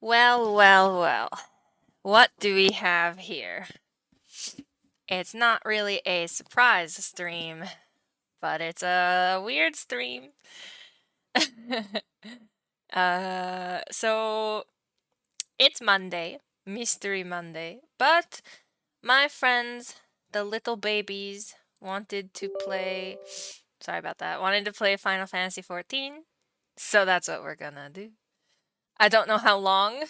Well, well, well. What do we have here? It's not really a surprise stream, but it's a weird stream. So it's Monday, Mystery Monday, but my friends, the little babies, wanted to play. Sorry about that. Wanted to play Final Fantasy XIV, so that's what we're gonna do. I don't know how long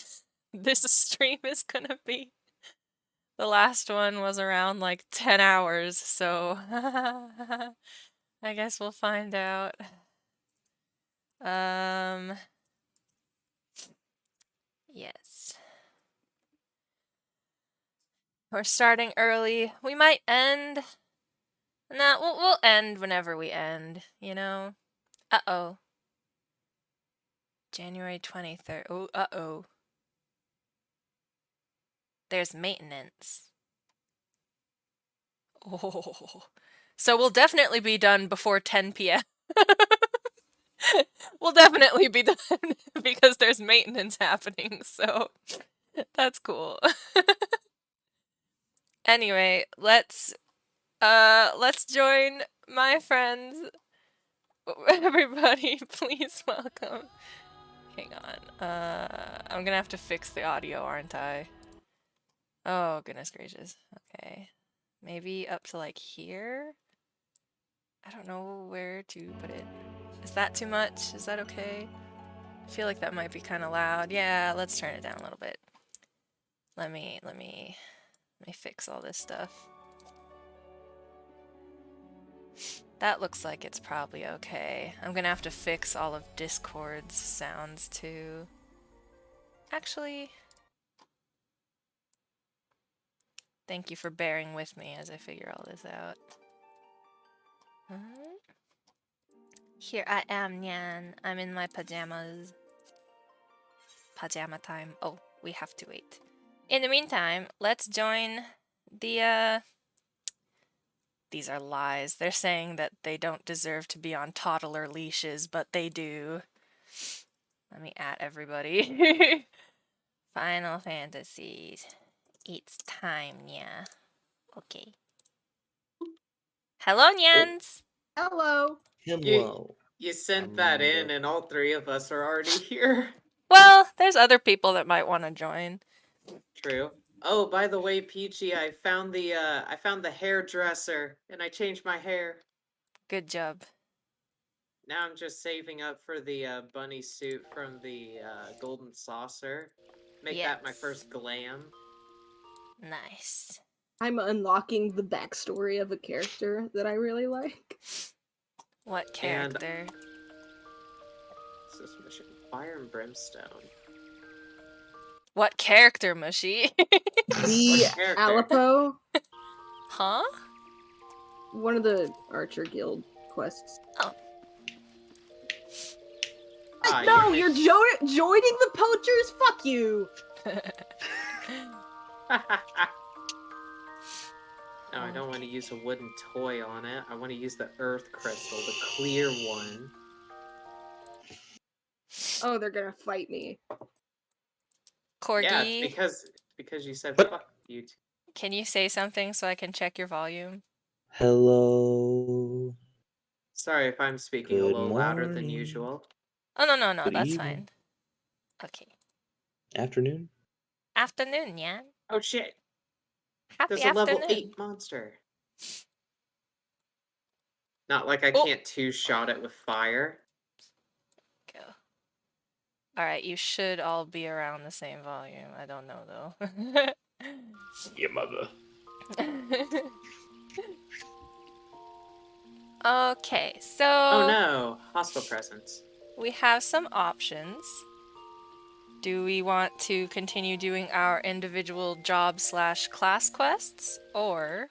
this stream is gonna be. The last one was around like 10 hours, so I guess we'll find out. Um, yes. We're starting early. We might end. Nah, we'll end whenever we end, you know? Uh-oh. January 23rd. Oh, uh-oh. There's maintenance. Oh. So we'll definitely be done before 10 p.m. We'll definitely be done because there's maintenance happening, so that's cool. Anyway, let's join my friends. Everybody, please welcome. Hang on. I'm gonna have to fix the audio, aren't I? Oh, goodness gracious. Okay. Maybe up to like here? I don't know where to put it. Is that too much? Is that okay? I feel like that might be kind of loud. Yeah, let's turn it down a little bit. Let me fix all this stuff. That looks like it's probably okay. I'm gonna have to fix all of Discord's sounds too. Actually, thank you for bearing with me as I figure all this out. Here I am, Nyan. I'm in my pajamas. Pajama time. Oh, we have to wait. In the meantime, let's join the, These are lies. They're saying that they don't deserve to be on toddler leashes, but they do. Let me add everybody. Final Fantasies. It's time, yeah. Okay. Hello, Nyans! Hello. Hello. You sent that in, and all three of us are already here. Well, there's other people that might want to join. True. Oh, by the way, Peachy, I found the hairdresser, and I changed my hair. Good job. Now I'm just saving up for the bunny suit from the Golden Saucer. Make that my Yes. first glam. Nice. I'm unlocking the backstory of a character that I really like. What character? What's this mission? Fire and Brimstone. What character, Mushy? The What character? Aleppo, Huh? one of the Archer Guild quests. Oh. No, you're joining the poachers? Fuck you! No, I don't want to use a wooden toy on it. I want to use the earth crystal, the clear one. Oh, they're gonna fight me. Corgi? Yeah, it's because you said fuck you. Can you say something so I can check your volume? Hello. Sorry if I'm speaking a little louder than usual. Oh, no, Good that's evening. fine. Okay. Afternoon? Afternoon, yeah. Oh shit. Happy There's a afternoon. level 8 monster. Not like I can't two-shot it with fire. Go. Alright, you should all be around the same volume. I don't know, though. Your mother. Okay, so... Oh no, hostile presence. We have some options. Do we want to continue doing our individual job/class quests, or...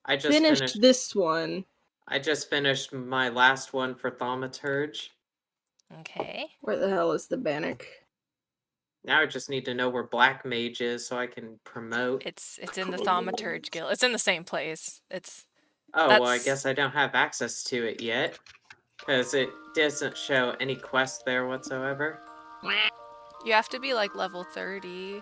I just finished this one. I just finished my last one for Thaumaturge. Okay. Where the hell is the Bannock? Now I just need to know where Black Mage is so I can promote. It's in the Thaumaturge Guild. It's in the same place. Oh, well, I guess I don't have access to it yet. Because it doesn't show any quest there whatsoever. You have to be like level 30.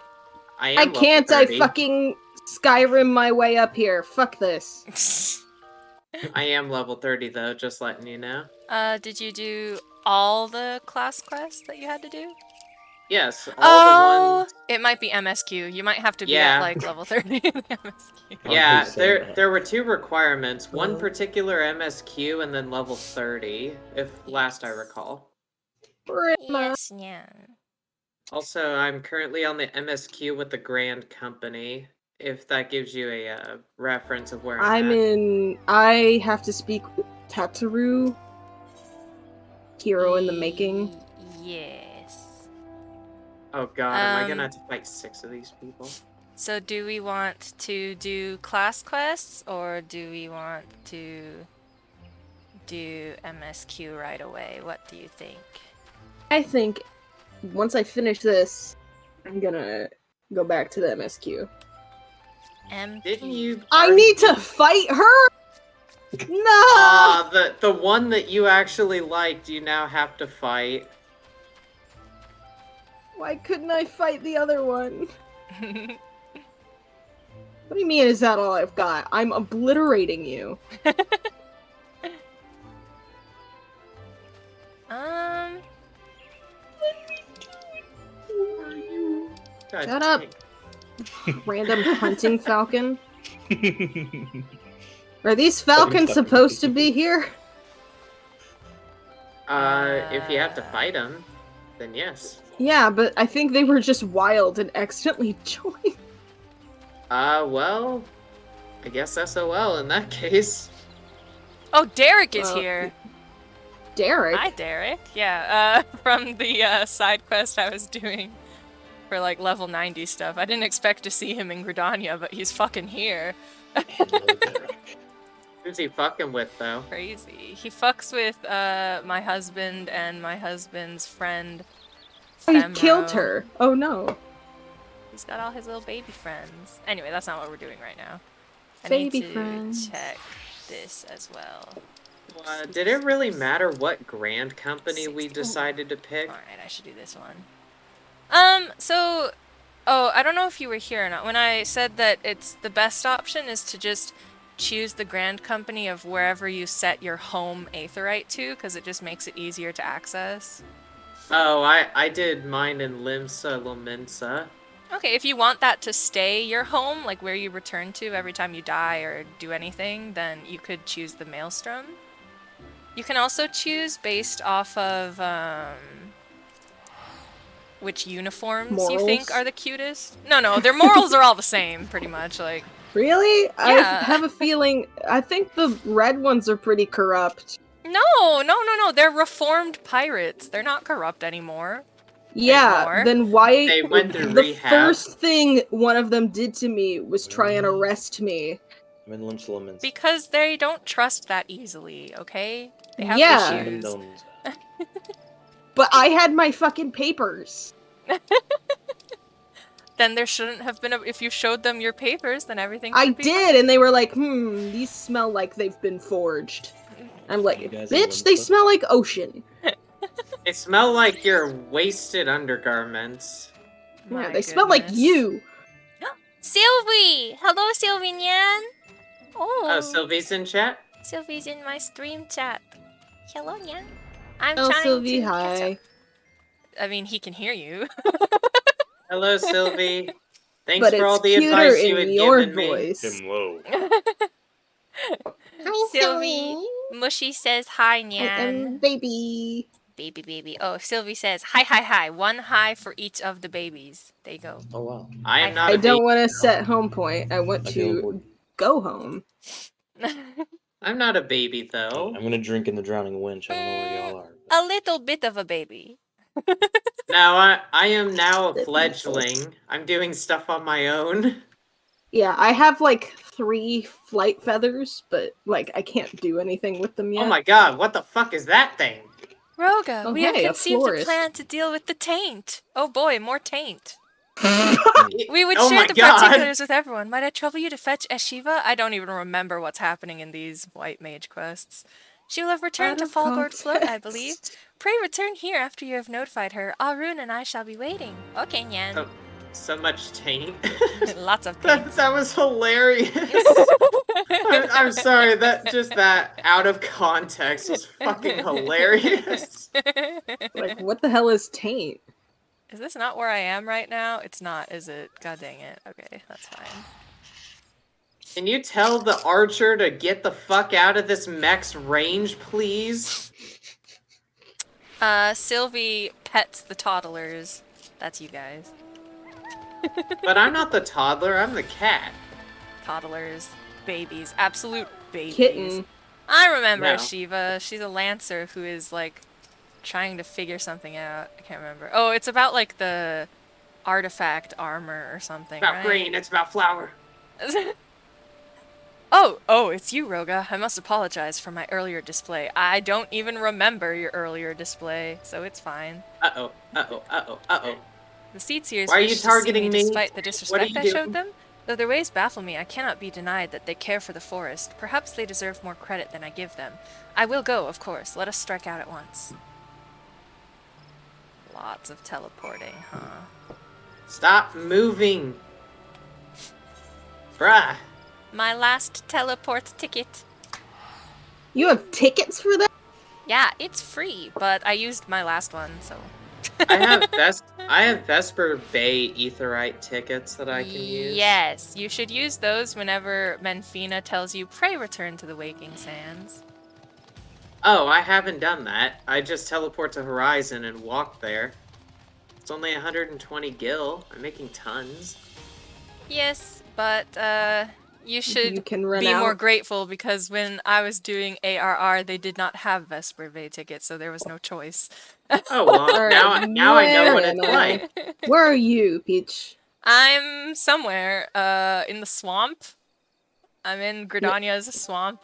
I am I level can't. 30. I fucking Skyrim my way up here. Fuck this. I am level 30 though, just letting you know. Did you do all the class quests that you had to do? Yes, all the ones. It might be MSQ. You might have to be Yeah. at like level 30 in the MSQ. Oh, Yeah, he's saying that. there were 2 requirements. One Oh. particular MSQ and then level 30, if last I recall. Grandma. yeah. Also, I'm currently on the MSQ with the Grand Company, if that gives you a reference of where I'm at. I have to speak with Tataru. Hero in the making. Yes. Oh god, am I gonna Um, have to fight 6 of these people? So do we want to do class quests or do we want to do MSQ right away? What do you think? I think once I finish this, I'm gonna go back to the MSQ. Didn't you? I already need to do- fight her. No. the one that you actually liked, you now have to fight. Why couldn't I fight the other one? What do you mean? Is that all I've got? I'm obliterating you. God Shut up. dang. Random hunting falcon. Are these falcons supposed to be here? If you have to fight him, then yes. Yeah, but I think they were just wild and accidentally joined. Well, I guess SOL in that case. Oh, Derek is Well, here. Derek. Hi, Derek. Yeah, from the side quest I was doing for like level 90 stuff. I didn't expect to see him in Gridania, but he's fucking here. Who's he fucking with, though? Crazy. He fucks with my husband and my husband's friend. He Femro. killed her. Oh no. He's got all his little baby friends. Anyway, that's not what we're doing right now. I Baby need to friends. check this as well. Did it really matter what Grand Company we 60. decided to pick? Alright, I should do this one. Oh, I don't know if you were here or not. When I said that it's the best option is to just choose the Grand Company of wherever you set your home Aetheryte to, because it just makes it easier to access. Oh, I did mine in Limsa Lominsa. Okay, if you want that to stay your home, like where you return to every time you die or do anything, then you could choose the Maelstrom. You can also choose based off of which uniforms you think Morals? are the cutest. No, their morals are all the same, pretty much. Like, Really? Yeah. I have a feeling. I think the red ones are pretty corrupt. no, they're reformed pirates. They're not corrupt anymore. Yeah, Anymore. then why They went through the rehab. first thing one of them did to me was try and arrest me. I'm in Limsalamins. Because they don't trust that easily, okay? They have Yeah. issues. But I had my fucking papers. Then there shouldn't have been if you showed them your papers, then everything I should be did, and they were like, these smell like they've been forged. I'm like, You guys bitch, in they Limsa? smell like ocean. They smell like your wasted undergarments. My Yeah, they smell like goodness. you. Sylvie! Hello, Sylvie Nyan! Oh, Sylvie's in chat? Sylvie's in my stream chat. Hello, Nyan. I'm Oh, trying Sylvie, to catch hi. up. I mean, he can hear you. Hello, Sylvie. Thanks But for all it's the cuter advice you in had your given me. voice. low. Hi, Sylvie. Mushy says hi, I Nyan. am baby. Baby. Oh, Sylvie says hi. One hi for each of the babies. There you go. Oh wow. I am not I a don't baby. want to set home point. I want I feel to bored. go home. I'm not a baby, though. I'm gonna drink in the drowning winch. I don't know where y'all are. A little bit of a baby. Now, I am now a The fledgling. I'm doing stuff on my own. Yeah, I have like 3 flight feathers, but like I can't do anything with them yet. Oh my god, what the fuck is that thing? Roga, Oh, we have hey, a conceived a florist. plan to deal with the taint. Oh boy, more taint. We We would Oh share my the God. particulars with everyone. Might I trouble you to fetch Eshiva? I don't even remember what's happening in these white mage quests. She will have returned to Out of Falgord Float, I believe. context. Pray return here after you have notified her. Arun and I shall be waiting. Okay, Nyan. So much taint. Lots of things. That was hilarious. I'm sorry, that out of context was fucking hilarious. Like, what the hell is taint? Is this not where I am right now? It's not, is it? God dang it. Okay, that's fine. Can you tell the archer to get the fuck out of this mech's range, please? Sylvie pets the toddlers. That's you guys. But I'm not the toddler, I'm the cat. Toddlers. Babies. Absolute babies. Kitten. I remember No. Shiva. She's a lancer who is, like, trying to figure something out. I can't remember. Oh, it's about, like, the artifact armor or something, It's about right? green, it's about flower. Oh, it's you, Roga. I must apologize for my earlier display. I don't even remember your earlier display, so it's fine. Uh-oh, uh-oh, uh-oh, uh-oh. The Seedseers Why are you wish to see targeting me me? despite the What are disrespect you I doing? showed them. Though their ways baffle me, I cannot be denied that they care for the forest. Perhaps they deserve more credit than I give them. I will go, of course. Let us strike out at once. Lots of teleporting, huh? Stop moving. Bruh. My last teleport ticket. You have tickets for that? Yeah, it's free, but I used my last one, so... I have Vesper Bay Aetheryte tickets that I can use. Yes, you should use those whenever Menfina tells you, pray return to the Waking Sands. Oh, I haven't done that. I just teleport to Horizon and walk there. It's only 120 gil. I'm making tons. Yes, but you should You can run be more out. grateful because when I was doing ARR, they did not have Vesper Bay tickets, so there was no choice. Oh well, Alright, now I know what where it's am I? like. Where are you, Peach? I'm somewhere in the swamp. I'm in Gridania's swamp.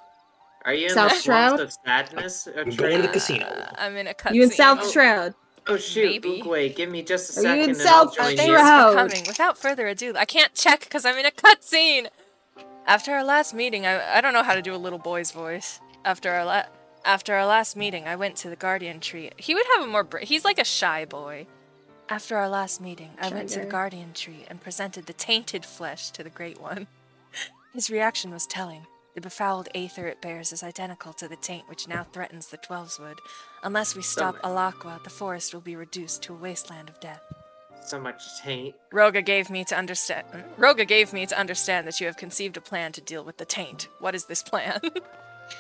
Are you in South the swamps Shroud? of sadness? I'm going to the casino. I'm in a cutscene. You in South Oh. Shroud? Oh shoot, Maybe. Oogway, give me just a Are you second in and I'll South Oh, join thanks you. for Shroud? coming. Without further ado, I can't check because I'm in a cutscene. After our last meeting, I don't know how to do a little boy's voice. After our last meeting, I went to the Guardian Tree. He would have a more he's like a shy boy. After our last meeting, I went to the guy. Guardian Tree and presented the tainted flesh to the Great One. His reaction was telling. The befouled aether it bears is identical to the taint which now threatens the Twelveswood. Unless we stop Summer. Alakwa, the forest will be reduced to a wasteland of death. So much taint. Roga gave me to understand that you have conceived a plan to deal with the taint. What is this plan?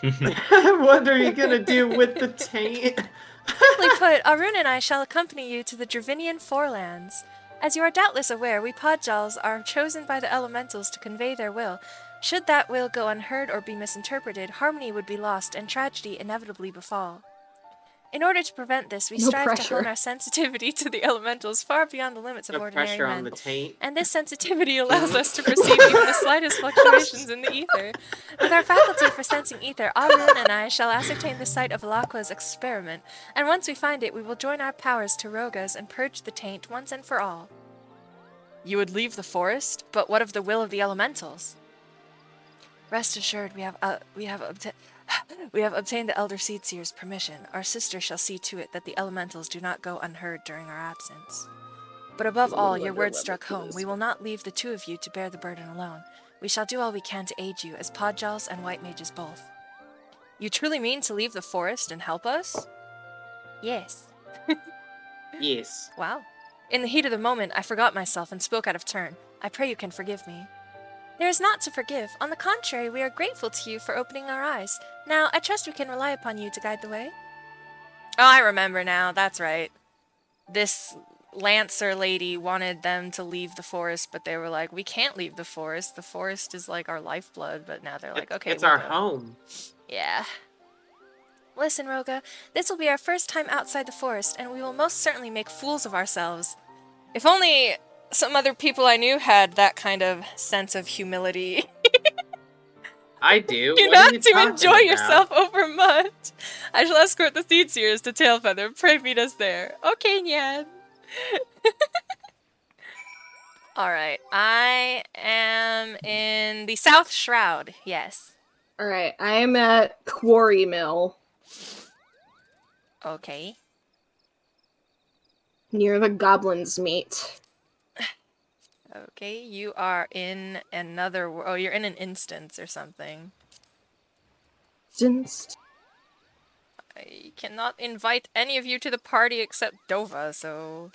What are you gonna do with the taint? Simply put, Arun and I shall accompany you to the Dravinian Forelands. As you are doubtless aware, we Podjals are chosen by the elementals to convey their will. Should that will go unheard or be misinterpreted, harmony would be lost and tragedy inevitably befall. In order to prevent this, we No strive to pressure. hone our sensitivity to the elementals far beyond the limits of No ordinary pressure men. on the taint. And this sensitivity allows us to perceive even the slightest fluctuations in the ether. With our faculty for sensing ether, Arun and I shall ascertain the site of Alakwa's experiment, and once we find it, we will join our powers to Roga's and purge the taint once and for all. You would leave the forest? But what of the will of the elementals? Rest assured, we have obtained the Elder Seedseer's permission. Our sister shall see to it that the elementals do not go unheard during our absence. But above all, your word struck home. We will not leave the two of you to bear the burden alone. We shall do all we can to aid you, as Podjals and White Mages both. You truly mean to leave the forest and help us? Yes. Yes. Wow. In the heat of the moment, I forgot myself and spoke out of turn. I pray you can forgive me. There is naught to forgive. On the contrary, we are grateful to you for opening our eyes. Now, I trust we can rely upon you to guide the way. Oh, I remember now. That's right. This Lancer lady wanted them to leave the forest, but they were like, we can't leave the forest. The forest is like our lifeblood, but now they're like, okay, it's we'll our go. home. Yeah. Listen, Roga, this will be our first time outside the forest, and we will most certainly make fools of ourselves. If only some other people I knew had that kind of sense of humility. I do. You What are not you to talking enjoy about? yourself overmuch. I shall escort the Seedseers to Tailfeather. Pray meet us there. Okay, Nyan. Alright, I am in the South Shroud, yes. Alright, I am at Quarry Mill. Okay. Near the goblins meet. Okay, you are in another. Oh, you're in an instance or something. Just I cannot invite any of you to the party except Dova, so.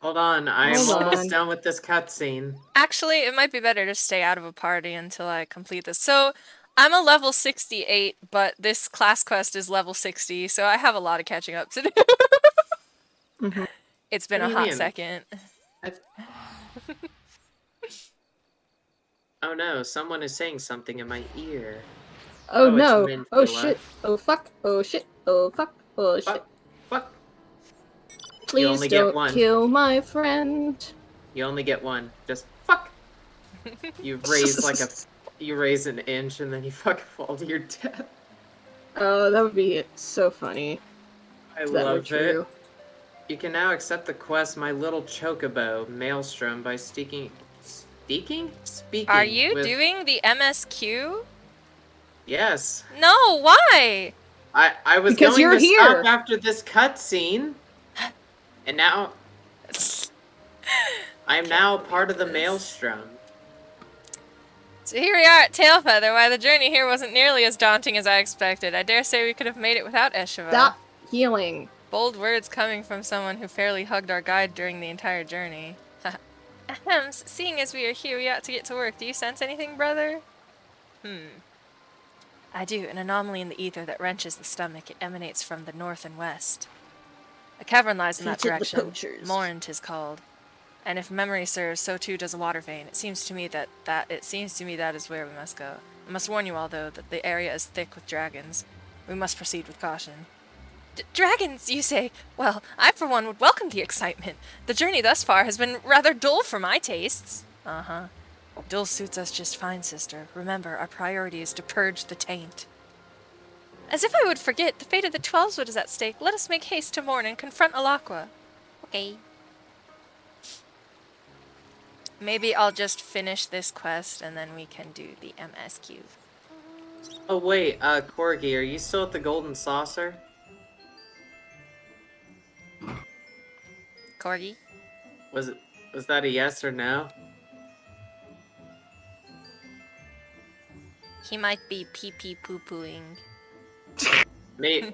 Hold on, I am Hold almost on. done with this cutscene. Actually, it might be better to stay out of a party until I complete this. So, I'm a level 68, but this class quest is level 60, so I have a lot of catching up to do. Mhm. It's been What a do you hot mean? second. Oh no, someone is saying something in my ear. Oh it's no! Oh Minfula. shit! Oh fuck! Oh shit! Oh fuck! Oh shit! Fuck, fuck. Please only get don't one. kill my friend. You only get one. Just fuck. You raise like a, you raise an inch and then you fucking fall to your death. Oh, that would be so funny. I If that were love it. true. You can now accept the quest My Little Chocobo, Maelstrom, by speaking Are you with... doing the MSQ? Yes. No, why? I was Because going you're to here. stop after this cutscene, and now I am now a part of the Maelstrom. So here we are at Tailfeather. Why, the journey here wasn't nearly as daunting as I expected. I dare say we could have made it without Eshava. Stop healing. Bold words coming from someone who fairly hugged our guide during the entire journey. Ahem, seeing as we are here, we ought to get to work. Do you sense anything, brother? I do. An anomaly in the ether that wrenches the stomach. It emanates from the north and west. A cavern lies in that Feed it the direction. poachers. Morn 'tis called. And if memory serves, so too does a water vein. It seems to me that is where we must go. I must warn you all, though, that the area is thick with dragons. We must proceed with caution. Dragons, you say? Well, I for one would welcome the excitement. The journey thus far has been rather dull for my tastes. Uh-huh. Dull suits us just fine, sister. Remember, our priority is to purge the taint. As if I would forget, the fate of the Twelveswood is at stake. Let us make haste to Morn and confront Alakwa. Okay. Maybe I'll just finish this quest and then we can do the MSQ. Oh wait, Corgi, are you still at the Golden Saucer? Corgi? Was that a yes or no? He might be pee-pee poo-pooing.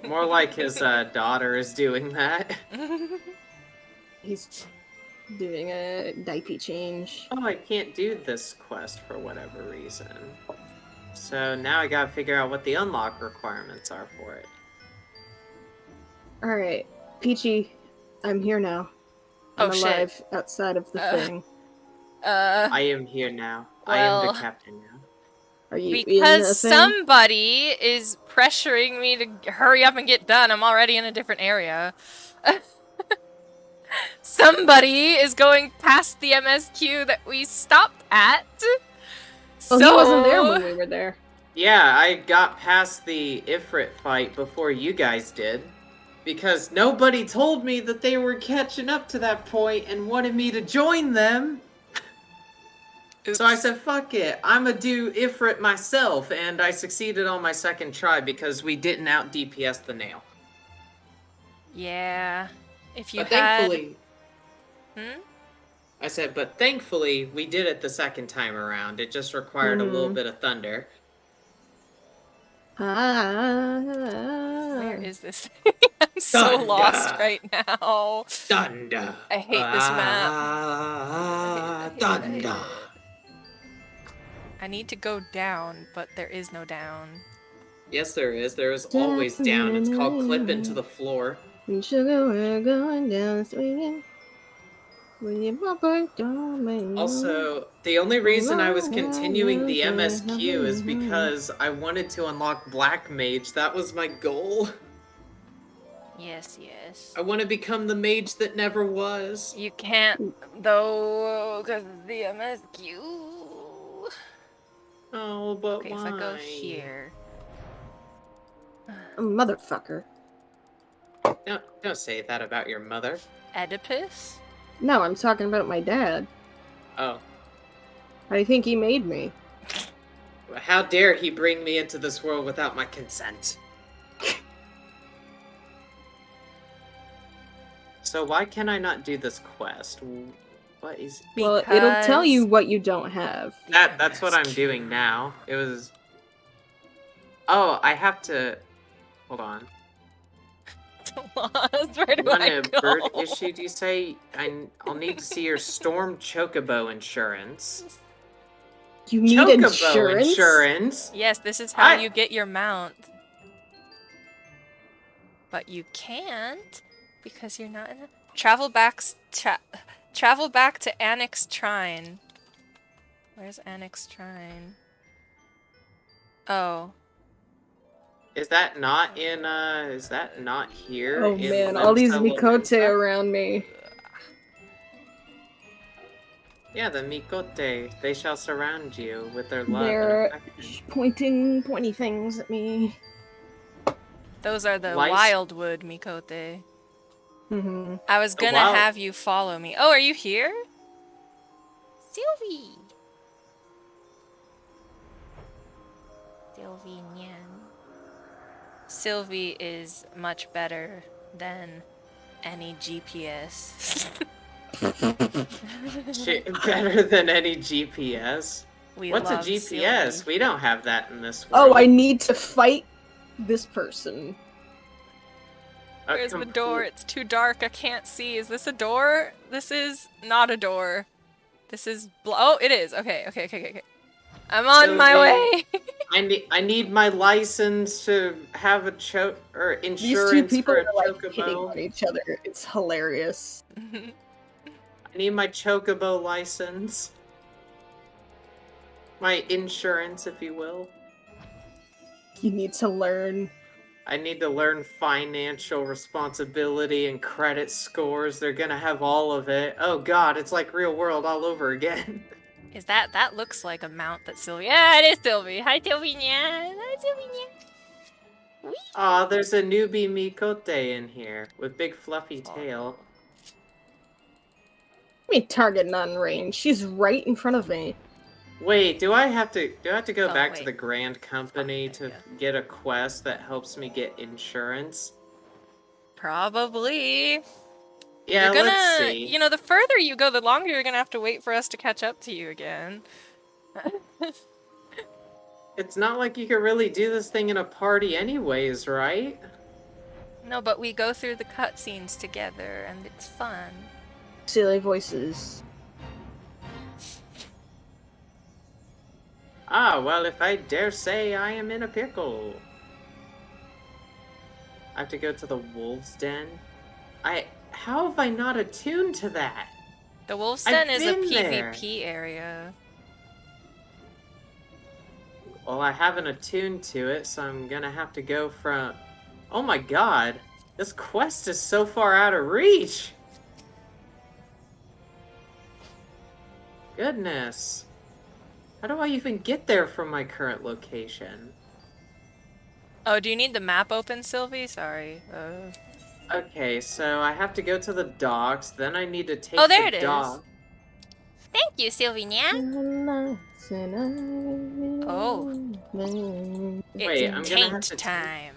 More like his daughter is doing that. He's doing a diaper change. Oh, I can't do this quest for whatever reason. So now I gotta figure out what the unlock requirements are for it. Alright, Peachy, I'm here now. I'm Oh, shit. alive outside of the thing. I am here now. I am the captain now. Are you in the Because thing? somebody is pressuring me to hurry up and get done. I'm already in a different area. Somebody is going past the MSQ that we stopped at. Well, he wasn't there when we were there. Yeah, I got past the Ifrit fight before you guys did. Because nobody told me that they were catching up to that point and wanted me to join them. Oops. So I said, fuck it, I'ma do Ifrit myself, and I succeeded on my second try because we didn't out DPS the nail. Yeah. If you But had... thankfully... I said, but thankfully, we did it the second time around. It just required a little bit of thunder. Where is this thing? I'm so Thunder. lost right now. Thunder! I hate this map. Thunder! I need to go down, but there is no down. Yes, there is. There is always down. It's called clip into the floor. Sugar, we're going down swinging. Also, the only reason I was continuing the MSQ is because I wanted to unlock Black Mage. That was my goal. Yes, yes. I want to become the mage that never was. You can't, though, because the MSQ. Oh, but Okay, why? if I go here. Motherfucker. Don't say that about your mother. Oedipus? No, I'm talking about my dad. Oh. I think he made me. How dare he bring me into this world without my So why can I not do this quest? What is Well, it'll tell you Because- what you don't have. The that's what I'm MSQ. doing now. It was. Oh, I have to. Hold on. Lost. Where do What I a go? bird issue? Do you say? I'll need to see your Storm Chocobo insurance. You need Chocobo insurance? insurance. Yes, this is how you get your mount. But you can't because you're not in a... Travel back to Annex Shrine. Where's Annex Shrine? Oh. Is that not in? Is that not here? Oh in man, all these Limsa Mikote Lorenza? around me. Yeah, the Mikote. They shall surround you with their love They're and affection. pointy things at me. Those are the Lice- Wildwood Mikote. Mm-hmm. I was The gonna wild- have you follow me. Oh, are you here? Sylvie! Sylvie Nyan. Sylvie is much better than any GPS. Shit, better than any GPS. We What's a love GPS? Sylvie. We don't have that in this world. Oh, I need to fight this person. A Where's the complete- door? It's too dark. I can't see. Is this a door? This is not a door. This is oh, it is. Okay. I'm on my Sylvie. way. I need my license to have a or These insurance two people for are a like hitting chocobo. on each other. It's hilarious. I need my chocobo license. My insurance, if you will. You need to learn. I need to learn financial responsibility and credit scores. They're gonna have all of it. Oh god, it's like real world all over again. Is that looks like a mount that Sylvie? Yeah, it is Sylvie. Hi, Sylvie. Hi, Sylvie. Aw, there's a newbie Mikote in here with big fluffy tail. Let me target none range. She's right in front of me. Wait, do I have to go Oh, back to wait. the Grand Company to get a quest that helps me get insurance? Probably. Yeah, You're gonna, let's see. you know, the further you go, the longer you're gonna have to wait for us to catch up to you again. It's not like you can really do this thing in a party anyways, right? No, but we go through the cutscenes together, and it's fun. Silly voices. Ah, well, if I dare say, I am in a pickle. I have to go to the wolf's den. How have I not attuned to that? The Wolf's I've Den is a been there. PvP area. Well, I haven't attuned to it, so I'm gonna have to go from... Oh my god! This quest is so far out of reach! Goodness. How do I even get there from my current location? Oh, do you need the map open, Sylvie? Sorry. Okay, so I have to go to the docks, then I need to take Oh, there the it is. dock. Thank you, Sylvie. Oh. It's Wait, I'm gonna have taint to time.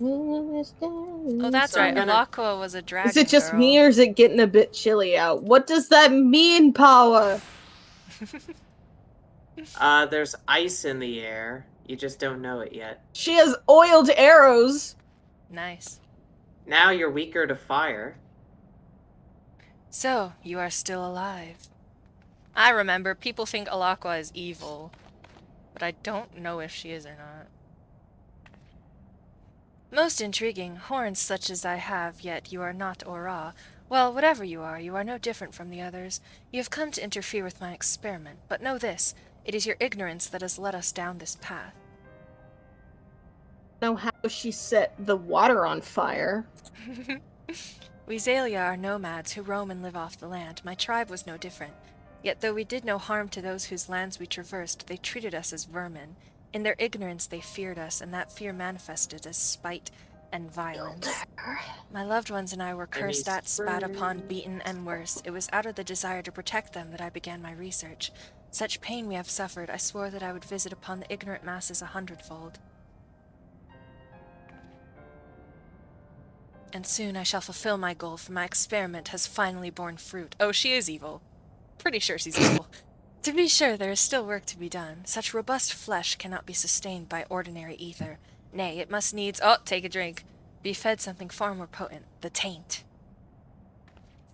Oh, Oh, that's So I'm right. gonna- Alakua was a dragon. Is it just girl. me or is it getting a bit chilly out? What does that mean, Pawa? There's ice in the air. You just don't know it yet. She has oiled arrows. Nice. Now you're weaker to fire. So, you are still alive. I remember, people think Alakua is evil, but I don't know if she is or not. Most intriguing, horns such as I have, yet you are not Aura. Well, whatever you are no different from the others. You have come to interfere with my experiment, but know this, it is your ignorance that has led us down this path. Know how she set the water on fire. We Zalia are nomads who roam and live off the land. My tribe was no different. Yet though we did no harm to those whose lands we traversed, they treated us as vermin. In their ignorance they feared us, and that fear manifested as spite and violence. My loved ones and I were cursed at, spat upon, beaten, and worse. It was out of the desire to protect them that I began my research. Such pain we have suffered, I swore that I would visit upon the ignorant masses 100-fold. And soon I shall fulfill my goal, for my experiment has finally borne fruit. Oh, she is evil. Pretty sure she's evil. To be sure, there is still work to be done. Such robust flesh cannot be sustained by ordinary ether. Nay, it must needs— oh, take a drink. Be fed something far more potent. The taint.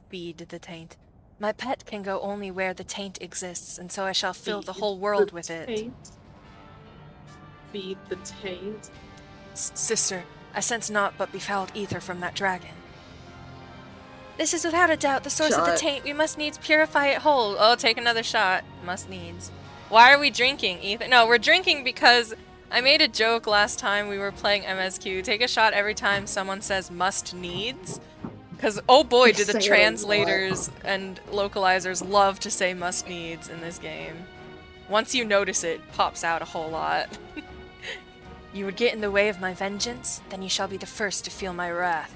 Feed the taint. My pet can go only where the taint exists, and so I shall fill the whole world with it. Feed the taint. Sister, I sense naught but befouled ether from that dragon. This is without a doubt the source of the taint. We must needs purify it whole. Oh, take another shot. Must needs. Why are we drinking ether? No, we're drinking because I made a joke last time we were playing MSQ. Take a shot every time someone says must needs. Because, oh boy, do the translators and localizers love to say must needs in this game. Once you notice it, pops out a whole lot. You would get in the way of my vengeance, then you shall be the first to feel my wrath.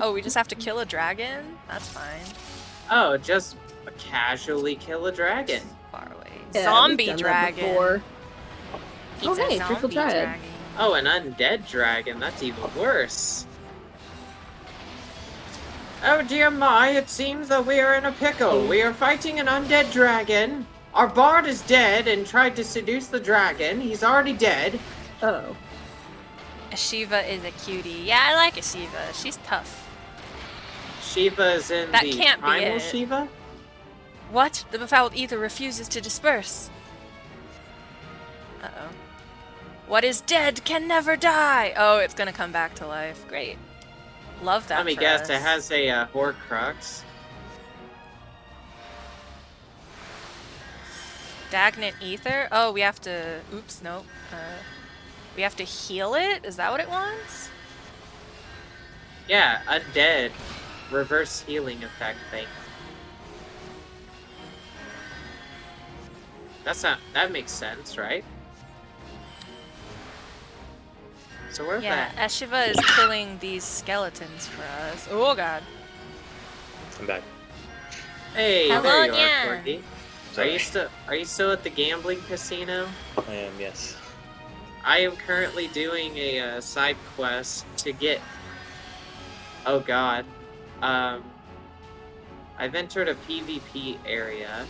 Oh, we just have to kill a dragon? That's fine. Oh, just casually kill a dragon. Far away. Yeah, Zombie we've done that dragon. before. It's Oh, a hey, triple zombie triad. dragon. Oh, an undead dragon. That's even worse. Oh dear my, it seems that we are in a pickle. We are fighting an undead dragon. Our bard is dead and tried to seduce the dragon. He's already dead. Oh. Shiva is a cutie. Yeah, I like Shiva. She's tough. Shiva is in That the can't be primal it. Shiva? What? The befouled ether refuses to disperse. Uh-oh. What is dead can never die! Oh, it's gonna come back to life. Great. Love that. Let me for guess, us. it has a Horcrux. Stagnant ether? Oh, we have to... Oops, nope. We have to heal it? Is that what it wants? Yeah, undead. Reverse healing effect thing. That makes sense, right? So we're Yeah, back. Eshiva is killing these skeletons for us. Oh god. I'm back. Hey, Hello there you again. are, Corky. Sorry. Are you still at the gambling casino? I am, yes. I am currently doing a side quest to get. Oh God, I've entered a PvP area.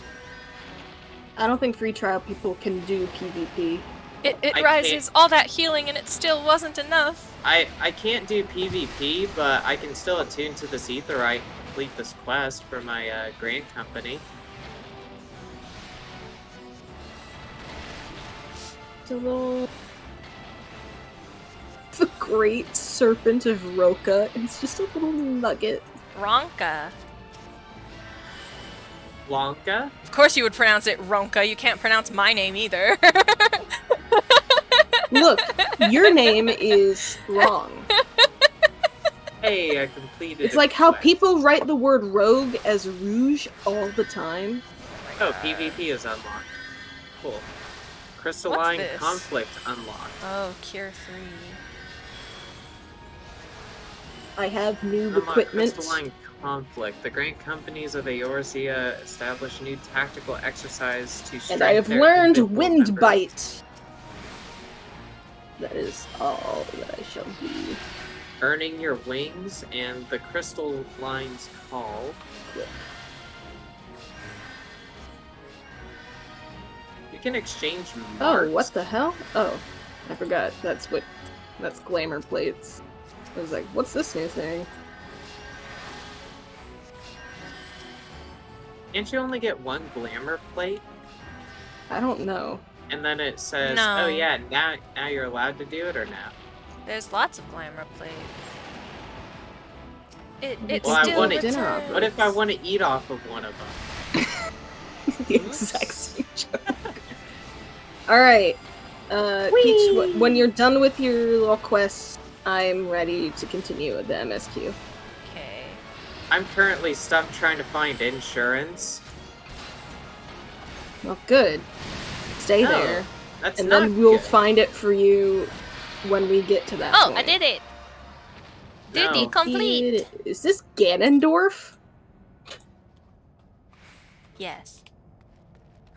I don't think free trial people can do PvP. It I rises all that healing and it still wasn't enough. I can't do PvP, but I can still attune to this Aetheryte and complete this quest for my grant company. It's a little... The Great Serpent of Roka. It's just a little nugget. Ronka. Blanca? Of course you would pronounce it Ronka. You can't pronounce my name either. Look, your name is wrong. Hey, I completed. It's a like how quest. people write the word rogue as rouge all the time. Oh, PvP is unlocked. Cool. Crystalline this? Conflict unlocked. Oh, Cure 3. I have new Unlock equipment. Crystalline Conflict. The Grant Companies of Eorzea establish a new tactical exercise to strengthen And I have their learned individual Wind members. Bite. That is all that I shall do. Earning your wings and the Crystal Line's Call. You can exchange marks. Oh, what the hell? Oh, I forgot. That's glamour plates. I was like, what's this new thing? Can't you only get one glamour plate? I don't know. And then it says, No. oh yeah, now you're allowed to do it or no? There's lots of glamour plates. It Well, I still wanna- returns. Dinner What if I want to eat off of one of them? The exact same joke. Alright. Peach, when you're done with your little quest, I'm ready to continue with the MSQ. Okay. I'm currently stuck trying to find insurance. Well, good. Stay Oh, there. That's And not then we'll good. find it for you when we get to that Oh, point. I did it! No. Duty complete! Is this Ganondorf? Yes.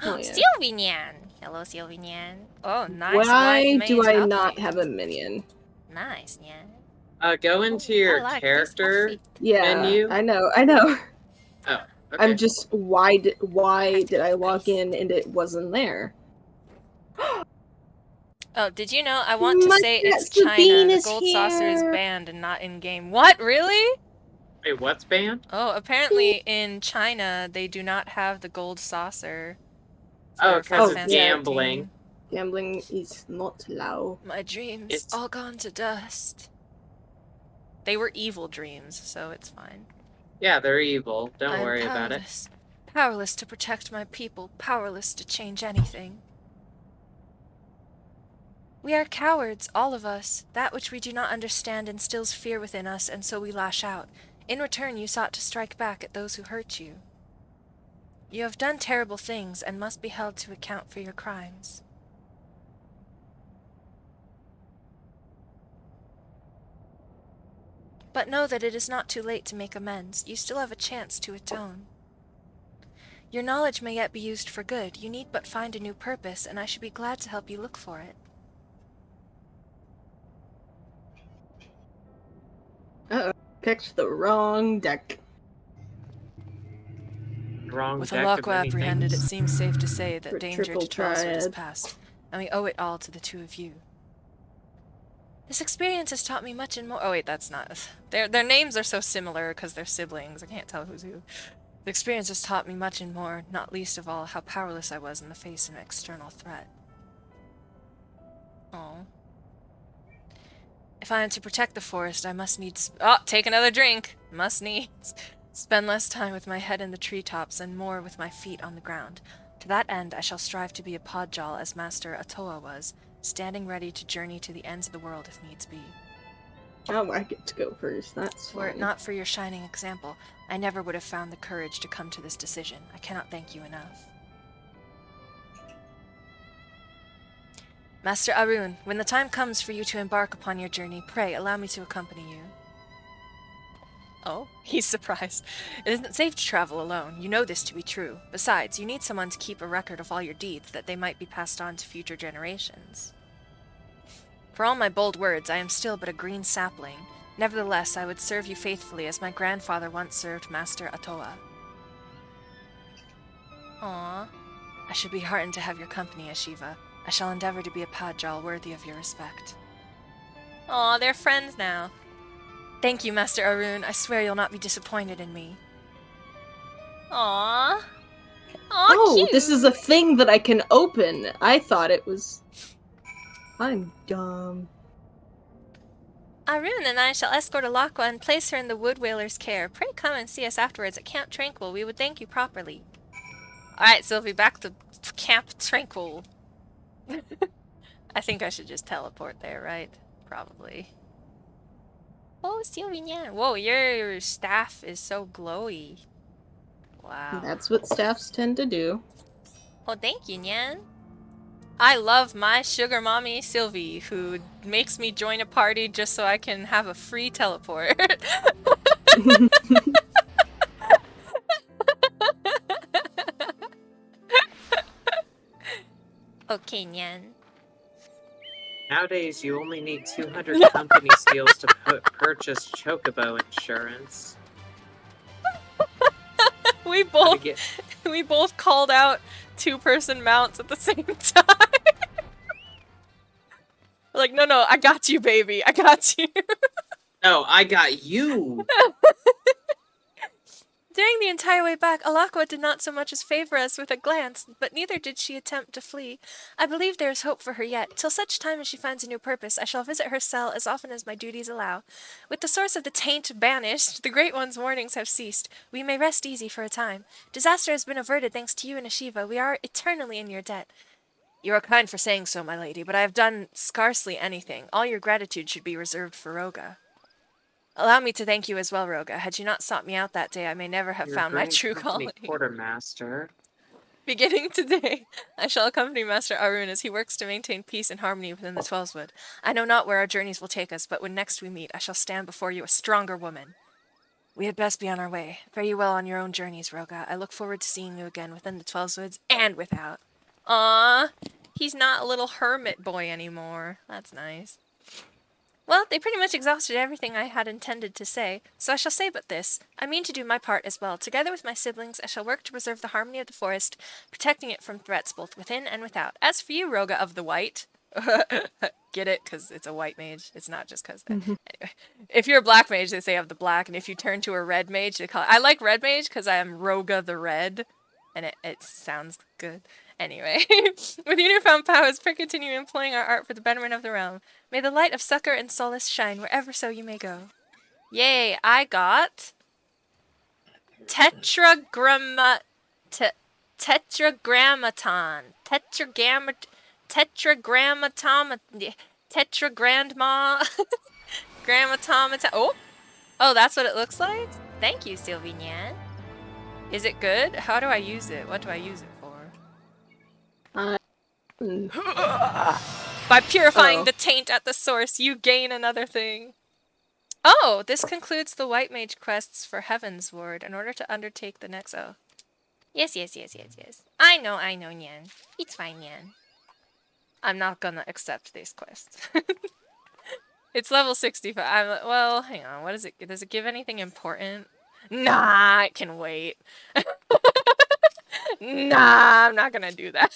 Oh, yeah. Sylvinian! Hello, Sylvinian. Oh, nice. Why white do mage I not outfit. have a minion? Nice, yeah. Go into I your like this character outfit. Yeah, menu. I know. Oh, okay. I'm just why did I log Nice. in and it wasn't there? Oh, did you know? I want to My say cat it's China. Sabine The is gold saucer is here. banned and not in game. What? Really? Wait, what's banned? Oh, apparently in China they do not have the gold saucer. Oh, For because Final Oh, it's Fantasy yeah. gambling. 14. Gambling is not allowed. My dreams It's- all gone to dust. They were evil dreams, so it's fine. Yeah, they're evil. Don't I'm worry about it. powerless. Powerless to protect my people, powerless to change anything. We are cowards, all of us. That which we do not understand instills fear within us, and so we lash out. In return, you sought to strike back at those who hurt you. You have done terrible things and must be held to account for your crimes. But know that it is not too late to make amends. You still have a chance to atone. Your knowledge may yet be used for good. You need but find a new purpose, and I should be glad to help you look for it. Uh-oh. Picked the wrong deck. Wrong With deck of Alakwa many apprehended, it things. seems safe to say that For danger triple to Tweleswood is triad. past, and we owe it all to the two of you. This experience has taught me much and more. Oh wait, that's not. Their names are so similar because they're siblings. I can't tell who's who. The experience has taught me much and more, not least of all how powerless I was in the face of an external threat. Oh. If I am to protect the forest, I must needs. Oh, take another drink. Must needs spend less time with my head in the treetops and more with my feet on the ground. To that end, I shall strive to be a podjal as Master Atoa was, standing ready to journey to the ends of the world if needs be. Oh, I get to go first. That's Were it fine. not for your shining example, I never would have found the courage to come to this decision. I cannot thank you enough. Master Arun, when the time comes for you to embark upon your journey, pray allow me to accompany you. Oh, he's surprised. It isn't safe to travel alone. You know this to be true. Besides, you need someone to keep a record of all your deeds, that they might be passed on to future generations. For all my bold words, I am still but a green sapling. Nevertheless, I would serve you faithfully as my grandfather once served Master Atoa. Aww. I should be heartened to have your company, Ashiva. I shall endeavor to be a Padjal worthy of your respect. Aw, they're friends now. Thank you, Master Arun. I swear you'll not be disappointed in me. Aww. Aw, Oh, cute. this is a thing that I can open. I thought it was. I'm dumb. Arun and I shall escort Alakwa and place her in the Wood Whaler's care. Pray come and see us afterwards at Camp Tranquil. We would thank you properly. Alright, Sylvie, back to Camp Tranquil. I think I should just teleport there, right? Probably. Oh, Sylvie, yeah. Whoa, your staff is so glowy. Wow. That's what staffs tend to do. Oh, thank you, Nyan. I love my sugar mommy, Sylvie, who makes me join a party just so I can have a free teleport. Okay, Nyan. Nowadays, you only need 200 company steals to purchase Chocobo insurance. We Gotta both get- we both called out two-person mounts at the same time. Like, no, I got you, baby. I got you. No, I got you! During the entire way back, Alakwa did not so much as favor us with a glance, but neither did she attempt to flee. I believe there is hope for her yet. Till such time as she finds a new purpose, I shall visit her cell as often as my duties allow. With the source of the taint banished, the Great One's warnings have ceased. We may rest easy for a time. Disaster has been averted thanks to you and Ashiva. We are eternally in your debt. You are kind for saying so, my lady, but I have done scarcely anything. All your gratitude should be reserved for Roga. Allow me to thank you as well, Roga. Had you not sought me out that day, I may never have Your found my grand true company calling. quartermaster. Beginning today, I shall accompany Master Arun as he works to maintain peace and harmony within the Twelveswood. I know not where our journeys will take us, but when next we meet, I shall stand before you a stronger woman. We had best be on our way. Fare you well on your own journeys, Roga. I look forward to seeing you again within the Twelveswoods and without. Aww, he's not a little hermit boy anymore. That's nice. Well, they pretty much exhausted everything I had intended to say, so I shall say but this. I mean to do my part as well. Together with my siblings, I shall work to preserve the harmony of the forest, protecting it from threats both within and without. As for you, Roga of the White, get it? Because it's a white mage. It's not just because... Anyway, if you're a black mage, they say of the black, and if you turn to a red mage, they call it... I like red mage because I am Roga the Red, and it sounds good. Anyway, with your newfound powers, pray continue employing our art for the betterment of the realm. May the light of succor and solace shine wherever so you may go. Yay, I got tetragrammaton. Tetragrandma. Grammatomata. Oh, that's what it looks like? Thank you, Sylvie Nyan. Is it good? How do I use it? What do I use it for? By purifying the taint at the source, you gain another thing. Oh, this concludes the White Mage quests for Heaven's Ward in order to undertake the next... Oh. Yes. I know, Nyan. It's fine, Nyan. I'm not gonna accept this quest. It's level 65. Well, hang on. What is it? Does it give anything important? Nah, it can wait. Nah, I'm not gonna do that.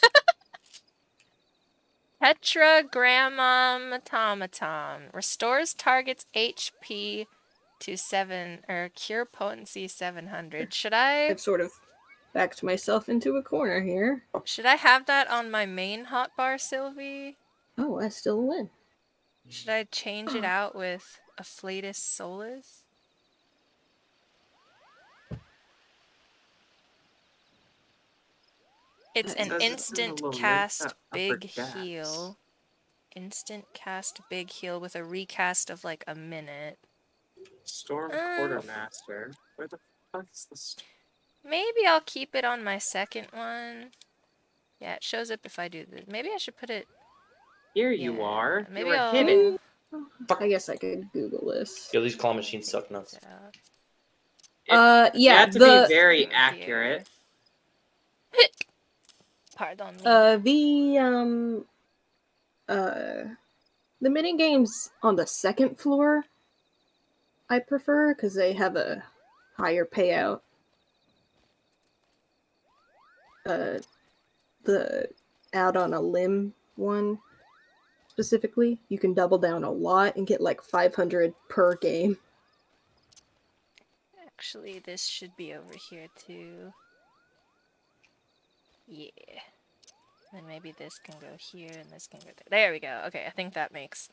Tetragrammaton restores target's HP to 7 or cure potency 700. Should I? I've sort of backed myself into a corner here. Should I have that on my main hotbar, Sylvie? Oh, I still win. Should I change it out with Afflatus Solus? It's It an says it's in the instant little cast notes, big upper gaps. heal. Instant cast big heal with a recast of like a minute. Storm Quartermaster. Where the fuck is the storm? Maybe I'll keep it on my second one. Yeah, it shows up if I do this. Maybe I should put it... Here you Yeah, are. maybe you were I'll- hidden. I guess I could Google this. Yo, these claw machines suck nuts. Yeah. You Yeah, have to be very Oh, accurate. Pardon me. The mini games on the second floor I prefer because they have a higher payout. The out on a limb one specifically, you can double down a lot and get like 500 per game. Actually, this should be over here too. Yeah. Then maybe this can go here and this can go there. There we go. Okay, I think that makes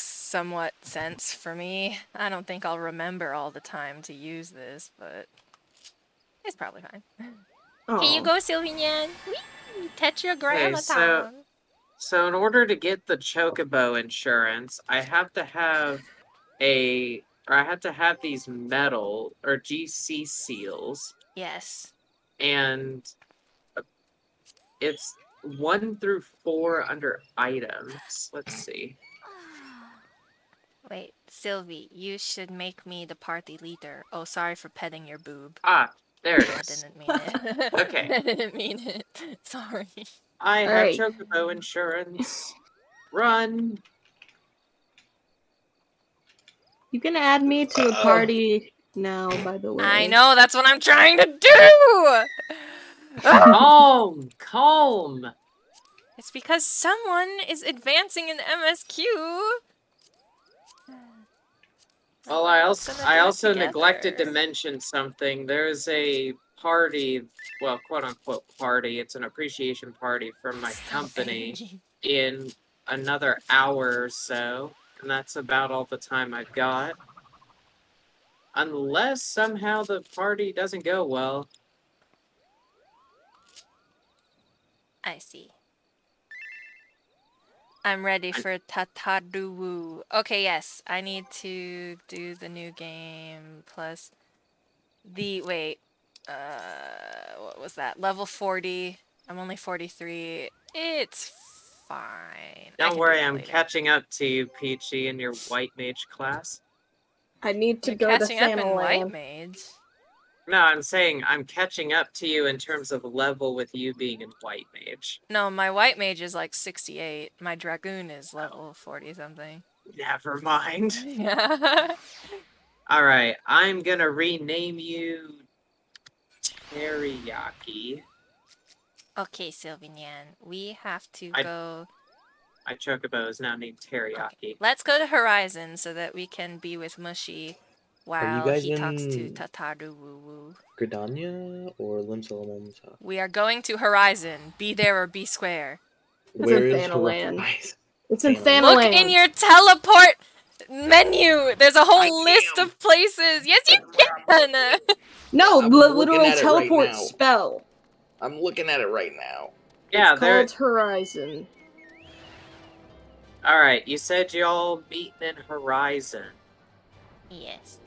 somewhat sense for me. I don't think I'll remember all the time to use this, but it's probably fine. Here you Aw. go, Sylvinian. Whee! Tetragrammaton. So in order to get the Chocobo insurance, I have to have these metal or GC seals, Yes. and it's 1 through 4 under items. Let's see. Wait, Sylvie, you should make me the party leader. Oh, sorry for petting your boob. Ah, there it I is. didn't mean it. Okay. I didn't mean it. Sorry. I have Alright. Chocobo insurance. Run. You can add me to a party now, by the way. I know, that's what I'm trying to do! Calm. It's because someone is advancing in MSQ. Well, I Gonna also do it neglected to together. mention something. There's a party, well, quote unquote party. It's an appreciation party from my company in another hour or so, and that's about all the time I've got. Unless somehow the party doesn't go well. I see. I'm ready for Tataduwu. Okay, yes. I need to do the new game plus the wait. What was that? Level 40. I'm only 43. It's fine. I Don't can worry, do that I'm later. catching up to you, Peachy, in your white mage class. I need to You're go to catching up in White Thanalan. Mage. No, I'm saying I'm catching up to you in terms of level with you being in white mage. No, my White Mage is like 68. My Dragoon is level 40 something. Never mind. Yeah. Alright, I'm gonna rename you Teriyaki. Okay, Sylvanian, we have to I- go. My chocobo is now named Teriyaki. Let's go to Horizon so that we can be with Mushy while guys he talks to in- Tataru Woo Woo. Gridania or Lim Solomon's house? We are going to Horizon. Be there or be square. It's in Where is Thanalan. Horizon? It's in Thanalan. Look Thanalan. in your teleport menu. There's a whole I list am. of places. Yes, you can. No, I'm the looking literal at it right teleport now. spell. I'm looking at it right now. Yeah, It's there. called Horizon. Alright, you said y'all meeting in Horizon. Yes.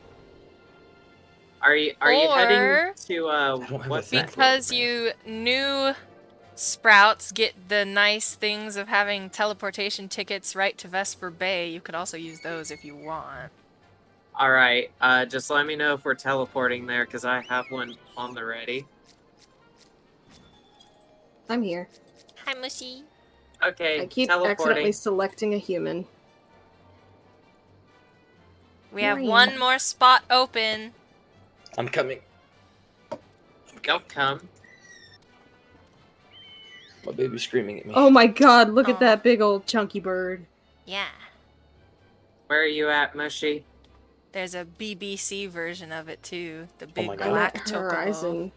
Are you heading Or- to don't have a what's thing that? for it. Because you new sprouts get the nice things of having teleportation tickets right to Vesper Bay, you could also use those if you want. Alright, just let me know if we're teleporting there, because I have one on the ready. I'm here. Hi, Mushy. Okay, I keep teleporting. accidentally selecting a human. We have Green. one more spot open. I'm coming. Don't come. My baby's screaming at me. Oh my god, look Aw. at that big old chunky bird. Yeah. Where are you at, Mushy? There's a BBC version of it too. The Oh big my God. I'm black at chocobo. Horizon.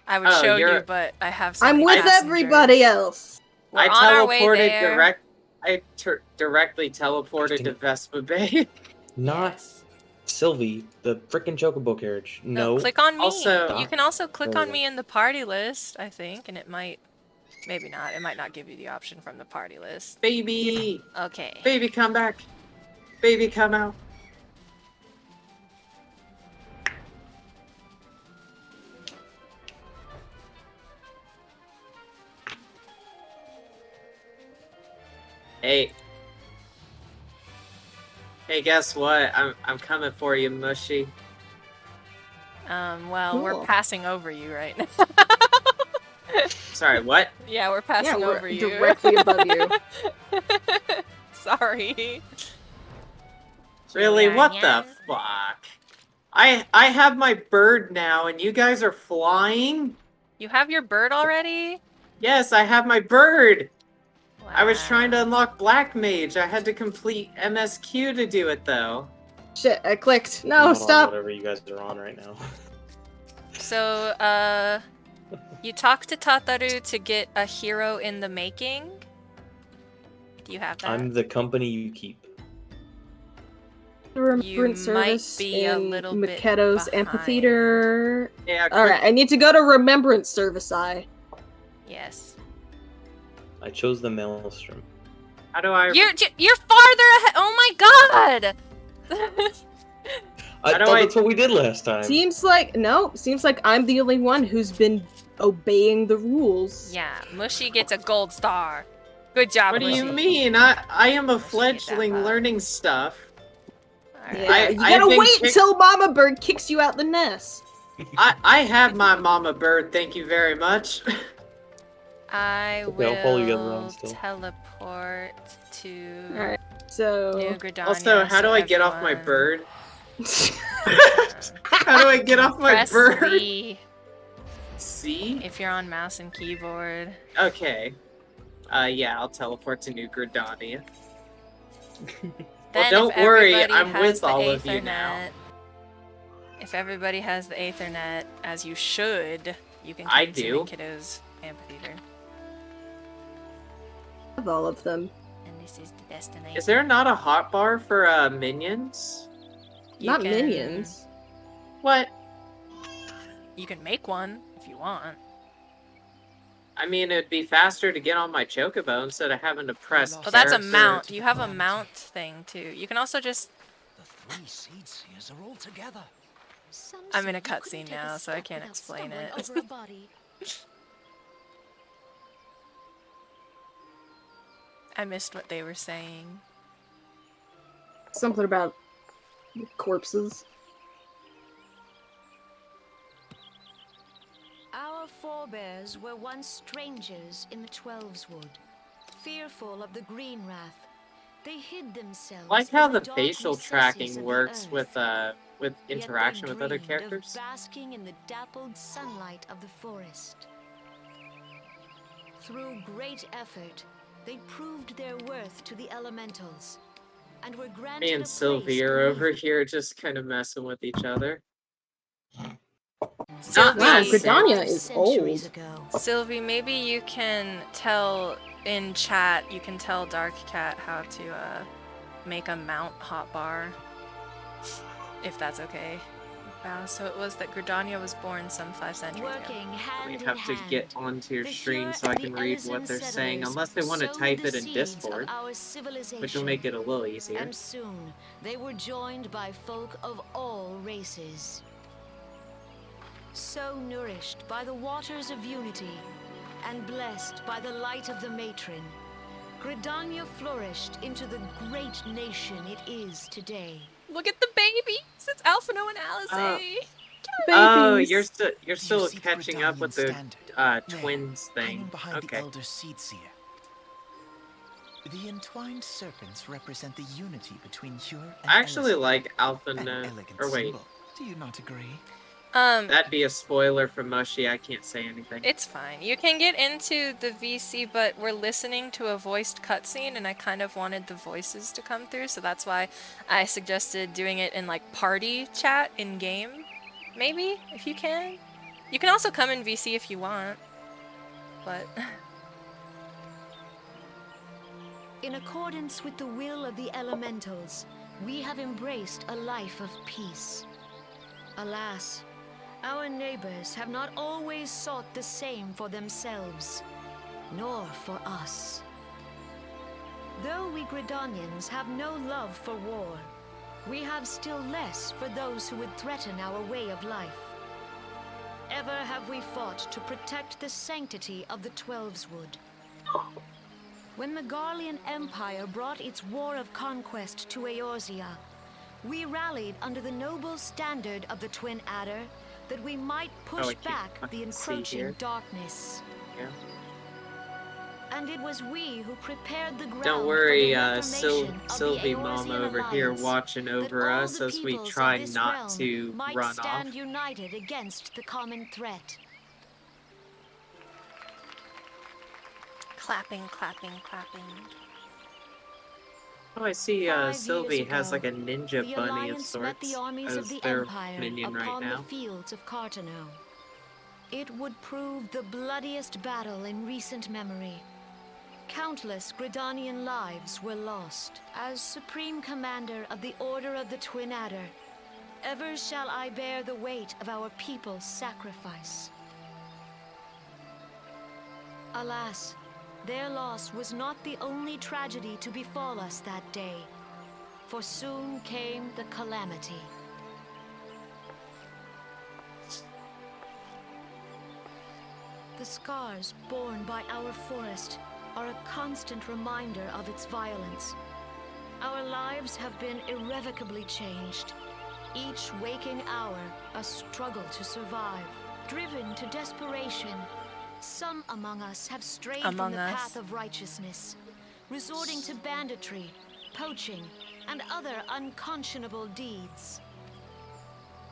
I would Oh, show you, you're- but I have so I'm many with passengers. everybody else. We're I on our way teleported there. directly teleported to Vespa Bay. Not Yes. Sylvie, the frickin' chocobo carriage. No, No. click on me. Also- You can also click Oh, on me in the party list, I think, and it might, maybe not. It might not give you the option from the party list. Baby! Okay. Baby, come back! Baby, come out! Hey. Hey, guess what? I'm coming for you, Mushy. Well, we're Cool. passing over you right now. Sorry, what? Yeah, we're passing we're over you. directly above you. Sorry. Really? What the Yan. fuck? I have my bird now, and you guys are flying? You have your bird already? Yes, I have my bird! I was trying to Wow. unlock Black Mage. I had to complete MSQ to do it, though. Shit, I clicked. I'm No, not on stop. whatever you guys are on right now. So, you talk to Tataru to get a hero in the making. Do you have that? I'm the company you keep. The Remembrance You might Service be a in little bit Maketo's behind. Amphitheater. Yeah, Alright, I need to go to Remembrance Service Eye. Yes. I chose the Maelstrom. how do I... You're farther ahead. Oh my god. I How do thought I- that's what we did last time. Seems like I'm the only one who's been obeying the rules. Yeah, Mushy gets a gold star. Good job, What do you Mushy. mean? I am a Let's get that fledgling vibe. learning stuff. Alright. Yeah, you I've gotta been wait kicked- until Mama Bird kicks you out the nest. I have my mama bird, thank you very much. I Okay, I'll follow you guys around will still. teleport to Alright, so New Gridania. Also, how do so I get off my everyone- bird? How do I get off my Press bird? V See? if you're on mouse and keyboard. Okay. Yeah, I'll teleport to New Gridania. Then if don't worry, everybody I'm has with the all of you now. Ethernet- If everybody has the Aethernet, as you should, you can come I to do. Kiddo's amphitheater. of all of them. And this is the destination. Is there not a hotbar for minions? You Not can- minions. What? You can make one if you want. I mean, it'd be faster to get on my chocobo instead of having to press. Oh, that's a character. mount. You have a mount thing too. You can also just. The three seed seers are all together. Some I'm in say a you couldn't cutscene take a now, so I step can't without explain stumbling it. over a body. I missed what they were saying. Something about corpses. Our forebears were once strangers in the Twelves Wood, fearful of the Green Wrath. They hid themselves. Like how in the dark facial recesses tracking of the works earth. with Yet they interaction with other dreamed of characters. basking in the dappled sunlight of the forest. Through great effort, they proved their worth to the elementals, and were granted Me a and place Sylvie are to over live. here just kind of messing with each other. Sylvie, Wow, messing. Gridania 5 is centuries old. ago. Sylvie, maybe you can tell in chat, you can tell Dark Cat how to make a mount hotbar, if that's okay. Wow, so it was that Gridania was born some 5 centuries ago. Working We hand in have to hand. get onto your The stream Hyur so I and can the read what Elysian they're saying, settlers unless they want to sowed type the it in seeds of Discord, our which will make it a little easier. And soon, they were joined by folk of all races. So nourished by the waters of unity, and blessed by the light of the matron, Gridania flourished into the great nation it is today. Look at the babies! It's Alphino and Alice! Oh, Babies. you're Do you still see the catching up with the Gridanian standard? There, twins hanging thing. behind the Okay. Elder Seedseer. The entwined serpents represent the unity between Hyur and I actually Elysian. like Alpha An No. elegant Or wait, symbol. Do you not agree? that'd be a spoiler for Mushy. I can't say anything. It's fine. You can get into the VC, but we're listening to a voiced cutscene, and I kind of wanted the voices to come through, so that's why I suggested doing it in, like, party chat in-game. Maybe, if you can. You can also come in VC if you want, but... In accordance with the will of the elementals, we have embraced a life of peace. Alas, our neighbors have not always sought the same for themselves, nor for us. Though we Gridanians have no love for war, we have still less for those who would threaten our way of life. Ever have we fought to protect the sanctity of the Twelveswood. When the Garlean Empire brought its war of conquest to Eorzea, we rallied under the noble standard of the Twin Adder that we might push I can't back the fucking see encroaching here. darkness. Yeah. And it was we who prepared the ground Don't worry, for the reformation of Sylvie the Mama Eorzean over here Alliance, watching that over all us the as we peoples of try this not realm to might run stand off. united against the common threat. Clapping, clapping, clapping. Oh, I see 5 Sylvie years has like a ago, ninja the bunny of Alliance met sorts the armies of as the their Empire minion right upon now. the fields of Cartano. It would prove the bloodiest battle in recent memory. Countless Gridanian lives were lost. As Supreme Commander of the Order of the Twin Adder, ever shall I bear the weight of our people's sacrifice. Alas, their loss was not the only tragedy to befall us that day, for soon came the calamity. The scars borne by our forest are a constant reminder of its violence. Our lives have been irrevocably changed. Each waking hour, a struggle to survive. Driven to desperation, some among us have strayed from Among the us. path of righteousness, resorting to banditry, poaching, and other unconscionable deeds.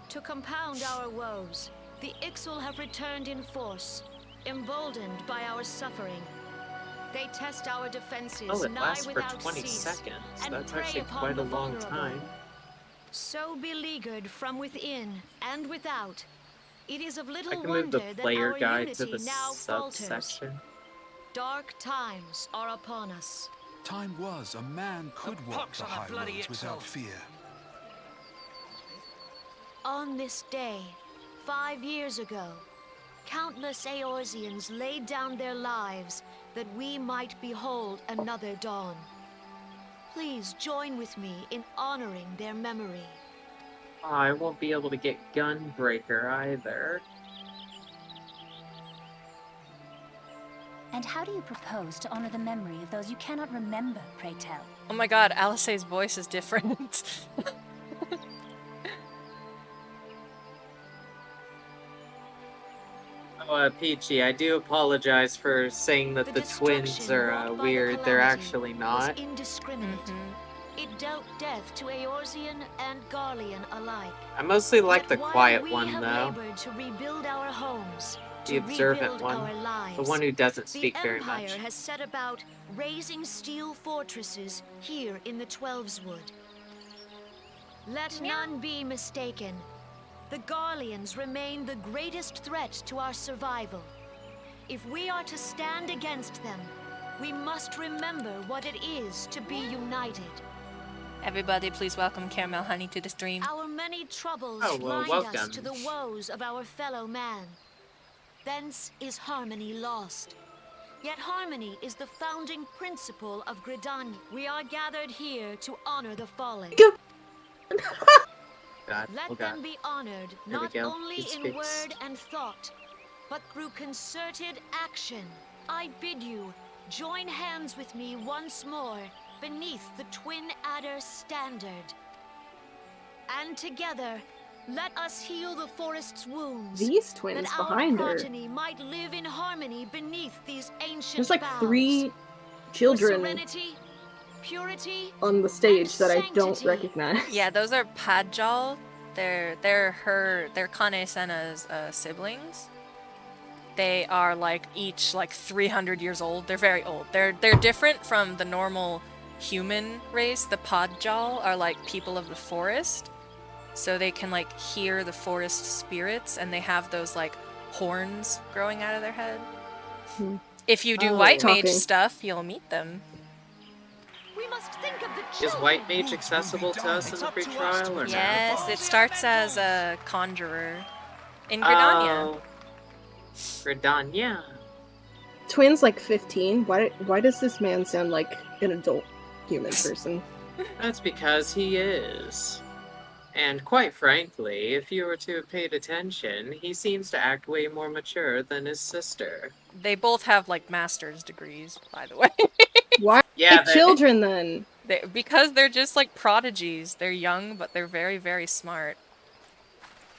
To compound our woes, the Ixal have returned in force, emboldened by our suffering. They test our defenses Oh, it nigh lasts for without 20 cease, seconds. and That's prey actually upon quite a the long vulnerable. time. So beleaguered from within and without, it is of I little can move wonder the that player our guide to unity the now falters. subsection. Dark times are upon us. Time was a man could walk pox the on a high bloody roads without Ixal. fear. On this day, 5 years ago, countless Eorzeans laid down their lives that we might behold another dawn. Please join with me in honoring their memory. Oh, I won't be able to get Gunbreaker either. And how do you propose to honor the memory of those you cannot remember, pray tell? Oh my god, Alice's voice is different. Oh, Peachy, I do apologize for saying that the twins destruction are wrought by the weird. They're calamity actually was not. indiscriminate. Mhm. It dealt death to Eorzean and Garlean alike. I mostly like Yet the while quiet we one, have though. labored to rebuild our homes, The to observant rebuild one. our lives, The one who doesn't the speak very Empire much. has set about raising steel fortresses here in the Twelveswood. Let none be mistaken. The Garleans remain the greatest threat to our survival. If we are to stand against them, we must remember what it is to be united. Everybody, please welcome Caramel Honey to the stream. Our many troubles Oh, well, blind us welcome. to the woes of our fellow man. Thence is harmony lost. Yet harmony is the founding principle of Gridania. We are gathered here to honor the fallen. God, Let oh God. them be honored we not go. only He in speaks. word and thought, but through concerted action. I bid you join hands with me once more beneath the Twin Adder standard. And together, let us heal the forest's wounds. These twins that our behind her. progeny might live in harmony beneath these ancient There's like boughs. 3 For children serenity, purity, on the stage that I don't sanctity. recognize. Yeah, those are Padjal. They're Kane Senna's siblings. They are like each like 300 years old. They're very old. They're different from the normal human race. The Padjal are like people of the forest. So they can like hear the forest spirits, and they have those like horns growing out of their head. Hmm. If you do Oh. white mage Talking. stuff, you'll meet them. We must think of the Is children. White Mage accessible to us in It's the up to free us to trial or present no? Yes, it starts as a conjurer in Gridania. Oh. Gridania. Twins like 15. Why does this man sound like an adult human person? That's because he is. And quite frankly, if you were to have paid attention, he seems to act way more mature than his sister. They both have like master's degrees, by the way. Why Yeah, like children then? Because they're just like prodigies. They're young, but they're very, very smart.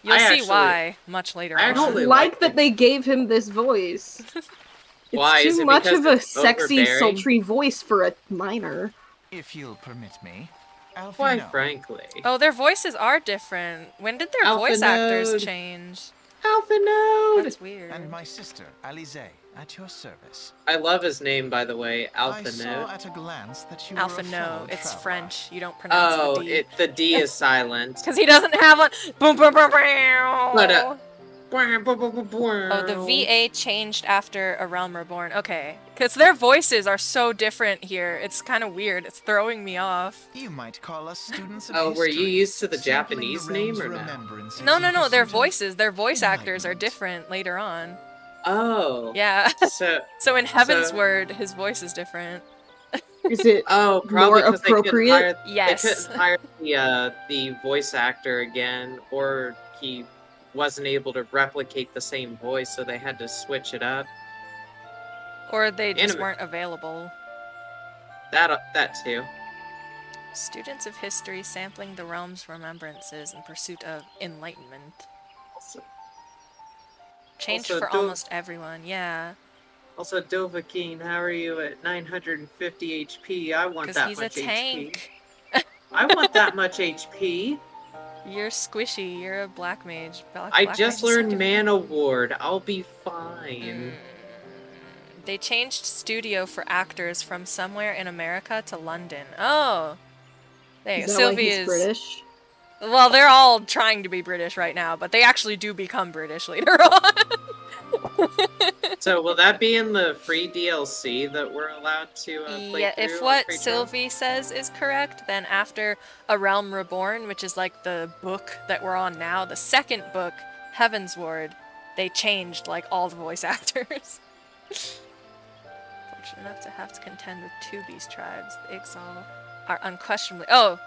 You'll I see actually- why much later I I on. don't actually like like that they gave him this voice. It's Why? Is too it much because of a it's sexy, overbearing? sultry voice for a minor. If you'll permit me, Alfie, Quite no. frankly. Oh, their voices are different. When did their Alpha voice actors Node. change? Alpha Node! That's weird. And my sister, Alize, at your service. I love his name, by the way, I Alpha saw Node. at a glance that you Alpha were a no, fellow it's traveler. French. You don't pronounce Oh, the D. the D is silent. Because he doesn't have one. Boom, boom, boom, boom. But, Oh, the VA changed after A Realm Reborn. Okay. Because their voices are so different here. It's kind of weird. It's throwing me off. You might call us students of Oh, were you history, used to the sampling Japanese the name realm's or no? remembrances No, in no, no. Their pursuit of voices. Their voice actors are enlightenment. different later on. Oh. Yeah. So, So in Heaven's So- Word, his voice is different. Is it oh, probably more because they couldn't appropriate? hire, Yes. they couldn't hire the voice actor again, or he wasn't able to replicate the same voice, so they had to switch it up. Or they just Anime. weren't available. That too. Students of history sampling the realm's remembrances in pursuit of enlightenment. Also, Changed Also, for don't- almost everyone, yeah. also Dovahkiin, how are you at 950 HP? I want Because that he's a much tank. HP. I want that much HP. You're squishy. You're a black mage. I Black just mages learned suck at- Mana Ward. I'll be fine. They changed studio for actors from somewhere in America to London. Oh. There you Is go. that why Sylvie he's is British? Well, they're all trying to be British right now, but they actually do become British later on. So will that be in the free DLC that we're allowed to play Yeah, through if on what free trial? Sylvie says is correct, then after A Realm Reborn, which is like the book that we're on now, the second book, Heaven's Ward, they changed like all the voice actors. Fortunate enough to have to contend with two beast tribes. The Ixal are unquestionably. Oh,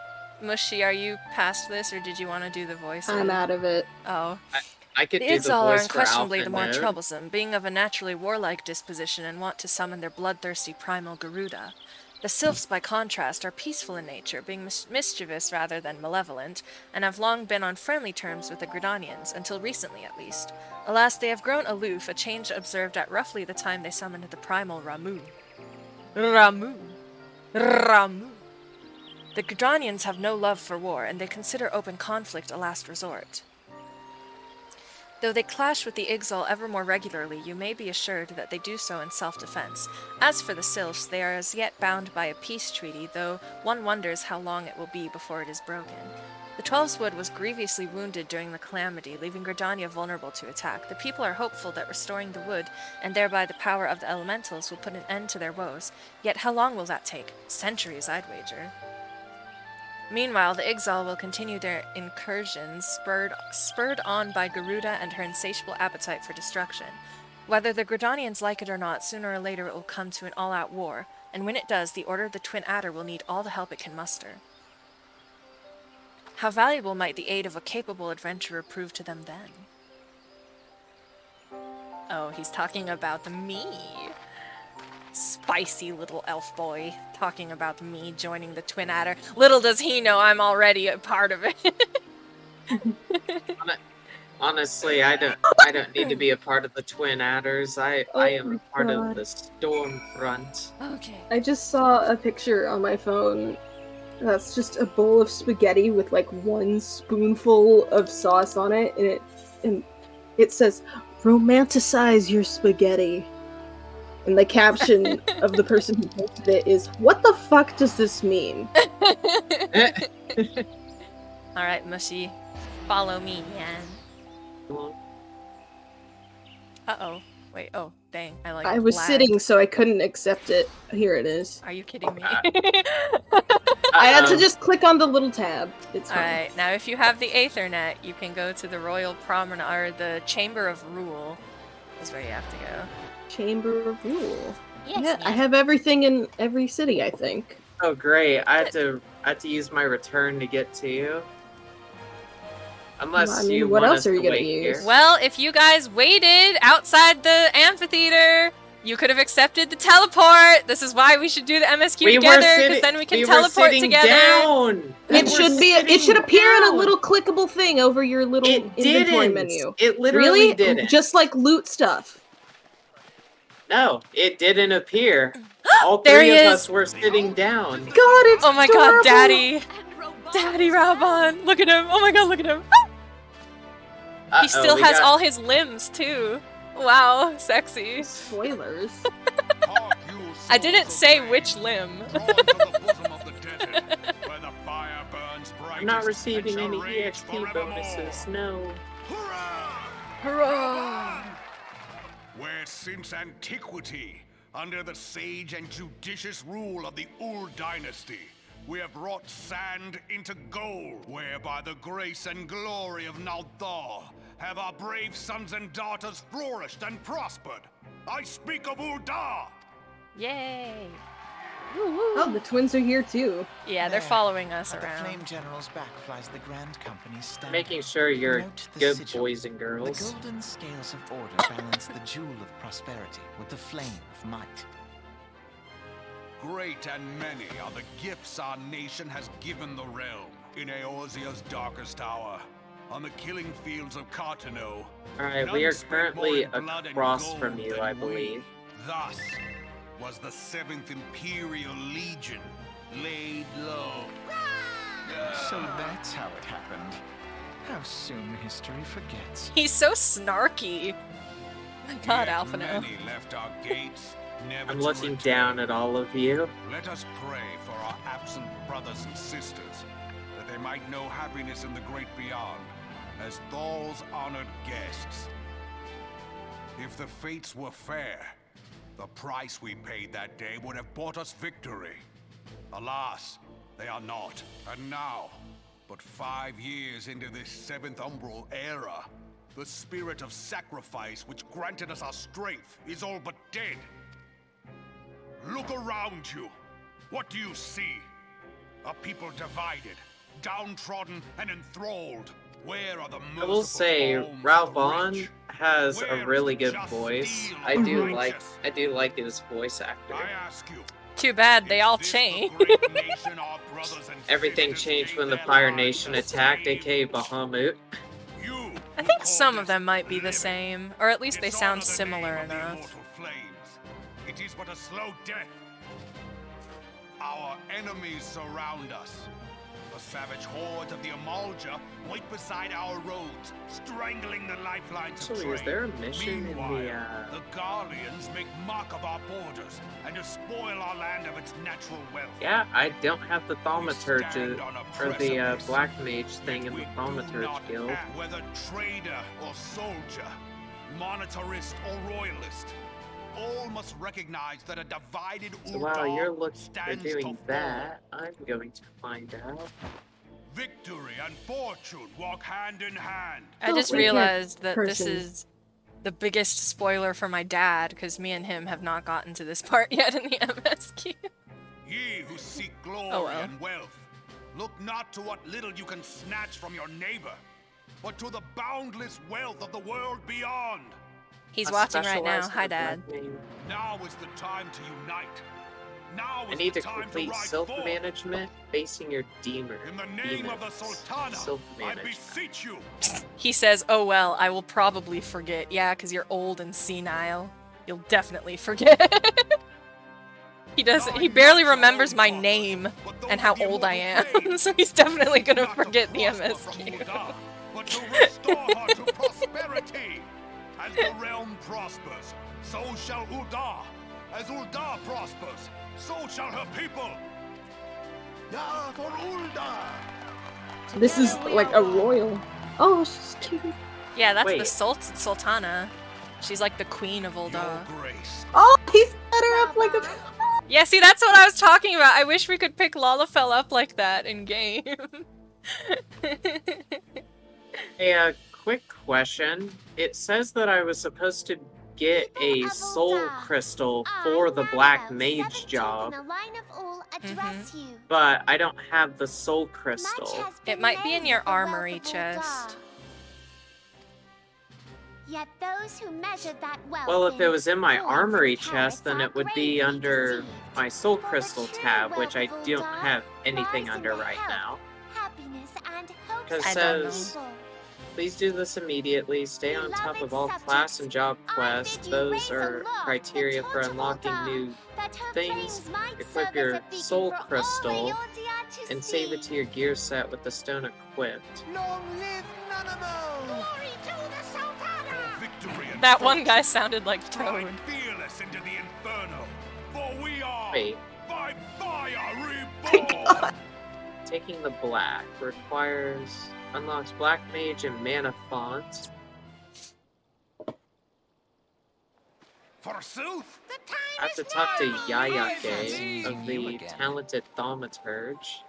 Mushy, are you past this, or did you want to do the voice? I'm out of it. Oh. I could The do the Ixal are voice for unquestionably Alpha the more Node. troublesome, being of a naturally warlike disposition and want to summon their bloodthirsty primal Garuda. The sylphs, by contrast, are peaceful in nature, being mischievous rather than malevolent, and have long been on friendly terms with the Gridanians, until recently at least. Alas, they have grown aloof, a change observed at roughly the time they summoned the primal Ramu. Ramu. Ramu. The Gridanians have no love for war, and they consider open conflict a last resort. Though they clash with the Ixal ever more regularly, you may be assured that they do so in self-defense. As for the Sylphs, they are as yet bound by a peace treaty, though one wonders how long it will be before it is broken. The Twelveswood was grievously wounded during the calamity, leaving Gridania vulnerable to attack. The people are hopeful that restoring the wood, and thereby the power of the elementals, will put an end to their woes. Yet how long will that take? Centuries, I'd wager. Meanwhile, the Ixal will continue their incursions, spurred on by Garuda and her insatiable appetite for destruction. Whether the Gridanians like it or not, sooner or later it will come to an all-out war, and when it does, the Order of the Twin Adder will need all the help it can muster. How valuable might the aid of a capable adventurer prove to them then? Oh, he's talking about me. Spicy little elf boy talking about me joining the Twin Adder. Little does he know I'm already a part of it. Honestly, I don't need to be a part of the Twin Adders. I am a part of the Stormfront. Okay. I just saw a picture on my phone. That's just a bowl of spaghetti with like one spoonful of sauce on it, and it says, "Romanticize your spaghetti." And the caption of the person who posted it is, "What the fuck does this mean?" Alright, Mushy. Follow me, Nyan. Uh-oh. Wait, oh, dang. I was lagged. sitting, so I couldn't accept it. Here it is. Are you kidding me? I had to just click on the little tab. It's fine. Alright, now if you have the Aethernet, you can go to the Royal Promenade, or the Chamber of Rule. Is where you have to go. Chamber of Rule. Yes, Yeah, I have everything in every city, I think. Oh great! I had to use my return to get to you. Unless I mean, you what want else us are you to gonna wait use? here. Well, if you guys waited outside the amphitheater, you could have accepted the teleport. This is why we should do the MSQ together, because then we can teleport together. Down. It should be. It should appear in a little clickable thing over your little It inventory didn't. menu. It literally Really? didn't. Just like loot stuff. No, it didn't appear. All There three he of is. us were sitting down. God, it's Oh my adorable. god, Daddy! Daddy Raban! Look at him! Oh my god, look at him! He still has all his limbs, too. Wow, sexy. Spoilers. I didn't say which limb. I'm not receiving any EXP bonuses. No. Hurrah! Where since antiquity, under the sage and judicious rule of the Ul dynasty, we have wrought sand into gold, where by the grace and glory of Nalthar have our brave sons and daughters flourished and prospered. I speak of Ul'dah! Yay! Oh, the twins are here too. Yeah, they're There, following us at the around. Flame General's back flies the Grand Company's standard. Making sure you're Note the good sigil. boys and The girls. golden scales of order balance the jewel of prosperity with the flame of might. Great and many are the gifts our nation has given the realm. In Eorzea's darkest hour, on the killing fields of Cartano. Alright, we are currently across from you, I believe. Thus was the 7th Imperial Legion laid low. So that's how it happened. How soon history forgets. He's so snarky. My god, Yet Alphino. many left our gates, never I'm to looking return. down at all of you. Let us pray for our absent brothers and sisters, that they might know happiness in the great beyond, as Thal's honored guests. If the fates were fair, the price we paid that day would have bought us victory. Alas, they are not. And now, but 5 years into this 7th Umbral era, the spirit of sacrifice which granted us our strength is all but dead. Look around you. What do you see? A people divided, downtrodden, and enthralled. Where are the I will say, Ralph has a really good voice. I do like his voice actor. I ask you, Too bad they all Is this the changed. great nation our brothers and Everything sisters changed gave when the their Fire lives Nation to attacked, save? aka Bahamut. You I who think call some of this them might be the living, same, or at least they dishonor sound the similar name of the enough. immortal flames. It is but a slow death. Our enemies surround us. The savage hordes of the Amalja wait beside our roads, strangling the lifelines of Actually, trade. is there a mission in Meanwhile, the the Garleans make mock of our borders and despoil our land of its natural wealth. Yeah, I don't have the We Thaumaturge stand on a or the precipice, Black Mage thing yet in the we do Thaumaturge not Guild. act. Whether trader or soldier, monetarist or royalist, all must recognize that a divided So while you're Ul'dah doing stands to fall. that, I'm going to find out. Victory and fortune walk hand in hand. I Oh, just we can't realized that this person. is the biggest spoiler for my dad, because me and him have not gotten to this part yet in the MSQ. Ye who seek glory Oh, well. and wealth, look not to what little you can snatch from your neighbor, but to the boundless wealth of the world beyond. He's A watching right now. specialized Hi, for Dad. Black Mage. Now is the time to unite. Now I is need the to time complete ride forth. self-management facing your Deemer. In the name of the Demons. Sultana, I Self-management. beseech you. He says, "Oh well, I will probably forget." Yeah, because you're old and senile. You'll definitely forget. He doesn't. He barely remembers my name and how old I am, so he's definitely gonna forget the MSQ. But to restore her to prosperity. As the realm prospers, so shall Ul'dah. As Ul'dah prospers, so shall her people. Ya for Ul'dah. This is like a royal. Oh, she's cute. Yeah, that's the Wait. Sultana. She's like the queen of Your Ul'dah. grace. Oh, he set her up like a. Yeah, see, that's what I was talking about. I wish we could pick Lalafell up like that in game. Hey, quick question. It says that I was supposed to get a soul crystal for the Black Mage job, but I don't have the soul crystal. It might be in your armory chest. Yet those who measured that wealth Well, if it was in my gold armory and chest, then carats it would are be greatly under deceived. my soul For the crystal true tab, which I wealth of don't Ul'dah have anything lies in under the right health, now. happiness, and hopes Because I of don't the says, people. please do this immediately. Stay on top of all Beloved class and job I quests. bid you Those raise are aloft the criteria for torch of unlocking Ul'dah, new that her things. flames might Equip serve your as a beacon soul for all crystal Eorzea to and save it see. to your gear set with the stone equipped. Long live Nanamo! Glory to the Sultana! Victory and That one fortune. guy sounded like Ride Toad. fearless into the inferno, for we are Wait, by fire reborn. taking the black requires unlocks Black Mage and Mana Font. Forsooth, I have to talk to Yayake Fancy of meeting the you again. talented Thaumaturge.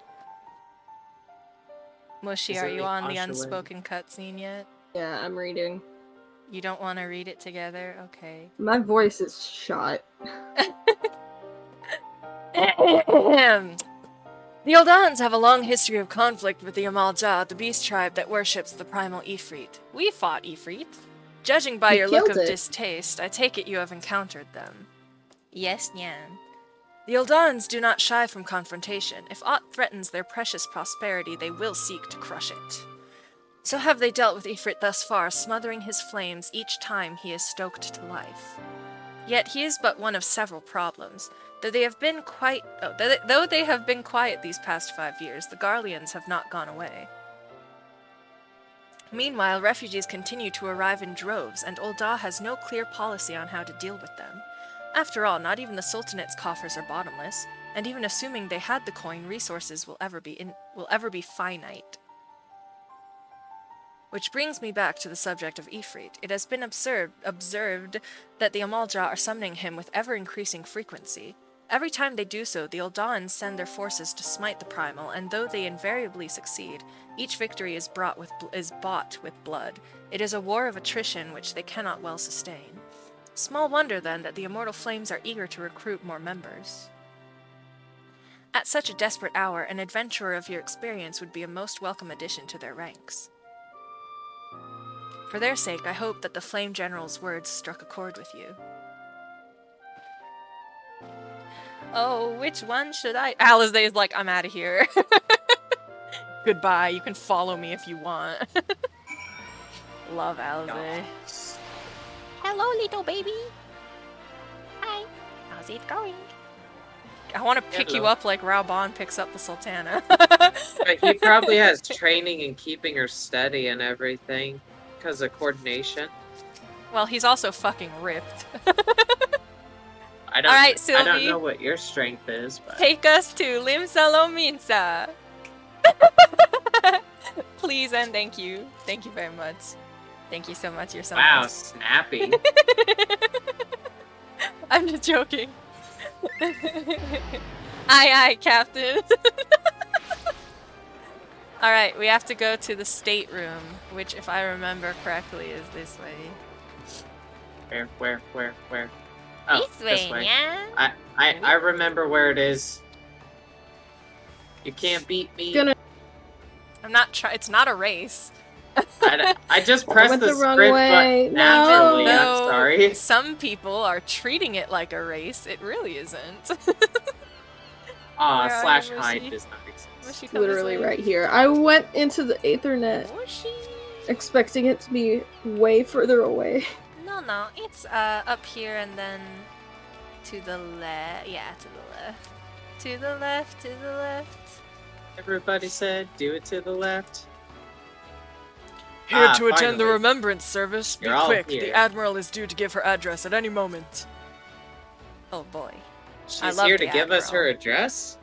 Moshi, Is are it you the on the Ashwin? unspoken cutscene yet? Yeah, I'm reading. You don't want to read it together? Okay. My voice is shot. The Eldans have a long history of conflict with the Amalja, the beast tribe that worships the primal Ifrit. We fought Ifrit. Judging by You your look of killed it. distaste, I take it you have encountered them. Yes, Nyan. The Eldans do not shy from confrontation. If aught threatens their precious prosperity, they will seek to crush it. So have they dealt with Ifrit thus far, smothering his flames each time he is stoked to life. Yet he is but one of several problems. Though they have been quiet these past 5 years, the Garleans have not gone away. Meanwhile, refugees continue to arrive in droves, and Ul'dah has no clear policy on how to deal with them. After all, not even the Sultanate's coffers are bottomless, and even assuming they had the coin, resources will ever be finite. Which brings me back to the subject of Ifrit. It has been observed that the Amalja are summoning him with ever-increasing frequency. Every time they do so, the Eldans send their forces to smite the Primal, and though they invariably succeed, each victory is bought with blood. It is a war of attrition which they cannot well sustain. Small wonder, then, that the Immortal Flames are eager to recruit more members. At such a desperate hour, an adventurer of your experience would be a most welcome addition to their ranks. For their sake, I hope that the Flame General's words struck a chord with you. Oh, which one should I? Alizé is like, I'm out of here. Goodbye. You can follow me if you want. Love Alizé. Hello, little baby. Hi. How's it going? I want to pick you Hello. up like Raubon picks up the Sultana. But he probably has training in keeping her steady and everything because of coordination. Well, he's also fucking ripped. I don't. Alright, I Sylvie. don't know what your strength is, but Take us to Limsa Lominsa. Please and thank you. Thank you very much. Thank you so much. You're so wow, nice. snappy. I'm just joking. Aye, Captain. Alright, we have to go to the stateroom, which, if I remember correctly, is this way. Where? Oh, this way. I remember where it is. You can't beat me. I'm not trying. It's not a race. I just pressed went the the wrong sprint way. button No. naturally. I'm Though sorry. some people are treating it like a race, it really isn't. Aw, Where are slash you, hide Mushy? does not exist. Mushy, come this Literally way. right here. I went into the Aethernet expecting it to be way further away. No, it's up here and then to the left. Yeah, to the left. To the left, to the left. Everybody said, do it to the left. Here Ah, to attend the finally. remembrance service. Be You're all quick, here. the Admiral is due to give her address at any moment. Oh boy. I She's love here the to give us her Admiral. address.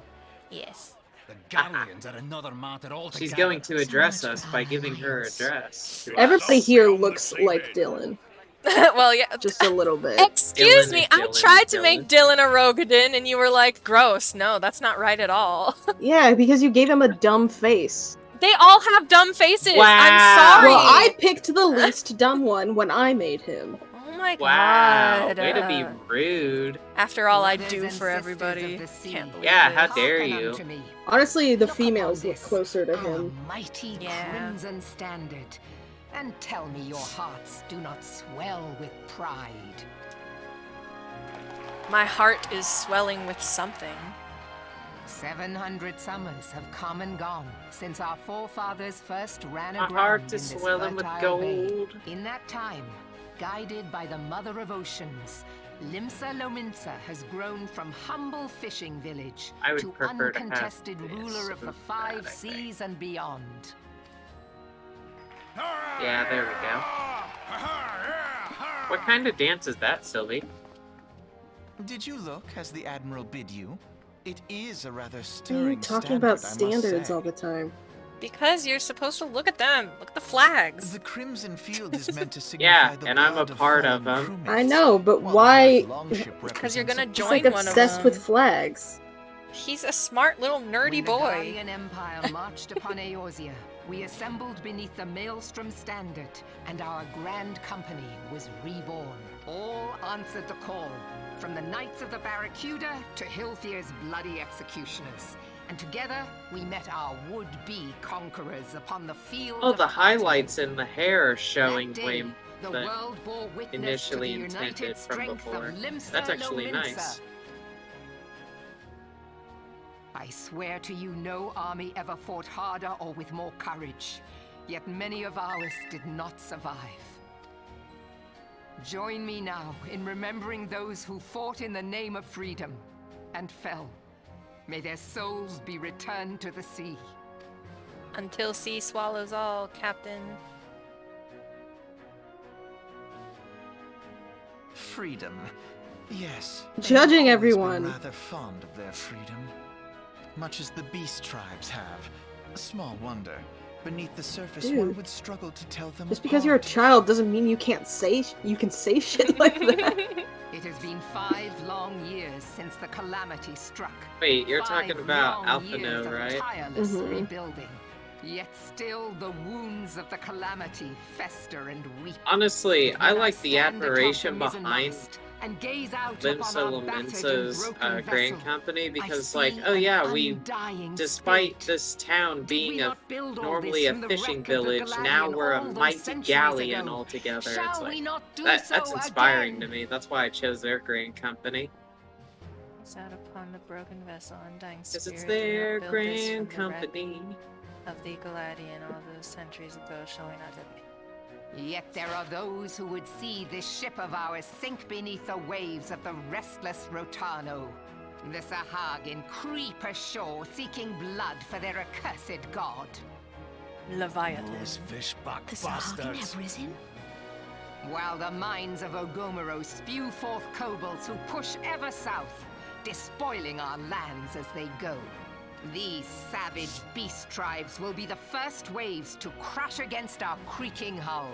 Yes. The galleons are another matter altogether. She's going to address us by giving her address. Everybody here looks like Dylan. Well, yeah. Just a little bit. Excuse Dylan me, is I Dylan, tried to Dylan. make Dylan a Rogadin and you were like, gross. No, that's not right at all. Yeah, because you gave him a dumb face. They all have dumb faces. Wow. I'm sorry. Well, I picked the least dumb one when I made him. Oh my Wow, god. way to be rude. After all I Brothers do and for sisters everybody. of the sea. Can't believe Yeah, it. how dare Hearken you. unto me. Honestly, the Look females upon look this, closer to our him. mighty Yeah. crimson standard, and tell me your hearts do not swell with pride. My heart is swelling with something. 700 summers have come and gone since our forefathers first ran My aground heart in is this swelling with fertile bay. gold. In that time, guided by the Mother of Oceans, Limsa Lominsa has grown from humble fishing village I would to prefer to have uncontested this ruler of the with 5 that, I think. seas and beyond. Yeah, there we go. What kind of dance is that, Sylvie? Did you look as the Admiral bid you? It is a rather What are you stirring talking about standard, I must standards say. all the time? Because you're supposed to look at them. Look at the flags. The Crimson Field is meant to signify Yeah, the and I'm a blood part fallen of 'em. crewmates, I know, but while the why? Red Longship Because you're gonna represents He's join like one of obsessed them. with flags. He's a smart little nerdy When the boy. Guardian Empire marched upon Eorzea, we assembled beneath the Maelstrom Standard, and our grand company was reborn. All answered the call, from the Knights of the Barracuda to Hilthier's bloody executioners. And together, we met our would-be conquerors upon the field Oh, of the battle. highlights in the hair are showing That way day, the than world bore witness initially to the intended united from strength before. of Limsa That's actually Lominsa. nice. I swear to you, no army ever fought harder or with more courage. Yet many of ours did not survive. Join me now in remembering those who fought in the name of freedom and fell. May their souls be returned to the sea. Until sea swallows all, Captain. freedom. Yes. Judging they've always been everyone. rather fond of their freedom, much as the beast tribes have. Small wonder. Beneath the surface, Dude. one would struggle to tell them Just because you're a apart. child doesn't mean you can't say shit like that. It has been 5 long years since the calamity struck. Wait, you're 5 talking about long years Alphino, of right? Tireless Mhm. rebuilding. Yet still the wounds of the calamity fester and weep. Honestly, I When like the stand admiration atop the mizzen behind mast and gaze out Limsa upon our battered and Lominsa's broken Grand vessel, Company I because, like, see oh an yeah, we, undying despite spirit. this town Did being we a not build all normally this a from the fishing wreck of the village, now Galarian we're a all those mighty centuries galleon ago? altogether. Shall It's like we not do that's so inspiring again? to me. That's why I chose their Grand Company. Sat upon the broken vessel, undying Because spirit. it's do their not build this from grand the wreck company. of the Galadian all those centuries ago, showing not to Yet there are those who would see this ship of ours sink beneath the waves of the restless Rotano. The Sahagin creep ashore seeking blood for their accursed god. Leviathan. Those fishbuck The Sahagin have risen? While the mines of Ogomoro spew forth kobolds who push ever south, despoiling our lands as they go. These savage beast tribes will be the first waves to crash against our creaking hull.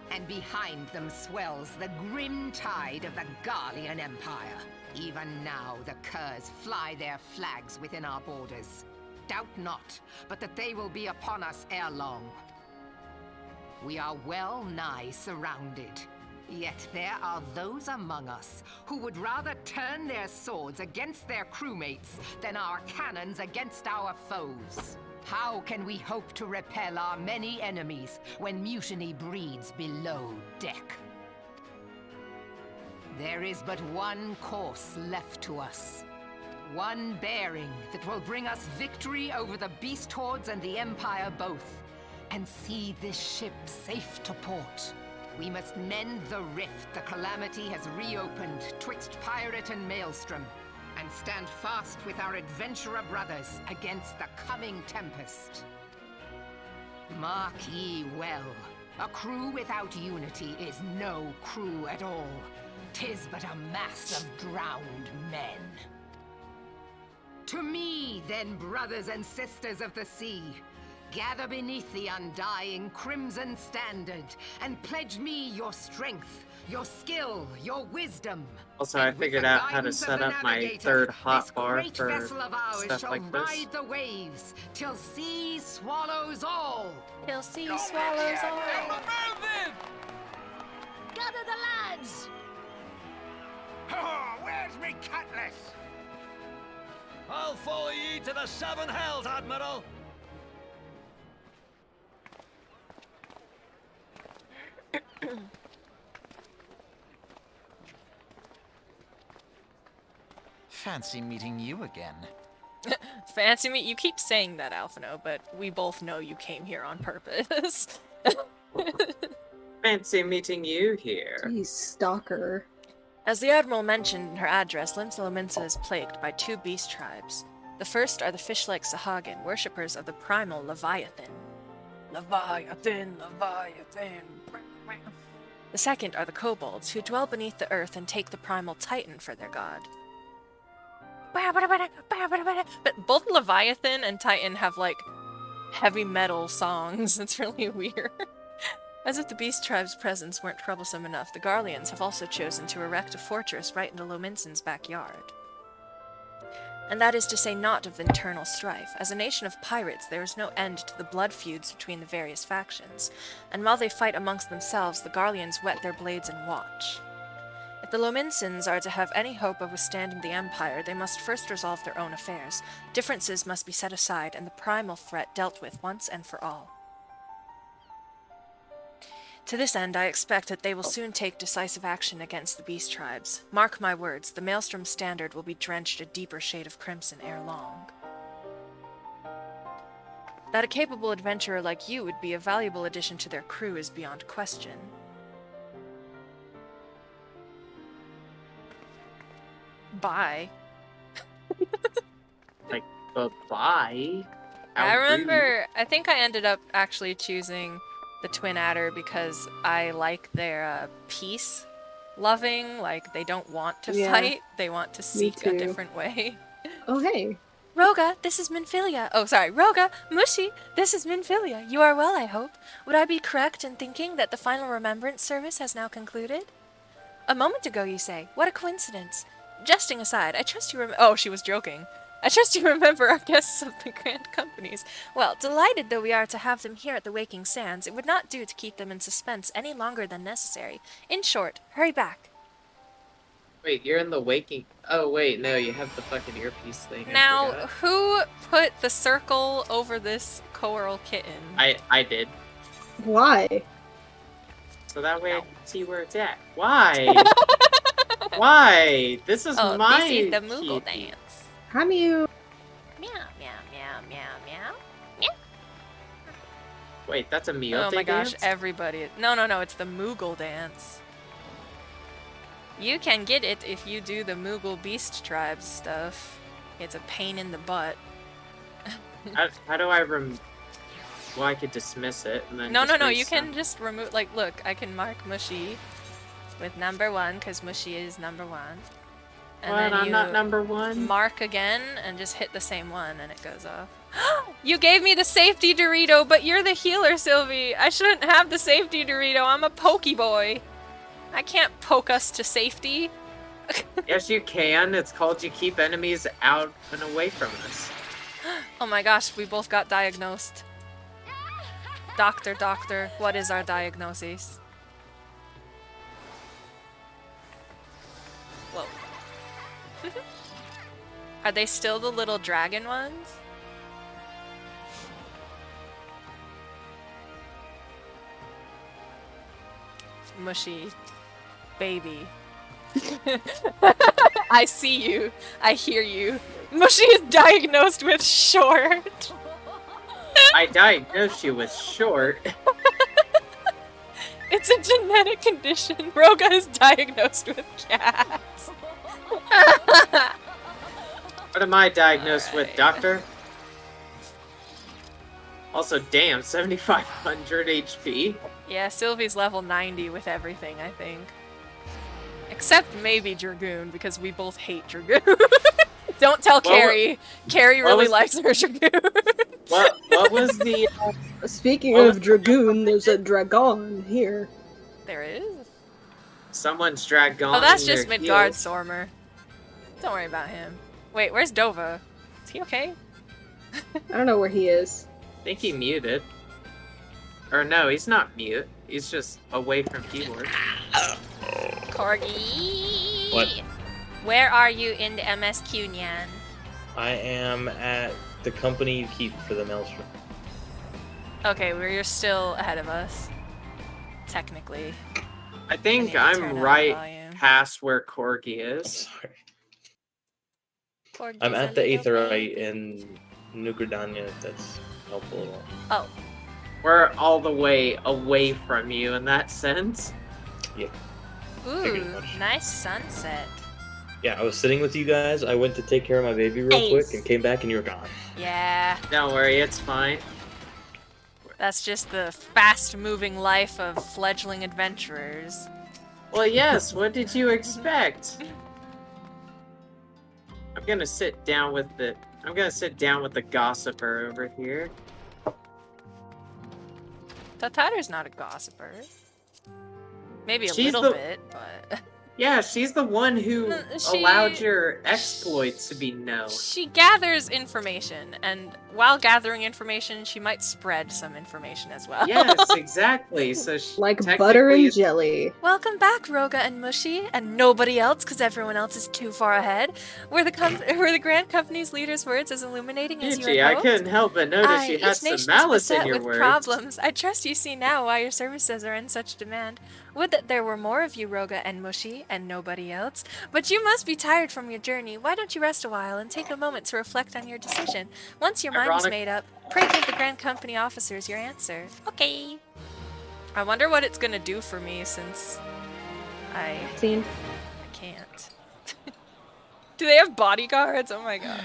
And behind them swells the grim tide of the Garlean Empire. Even now, the Curs fly their flags within our borders. Doubt not, but that they will be upon us ere long. We are well nigh surrounded. Yet there are those among us who would rather turn their swords against their crewmates than our cannons against our foes. How can we hope to repel our many enemies when mutiny breeds below deck? There is but one course left to us. One bearing that will bring us victory over the beast hordes and the Empire both, and see this ship safe to port. We must mend the rift the Calamity has reopened twixt pirate and maelstrom, and stand fast with our adventurer brothers against the coming tempest. Mark ye well, a crew without unity is no crew at all. 'Tis but a mass of drowned men. To me, then, brothers and sisters of the sea, gather beneath the undying crimson standard, and pledge me your strength, your skill, your wisdom. Also, I And with figured the out how to guidance of set the up my navigator, third this hotbar great for vessel of ours stuff shall like this. ride the waves till sea swallows all. Till sea swallows all. Gather the lads! Oh, where's me cutlass? I'll follow ye to the seven hells, Admiral. Fancy meeting you again. Fancy me. You keep saying that, Alphino, but we both know you came here on purpose. Fancy meeting you here. Geez, stalker. As the Admiral mentioned in her address, Limsa Lominsa is plagued by two beast tribes. The first are the fish-like Sahagin, worshippers of the primal Leviathan. Leviathan, Leviathan. The second are the kobolds, who dwell beneath the earth and take the primal Titan for their god. But both Leviathan and Titan have, like, heavy metal songs. It's really weird. As if the beast tribe's presence weren't troublesome enough, the Garleans have also chosen to erect a fortress right into Lominsan's backyard. And that is to say naught of the internal strife. As a nation of pirates, there is no end to the blood feuds between the various factions, and while they fight amongst themselves, the Garleans whet their blades and watch. If the Lominsans are to have any hope of withstanding the Empire, they must first resolve their own affairs. Differences must be set aside, and the primal threat dealt with once and for all. To this end, I expect that they will soon take decisive action against the beast tribes. Mark my words, the Maelstrom Standard will be drenched a deeper shade of crimson ere long. That a capable adventurer like you would be a valuable addition to their crew is beyond question. Bye. Like, bye-bye? I How remember, I think I ended up actually choosing the Twin Adder because I like their peace loving, like they don't want to fight, they want to seek a different way. Oh, hey. Roga, this is Minfilia. Oh, sorry. Roga, Mushi, this is Minfilia. You are well, I hope. Would I be correct in thinking that the final remembrance service has now concluded? A moment ago, you say. What a coincidence. Jesting aside, I trust you oh, she was joking. I trust you remember our guests of the Grand Companies. Well, delighted though we are to have them here at the Waking Sands, it would not do to keep them in suspense any longer than necessary. In short, hurry back. Wait, you're in the Waking... Oh, wait, no, you have the fucking earpiece thing. Now, who put the circle over this coral kitten? I did. Why? So that way I can see where it's at. Why? Why? This is Oh, my this is the Moogle kitty. dance. Hi, Mew. Meow, meow, meow, meow, meow. Meow. Wait, that's a Miote Oh my gosh, dance? everybody. No, it's the Moogle dance. You can get it if you do the Moogle Beast Tribes stuff. It's a pain in the butt. How do I Well, I could dismiss it and then No, just you restart. can just remove, like, look, I can mark Mushy with number 1, because Mushy is number 1. And What? then I'm you not number 1? mark again and just hit the same one and it goes off. You gave me the safety Dorito, but you're the healer, Sylvie. I shouldn't have the safety Dorito. I'm a Pokeboy. I can't poke us to safety. Yes, you can. It's called you keep enemies out and away from us. Oh my gosh, we both got diagnosed. Doctor, what is our diagnosis? Whoa. Are they still the little dragon ones? Mushy. Baby. I see you. I hear you. Mushy is diagnosed with short. I diagnosed you with short. It's a genetic condition. Roga is diagnosed with cats. What am I diagnosed with, doctor? Also, damn, 7,500 HP. Yeah, Sylvie's level 90 with everything, I think. Except maybe Dragoon, because we both hate Dragoon. Don't tell Carrie. Carrie really likes her Dragoon. What was the... Speaking of Dragoon, there's a Dragon here. There is? Someone's dragon. Oh, that's just Midgard Sormer. Don't worry about him. Wait, where's Dova? Is he okay? I don't know where he is. I think he muted. Or no, he's not mute. He's just away from keyboard. Corgi! What? Where are you in the MSQ, Nyan? I am at the company you keep for the Maelstrom. Okay, well, you're still ahead of us. Technically. I think need to turn I'm up right volume. past where Corgi is. Corgi's I'm a at the little Aetherite baby. in Nukerdanya, if that's helpful at all. Oh. We're all the way away from you in that sense. Yeah. Ooh, nice sunset. Yeah, I was sitting with you guys. I went to take care of my baby real quick and came back and you were gone. Yeah, Don't worry, it's fine. that's just the fast-moving life of fledgling adventurers. Well, yes, what did you expect? I'm gonna sit down with the gossiper over here. Tataru's not a gossiper. Maybe a She's little the- bit, but... Yeah, she's the one who No, she- allowed your exploits to be known. She gathers information, and while gathering information, she might spread some information as well. Yes, exactly. So she, Like butter and technically- jelly. Welcome back, Roga and Mushy, and nobody else, because everyone else is too far ahead. Were the Grand Company's leader's words as illuminating as you Gee, had I hoped? couldn't help but notice you had each some nation is malice in beset your with words. problems. I trust you see now why your services are in such demand. Would that there were more of you, Roga and Mushy, and nobody else. But you must be tired from your journey. Why don't you rest a while and take a moment to reflect on your decision? Once your mind is Ironic- made up, pray give the Grand Company officers your answer. Okay. I wonder what it's gonna do for me since I can't. Do they have bodyguards? Oh my god.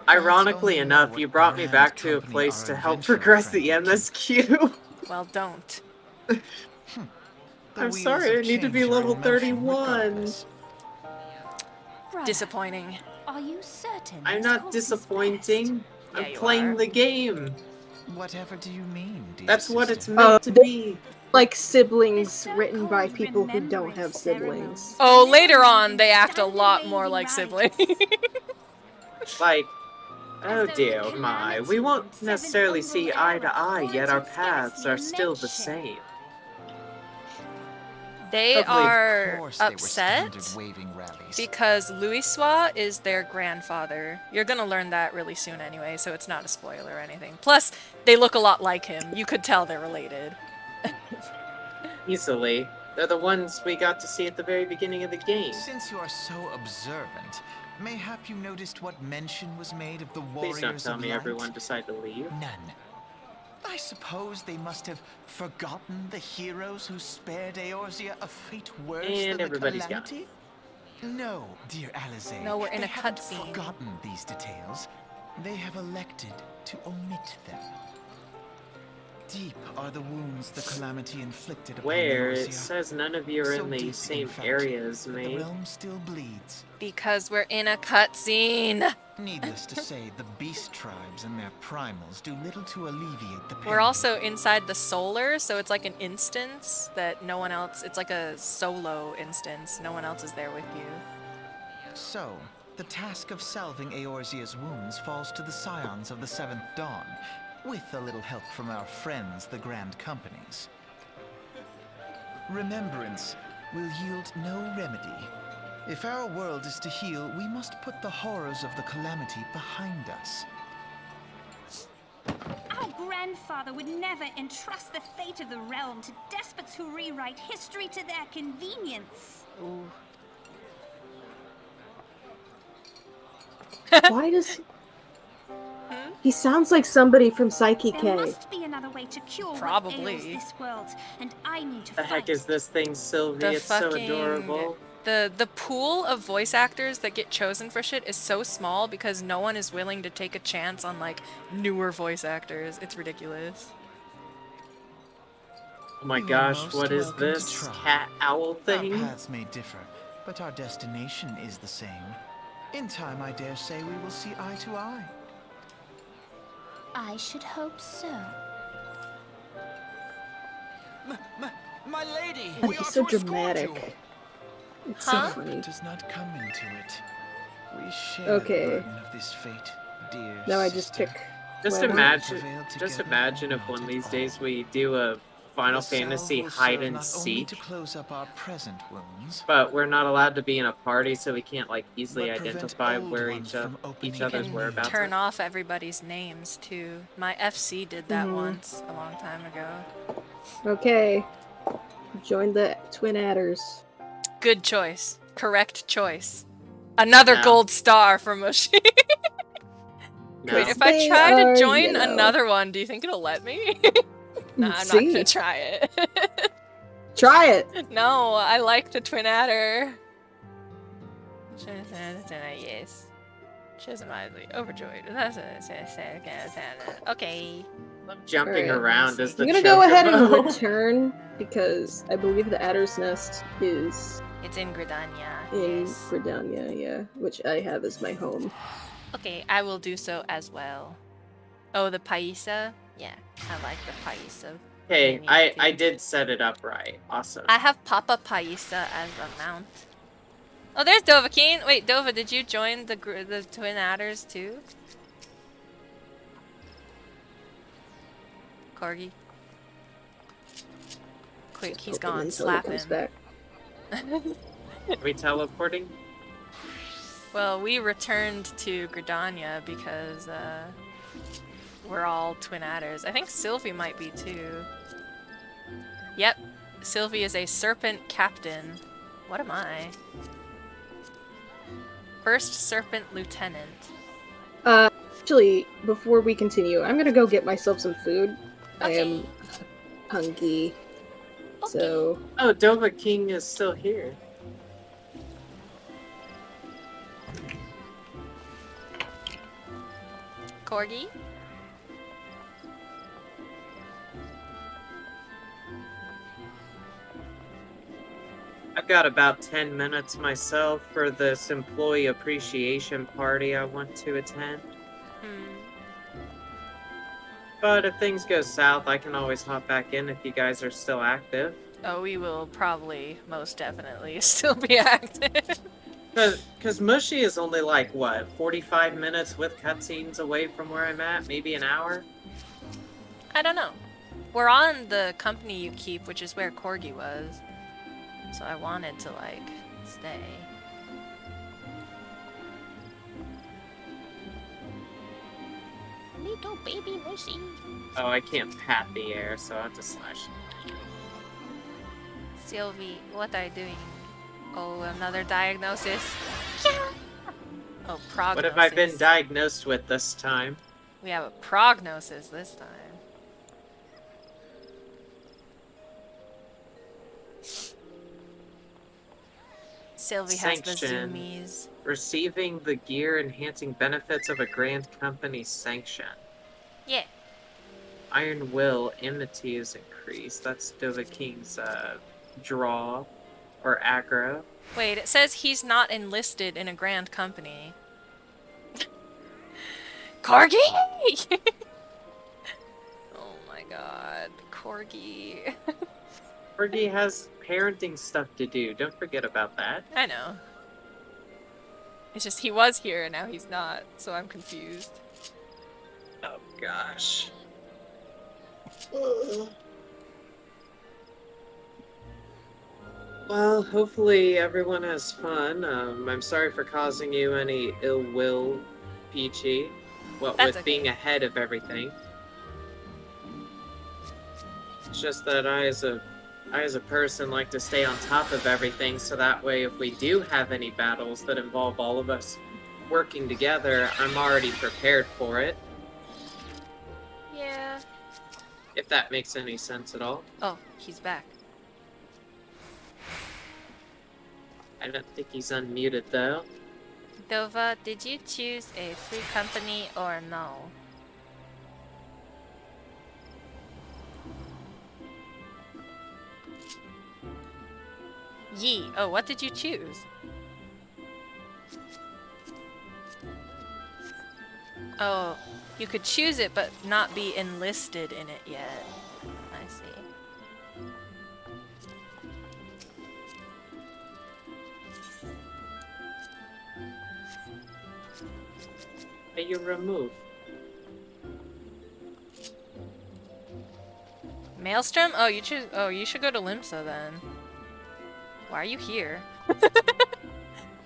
Ironically enough, you brought me back to a place to help progress the MSQ. Well, don't. I'm sorry, I need to be level 31. Disappointing. Are you certain? I'm this not course is disappointing. Yeah, I'm you playing are. the game. Whatever do you mean, dear That's what sister? it's meant to be. Like siblings written by people who don't have siblings. Oh, later on, they act a lot more like siblings. Like, oh dear my, we won't necessarily see eye to eye, yet our paths are still the same. They Hopefully- Of are course they were upset standard waving rallies. because Louisoix is their grandfather. You're gonna learn that really soon anyway, so it's not a spoiler or anything. Plus, they look a lot like him. You could tell they're related. Easily. They're the ones we got to see at the very beginning of the game. Since you are so observant, mayhap you noticed what mention was made of the Please warriors don't tell of me light? everyone decided to leave. None. I suppose they must have forgotten the heroes who spared Eorzea a fate worse And than the everybody's gone. calamity? No, dear Alizé. No, we're in they a haven't cutscene. forgotten these details. They have elected to omit them. Deep are the wounds the calamity inflicted upon Where? Eorzea. It says none of you are So in the deep, in same fact, area as that me. The realm still bleeds. Because we're in a cutscene. Needless to say, the beast tribes and their primals do little to alleviate the pain. We're also inside the solar, so it's like an instance that no one else, it's like a solo instance. No one else is there with you. So, the task of salving Eorzea's wounds falls to the scions of the Seventh Dawn, with a little help from our friends, the Grand Companies. Remembrance will yield no remedy. If our world is to heal, we must put the horrors of the calamity behind us. Our grandfather would never entrust the fate of the realm to despots who rewrite history to their convenience. Ooh. Why does he sounds like somebody from Psyche There K? must be another way to cure Probably. what ails this world, and I need to The heck fight. is this thing, Sylvie? The It's so fucking- adorable. The pool of voice actors that get chosen for shit is so small because no one is willing to take a chance on like newer voice actors. It's ridiculous. Oh my You are gosh, most what is welcome to this try. cat owl Our thing? paths may differ, but our destination is the same. In time, I dare say we will see eye to eye. I should hope so. My lady! And We he's are so to escort dramatic. you. It's Huh? so funny. Does not come into it. We share Okay. the burden of this fate, dear Now I just sister. pick. Just whatever. imagine, Prevail just together imagine or if one of not these at days all. we do a Final The salve Fantasy will hide serve and not only seek, to close up our present wounds, but we're not allowed to be in a party, so we can't like easily but prevent identify old where ones from opening each other's can whereabouts. turn are. off everybody's names too. My FC did that once a long time ago. Okay. Join the Twin Adders. Good choice. Correct choice. Another No. gold star for Mushi. No. Wait, if I They try are, to join you know. another one, do you think it'll let me? Nah, I'm not See? gonna try it. Try it. No, I like the Twin Adder. Yes. She's mildly overjoyed. Okay. Jumping Alright, around as the I'm gonna go ahead and chocobo. return because I believe the Adder's Nest is It's in Gridania. in Yes. Gridania, yeah, which I have as my home. Okay, I will do so as well. Oh, the Paisa? Yeah, I like the Paisa. Okay, need I to- did set it up right. Awesome. I have Papa Paisa as a mount. Oh, there's Dovahkiin. Wait, Dova, did you join the Twin Adders too? Corgi. Quick, he's Open gone. until he Slap comes him. back. Are we teleporting? Well, we returned to Gridania because we're all Twin Adders. I think Sylvie might be too. Yep, Sylvie is a Serpent Captain. What am I? First Serpent Lieutenant. Actually, before we continue, I'm gonna go get myself some food. I am hungry. So Oh, Dovahkiin is still here. Corgi? I've got about 10 minutes myself for this employee appreciation party I want to attend. But if things go south, I can always hop back in if you guys are still active. Oh, we will probably, most definitely, still be active. Because Mushy is only like, what, 45 minutes with cutscenes away from where I'm at? Maybe an hour? I don't know. We're on the company you keep, which is where Corgi was. So I wanted to, like, stay. Little baby Mushy. Oh, I can't pat the air, so I have to slash. Sylvie, what are you doing? Oh, another diagnosis. Oh, prognosis. What have I been diagnosed with this time? We have a prognosis this time. Sylvie has the Sanction. zoomies. Receiving the gear enhancing benefits of a grand company's sanction. Yeah. Iron Will, enmity is increased. That's Dovahkiin's draw or aggro. Wait, it says he's not enlisted in a grand company. Corgi! Oh my god, Corgi. Corgi has parenting stuff to do. Don't forget about that. I know. It's just he was here and now he's not, so I'm confused. Oh gosh. Well, hopefully everyone has fun. I'm sorry for causing you any ill will, Peachy. What That's with okay. being ahead of everything. It's just that I as a person like to stay on top of everything, so that way if we do have any battles that involve all of us working together, I'm already prepared for it. Yeah. If that makes any sense at all. Oh, he's back. I don't think he's unmuted though. Dova, did you choose a free company or no? Yee. Oh, what did you choose? Oh, you could choose it but not be enlisted in it yet. I see. Hey, you remove. Maelstrom? Oh, you choose. Oh, you should go to Limsa then. Why are you here?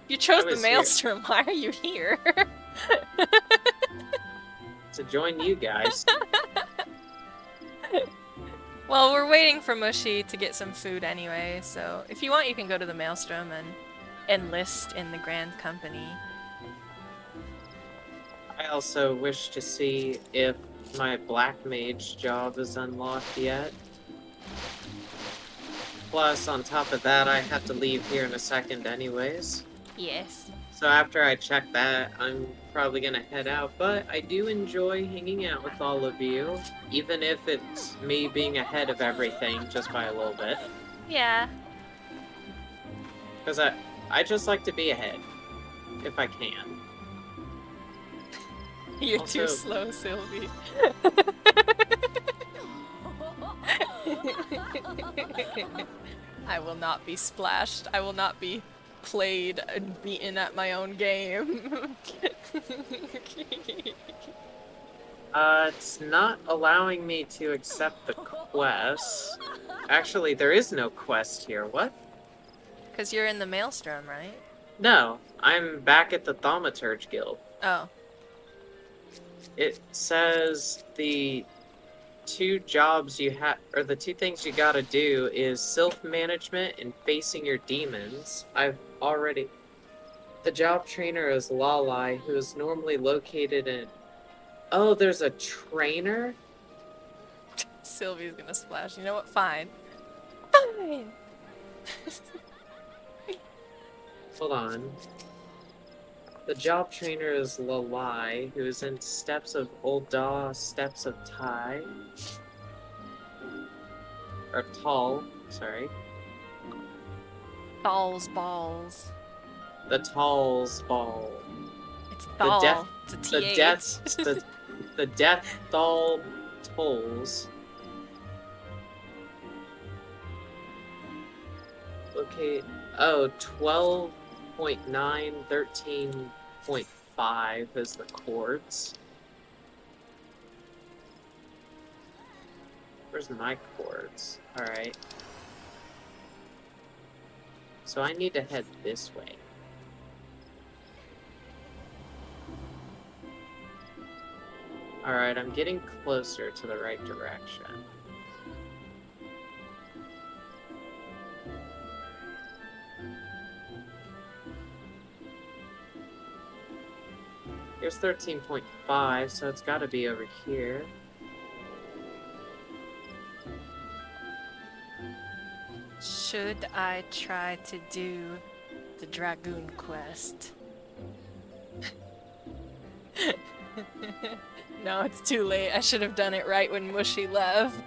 You chose the was here. Maelstrom. Why are you here? To join you guys. Well, we're waiting for Mushy to get some food anyway, so if you want, you can go to the Maelstrom and enlist in the Grand Company. I also wish to see if my Black Mage job is unlocked yet. Plus, on top of that, I have to leave here in a second anyways. Yes. So after I check that, I'm probably gonna head out, but I do enjoy hanging out with all of you, even if it's me being ahead of everything just by a little bit. Yeah. Because I just like to be ahead, if I can. You're Also- too slow, Sylvie. I will not be splashed. I will not be played and beaten at my own game. It's not allowing me to accept the quest. Actually, there is no quest here. What? Because you're in the Maelstrom, right? No, I'm back at the Thaumaturge Guild. Oh. It says the two jobs you have, or the two things you gotta do is self-management and facing your demons. I've already... The job trainer is Lalai, who is normally located in... Oh, there's a trainer? Sylvie's gonna splash. You know what? Fine. Fine! Hold on. The job trainer is Lalai, who is in Steps of Ul'dah, Steps of Tai. Or Tal, sorry. Thal's balls. The Tal's Ball. It's The Thal. death, It's a the TH. death, the death Thal tolls. Okay, oh, 12.9, 13.5 is the chords. Where's my chords? Alright. So I need to head this way. Alright, I'm getting closer to the right direction. Here's 13.5, so it's gotta be over here. Should I try to do the Dragoon quest? No, it's too late. I should have done it right when Mushy left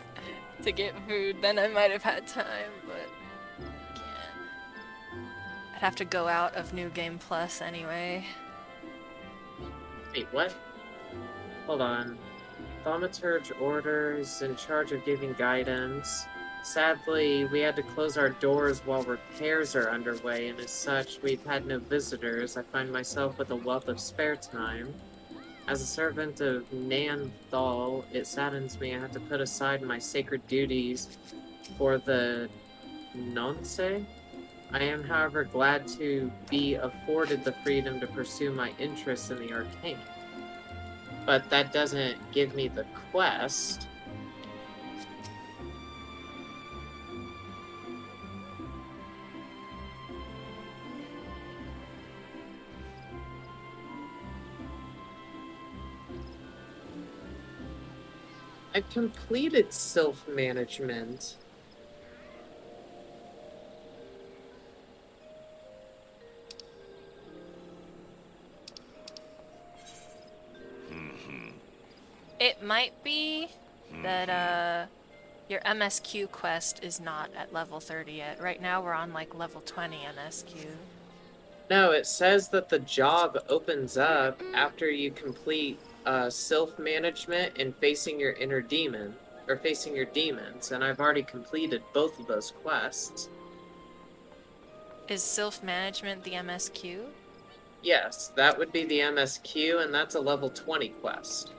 to get food. Then I might have had time, but can't. I'd have to go out of New Game Plus anyway. Wait, what? Hold on. Thaumaturge orders in charge of giving guidance. Sadly, we had to close our doors while repairs are underway, and as such, we've had no visitors. I find myself with a wealth of spare time. As a servant of Nan Thal, it saddens me I have to put aside my sacred duties for the nonce. I am, however, glad to be afforded the freedom to pursue my interests in the arcane. But that doesn't give me the quest. I've completed self-management. It might be that your MSQ quest is not at level 30 yet. Right now we're on like level 20 MSQ. No, it says that the job opens up after you complete self-management and facing your inner demon, or facing your demons, and I've already completed both of those quests. Is self-management the MSQ? Yes, that would be the MSQ, and that's a level 20 quest.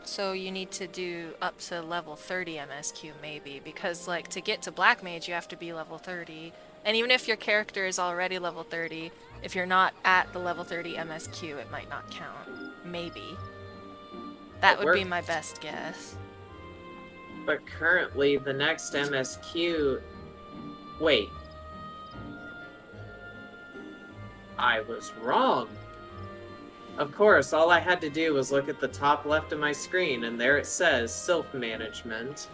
So you need to do up to level 30 MSQ maybe, because like to get to Black Mage you have to be level 30. And even if your character is already level 30, if you're not at the level 30 MSQ, it might not count. Maybe. That would be my best guess. But currently, the next MSQ... Wait. I was wrong. Of course, all I had to do was look at the top left of my screen, and there it says self-management.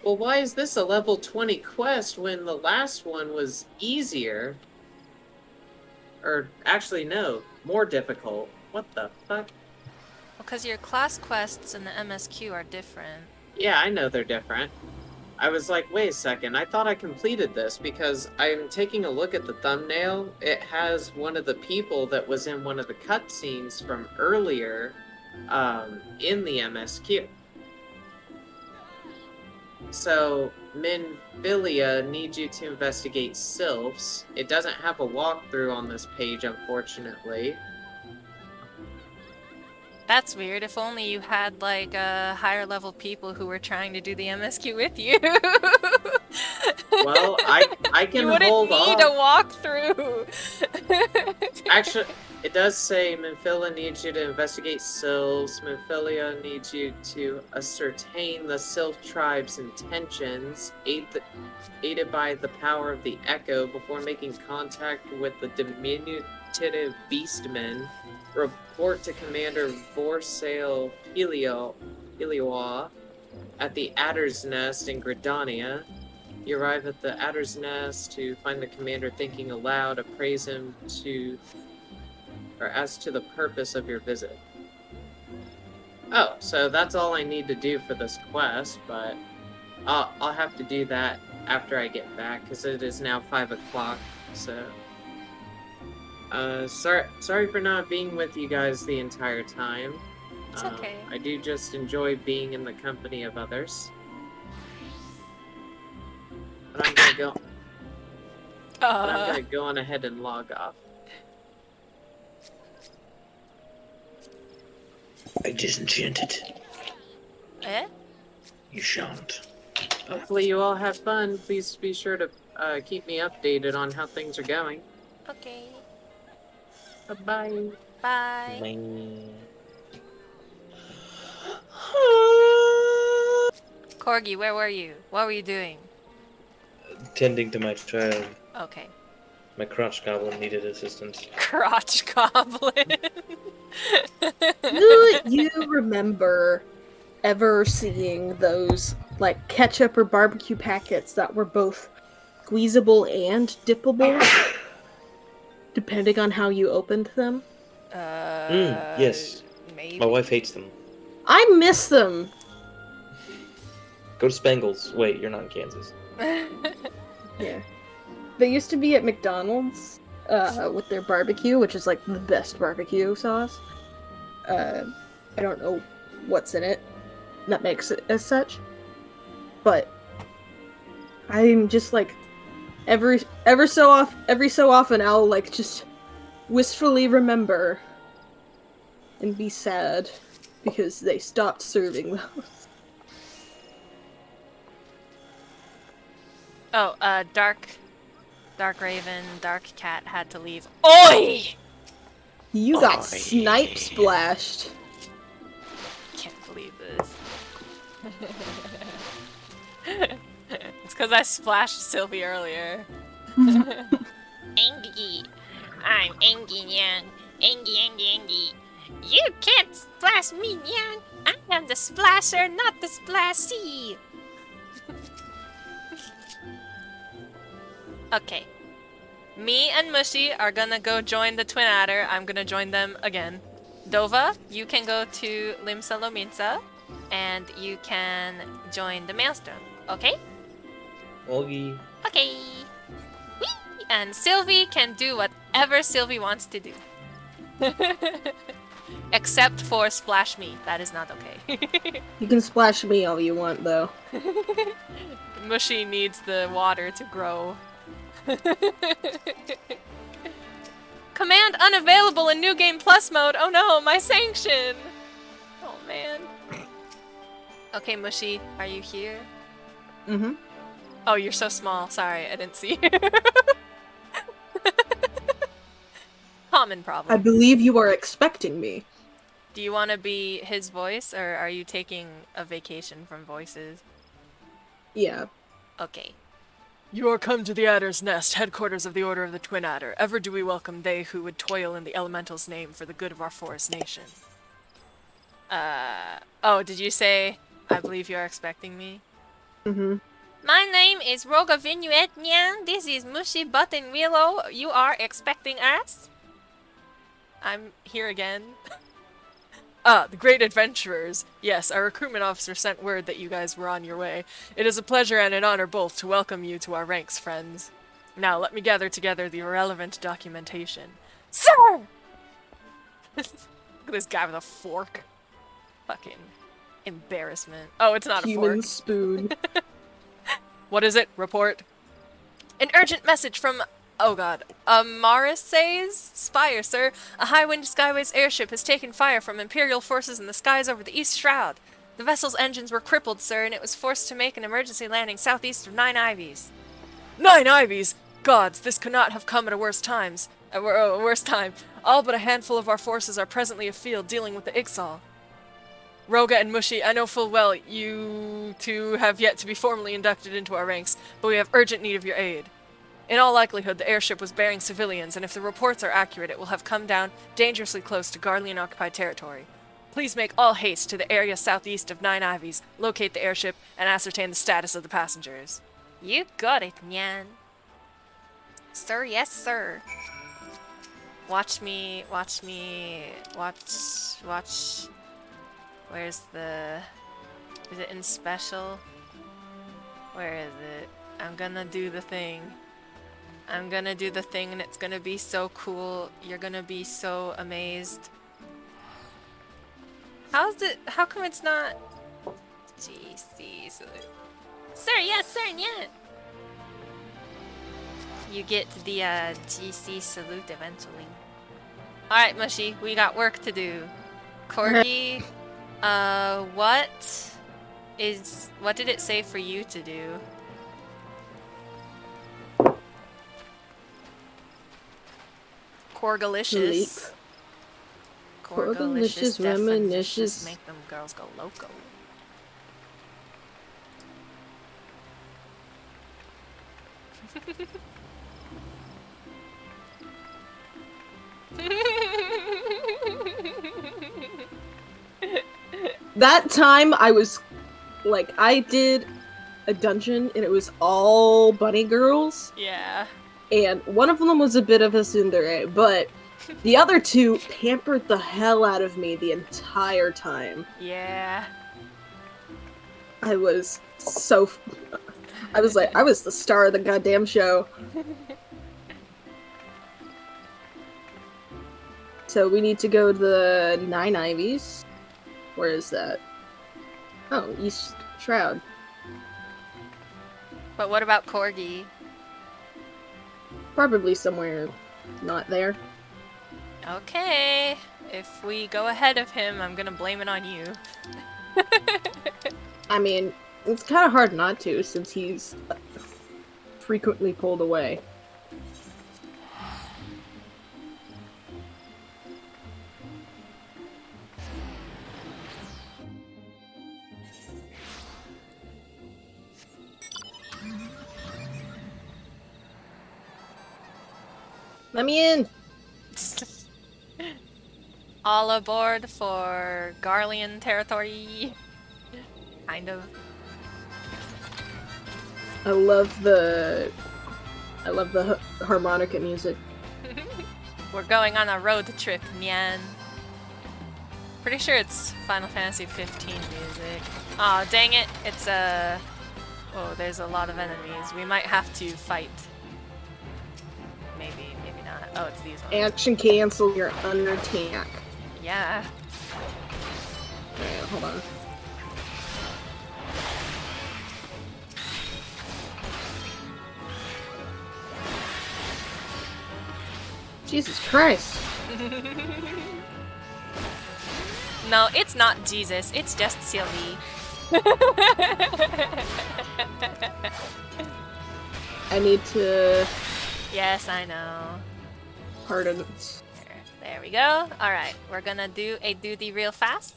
Well, why is this a level 20 quest when the last one was easier? Or, actually, no, more difficult. What the fuck? Because your class quests and the MSQ are different. Yeah, I know they're different. I was like, wait a second, I thought I completed this because I'm taking a look at the thumbnail. It has one of the people that was in one of the cutscenes from earlier in the MSQ. So, Minfilia needs you to investigate sylphs. It doesn't have a walkthrough on this page, unfortunately. That's weird. If only you had like higher level people who were trying to do the MSQ with you. Well, I can you wouldn't hold need off. a walkthrough. Actually, it does say Minfilia needs you to investigate sylphs. Minfilia needs you to ascertain the sylph tribe's intentions, aided by the power of the echo before making contact with the diminutive beastmen. Report to Commander Vorsail Helioa at the Adder's Nest in Gridania. You arrive at the Adder's Nest to find the commander thinking aloud, appraise him as to the purpose of your visit. Oh, so that's all I need to do for this quest, but I'll have to do that after I get back, because it is now 5 o'clock, so... sorry for not being with you guys the entire time. It's okay. I do just enjoy being in the company of others. But I'm gonna go on ahead and log off. I disenchanted. Eh? You shan't. Hopefully you all have fun. Please be sure to keep me updated on how things are going. Okay. Bye-bye. Bye. Corgi, where were you? What were you doing? Tending to my child. Okay. My crotch goblin needed assistance. Crotch goblin. Do you remember ever seeing those like ketchup or barbecue packets that were both squeezable and dippable, depending on how you opened them? Yes. Maybe. My wife hates them. I miss them. Go to Spangles. Wait, you're not in Kansas. Yeah. They used to be at McDonald's with their barbecue, which is like the best barbecue sauce. I don't know what's in it that makes it as such, but I'm just like every so often I'll like just wistfully remember and be sad because they stopped serving those. Oh, Dark Raven, Dark Cat had to leave. Oi! You got snipe splashed. Can't believe this. It's because I splashed Sylvie earlier. Angie. I'm Angie Nyan. Angie. You can't splash me, Nyan. I am the splasher, not the splashy. Okay. Me and Mushy are gonna go join the Twin Adder. I'm gonna join them again. Dova, you can go to Limsa Lominsa, and you can join the Maelstrom. Okay? Olgie. Okay. Whee! And Sylvie can do whatever Sylvie wants to do. Except for splash me. That is not okay. You can splash me all you want, though. Mushy needs the water to grow. Command unavailable in New Game Plus mode. Oh no, my sanction. Oh man. Okay, Mushy, are you here? Mm-hmm. Oh, you're so small. Sorry, I didn't see you. Common problem. I believe you are expecting me. Do you want to be his voice, or are you taking a vacation from voices? Yeah. Okay. You are come to the Adder's Nest, headquarters of the Order of the Twin Adder. Ever do we welcome they who would toil in the Elemental's name for the good of our forest nation. Oh, did you say, I believe you are expecting me? Mm-hmm. My name is Roga Vinuet Nyan. This is Mushy Button Willow. You are expecting us? I'm here again. The Great Adventurers. Yes, our recruitment officer sent word that you guys were on your way. It is a pleasure and an honor both to welcome you to our ranks, friends. Now, let me gather together the relevant documentation. Sir! Look at this guy with a fork. Fucking embarrassment. Oh, it's not a fork. Human spoon. What is it? Report. An urgent message from... Oh god. Marisay's Spire, sir. A Highwind Skyways airship has taken fire from Imperial forces in the skies over the East Shroud. The vessel's engines were crippled, sir, and it was forced to make an emergency landing southeast of Nine Ivies. Nine Ivies? Gods, this could not have come at a worse time. All but a handful of our forces are presently afield dealing with the Ixal. Roga and Mushy, I know full well you two have yet to be formally inducted into our ranks, but we have urgent need of your aid. In all likelihood, the airship was bearing civilians, and if the reports are accurate, it will have come down dangerously close to Garlean-occupied territory. Please make all haste to the area southeast of Nine Ivies, locate the airship, and ascertain the status of the passengers. You got it, Nyan. Sir, yes, sir. Watch. Where's the... Is it in special? Where is it? I'm gonna do the thing. I'm gonna do the thing and it's gonna be so cool. You're gonna be so amazed. How come it's not... GC salute. Sir, yes, sir, yeah. You get the GC salute eventually. Alright, Mushy, we got work to do. Corgi, what did it say for you to do? Corgalicious. Corgalicious, reminiscence. Make them girls go loco. that time I was like, I did a dungeon and it was all bunny girls, Yeah. and one of them was a bit of a tsundere, but the other two pampered the hell out of me the entire time. Yeah. I was so. I was like, I was the star of the goddamn show. So we need to go to the Nine Ivies. Where is that? Oh, East Shroud. But what about Corgi? Probably somewhere not there. Okay. If we go ahead of him, I'm gonna blame it on you. I mean, it's kind of hard not to, since he's frequently pulled away. Let me in! All aboard for Garlean territory. Kind of. I love the harmonica music. We're going on a road trip, Nyan. Pretty sure it's Final Fantasy 15 music. Aw, dang it. It's a... Oh, there's a lot of enemies. We might have to fight. Maybe, maybe not. Oh, it's these ones. Action cancel, you're under attack. Yeah. Alright, hold on. Jesus Christ. No, it's not Jesus. It's just Sylvie. I need to... Yes, I know. Pardon. It. There we go. Alright, we're gonna do a duty real fast.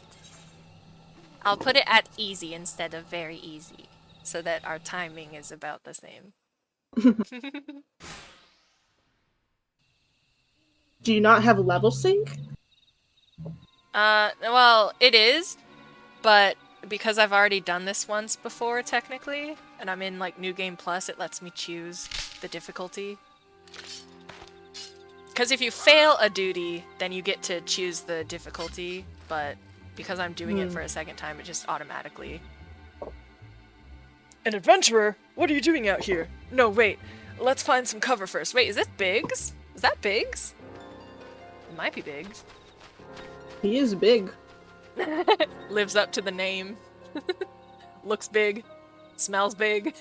I'll put it at easy instead of very easy, so that our timing is about the same. Do you not have level sync? Well, it is, but because I've already done this once before, technically, and I'm in, like, New Game Plus, it lets me choose the difficulty. Because if you fail a duty, then you get to choose the difficulty, but because I'm doing it for a second time, it just automatically... An adventurer? What are you doing out here? No, wait. Let's find some cover first. Wait, is this Biggs? Is that Biggs? It might be Biggs. He is big. Lives up to the name. Looks big. Smells big.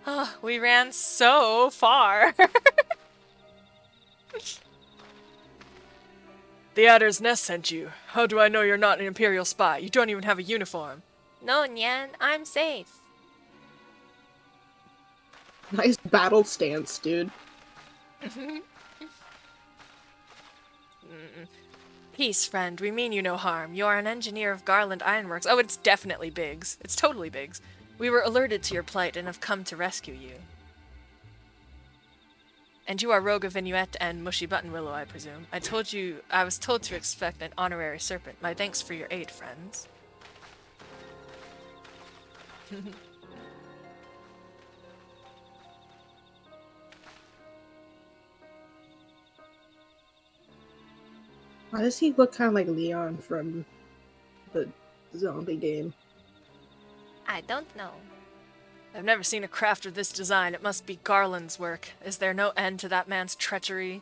Oh, we ran so far. The Adder's Nest sent you. How do I know you're not an Imperial spy? You don't even have a uniform. No, Nyan, I'm safe. Nice battle stance, dude. Peace, friend. We mean you no harm. You are an engineer of Garland Ironworks. Oh, it's definitely Biggs. It's totally Biggs. We were alerted to your plight and have come to rescue you. And you are Roga Vignette and Mushy Buttonwillow, I presume. I was told to expect an honorary serpent. My thanks for your aid, friends. Why does he look kind of like Leon from the zombie game? I don't know. I've never seen a craft of this design. It must be Garland's work. Is there no end to that man's treachery?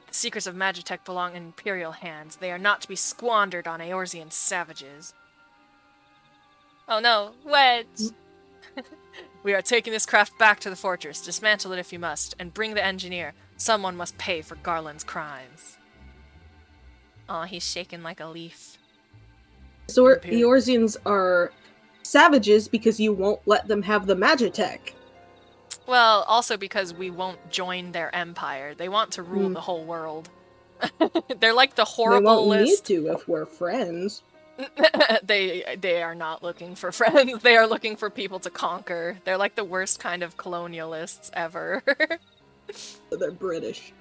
The secrets of Magitech belong in Imperial hands. They are not to be squandered on Eorzean savages. Oh no, Wedge! We are taking this craft back to the fortress. Dismantle it if you must, and bring the engineer. Someone must pay for Garland's crimes. Aw, he's shaking like a leaf. So Eorzeans are savages because you won't let them have the Magitech. Well, also because we won't join their empire. They want to rule the whole world. They're like the horrible They won't list. need to if we're friends. They are not looking for friends. They are looking for people to conquer. They're like the worst kind of colonialists ever. They're British.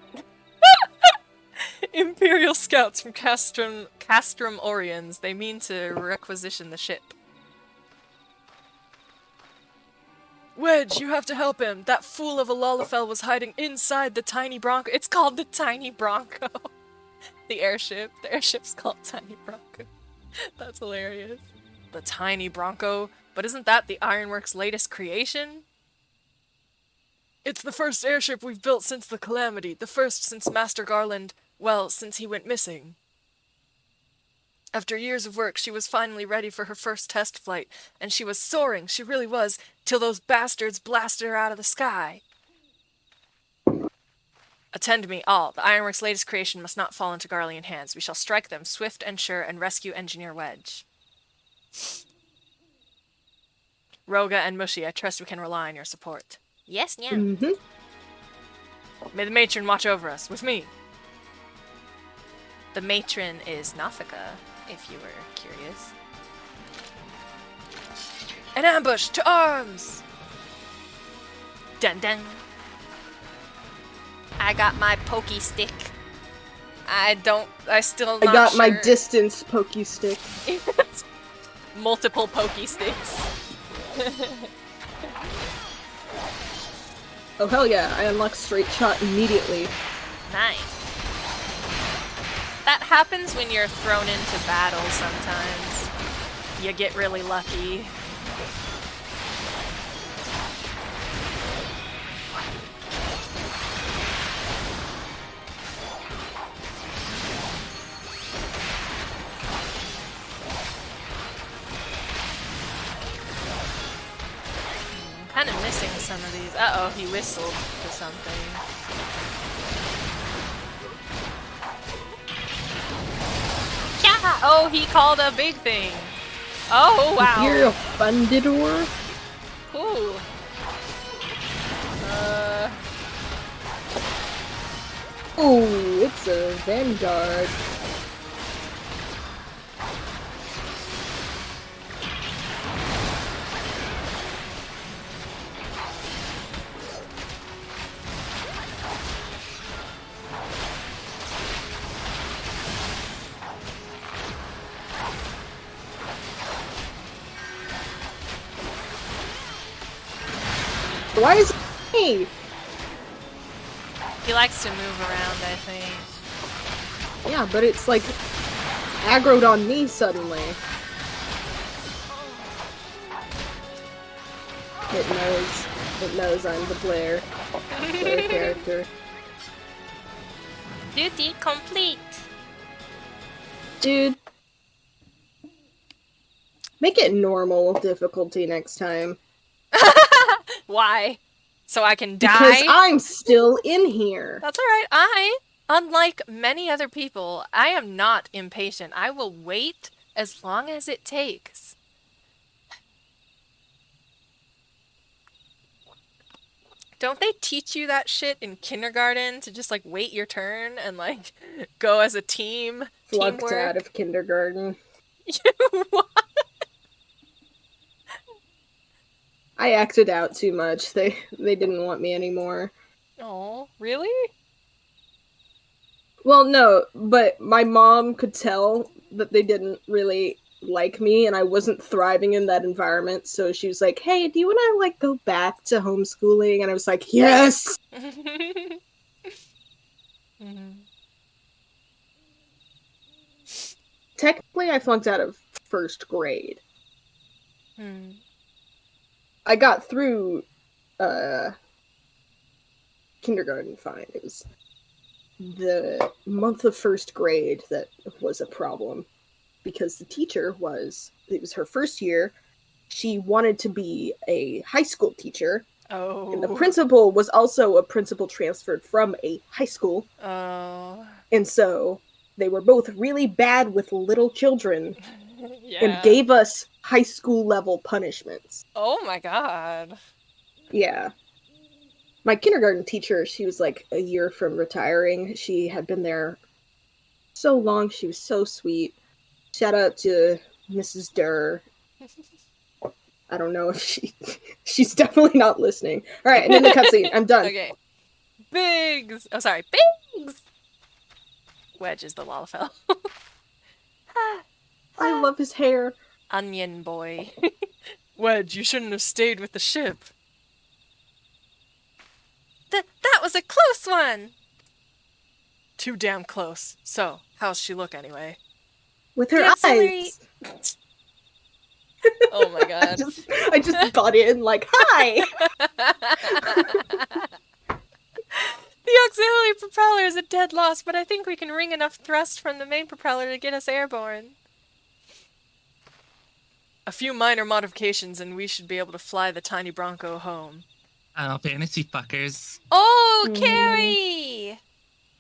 Imperial scouts from Castrum Oriens. They mean to requisition the ship. Wedge, you have to help him. That fool of a Lalafell was hiding inside the tiny Bronco. It's called the Tiny Bronco. The airship. The airship's called Tiny Bronco. That's hilarious. The Tiny Bronco. But isn't that the Ironworks' latest creation? It's the first airship we've built since the Calamity. The first since Master Garland, well, since he went missing. After years of work, she was finally ready for her first test flight, and she was soaring, she really was, till those bastards blasted her out of the sky. Attend me, all. The Ironworks' latest creation must not fall into Garlean hands. We shall strike them swift and sure and rescue Engineer Wedge. Roga and Mushi, I trust we can rely on your support. Yes, Nyan. May the matron watch over us, with me. The matron is Nafika, if you were curious. An ambush! To arms! Dun dun. I got my pokey stick. I still I not got sure. my distance pokey stick. Multiple pokey sticks. Oh hell yeah, I unlock straight shot immediately. Nice. That happens when you're thrown into battle sometimes. You get really lucky. I'm kind of missing some of these. Uh-oh, he whistled for something. Yeah! Oh, he called a big thing. Oh, wow. You're a Fundidor? Ooh. Ooh, it's a Vanguard. Why is it me? He likes to move around, I think. Yeah, but it's like aggroed on me suddenly. It knows I'm the Blair character. Duty complete. Dude. Make it normal difficulty next time. Why? So I can die? Because I'm still in here. That's alright. Unlike many other people, I am not impatient. I will wait as long as it takes. Don't they teach you that shit in kindergarten to just like wait your turn and like go as a team? Flunked Teamwork? out of kindergarten. What? I acted out too much. They didn't want me anymore. Oh, really? Well, no, but my mom could tell that they didn't really like me and I wasn't thriving in that environment, so she was like, "Hey, do you want to like go back to homeschooling?" And I was like, "Yes." Technically, I flunked out of first grade. I got through kindergarten fine. It was the month of first grade that was a problem because the teacher it was her first year. She wanted to be a high school teacher. Oh. And the principal was also a principal transferred from a high school. Oh. And so they were both really bad with little children Yeah. and gave us high school level punishments. Oh my god. Yeah. My kindergarten teacher, she was like a year from retiring. She had been there so long. She was so sweet. Shout out to Mrs. Durr. I don't know if she's definitely not listening. All right, and then the cutscene. I'm done. Okay. Biggs! Oh, sorry. Biggs! Wedge is the Lalafell. I love his hair. Onion boy. Wedge, you shouldn't have stayed with the ship. That was a close one! Too damn close. So, how's she look anyway? With her The auxiliary- eyes. Oh my god. I just got in like, hi! The auxiliary propeller is a dead loss, but I think we can wring enough thrust from the main propeller to get us airborne. A few minor modifications and we should be able to fly the tiny Bronco home. Oh, fantasy fuckers. Oh, Carrie!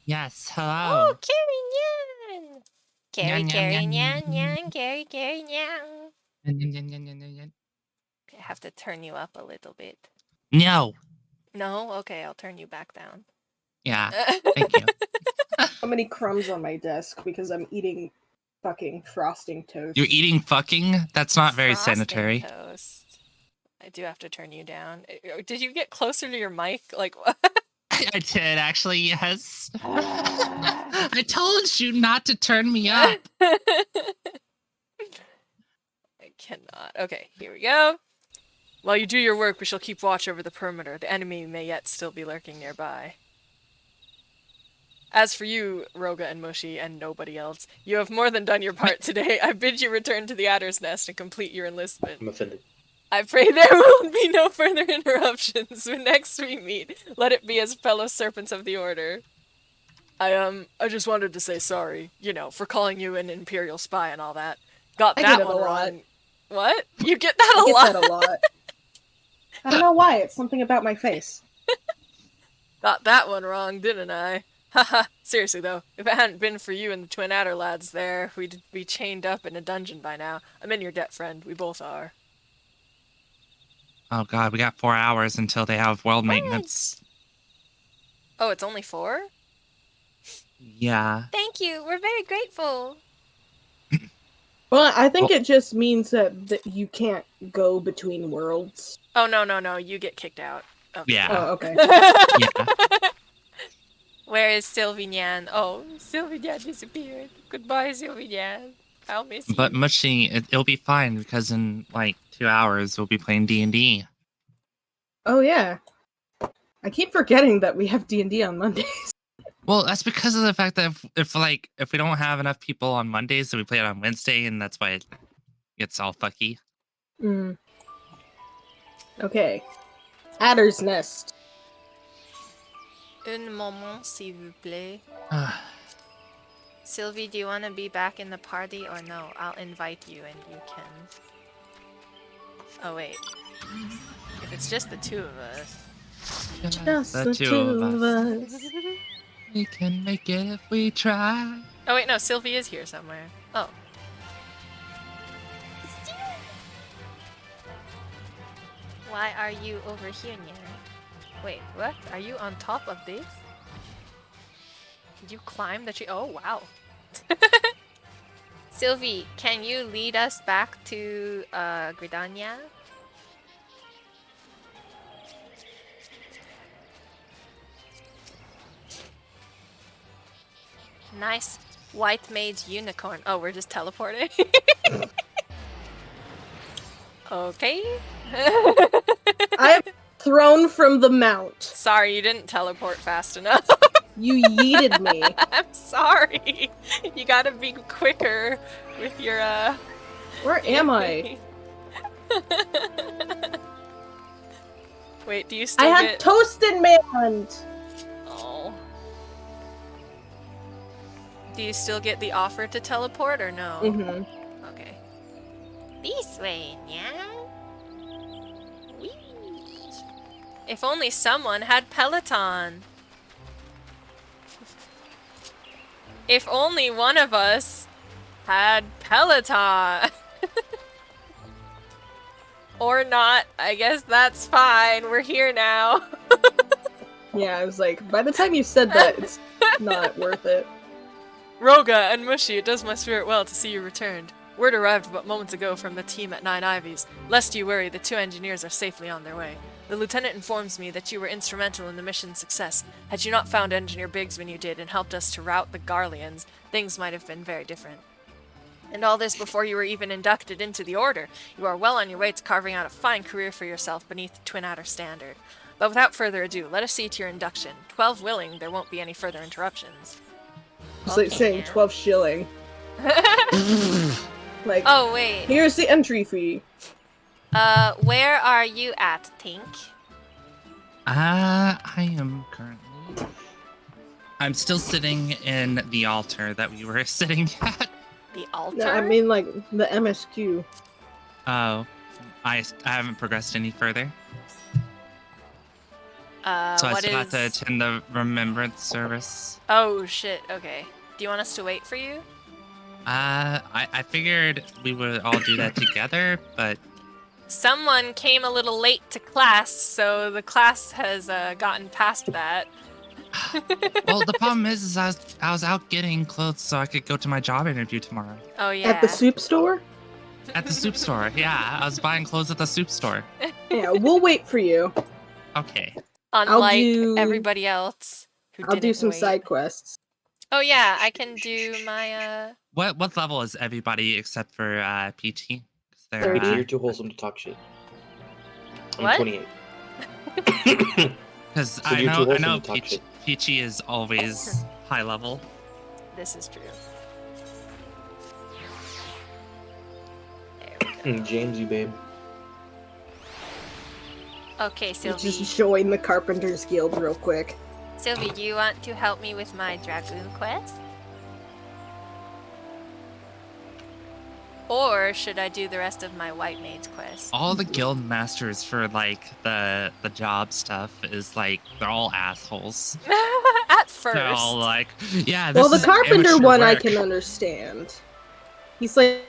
Yes, hello. Oh, Carrie Nyan! Carrie, Nyan, Carrie, nyan, Nyan, nyan. Nyan, Carrie, Carrie, Nyan. I have to turn you up a little bit. No. No? Okay, I'll turn you back down. Yeah, thank you. So many crumbs on my desk because I'm eating fucking frosting toast. You're eating fucking? That's not very Frosting sanitary. toast. I do have to turn you down. Did you get closer to your mic? Like, what? I did, actually, yes. I told you not to turn me up. I cannot. Okay, here we go. While you do your work, we shall keep watch over the perimeter. The enemy may yet still be lurking nearby. As for you, Roga and Mushi, and nobody else, you have more than done your part today. I bid you return to the Adder's Nest and complete your enlistment. I'm offended. I pray there will be no further interruptions when next we meet. Let it be as fellow serpents of the Order. I just wanted to say sorry, you know, for calling you an Imperial spy and all that. Got I that get it one a lot. wrong. What? You get that I a get lot? that a lot. I don't know why. It's something about my face. Got that one wrong, didn't I? Haha. Seriously though, if it hadn't been for you and the Twin Adder lads there, we'd be chained up in a dungeon by now. I'm in your debt, friend. We both are. Oh god, we got 4 hours until they have world maintenance. Oh, it's only 4? Yeah. Thank you. We're very grateful. Well, I think it just means that you can't go between worlds. Oh, no. You get kicked out. Okay. Yeah. Oh, okay. Yeah. Where is Sylvignan? Oh, Sylvignan disappeared. Goodbye, Sylvignan. I'll miss you. But Mushy, it'll be fine because in like 2 hours we'll be playing D&D. Oh, yeah. I keep forgetting that we have D&D on Mondays. Well, that's because of the fact that if we don't have enough people on Mondays, then we play it on Wednesday, and that's why it gets all fucky. Mm. Okay. Adder's Nest. Un moment, s'il vous plaît. Sylvie, do you want to be back in the party or no? I'll invite you and you can... Oh, wait. If it's just the two of us... Just the two of us. We can make it if we try. Oh, wait, no, Sylvie is here somewhere. Oh. Why are you over here, Nyan? Wait, what? Are you on top of this? Did you climb the tree? Oh, wow. Sylvie, can you lead us back to Gridania? Nice white mage unicorn. Oh, we're just teleporting. Okay. I'm thrown from the mount. Sorry, you didn't teleport fast enough. You yeeted me. I'm sorry. You gotta be quicker with your Where am I? Wait, do you still I had get... toast in my hand. Oh. Do you still get the offer to teleport or no? Mm-hmm. Okay. This way, Nyan. Whee! If only someone had Peloton. If only one of us had Peloton. Or not, I guess that's fine. We're here now. Yeah, I was like, by the time you said that, it's not worth it. Roga and Mushi, it does my spirit well to see you returned. Word arrived but moments ago from the team at Nine Ivies. Lest you worry, the 2 engineers are safely on their way. The lieutenant informs me that you were instrumental in the mission's success. Had you not found Engineer Biggs when you did and helped us to rout the Garleans, things might have been very different. And all this before you were even inducted into the Order. You are well on your way to carving out a fine career for yourself beneath the Twin Adder standard. But without further ado, let us see to your induction. 12 willing, there won't be any further interruptions. It's like saying 12 shilling. Like, Oh, wait. here's the entry fee. Where are you at, Tink? I am currently. I'm still sitting in the altar that we were sitting at. The altar? No, I mean, like, the MSQ. Oh, I haven't progressed any further. So I what still have to is- attend the remembrance service. Oh, shit, okay. Do you want us to wait for you? I figured we would all do that together, but Someone came a little late to class, so the class has gotten past that. well, the problem is I was out getting clothes so I could go to my job interview tomorrow. Oh, yeah. At the soup store? At the soup store, yeah. I was buying clothes at the soup store. Yeah, we'll wait for you. Okay. Unlike everybody else who I'll do didn't some wait. side quests. Oh, yeah, I can do my, What level is everybody except for PT? 'Cause they're, 30. You're too wholesome to talk shit. I'm What? 28. Because So I you're too know wholesome to talk Peachy, shit. Peachy is always high level. This is true. James, you babe. Okay, You Sylvie. just join the Carpenters Guild real quick. Sylvie, do you want to help me with my Dragoon quest? Or should I do the rest of my White Mage quest? All the guild masters for like the job stuff is like they're all assholes. At first. They're all like, yeah. This Well, the is Carpenter amateur one I work. can understand. He's like,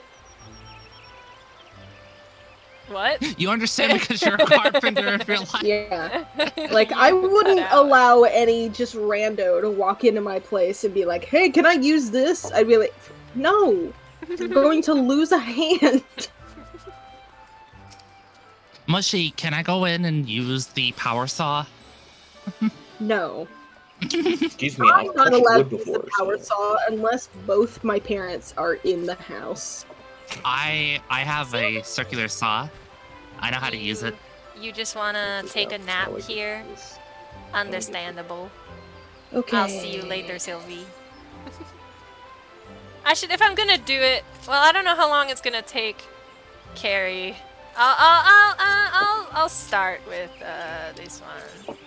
What? You understand because you're a carpenter in real life. yeah. Like, I wouldn't allow any just rando to walk into my place and be like, hey, can I use this? I'd be like, no. You're going to lose a hand. Mushy, can I go in and use the power saw? No. Excuse me, I'm I've not touched allowed wood to use the before. power saw unless both my parents are in the house. I have a circular saw. I know how to use it. You just wanna take a nap here? Understandable. Okay. I'll see you later, Sylvie. I should, if I'm gonna do it. Well, I don't know how long it's gonna take. Carrie, I'll start with this one.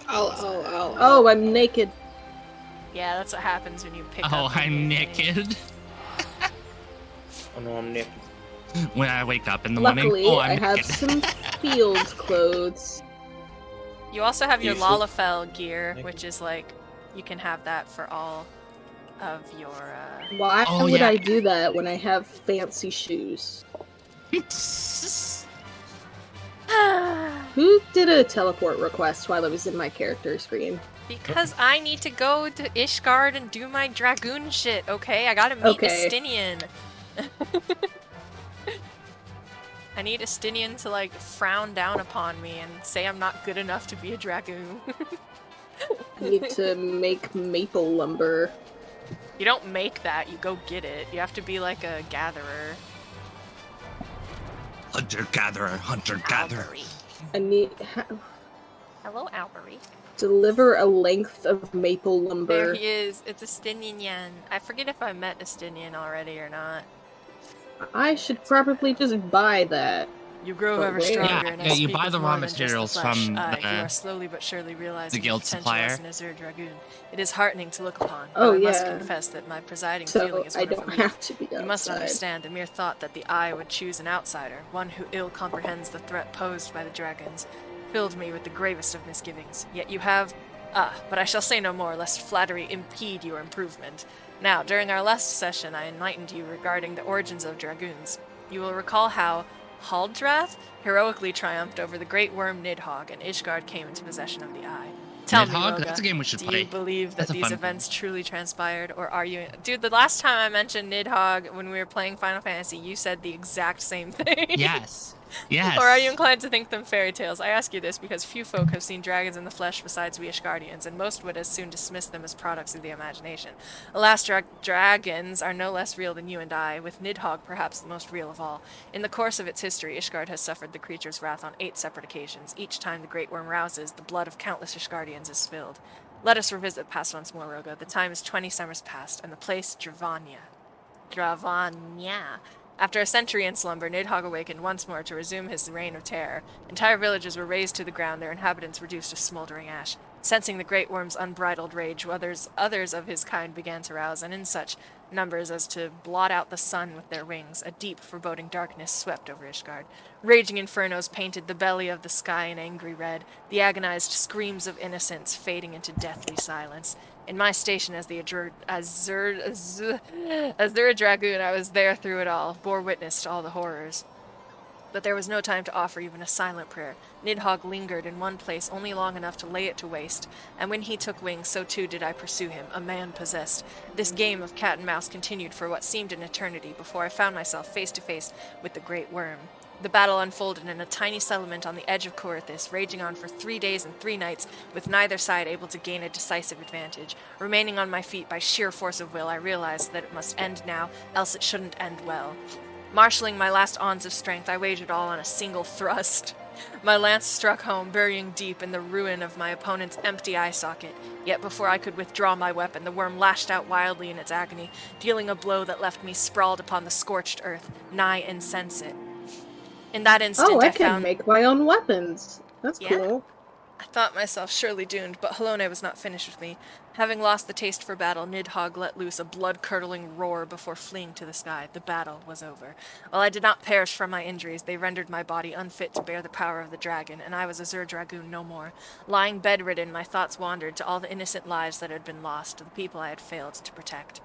Oh, I'm naked. Yeah, that's what happens when you pick up. Oh, I'm naked. Oh no, I'm naked. When I wake up in the morning, Luckily, oh, I I'm have naked. some field clothes. You also have your You should- Lalafell gear, which is like you can have that for all of your. Why Oh, would yeah. I do that when I have fancy shoes? Who did a teleport request while it was in my character screen? Because I need to go to Ishgard and do my dragoon shit. Okay, I gotta meet Okay. Estinian. I need Estinian to like frown down upon me and say I'm not good enough to be a dragoon. I need to make maple lumber. You don't make that, you go get it. You have to be like a gatherer. Hunter-gatherer, hunter-gatherer. I need Hello, Albery. deliver a length of maple There lumber. he is. It's Estinian. I forget if I met Estinian already or not. I should probably just buy that. You grow But ever where? stronger, Yeah, and I yeah, you speak buy with the more raw than just the materials flesh. from You the- are slowly but surely realizing guild potential supplier. as an Azure Dragoon. It is heartening to look upon. Oh, but I must yeah. confess that my presiding So feeling is I one of don't relief. have to be You must outside. understand the mere thought that the Eye would choose an outsider, one who ill comprehends the threat posed by the dragons, filled me with the gravest of misgivings. Yet you have... but I shall say no more, lest flattery impede your improvement. Now, during our last session, I enlightened you regarding the origins of dragoons. You will recall how Haldrath heroically triumphed over the great worm Nidhogg, and Ishgard came into possession of the Eye. Tell me, Nidhogg? Roga, That's a game we should do play. you believe that That's a these fun events truly transpired, or are you... Dude, the last time I mentioned Nidhogg when we were playing Final Fantasy, you said the exact same thing. Yes. Yes. Or are you inclined to think them fairy tales? I ask you this because few folk have seen dragons in the flesh besides we Ishgardians, and most would as soon dismiss them as products of the imagination. Alas, dragons are no less real than you and I, with Nidhogg perhaps the most real of all. In the course of its history, Ishgard has suffered the creature's wrath on 8 separate occasions. Each time the Great Worm rouses, the blood of countless Ishgardians is spilled. Let us revisit the past once more, Roga. The time is 20 summers past, and the place, Dravania. Dravania. After a century in slumber, Nidhogg awakened once more to resume his reign of terror. Entire villages were razed to the ground, their inhabitants reduced to smoldering ash. Sensing the Great Worm's unbridled rage, others of his kind began to rouse, and in such numbers as to blot out the sun with their wings, a deep, foreboding darkness swept over Ishgard. Raging infernos painted the belly of the sky an angry red, the agonized screams of innocence fading into deathly silence. In my station as the Azura Dragoon, I was there through it all, bore witness to all the horrors. But there was no time to offer even a silent prayer. Nidhogg lingered in one place only long enough to lay it to waste, and when he took wing, so too did I pursue him, a man possessed. This game of cat and mouse continued for what seemed an eternity before I found myself face to face with the Great Worm. The battle unfolded in a tiny settlement on the edge of Coerthas, raging on for 3 days and 3 nights, with neither side able to gain a decisive advantage. Remaining on my feet by sheer force of will, I realized that it must end now, else it shouldn't end well. Marshalling my last ons of strength, I waged it all on a single thrust. My lance struck home, burying deep in the ruin of my opponent's empty eye socket. Yet before I could withdraw my weapon, the worm lashed out wildly in its agony, dealing a blow that left me sprawled upon the scorched earth, nigh insensate. In that instant, I I can found... make my own weapons. That's Yeah? cool. I thought myself surely doomed, but Halone was not finished with me. Having lost the taste for battle, Nidhogg let loose a blood-curdling roar before fleeing to the sky. The battle was over. While I did not perish from my injuries, they rendered my body unfit to bear the power of the dragon, and I was Azura Dragoon no more. Lying bedridden, my thoughts wandered to all the innocent lives that had been lost, to the people I had failed to protect.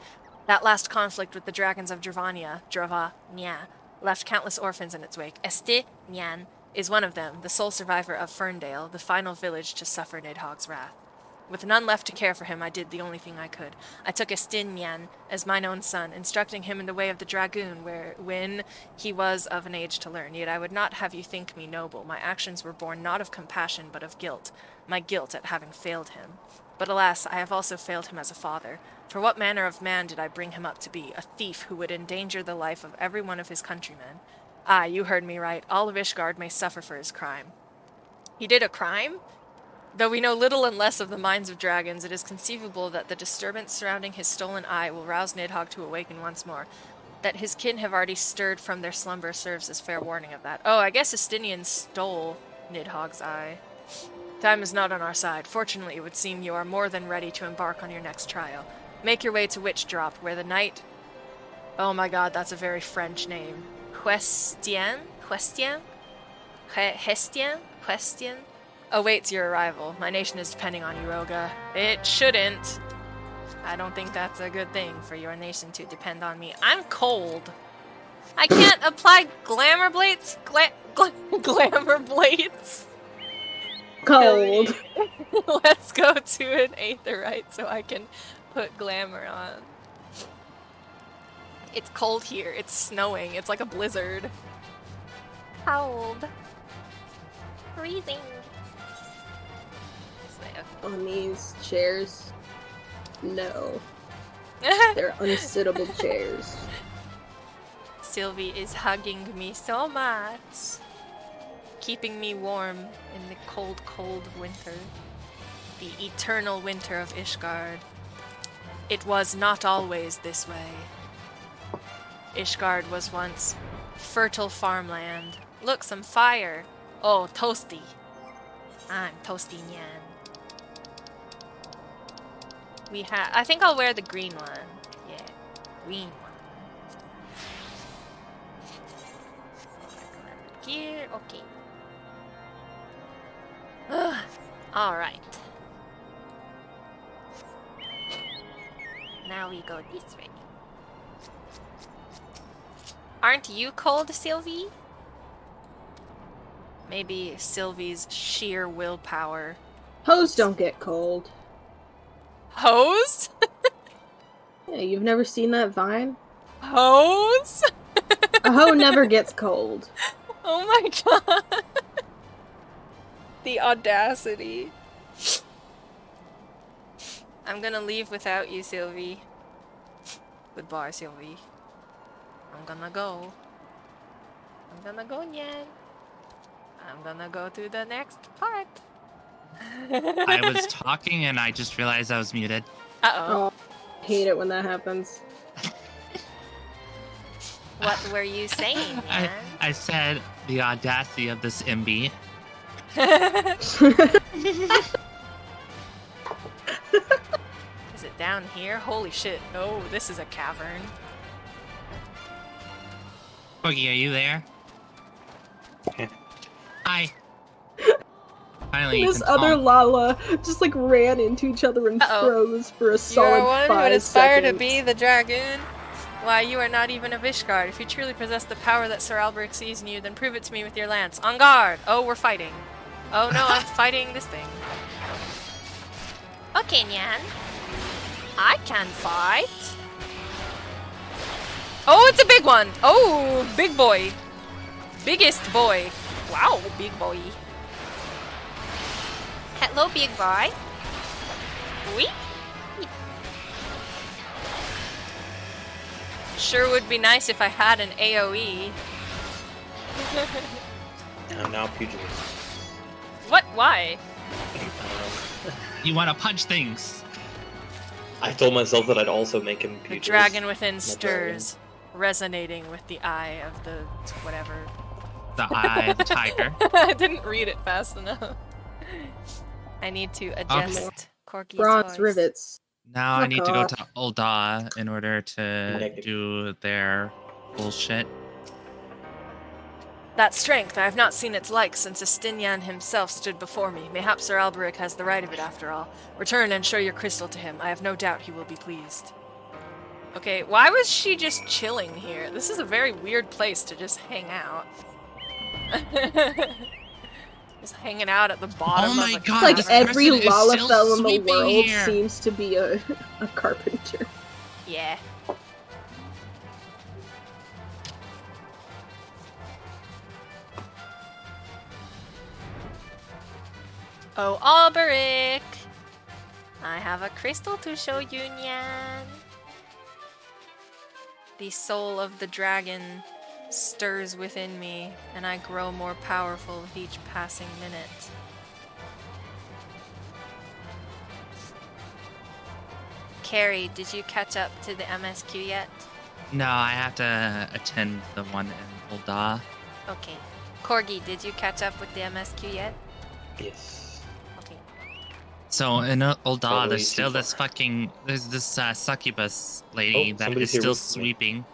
That last conflict with the dragons of Dravania, left countless orphans in its wake. Nyan is one of them, the sole survivor of Ferndale, the final village to suffer Nidhogg's wrath. With none left to care for him, I did the only thing I could. I took Nyan as mine own son, instructing him in the way of the dragoon, when he was of an age to learn. Yet I would not have you think me noble. My actions were born not of compassion, but of guilt. My guilt at having failed him. But alas, I have also failed him as a father. For what manner of man did I bring him up to be? A thief who would endanger the life of every one of his countrymen. Ah, you heard me right. All of Ishgard may suffer for his crime. He did a crime? Though we know little and less of the minds of dragons, it is conceivable that the disturbance surrounding his stolen eye will rouse Nidhogg to awaken once more. That his kin have already stirred from their slumber serves as fair warning of that. Oh, I guess Estinian stole Nidhogg's eye. Time is not on our side. Fortunately, it would seem you are more than ready to embark on your next trial. Make your way to Witch Drop, where the knight... Oh my god, that's a very French name. Hestian awaits your arrival. My nation is depending on you, Roga. It shouldn't. I don't think that's a good thing for your nation to depend on me. I'm cold. I can't apply glamour blades? Glamour blades? Cold. Let's go to an aetherite so I can put glamour on. It's cold here. It's snowing. It's like a blizzard. Cold. Freezing. On these chairs, no. They're unsittable chairs. Sylvie is hugging me so much. Keeping me warm in the cold, cold winter. The eternal winter of Ishgard. It was not always this way. Ishgard was once fertile farmland. Look, some fire. Oh, toasty. I'm Toasty Nyan. We have... I think I'll wear the green one. Yeah, green one. Gear, okay. Alright. Now we go this way. Aren't you cold, Sylvie? Maybe Sylvie's sheer willpower Hose don't get cold. Hose? Yeah, you've never seen that vine? Hose? A hoe never gets cold. Oh my god. The audacity. I'm gonna leave without you, Sylvie. Goodbye, Sylvie. I'm gonna go. I'm gonna go, Nyan. I'm gonna go to the next part. I was talking and I just realized I was muted. Uh-oh. Oh, I hate it when that happens. What were you saying, Nyan? I said the audacity of this MB. Is it down here? Holy shit. Oh, this is a cavern. Boogie, are you there? Hi. Finally, you This can other talk. Lala just like ran into each other and froze for a You solid are one who 5 would aspire seconds. to be the dragoon? Why, you are not even a Vishgard. If you truly possess the power that Sir Alberic sees in you, then prove it to me with your lance. On guard! Oh, we're fighting. Oh no, I'm fighting this thing. Okay, Nyan. I can fight. Oh, it's a big one! Oh, big boy. Biggest boy. Wow, big boy. Hello, big boy. Wee. Sure would be nice if I had an AoE. I'm now pugilist. What? Why? You want to punch things. I told myself that I'd also make him The pugilist. dragon within My stirs, resonating with the eye of the whatever. The eye of the tiger. I didn't read it fast enough. I need to adjust Corky's Bronze voice. rivets. Now I Fuck need to go off. to Ul'dah in order to do their bullshit. That strength, I have not seen its like since Estinian himself stood before me. Mayhap Sir Alberic has the right of it after all. Return and show your crystal to him. I have no doubt he will be pleased. Okay, why was she just chilling here? This is a very weird place to just hang out. Just hanging out at the bottom of a God, Like this every person is still Lalafell in the sweeping world here. seems to be a carpenter. Yeah. Oh, Alberic! I have a crystal to show you, Nyan. The soul of the dragon stirs within me, and I grow more powerful with each passing minute. Carrie, did you catch up to the MSQ yet? No, I have to attend the one in Ul'dah. Okay. Corgi, did you catch up with the MSQ yet? Yes. Okay. So in Ul'dah, Probably there's still too this fucking there's this succubus lady Oh, that somebody's is here still with me. sweeping.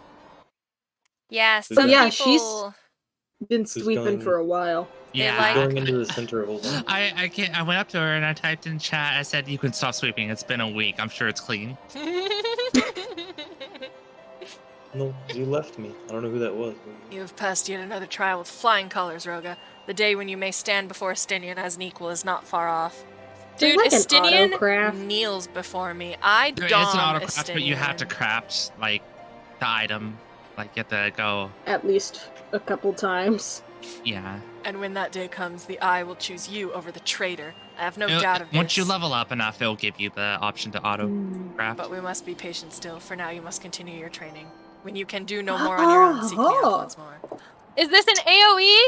Yeah, Who's some that? Yeah, people... Been sweeping going- for a while. Yeah, like- Going into the center of Ul'dah. I can't. I went up to her and I typed in chat. I said, "You can stop sweeping. It's been a week. I'm sure it's clean." No, you left me. I don't know who that was. You have passed yet another trial with flying colors, Roga. The day when you may stand before Estinian as an equal is not far off. There's Dude, like an Estinian autocraft. kneels before me. I There is dom an autocraft, but you have to Estinian. craft like the item. Like you have to go. At least a couple times. Yeah. And when that day comes, the eye will choose you over the traitor. I have no It'll- doubt of once you this. level up enough, it'll give you the option to auto craft. But we must be patient still. For now, you must continue your training. When you can do no more on your own, seek me out once more. Is this an AoE?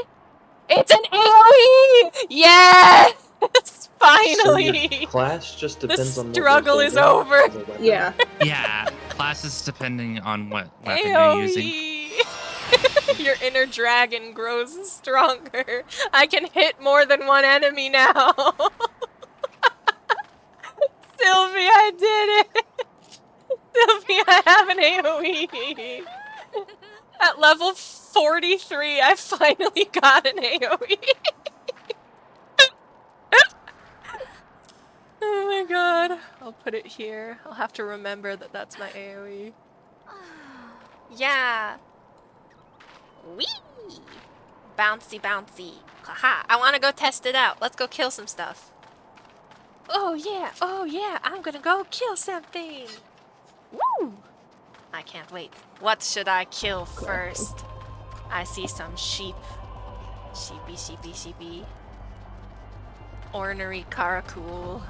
It's an AoE! Yes! So your Finally! class just The depends on what struggle you're is holding over. as a weapon. Yeah. Yeah, classes depending on what weapon you're using. AoE! Your inner dragon grows stronger. I can hit more than one enemy now. Sylvie, I did it! Sylvie, I have an AoE! At level 43, I finally got an AoE! Oh my god. I'll put it here. I'll have to remember that that's my AoE. Yeah. Whee! Bouncy, bouncy. Haha. I want to go test it out. Let's go kill some stuff. oh yeah, I'm gonna go kill something. Woo! I can't wait. What should I kill first? I see some sheep. Sheepy, sheepy, sheepy. Ornery Karakul.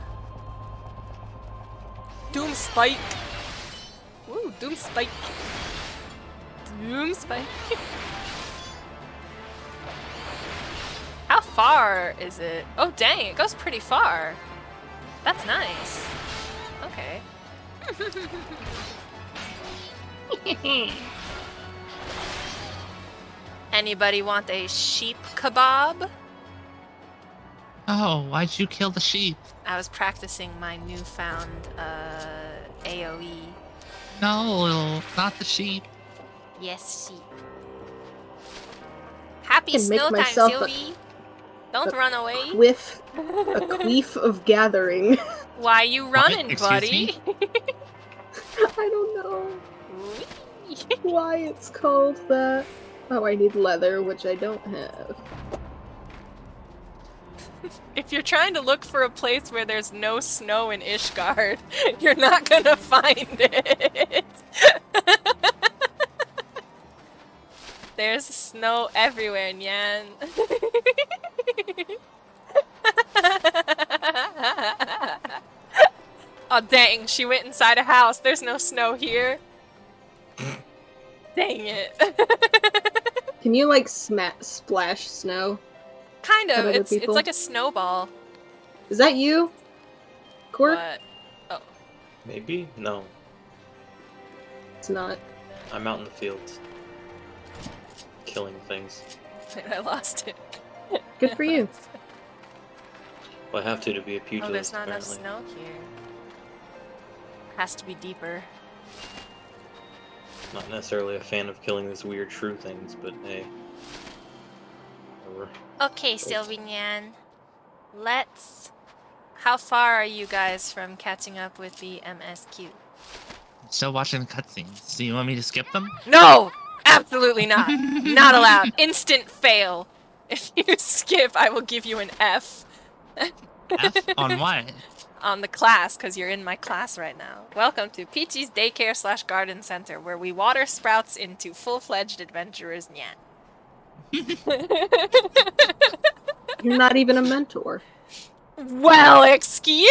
Doom Spike. Woo, Doom Spike. Doom Spike. How far is it? Oh dang, it goes pretty far. That's nice. Okay. Anybody want a sheep kebab? Oh, why'd you kill the sheep? I was practicing my newfound AoE. No, not the sheep. Yes, sheep. Happy can make snow time, myself Sylvie. Don't run away. A queef of gathering. Why you running, Excuse buddy? me? I don't know why it's called that. Oh, I need leather, which I don't have. If you're trying to look for a place where there's no snow in Ishgard, you're not gonna find it. There's snow everywhere, Nyan. Oh dang, she went inside a house. There's no snow here. Dang it. Can you like splash snow? Kind at of. other It's people? like a snowball. Is that you? Cork? But oh, Maybe? No. It's not. I'm out in the fields. Killing things. I lost it. Good for you. Well, I have to be a pugilist, Oh, there's not enough apparently. snow here. Has to be deeper. Not necessarily a fan of killing these weird shrew things, but hey. Whatever. Okay, Sylvinian. Let's... How far are you guys from catching up with the MSQ? Still watching the cutscenes. Do you want me to skip them? No! Absolutely not. Not allowed. Instant fail. If you skip, I will give you an F. F on what? On the class, because you're in my class right now. Welcome to Peachy's Daycare / Garden Center, where we water sprouts into full-fledged adventurers. Nyan. You're not even a mentor. Well, excuse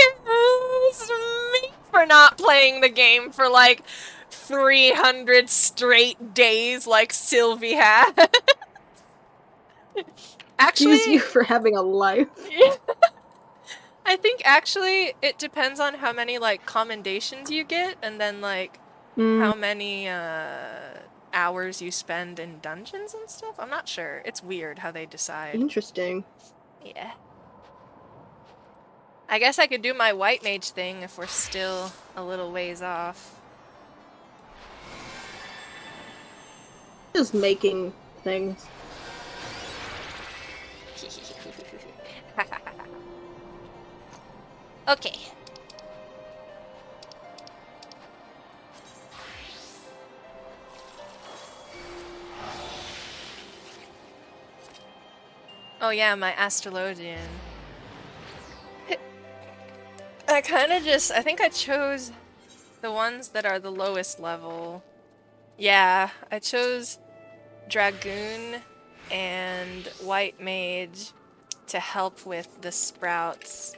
me for not playing the game for like 300 straight days like Sylvie had. Actually, Excuse you for having a life. I think actually it depends on how many like commendations you get and then like how many hours you spend in dungeons and stuff. I'm not sure. It's weird how they decide. Interesting. Yeah. I guess I could do my white mage thing if we're still a little ways off. Just making things. Okay. Oh yeah, my astrologian. I think I chose the ones that are the lowest level. Yeah, I chose Dragoon and White Mage to help with the sprouts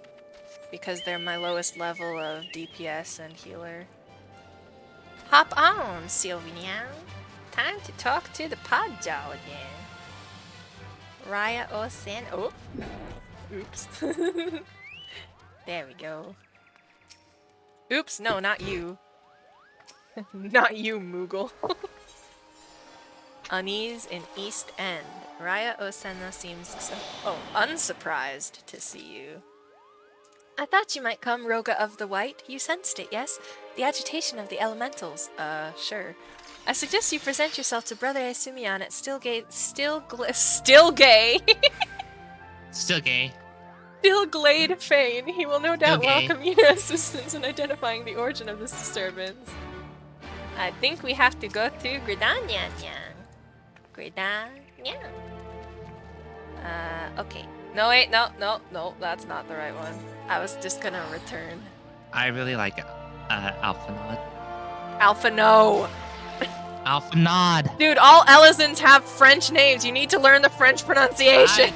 because they're my lowest level of DPS and healer. Hop on, Sylvinian. Time to talk to the Podjal again. Raya Osen. Oh, oops. There we go. Oops, no, not you. Not you, Moogle. Unease in East End. Raya Osena seems unsurprised to see you. I thought you might come, Roga of the White. You sensed it, yes? The agitation of the elementals. Sure. I suggest you present yourself to Brother Asumian at Still Gay. Stillglade Fane. He will no doubt welcome your assistance in identifying the origin of this disturbance. I think we have to go to Gridanyan. Gridanyan. Okay. No, wait, no, that's not the right one. I was just gonna return. I really like Alpha Nod. Alpha, no. Alpha Nod. Dude, all Elizons have French names. You need to learn the French pronunciation.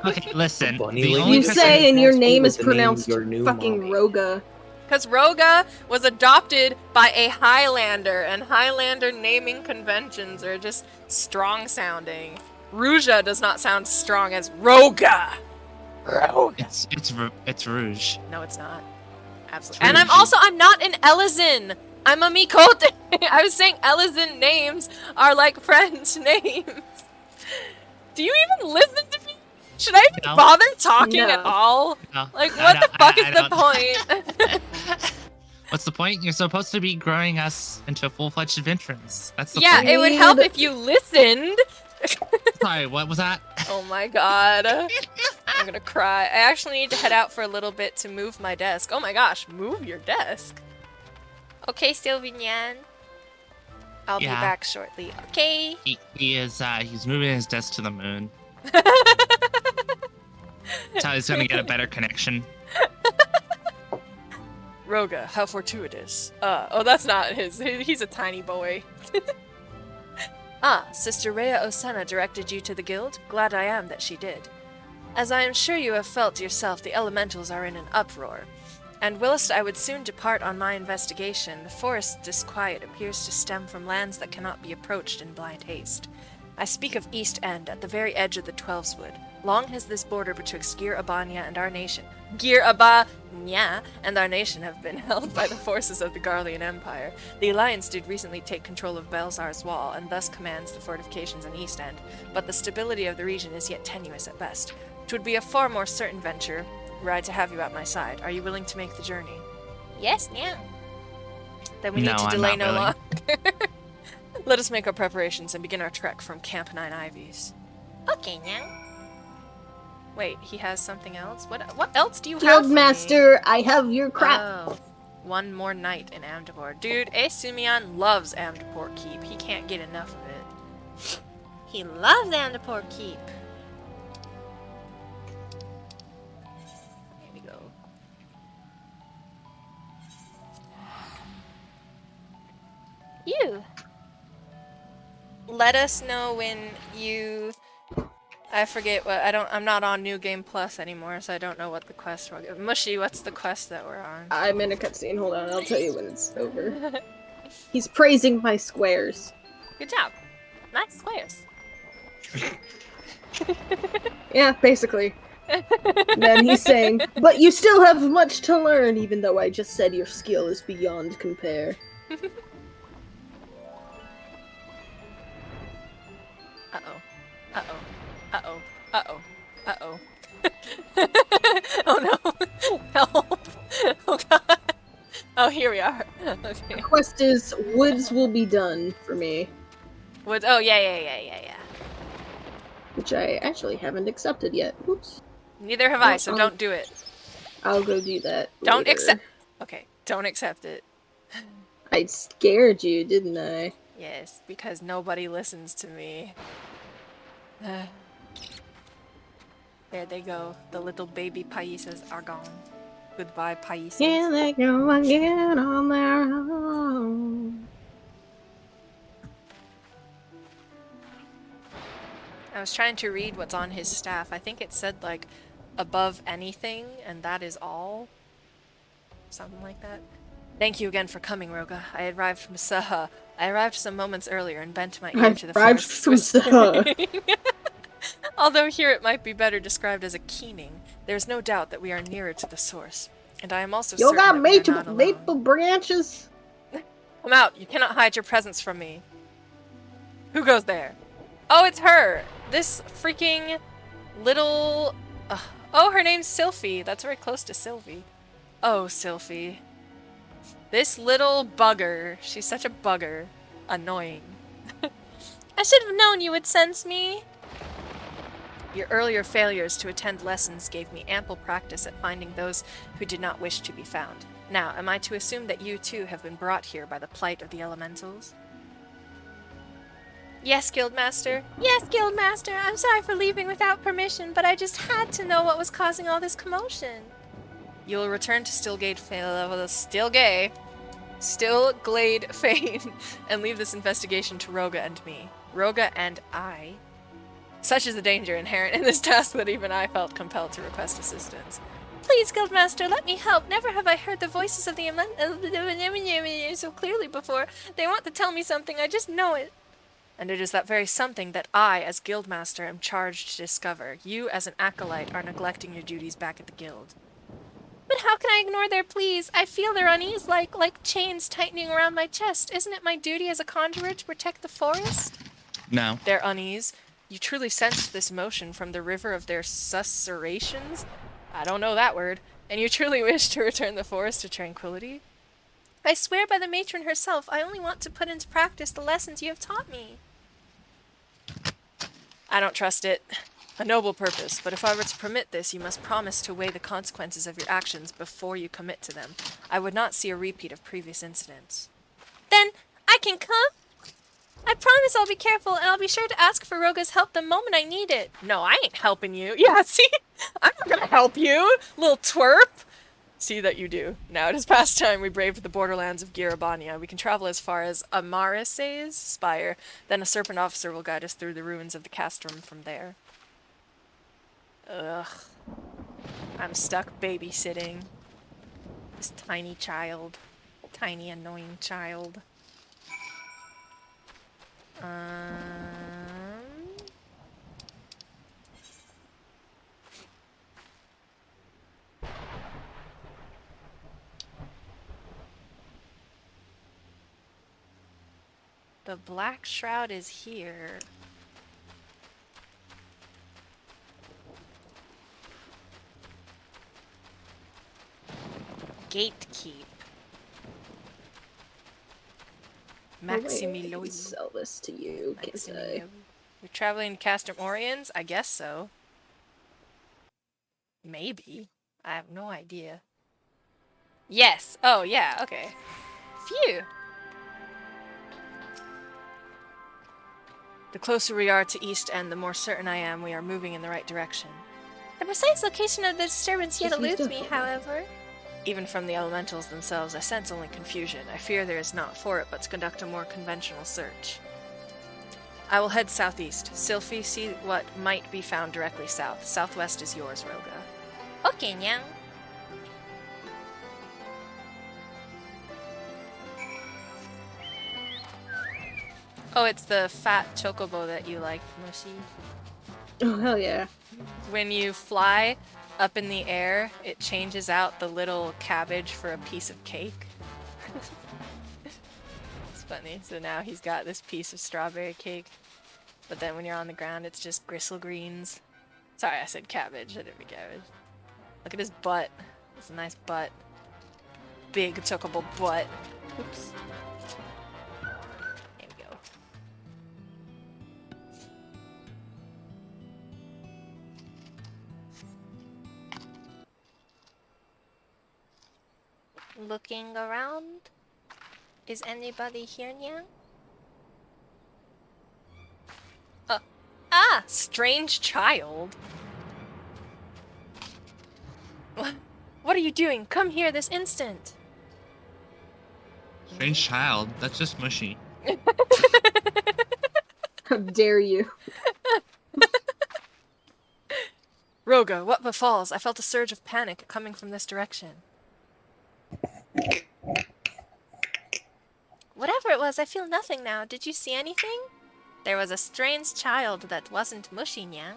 Okay, listen. You say and your name is pronounced fucking Roga. Because Roga was adopted by a Highlander, and Highlander naming conventions are just strong sounding. Ruja does not sound strong as Roga. Roga. It's Rouge. No, it's not. Absolutely. And I'm not an Elizon. I'm a Mikote. I was saying Elizon names are like French names. Do you even listen to me? Should I even bother talking at all? No. Like, what the fuck is the point? What's the point? You're supposed to be growing us into full-fledged adventurers. That's the Yeah, point. it would help if you listened. Sorry, what was that? Oh my god. I'm gonna cry. I actually need to head out for a little bit to move my desk. Oh my gosh, move your desk. Okay, Sylvian. I'll be Yeah. back shortly. Okay. He is he's moving his desk to the moon. That's how he's gonna get a better connection. Roga, how fortuitous. Oh, that's not his. He's a tiny boy. Sister Rhea Osena directed you to the guild? Glad I am that she did. As I am sure you have felt yourself, the elementals are in an uproar. And whilst I would soon depart on my investigation, the forest's disquiet appears to stem from lands that cannot be approached in blind haste. I speak of East End, at the very edge of the Twelveswood. Long has this border betwixt Gir Abanya and our nation. Gir Abanya and our nation have been held by the forces of the Garlean Empire. The Alliance did recently take control of Belzar's Wall, and thus commands the fortifications in East End, but the stability of the region is yet tenuous at best. 'Twould be a far more certain venture, were I to have you at my side. Are you willing to make the journey? Yes, now. Then we need to delay I'm not no really. longer. Let us make our preparations and begin our trek from Camp Nine Ivies. Okay, now. Wait, he has something else? What else do you have for me? Guildmaster, I have your crap. Oh, one more night in Amdapor. Dude, Esumian loves Amdapor Keep. He can't get enough of it. He loves Amdapor Keep. Here we go. You. Let us know when you... I forget what... I'm not on New Game Plus anymore, so I don't know what the quest was. Mushy, what's the quest that we're on? I'm in a cutscene. Hold on, I'll tell you when it's over. He's praising my squares. Good job. Nice squares. Yeah, basically. Then he's saying, but you still have much to learn, even though I just said your skill is beyond compare. Uh-oh. Uh-oh. Uh-oh. Uh-oh. Uh-oh. Oh no. Help. Oh god. Oh, here we are. Okay. The quest is, woods will be done for me. Woods. Oh, yeah. Which I actually haven't accepted yet. Oops. Neither have I, so don't do it. I'll go do that. Don't later. accept. Okay, don't accept it. I scared you, didn't I? Yes, because nobody listens to me. There they go. The little baby paises are gone. Goodbye, paises. Yeah, they go again on their own. I was trying to read what's on his staff. I think it said, like, above anything, and that is all. Something like that. Thank you again for coming, Roga. I arrived some moments earlier and bent my ear to the arrived forest's from whispering. Although here it might be better described as a keening, there is no doubt that we are nearer to the source. And I am also You certain got that we are not alone. maple branches? Come out! You cannot hide your presence from me. Who goes there? Oh, it's her! This freaking little... oh, her name's Sylphie. That's very close to Sylvie. Oh, Sylphie. This little bugger. She's such a bugger. Annoying. I should have known you would sense me. Your earlier failures to attend lessons gave me ample practice at finding those who did not wish to be found. Now, am I to assume that you too have been brought here by the plight of the elementals? Yes, Guildmaster. Yes, Guildmaster. I'm sorry for leaving without permission, but I just had to know what was causing all this commotion. You will return to Stillglade Fane and leave this investigation to Roga and me. Roga and I. Such is the danger inherent in this task that even I felt compelled to request assistance. Please, Guildmaster, let me help. Never have I heard the voices of the so clearly before. They want to tell me something, I just know it. And it is that very something that I, as Guildmaster, am charged to discover. You, as an acolyte, are neglecting your duties back at the guild. But how can I ignore their pleas? I feel their unease like chains tightening around my chest. Isn't it my duty as a conjurer to protect the forest? No. Their unease? You truly sensed this emotion from the river of their susurrations? I don't know that word. And you truly wish to return the forest to tranquility? I swear by the matron herself, I only want to put into practice the lessons you have taught me. I don't trust it. A noble purpose, but if I were to permit this, you must promise to weigh the consequences of your actions before you commit to them. I would not see a repeat of previous incidents. Then, I can come? I promise I'll be careful, and I'll be sure to ask for Roga's help the moment I need it. No, I ain't helping you. Yeah, see? I'm not gonna help you, little twerp. See that you do. Now it is past time we braved the borderlands of Girabania. We can travel as far as Amarise's spire. Then a serpent officer will guide us through the ruins of the castrum from there. Ugh. I'm stuck babysitting this tiny child. Tiny annoying child. The Black Shroud is here. Gatekeep. Maximilian. Sell this to you, can't I? You're traveling to Castrum Oriens? I guess so. Maybe. I have no idea. Yes! Oh, yeah, okay. Phew! The closer we are to East End, the more certain I am we are moving in the right direction. The precise location of the disturbance yet eludes me, however. Even from the elementals themselves, I sense only confusion. I fear there is naught for it but to conduct a more conventional search. I will head southeast. Sylphie, see what might be found directly south. Southwest is yours, Roga. Okay, Nyang. Oh, it's the fat chocobo that you like, Mushi. Oh, hell yeah. When you fly up in the air, it changes out the little cabbage for a piece of cake. It's funny. So now he's got this piece of strawberry cake. But then when you're on the ground, it's just gristle greens. Sorry, I said cabbage. I didn't mean cabbage. Look at his butt. It's a nice butt. Big chocobo butt. Oops. There we go. Looking around? Is anybody here, Nyang? Strange child. What are you doing? Come here this instant. Strange child. That's just mushy. How dare you? Roga, what befalls? I felt a surge of panic coming from this direction. Whatever it was, I feel nothing now. Did you see anything? There was a strange child that wasn't mushy, Nyang.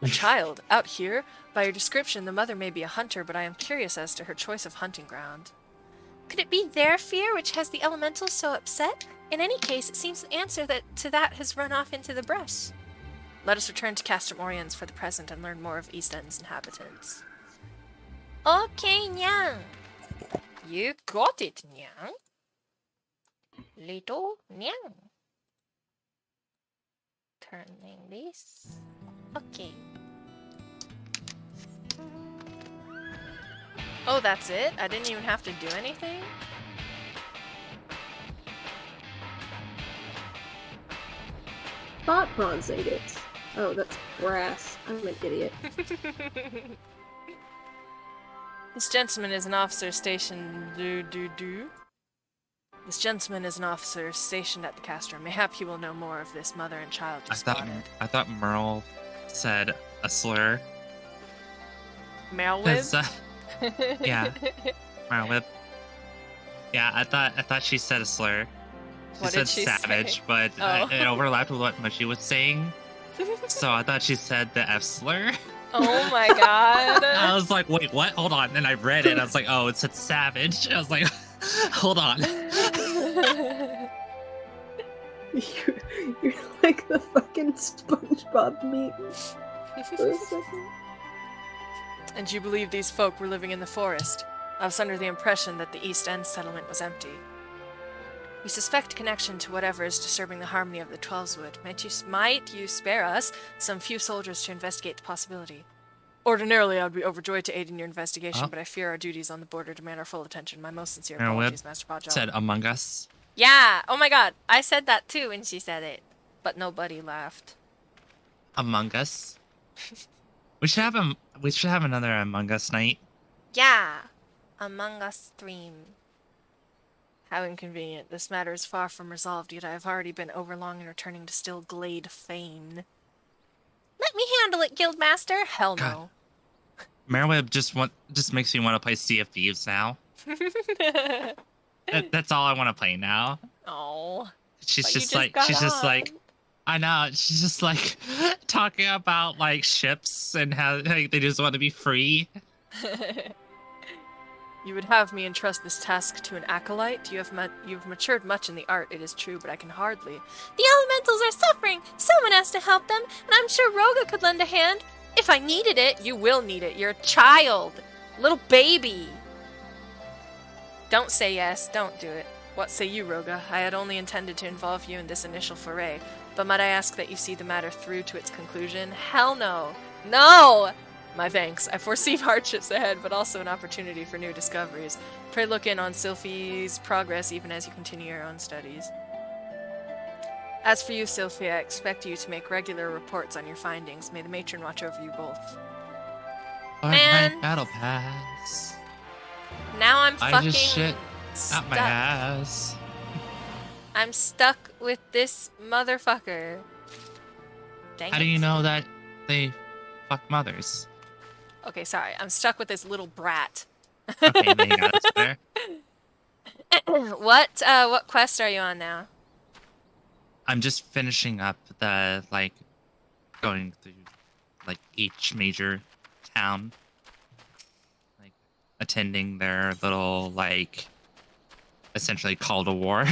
A child? Out here? By your description, the mother may be a hunter, but I am curious as to her choice of hunting ground. Could it be their fear which has the elementals so upset? In any case, it seems the answer to that has run off into the brush. Let us return to Castrum Oriens for the present and learn more of East End's inhabitants. Okay, Nyang. You got it, Nyang. Little Nyang. Turning this. Okay. Oh, that's it? I didn't even have to do anything? Thought bronze ingots. Oh, that's brass. I'm an idiot. This gentleman is an officer stationed. This gentleman is an officer stationed at the castrum. Mayhap he will know more of this mother and child you spotted. I thought Merle said a slur. Merlewib? Yeah. Merlewib. Yeah, I thought she said a slur. She What said did she savage, say? but Oh. it overlapped with what she was saying. So I thought she said the F slur. Oh my god. I was like, wait, what? Hold on. And I read it. I was like, oh, it said savage. I was like, hold on. You're like the fucking SpongeBob meme for a second. And you believe these folk were living in the forest? I was under the impression that the East End settlement was empty. We suspect connection to whatever is disturbing the harmony of the Twelveswood. Might you spare us some few soldiers to investigate the possibility? Ordinarily, I would be overjoyed to aid in your investigation, but I fear our duties on the border demand our full attention. My most sincere apologies, Master Podjob. Said Among Us. Yeah. Oh my god. I said that too when she said it, but nobody laughed. Among Us. We should have another Among Us night. Yeah. Among Us stream. How inconvenient. This matter is far from resolved, yet I have already been overlong in returning to still Glade fame. Let me handle it, Guildmaster. Hell no. Merlewib just makes me want to play Sea of Thieves now. That's all I want to play now. Oh. She's just like I know. She's just like talking about like ships and how like, they just want to be free. You would have me entrust this task to an acolyte? You've matured much in the art, it is true, but I can hardly. The elementals are suffering. Someone has to help them, and I'm sure Roga could lend a hand. If I needed it. You will need it. You're a child. Little baby. Don't say yes. Don't do it. What say you, Roga? I had only intended to involve you in this initial foray, but might I ask that you see the matter through to its conclusion? Hell no. No! My thanks. I foresee hardships ahead, but also an opportunity for new discoveries. Pray look in on Sylphie's progress even as you continue your own studies. As for you, Sylphie, I expect you to make regular reports on your findings. May the matron watch over you both. Man. Battle Pass. Now I'm I fucking just shit stuck. out my ass. I'm stuck with this motherfucker. Dang How it. do you know that they fuck mothers? Okay, sorry. I'm stuck with this little brat. Okay, there you go. That's fair. What quest are you on now? I'm just finishing up the like going through like each major town, like attending their little like essentially call to war.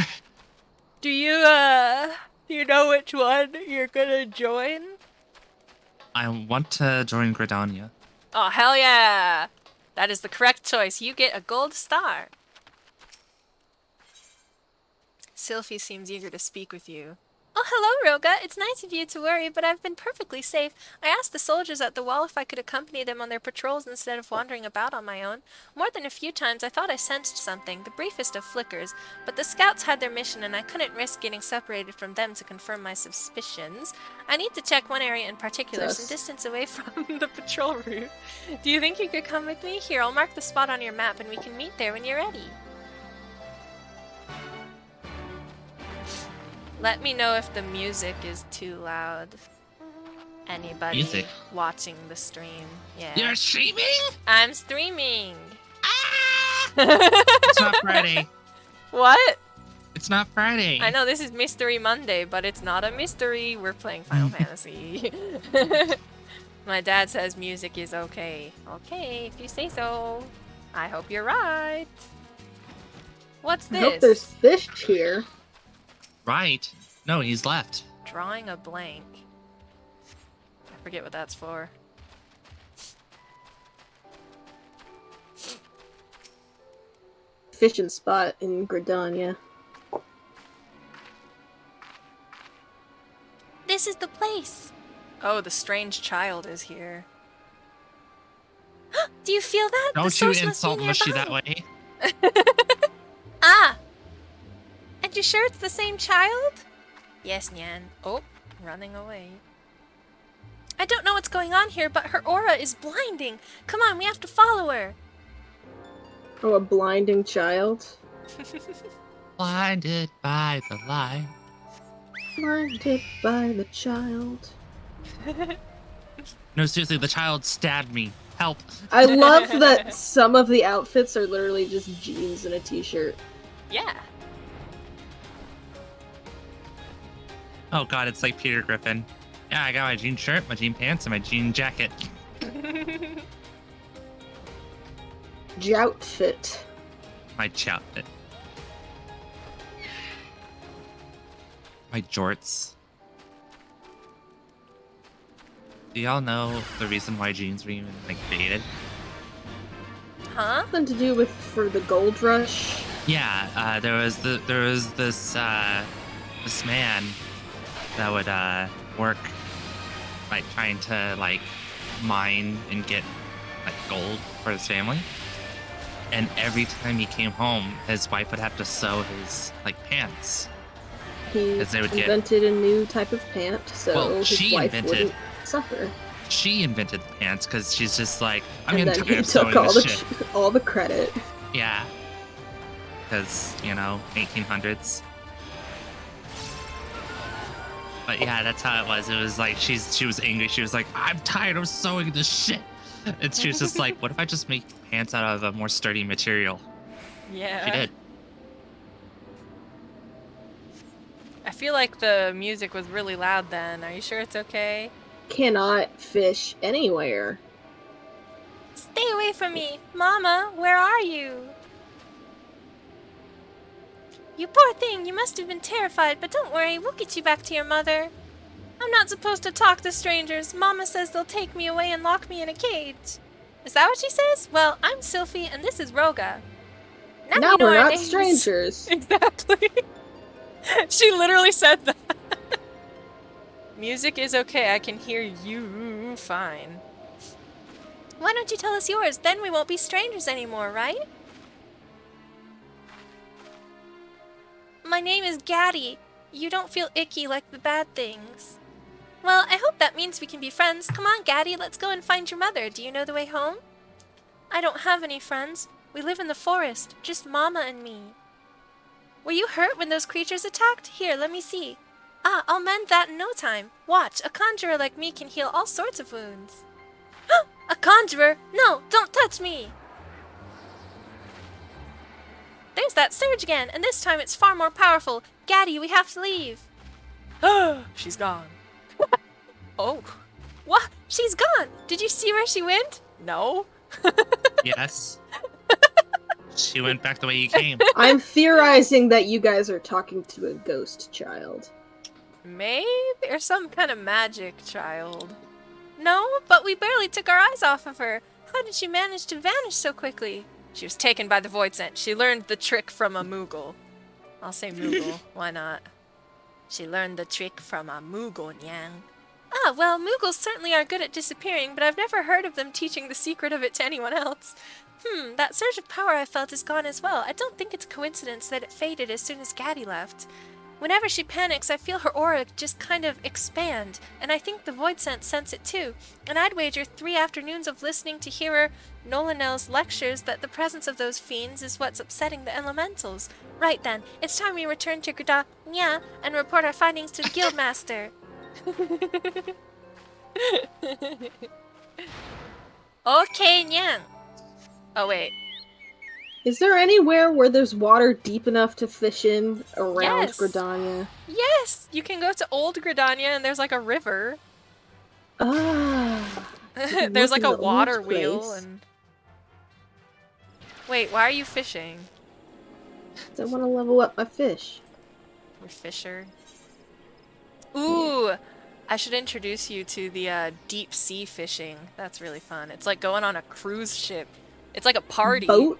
Do you know which one you're gonna join? I want to join Gridania. Oh, hell yeah! That is the correct choice. You get a gold star. Sylphie seems eager to speak with you. Oh, hello, Roga. It's nice of you to worry, but I've been perfectly safe. I asked the soldiers at the wall if I could accompany them on their patrols instead of wandering about on my own. More than a few times I thought I sensed something, the briefest of flickers, but the scouts had their mission and I couldn't risk getting separated from them to confirm my suspicions. I need to check one area in particular, some distance away from the patrol route. Do you think you could come with me? Here, I'll mark the spot on your map and we can meet there when you're ready. Let me know if the music is too loud. Anybody Music? watching the stream? Yeah. You're streaming? I'm streaming. It's not Friday. What? It's not Friday. I know this is Mystery Monday, but it's not a mystery. We're playing Final Fantasy. My dad says music is okay. Okay, if you say so. I hope you're right. What's I this? hope there's fish here. Right. No, he's left. Drawing a blank. I forget what that's for. Fishing spot in Gridania. This is the place. Oh, the strange child is here. Do you feel that? The Don't you source must be insult Mushy that nearby. way. Ah! And you sure it's the same child? Yes, Nyan. Oh, running away. I don't know what's going on here, but her aura is blinding. Come on, we have to follow her. Oh, a blinding child. Blinded by the light. Blinded by the child. No, seriously, the child stabbed me. Help. I love that some of the outfits are literally just jeans and a t-shirt. Yeah. Oh god, it's like Peter Griffin. Yeah, I got my jean shirt, my jean pants, and my jean jacket. Joutfit. My choutfit. My jorts. Do y'all know the reason why jeans were even like created? Huh? Something to do with for the gold rush. Yeah, there was this man that would work like trying to like mine and get like gold for his family. And every time he came home, his wife would have to sew his like pants. He 'Cause they would get- invented a new type of pant, so Well, his she wife invented- wouldn't suffer. She invented the pants because she's just like, I'm And getting then tired he of sewing took all this the shit. all the credit. Yeah. Because, 1800s. But yeah, that's how it was. It was like she was angry. She was like, I'm tired of sewing this shit. And she was just like, what if I just make pants out of a more sturdy material? Yeah. She did. I feel like the music was really loud then. Are you sure it's okay? Cannot fish anywhere. Stay away from me! Mama, where are you? You poor thing, you must have been terrified, but don't worry, we'll get you back to your mother. I'm not supposed to talk to strangers. Mama says they'll take me away and lock me in a cage. Is that what she says? Well, I'm Sylphie, and this is Roga. Now we know we're our not names. strangers. Exactly. She literally said that. Music is okay. I can hear you fine. Why don't you tell us yours? Then we won't be strangers anymore, right? My name is Gaddy. You don't feel icky like the bad things. Well, I hope that means we can be friends. Come on, Gaddy, let's go and find your mother. Do you know the way home? I don't have any friends. We live in the forest, just Mama and me. Were you hurt when those creatures attacked? Here, let me see. Ah, I'll mend that in no time. Watch, a conjurer like me can heal all sorts of wounds. A conjurer? No, don't touch me! There's that surge again, and this time it's far more powerful. Gaddy, we have to leave. She's gone. Oh. What? She's gone! Did you see where she went? No. Yes. She went back the way you came. I'm theorizing that you guys are talking to a ghost child. Maybe? Or some kind of magic child. No, but we barely took our eyes off of her. How did she manage to vanish so quickly? She was taken by the void scent. She learned the trick from a Moogle. I'll say Moogle. Why not? She learned the trick from a Moogle, Nyang. Ah, well, Moogles certainly are good at disappearing, but I've never heard of them teaching the secret of it to anyone else. That surge of power I felt is gone as well. I don't think it's a coincidence that it faded as soon as Gaddy left. Whenever she panics, I feel her aura just kind of expand, and I think the void sense it too. And I'd wager 3 afternoons of listening to hearer Nolanel's lectures that the presence of those fiends is what's upsetting the elementals. Right then, it's time we return to Gridania and report our findings to the Guildmaster. Okay, Nyang. Oh, wait. Is there anywhere where there's water deep enough to fish in around Yes. Gridania? Yes! You can go to Old Gridania and there's like a river. Ah. There's like Look a at the water old wheel place. and... Wait, why are you fishing? I want to level up my fish. You're fisher. Ooh! I should introduce you to the deep sea fishing. That's really fun. It's like going on a cruise ship. It's like a party. Boat?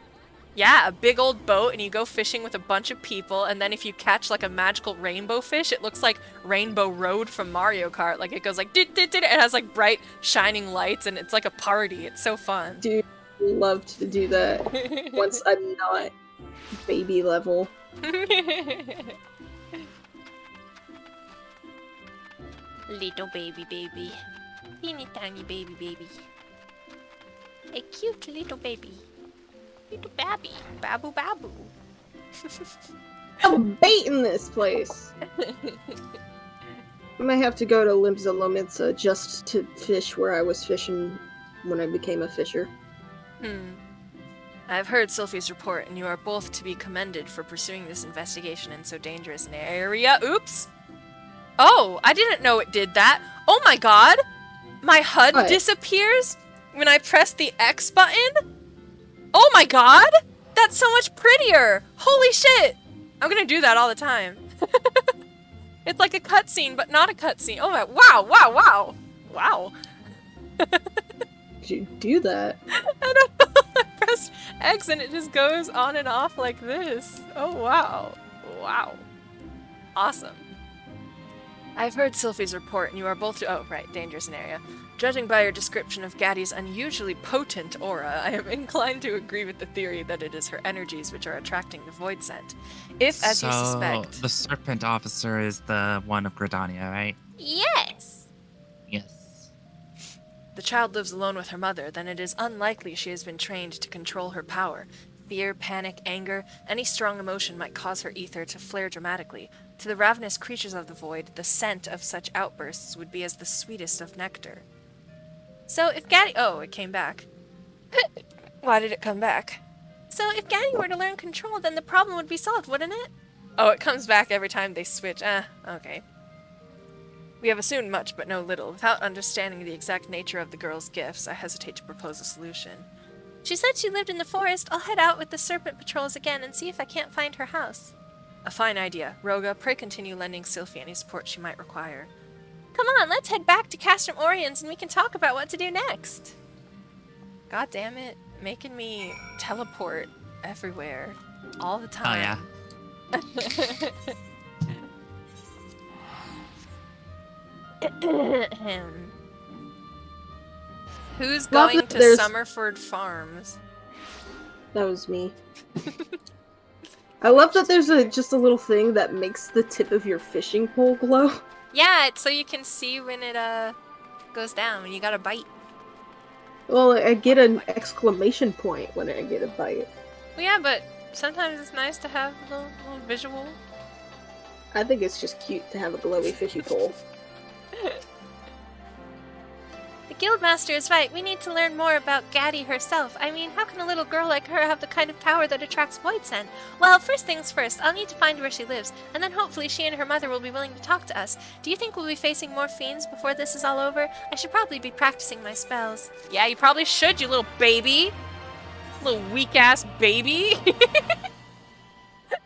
Yeah, a big old boat, and you go fishing with a bunch of people, and then if you catch like a magical rainbow fish, it looks like Rainbow Road from Mario Kart. Like it goes like dit, dit, dit. It has like bright shining lights, and it's like a party. It's so fun. Dude, love to do that once I'm not baby level. Little baby. Teeny tiny baby. A cute little baby. Little babby. Babu babu. I'm baiting this place. I might have to go to Limsa Lomitsa just to fish where I was fishing when I became a fisher. I've heard Sylphie's report, and you are both to be commended for pursuing this investigation in so dangerous an area. Oops! Oh, I didn't know it did that. Oh my god! My HUD What? disappears when I press the X button? Oh my god! That's so much prettier! Holy shit! I'm gonna do that all the time. It's like a cutscene, but not a cutscene. Oh my, wow, wow, wow! Wow. Did you do that? I don't know. I pressed X and it just goes on and off like this. Oh, wow. Wow. Awesome. I've heard Sylphie's report, and you are both oh, right, dangerous an area. Judging by your description of Gaddy's unusually potent aura, I am inclined to agree with the theory that it is her energies which are attracting the void scent. If, as you suspect... the serpent officer is the one of Gridania, right? Yes. Yes. The child lives alone with her mother, then it is unlikely she has been trained to control her power. Fear, panic, anger, any strong emotion might cause her ether to flare dramatically. To the ravenous creatures of the void, the scent of such outbursts would be as the sweetest of nectar. So if Gaddy... Oh, it came back. Why did it come back? So if Gaddy were to learn control, then the problem would be solved, wouldn't it? Oh, it comes back every time they switch. Okay. We have assumed much, but no little. Without understanding the exact nature of the girl's gifts, I hesitate to propose a solution. She said she lived in the forest. I'll head out with the serpent patrols again and see if I can't find her house. A fine idea. Roga, pray continue lending Sylphie any support she might require. Come on, let's head back to Castrum Oriens and we can talk about what to do next. God damn it. Making me teleport everywhere. All the time. Oh, yeah. Who's going to Summerford Farms? That was me. I love that there's just a little thing that makes the tip of your fishing pole glow. Yeah, it's so you can see when it goes down, when you got a bite. Well, I get an exclamation point when I get a bite. Well, yeah, but sometimes it's nice to have a little visual. I think it's just cute to have a glowy fishy pole. The Guildmaster is right. We need to learn more about Gaddy herself. I mean, how can a little girl like her have the kind of power that attracts void scent? Well, first things first, I'll need to find where she lives, and then hopefully she and her mother will be willing to talk to us. Do you think we'll be facing more fiends before this is all over? I should probably be practicing my spells. Yeah, you probably should, you little baby. Little weak-ass baby.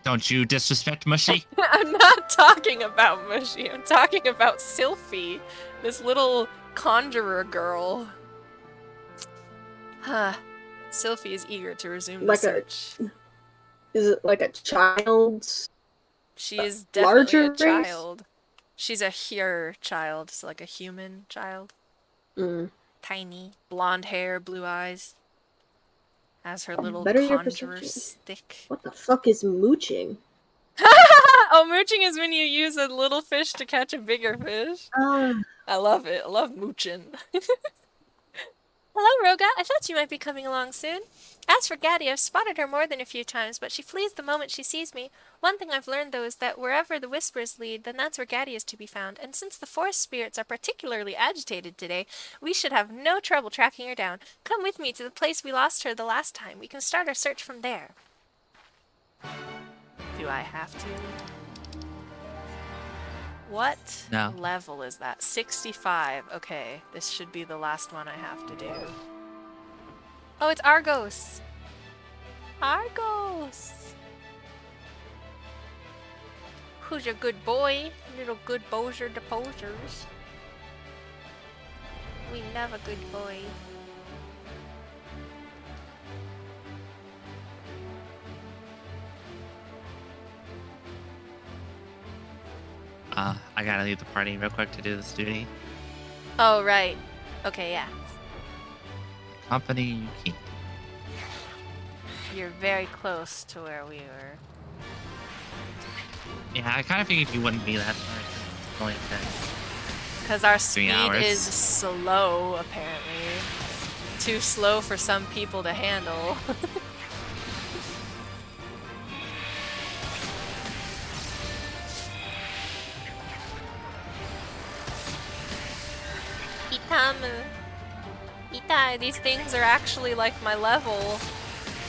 Don't you disrespect Mushy? I'm not talking about Mushy. I'm talking about Sylphie. This little conjurer girl. Sylphie is eager to resume the search. Is it like a child's? She is definitely a race? child. She's a here child, so like a human child. Tiny. Blonde hair, blue eyes. Has her little Better your conjurer perception. stick. What the fuck is mooching? Oh, mooching is when you use a little fish to catch a bigger fish. I love it. I love mooching. Hello, Roga. I thought you might be coming along soon. As for Gaddy, I've spotted her more than a few times, but she flees the moment she sees me. One thing I've learned, though, is that wherever the whispers lead, then that's where Gaddy is to be found. And since the forest spirits are particularly agitated today, we should have no trouble tracking her down. Come with me to the place we lost her the last time. We can start our search from there. Do I have to? What level is that? 65. Okay, this should be the last one I have to do. Oh, it's Argos. Argos. Who's your good boy? Little good Bozier deposers. We love a good boy. I gotta leave the party real quick to do this duty. Oh, right. Okay, yeah. Company you keep. You're very close to where we were. Yeah, I kind of figured you wouldn't be that far. It's only Because our 3 speed hours. is slow, apparently. Too slow for some people to handle. Tamu. Itai, these things are actually like my level.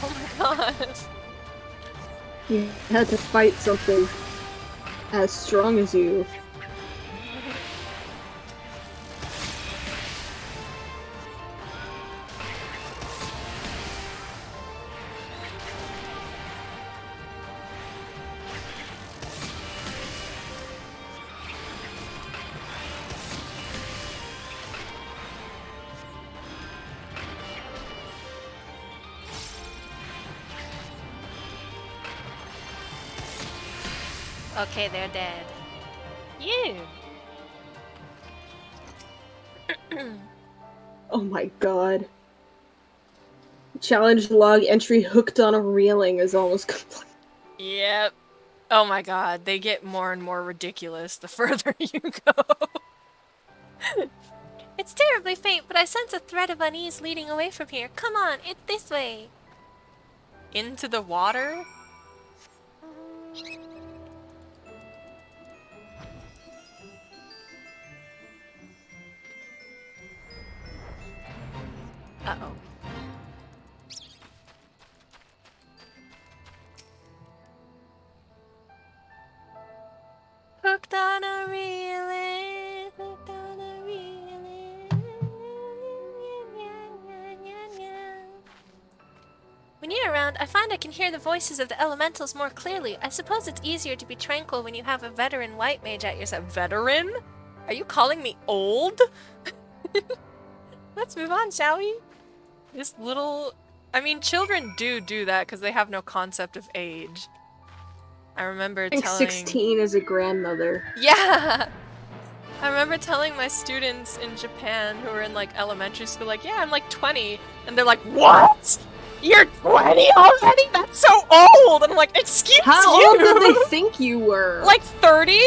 Oh my god. You had to fight something as strong as you. Okay, they're dead. You. Oh my god. Challenge log entry hooked on a railing is almost complete. Yep. Oh my god, they get more and more ridiculous the further you go. It's terribly faint, but I sense a thread of unease leading away from here. Come on, it's this way. Into the water? Uh-oh. Hooked on a railing, hooked on a railing. When you're around, I find I can hear the voices of the elementals more clearly. I suppose it's easier to be tranquil when you have a veteran white mage at your side. Veteran? Are you calling me old? Let's move on, shall we? This little... I mean, children do that because they have no concept of age. I remember I think telling... 16 is a grandmother. Yeah! I remember telling my students in Japan who were in, like, elementary school, like, yeah, I'm, like, 20. And they're like, what? You're 20 already? That's so old! And I'm like, excuse you! How old did they think you were? Like 30?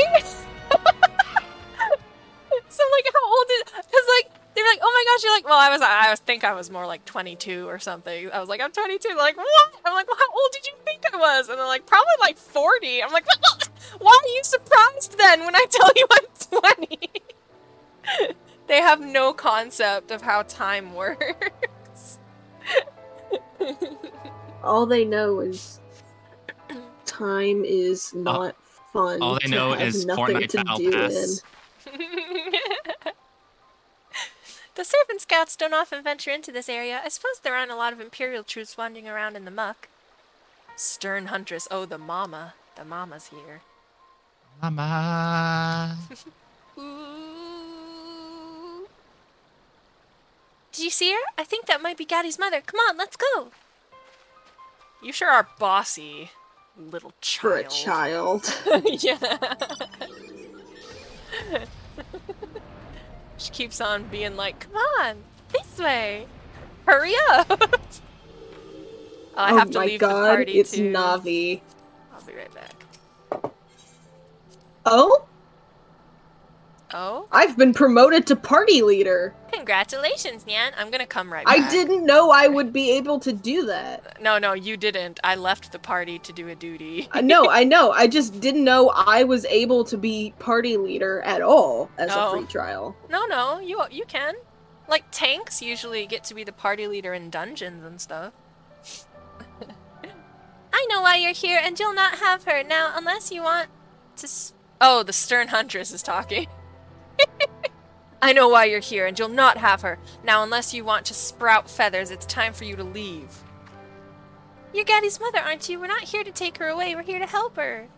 So, like, how old is... Because, like, they're like, oh my gosh, you're like, well, I think I was more like 22 or something. I was like, I'm 22. They're like, what? I'm like, well, how old did you think I was? And they're like, probably like 40. I'm like, why are you surprised then when I tell you I'm 20? They have no concept of how time works. All they know is time is not fun. All they know is Fortnite Battle Pass. The Serpent Scouts don't often venture into this area. I suppose there aren't a lot of Imperial troops wandering around in the muck. Stern Huntress. Oh, the mama. The mama's here. Mama. Ooh. Did you see her? I think that might be Gaddy's mother. Come on, let's go. You sure are bossy, little child. For a child. Yeah. She keeps on being like, come on, this way. Hurry up. I have to leave the party it's too. Navi. I'll be right back. Oh? Oh? I've been promoted to party leader. Congratulations, Nyan. I'm gonna come right back. I didn't know I would be able to do that. No, you didn't. I left the party to do a duty. No, I know. I just didn't know I was able to be party leader at all as a free trial. No, you can. Like, tanks usually get to be the party leader in dungeons and stuff. I know why you're here, and you'll not have her. Now, unless you want to... Oh, the Stern Huntress is talking. I know why you're here, and you'll not have her. Now, unless you want to sprout feathers, it's time for you to leave. You're Gaddy's mother, aren't you? We're not here to take her away. We're here to help her.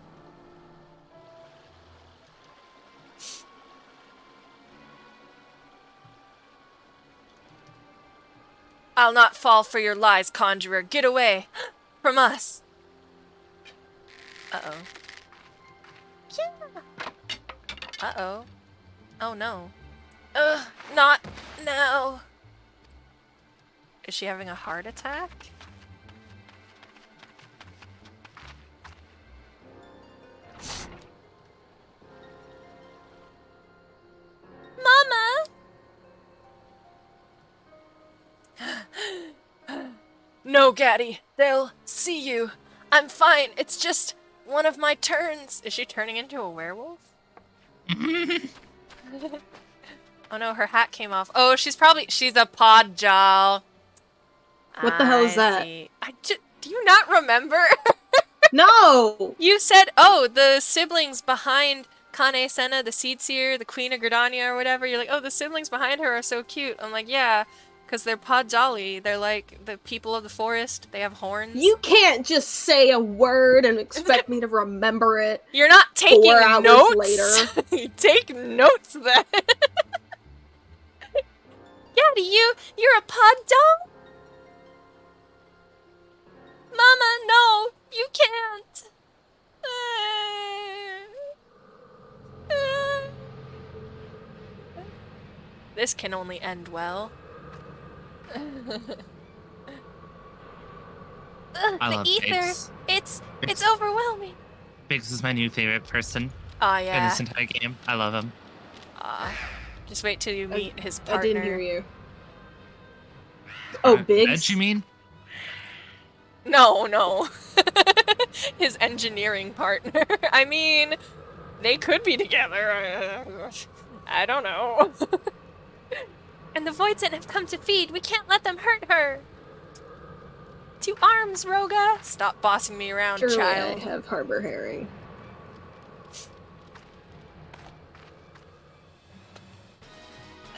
I'll not fall for your lies, conjurer. Get away from us. Uh-oh. Yeah. Uh-oh. Oh, no. Ugh, not now. Is she having a heart attack? Mama! No, Gaddy. They'll see you. I'm fine. It's just one of my turns. Is she turning into a werewolf? Oh no, her hat came off. Oh, she's a Podjal. What the hell is I that? see. Do you not remember? No! You said, oh, the siblings behind Kane Senna, the Seed Seer, the Queen of Gridania or whatever. You're like, oh, the siblings behind her are so cute. I'm like, yeah, because they're Podjali. They're like the people of the forest. They have horns. You can't just say a word and expect me to remember it. You're not taking 4 hours notes. later. You take notes then. Daddy, you're a Podjal? Mama, no, you can't. This can only end well. I The love ether. Biggs. It's overwhelming. Biggs is my new favorite person Oh in yeah. this entire game. I love him. Just wait till you meet his partner. I didn't hear you. Oh, Biggs? Edge, you mean? No. His engineering partner. I mean, they could be together. I don't know. And the Voidsen have come to feed. We can't let them hurt her. To arms, Roga. Stop bossing me around, Surely child. I have Harbor Herring.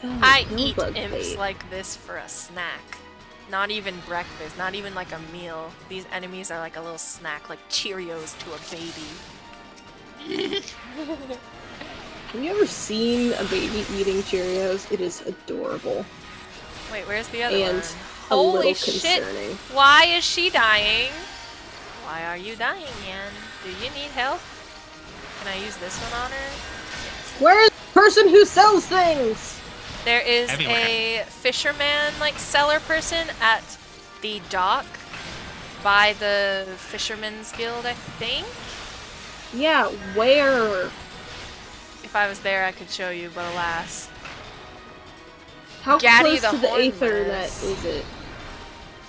I no eat bug imps bait. like this for a snack. Not even breakfast, not even like a meal. These enemies are like a little snack, like Cheerios to a baby. Have you ever seen a baby eating Cheerios? It is adorable. Wait, where's the other And one? a Holy little shit! concerning. Why is she dying? Why are you dying, Yan? Do you need help? Can I use this one on her? Where's the person who sells things? There is Everywhere. a fisherman, like, seller person at the dock by the Fisherman's Guild, I think? Yeah, where? If I was there, I could show you, but alas. How Gaddy close the to the Hornless. Aethernet is it?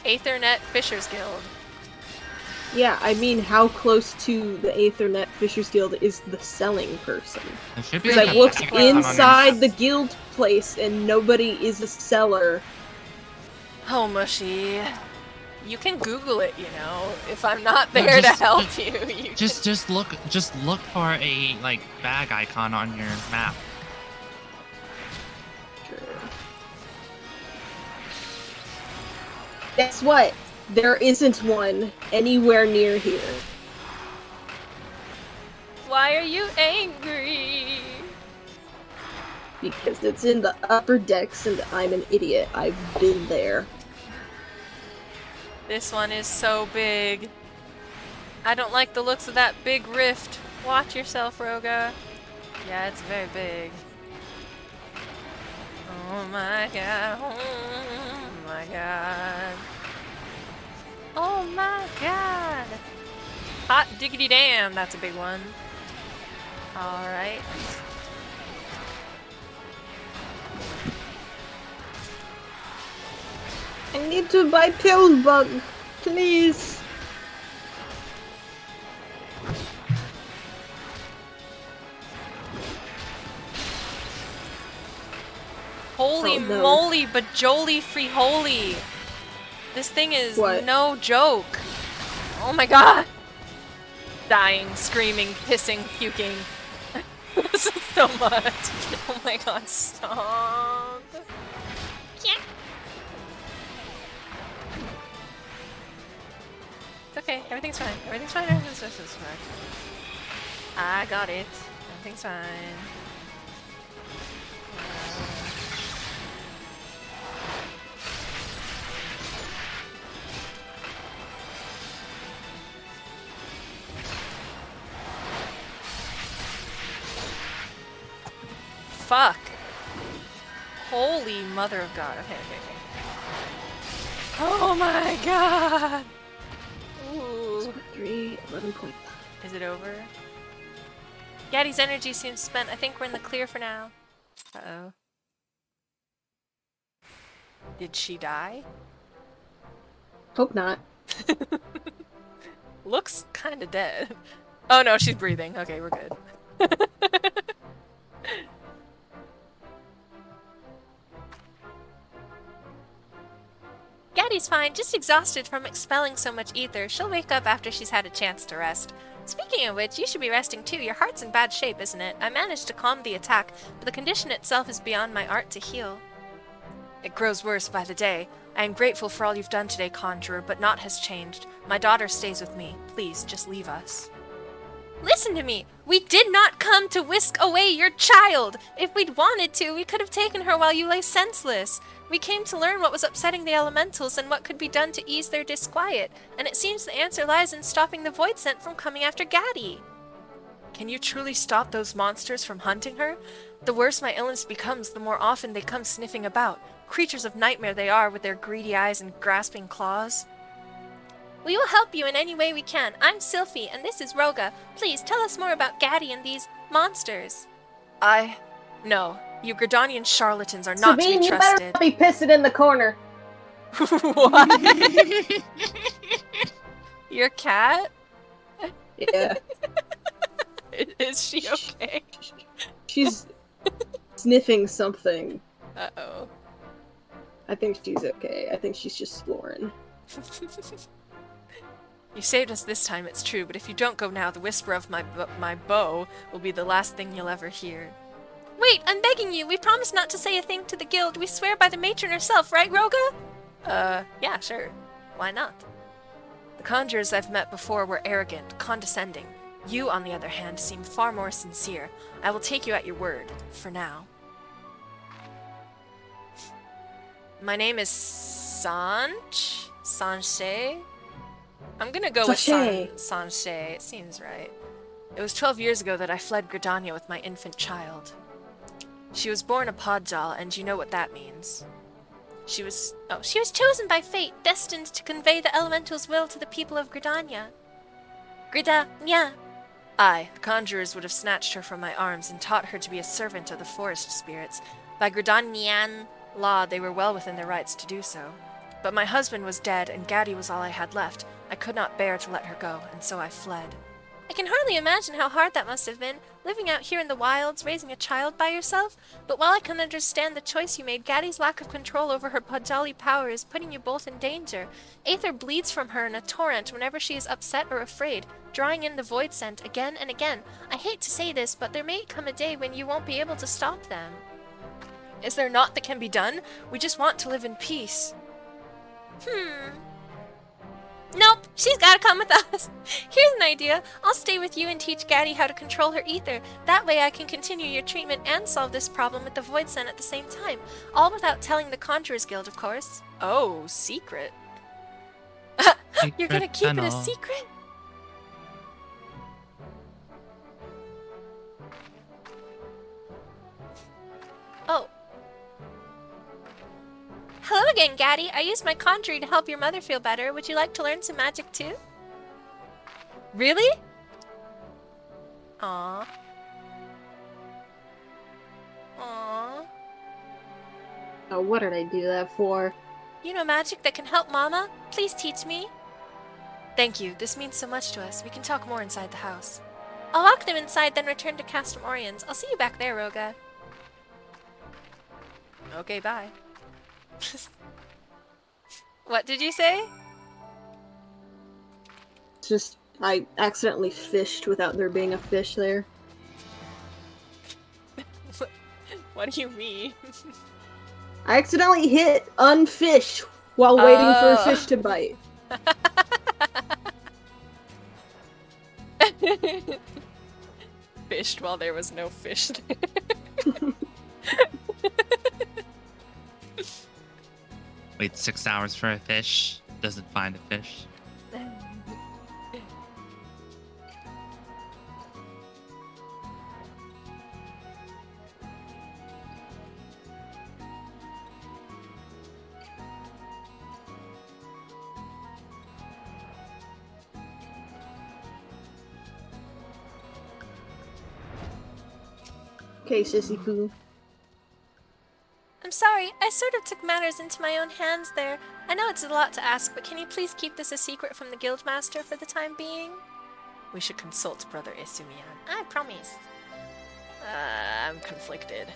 Aethernet Fishers Guild. Yeah, I mean, how close to the Aethernet Fishers Guild is the selling person? There should be Because like I've a looked icon on your inside map. the guild place and nobody is a seller. Oh, mushy. You can Google it, you know. If I'm not No, there just- to help you, you Just look for a like bag icon on your map. Guess what? There isn't one anywhere near here. Why are you angry? Because it's in the upper decks and I'm an idiot. I've been there. This one is so big. I don't like the looks of that big rift. Watch yourself, Roga. Yeah, it's very big. Oh my god. Oh my god. Oh my god. Hot diggity damn, that's a big one. Alright. I need to buy Pillbug, please. Holy Oh, no. moly, bajoli free holy. This thing is What? no joke. Oh my god. Dying, screaming, pissing, puking. This is so much. Oh my god, stop. Yeah. It's okay, everything's fine. Everything's fine, everything's fine. I got it. Everything's fine. Fuck. Holy mother of God. Okay. Oh my god. Ooh. 3:11.5. Is it over? Gaddy's energy seems spent. I think we're in the clear for now. Uh-oh. Did she die? Hope not. Looks kinda dead. Oh no, she's breathing. Okay, we're good. Gaddy's fine, just exhausted from expelling so much ether. She'll wake up after she's had a chance to rest. Speaking of which, you should be resting too. Your heart's in bad shape, isn't it? I managed to calm the attack, but the condition itself is beyond my art to heal. It grows worse by the day. I am grateful for all you've done today, Conjurer, but naught has changed. My daughter stays with me. Please, just leave us. Listen to me! We did not come to whisk away your child! If we'd wanted to, we could have taken her while you lay senseless. We came to learn what was upsetting the elementals and what could be done to ease their disquiet, and it seems the answer lies in stopping the Void Scent from coming after Gaddy. Can you truly stop those monsters from hunting her? The worse my illness becomes, the more often they come sniffing about. Creatures of nightmare they are, with their greedy eyes and grasping claws. We will help you in any way we can. I'm Sylphie, and this is Roga. Please, tell us more about Gaddy and these monsters. No. You Gridanian charlatans are not Sabine, to be trusted. you better not be pissing in the corner. What? Your cat? Yeah. Is she okay? She's sniffing something. Uh-oh. I think she's okay. I think she's just snoring. You saved us this time, it's true, but if you don't go now, the whisper of my bow will be the last thing you'll ever hear. Wait, I'm begging you! We promised not to say a thing to the guild. We swear by the matron herself, right, Roga? Yeah, sure. Why not? The conjurers I've met before were arrogant, condescending. You, on the other hand, seem far more sincere. I will take you at your word, for now. My name is Sanche? Sanche? I'm gonna go with Sanche. It seems right. It was 12 years ago that I fled Gridania with my infant child. She was born a Podjal, and you know what that means. She was chosen by fate, destined to convey the elemental's will to the people of Gridania. Gridania! Aye, the conjurers would have snatched her from my arms and taught her to be a servant of the forest spirits. By Gridanian law, they were well within their rights to do so. But my husband was dead, and Gaddy was all I had left. I could not bear to let her go, and so I fled. I can hardly imagine how hard that must have been, living out here in the wilds, raising a child by yourself. But while I can understand the choice you made, Gaddy's lack of control over her Podjali power is putting you both in danger. Aether bleeds from her in a torrent whenever she is upset or afraid, drawing in the Void Scent again and again. I hate to say this, but there may come a day when you won't be able to stop them. Is there naught that can be done? We just want to live in peace. Nope, she's gotta come with us. Here's an idea. I'll stay with you and teach Gaddy how to control her ether. That way I can continue your treatment and solve this problem with the Void Scent at the same time. All without telling the Conjurers Guild, of course. Oh, secret. You're gonna keep it a secret? Oh. Hello again, Gaddy. I used my conjuring to help your mother feel better. Would you like to learn some magic too? Really? Aww. Aww. Oh, what did I do that for? You know magic that can help Mama? Please teach me. Thank you. This means so much to us. We can talk more inside the house. I'll walk them inside, then return to Castrum Oriens. I'll see you back there, Roga. Okay, bye. What did you say? It's just, I accidentally fished without there being a fish there. What do you mean? I accidentally hit unfish while waiting for a fish to bite. Fished while there was no fish there. Wait 6 hours for a fish, doesn't find a fish. Okay, sissy poo. I'm sorry, I sort of took matters into my own hands there. I know it's a lot to ask, but can you please keep this a secret from the Guildmaster for the time being? We should consult Brother Isumian. I promise. I'm conflicted.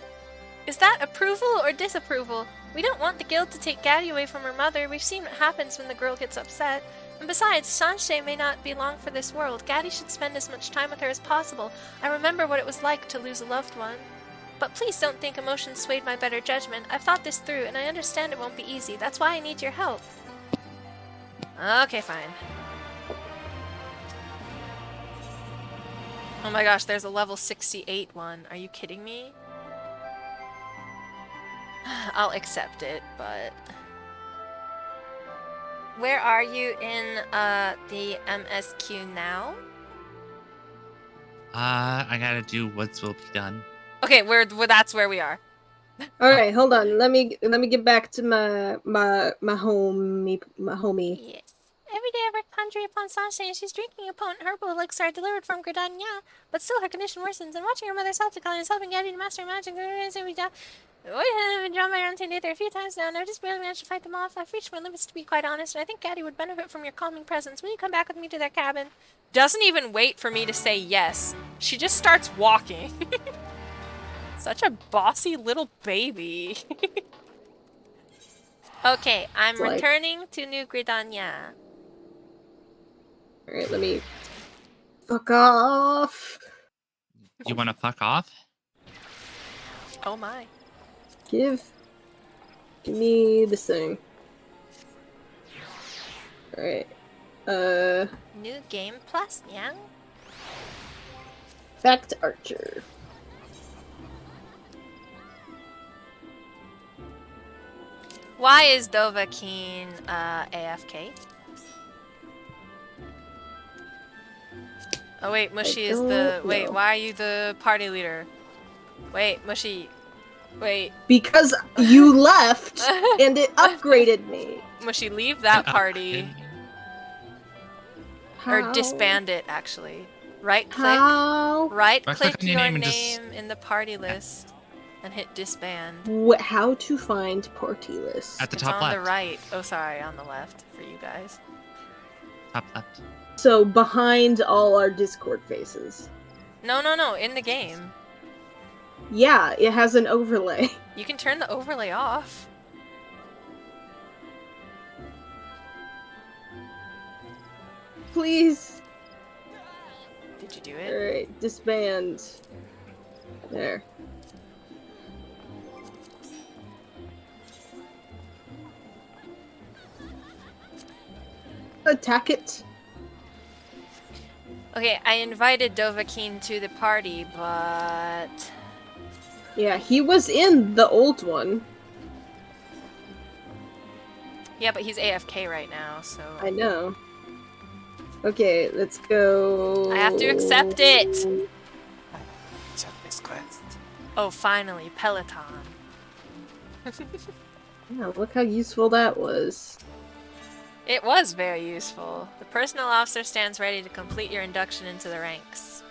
Is that approval or disapproval? We don't want the guild to take Gaddy away from her mother. We've seen what happens when the girl gets upset. And besides, Sanshé may not be long for this world. Gaddy should spend as much time with her as possible. I remember what it was like to lose a loved one. But please don't think emotions swayed my better judgment. I've thought this through, and I understand it won't be easy. That's why I need your help. Okay, fine. Oh my gosh, there's a level 68 one. Are you kidding me? I'll accept it, but... Where are you in the MSQ now? I gotta do Woods Will Be Done. Okay, that's where we are. All right, hold on. Let me get back to my homie. Yes. Every day I work conjuring upon Sanshé, and she's drinking a potent herbal elixir delivered from Gridania, but still her condition worsens, and watching her mother's health decline is helping Gaddy to master magic. I've been drawn by around there a few times now, and I've just barely managed to fight them off. I've reached my limits, to be quite honest, and I think Gaddy would benefit from your calming presence. Will you come back with me to their cabin? Doesn't even wait for me to say yes. She just starts walking. Such a bossy little baby. Okay, I'm returning to New Gridania. Alright, let me... Fuck off! You wanna fuck off? Oh my. Give me this thing. Alright. New game plus, yeah? Back to Archer. Why is Dovahkiin AFK? Oh wait, Mushy is the... Wait, why are you the party leader? Wait, Mushy. Wait. Because you left and it upgraded me. Mushy, leave that party. Or How? disband it, actually. Right click. How? Right Right click click on your your name, name and in the party list and hit disband. How to find party list? At the It's top on left. the right. Oh, sorry, on the left for you guys. Top left. So behind all our Discord faces. No, in the game. Yeah, it has an overlay. You can turn the overlay off. Please. Did you do it? Alright, disband. There. Attack it. Okay, I invited Dovahkiin to the party, but... Yeah, he was in the old one. Yeah, but he's AFK right now, so... I know. Okay, let's go. I have to accept it! Accept this quest. Oh, finally, Peloton. Yeah, look how useful that was. It was very useful. The personnel officer stands ready to complete your induction into the ranks.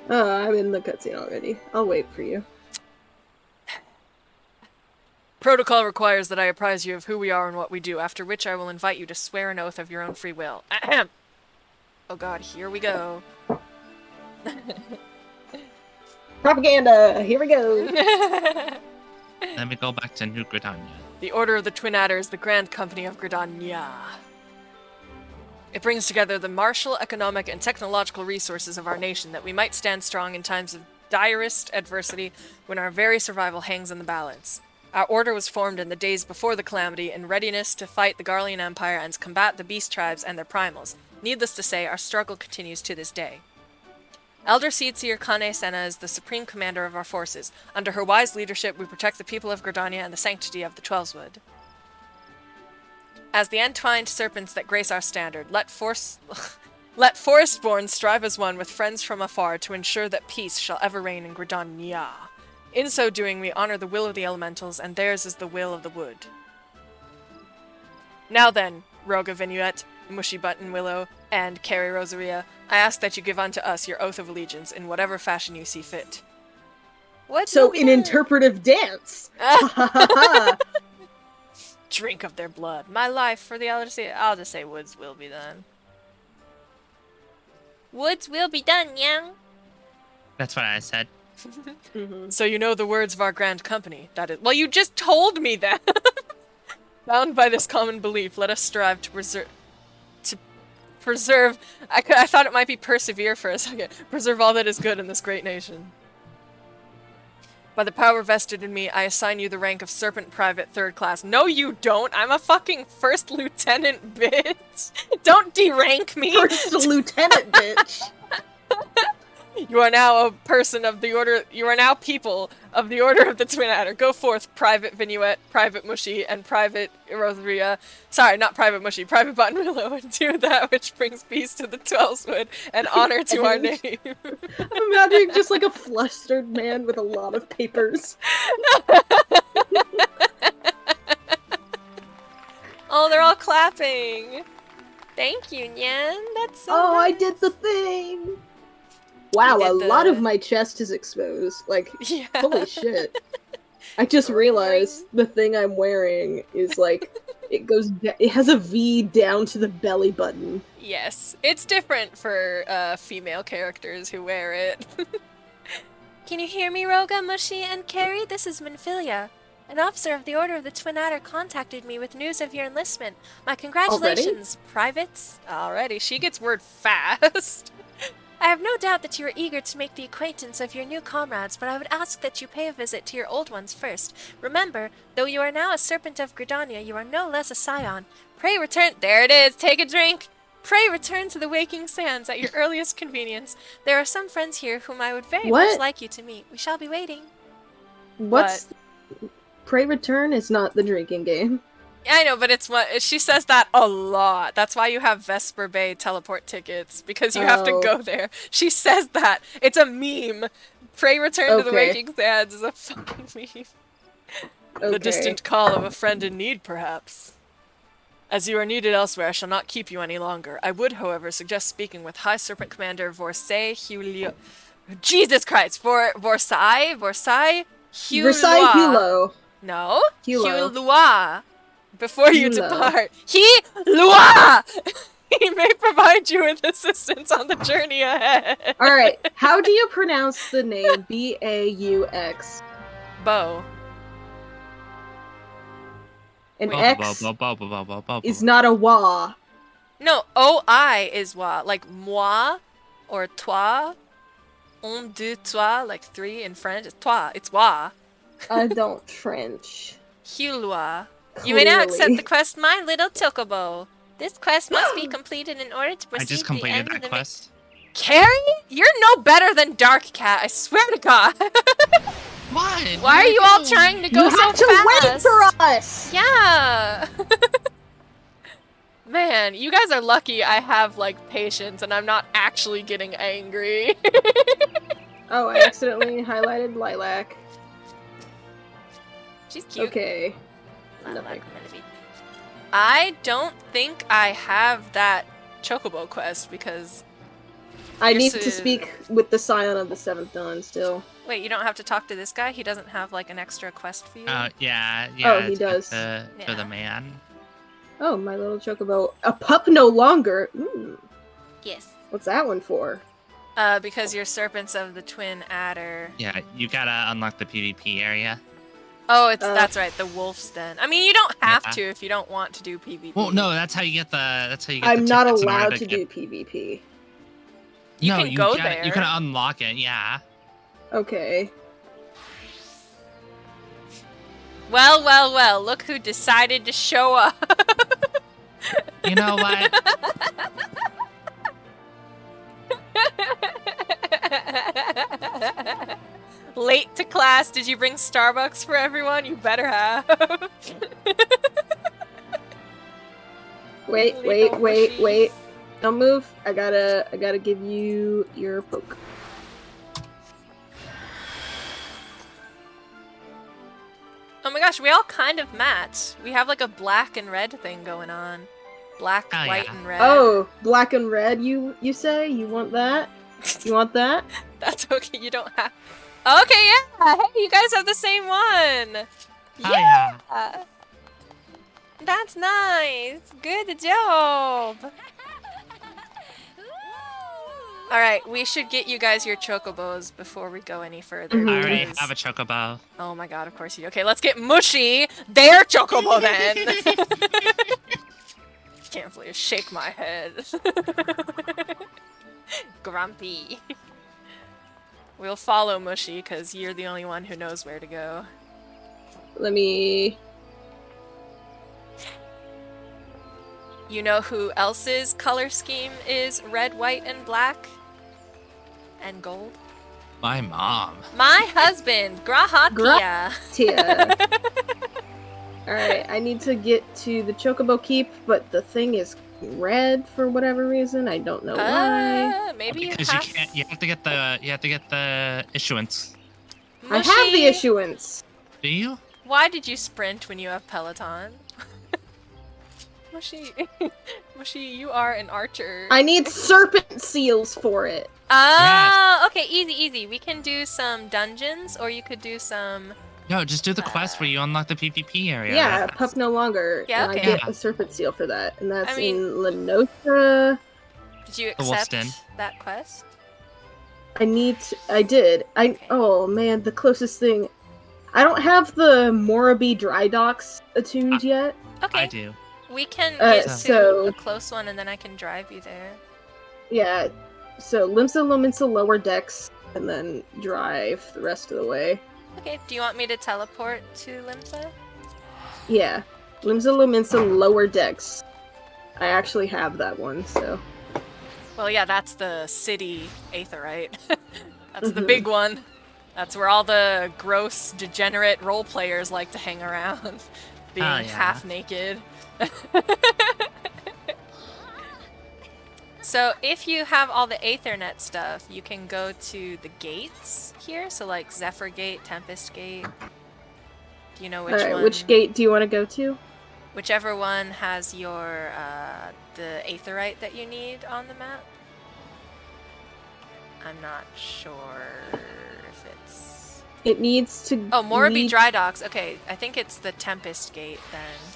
Oh, I'm in the cutscene already. I'll wait for you. Protocol requires that I apprise you of who we are and what we do, after which I will invite you to swear an oath of your own free will. Ahem. Oh god, here we go. Propaganda! Here we go! Let me go back to New Gridania. The Order of the Twin Adder is the Grand Company of Gridania. It brings together the martial, economic, and technological resources of our nation that we might stand strong in times of direst adversity when our very survival hangs in the balance. Our order was formed in the days before the calamity in readiness to fight the Garlean Empire and combat the beast tribes and their primals. Needless to say, our struggle continues to this day. Elder Seedseer Kane Senna is the supreme commander of our forces. Under her wise leadership, we protect the people of Gridania and the sanctity of the Twelveswood. As the entwined serpents that grace our standard, let Forestborn strive as one with friends from afar to ensure that peace shall ever reign in Gridania. In so doing, we honor the will of the elementals, and theirs is the will of the wood. Now then, Roga Vinuet, Mushy Button Willow, and Carrie Rosaria, I ask that you give unto us your oath of allegiance in whatever fashion you see fit. What? So, an interpretive dance! Drink of their blood. My life for the Elder Seed. I'll just say woods will be done. Woods will be done, yeah? That's what I said. So you know the words of our grand company. That is. Well, you just told me that. Bound by this common belief, let us strive to preserve. I thought it might be persevere for a second. Preserve all that is good in this great nation. By the power vested in me, I assign you the rank of Serpent Private 3rd Class. No, you don't. I'm a fucking first lieutenant, bitch. Don't derank me. First lieutenant, bitch. You are now a person of the order. You are now people of the Order of the Twin Adder. Go forth, Private Vinuet, Private Mushy, and Private Erothria. Sorry, not Private Mushy, Private Buttonwillow, and do that which brings peace to the Twelveswood and honor to our name. I'm imagining just like a flustered man with a lot of papers. Oh, they're all clapping. Thank you, Nyan. That's so Oh, nice. I did the thing. Wow, a lot of my chest is exposed. Like, Yeah. holy shit. I just realized the thing I'm wearing is like, it has a V down to the belly button. Yes, it's different for female characters who wear it. Can you hear me, Roga, Mushy, and Carrie? This is Minfilia. An officer of the Order of the Twin Adder contacted me with news of your enlistment. My congratulations, privates. Alrighty, she gets word fast. I have no doubt that you are eager to make the acquaintance of your new comrades, but I would ask that you pay a visit to your old ones first. Remember, though you are now a Serpent of Gridania, you are no less a Scion. Pray return— There it is! Take a drink! Pray return to the Waking Sands at your earliest convenience. There are some friends here whom I would very much like you to meet. We shall be waiting. What's... Pray return is not the drinking game. I know, but it's what she says that a lot. That's why you have Vesper Bay teleport tickets, because you have to go there. She says that. It's a meme. Pray return to the Waking Sands is a fucking meme. The distant call of a friend in need, perhaps. As you are needed elsewhere, I shall not keep you any longer. I would, however, suggest speaking with High Serpent Commander Vorsay Hulio. Jesus Christ! Vorsay Hulo. No. Hulo. Hulua. Before you depart. Hulua! He may provide you with assistance on the journey ahead. Alright, how do you pronounce the name B-A-U-X? Bo. An X is not a wa. No, O-I is wa. Like moi or toi. Un, deux, trois, like 3 in French. It's toi. It's wa. I don't French. Hulua. You may now accept the quest, My Little Chocobo. This quest must be completed in order to proceed I just to the completed end of that the quest. Carrie? You're no better than Dark Cat, I swear to God. What? Why are you all trying to go so fast? You have to wait for us! Yeah! Man, you guys are lucky I have, like, patience and I'm not actually getting angry. Oh, I accidentally highlighted Lilac. She's cute. Okay. I don't think I have that Chocobo quest because... I need to speak with the Scion of the 7th Dawn still. Wait, you don't have to talk to this guy? He doesn't have, like, an extra quest for you? Yeah. Oh, he it's does. For the man. Oh, My Little Chocobo. A pup no longer. Ooh. Yes. What's that one for? Because you're Serpents of the Twin Adder. Yeah, you gotta unlock the PvP area. Oh, that's right, the Wolf's Den. I mean, you don't have to if you don't want to do PvP. Well, no, that's how you get the. I'm not allowed to do PvP. You can go there. You can unlock it. Yeah. Okay. Well, well, well. Look who decided to show up. You know what? Late to class. Did you bring Starbucks for everyone? You better have. Wait. Don't move. I gotta give you your poke. Oh my gosh, we all kind of match. We have like a black and red thing going on. Black, white, and red. Oh, black and red, you say? You want that? You want that? That's okay, you don't have... Okay, yeah! Hey, you guys have the same one! Yeah! That's nice! Good job! All right, we should get you guys your chocobos before we go any further. I already because- have a chocobo. Oh my god, of course you do. Okay, let's get Mushy their chocobo then. Can't believe shake my head. Grumpy. We'll follow Mushy because you're the only one who knows where to go. Let me. You know who else's color scheme is red, white, and black? And gold? My mom. My husband, Grahatia. Tia. Alright, I need to get to the Chocobo Keep, but the thing is red for whatever reason. I don't know why. Maybe Because you can't. You have to get the issuance. I have the issuance. Do you? Why did you sprint when you have Peloton? Mushy, Mushy, you are an archer. I need serpent seals for it. Oh, okay, easy. We can do some dungeons, or you could do some. No, just do the quest where you unlock the PvP area. Yeah, Pup No Longer. Yeah, and I okay. get Yeah. a serpent seal for that. And that's I mean- in Lenotra. Did you The Wolf's accept Den. that quest? I did. Oh man, the closest thing. I don't have the Morabee dry docks attuned yet. Okay. I do. We can get to so- a close one, and then I can drive you there. Yeah. So Limsa Lominsa lower decks and then drive the rest of the way. Okay. Do you want me to teleport to Limsa? Yeah. Limsa Lominsa lower decks. I actually have that one, so. Well, yeah, that's the city Aetherite. That's the Mhm. big one. That's where all the gross, degenerate role players like to hang around, being yeah. half naked. So, if you have all the Aethernet stuff, you can go to the gates here. So, like Zephyr Gate, Tempest Gate. Do you know which Alright, one? which gate do you want to go to? Whichever one has your the Aetherite that you need on the map. I'm not sure if it's. It needs to. Oh, Morabee lead Dry Docks. Okay, I think it's the Tempest Gate then.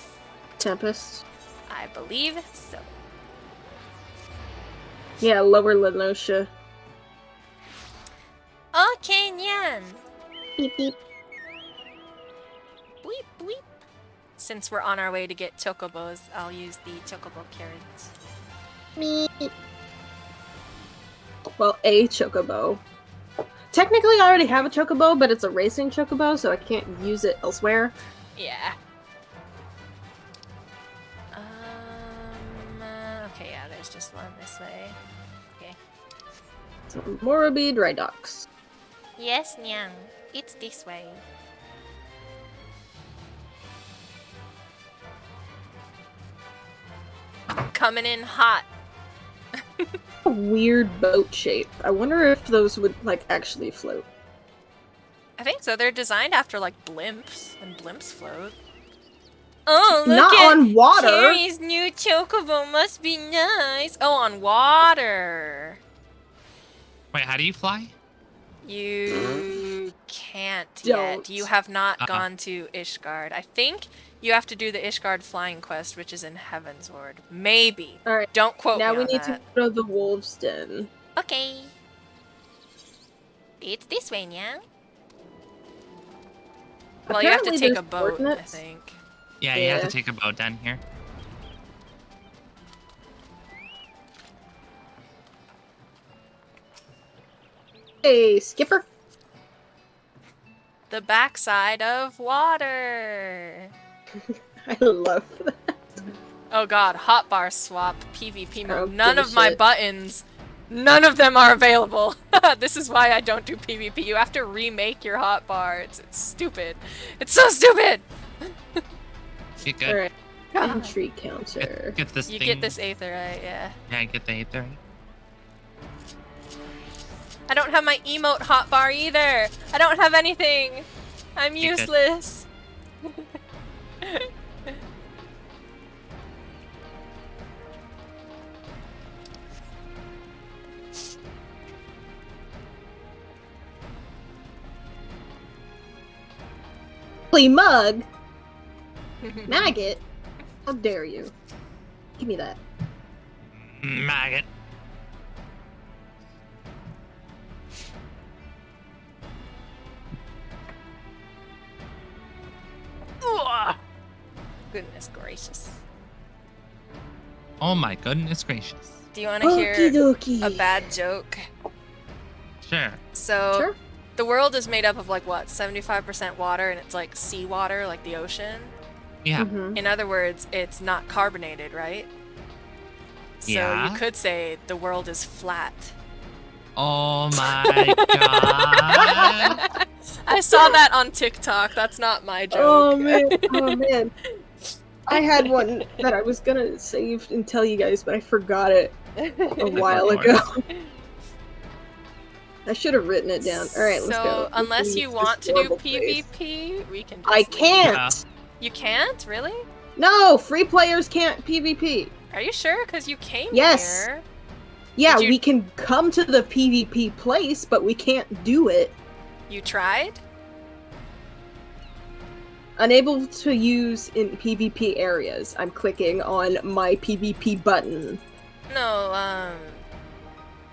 Tempest. I believe so. Yeah, lower Lenosha. Okay, Nyan. Beep beep. Bleep bleep. Since we're on our way to get chocobos, I'll use the chocobo carrots. Meep. Well, a chocobo. Technically, I already have a chocobo, but it's a racing chocobo, so I can't use it elsewhere. Yeah. Okay, yeah, there's just one this way. Okay. So, Morabee Dry Docks. Yes, Nyang. It's this way. Coming in hot. A weird boat shape. I wonder if those would, like, actually float. I think so. They're designed after like blimps, and blimps float. Oh, look Not at on water. Carrie's new chocobo. Must be nice. Oh, on water. Wait, how do you fly? You can't yet. Don't. You have not Uh-uh. gone to Ishgard. I think you have to do the Ishgard flying quest, which is in Heavensward. Maybe. Alright. Don't quote Now me we on need that. to go to the Wolf's Den. Okay. It's this way now. Well, you have to Apparently take a there's boat, I coordinates. think. Yeah, you have Yeah. to take a boat down here. Hey, Skipper. The backside of water. I love that. Oh god, hotbar swap, PvP mode. don't None give a of my shit. buttons, none of them are available. This is why I don't do PvP. You have to remake your hotbar. It's stupid. It's so stupid! Get good. Alright. God. Entry counter. Get this You thing. get this Aetherite, yeah. Yeah, get the Aether. I don't have my emote hotbar either. I don't have anything. I'm You're good. useless. Plea mug. Maggot. How dare you? Give me that. Maggot. goodness gracious. Oh my goodness gracious. Do you want to hear Okie a dokie. bad joke? Sure. So, Sure. the world is made up of like what, 75% water, and it's like seawater, like the ocean. Yeah. Mhm. In other words, it's not carbonated, right? So Yeah. you could say the world is flat. Oh my god. I saw that on TikTok. That's not my joke. Oh man, oh man. I had one that I was gonna save and tell you guys, but I forgot it a while ago. I should have written it down. Alright, let's go. So, unless you This want to do horrible face. PvP, we can just I leave. can't! You can't? Really? No! Free players can't PvP! Are you sure? Because you came Yes. here. Yeah, Did you- we can come to the PvP place, but we can't do it. You tried? Unable to use in PvP areas. I'm clicking on my PvP button. No,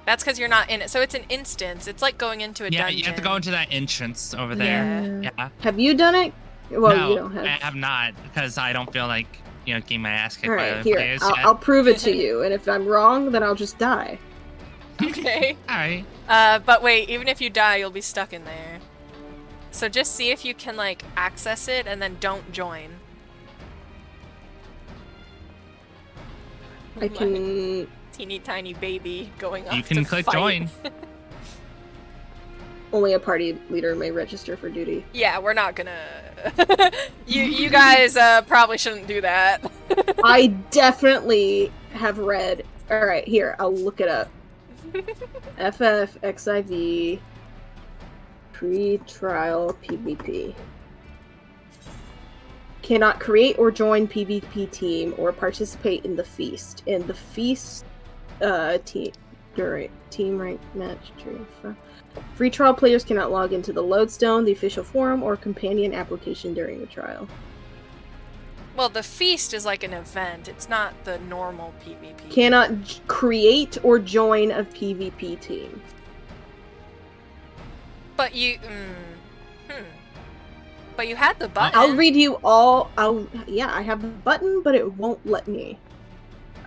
that's because you're not in it. So it's an instance. It's like going into a Yeah, dungeon. you have to go into that entrance over there. Yeah. Have you done it? Well, no, you don't have. I have not because I don't feel like getting my ass kicked by Alright, other here. players I'll, yet. I'll prove it to you, and if I'm wrong, then I'll just die. Okay. Alright. But wait, even if you die, you'll be stuck in there. So just see if you can, like, access it and then don't join. I can. Teeny tiny baby going off You to can click fight. join. Only a party leader may register for duty. Yeah, we're not gonna... you guys probably shouldn't do that. I definitely have read. Alright, here, I'll look it up. FFXIV pre-trial PvP. Cannot create or join PvP team or participate in the feast. In the feast team rank match free trial players cannot log into the Lodestone, the official forum, or companion application during the trial. Well, the feast is like an event. It's not the normal PvP. Cannot create or join a PvP team. But you... But you had the button. I'll read you all. Yeah, I have the button, but it won't let me.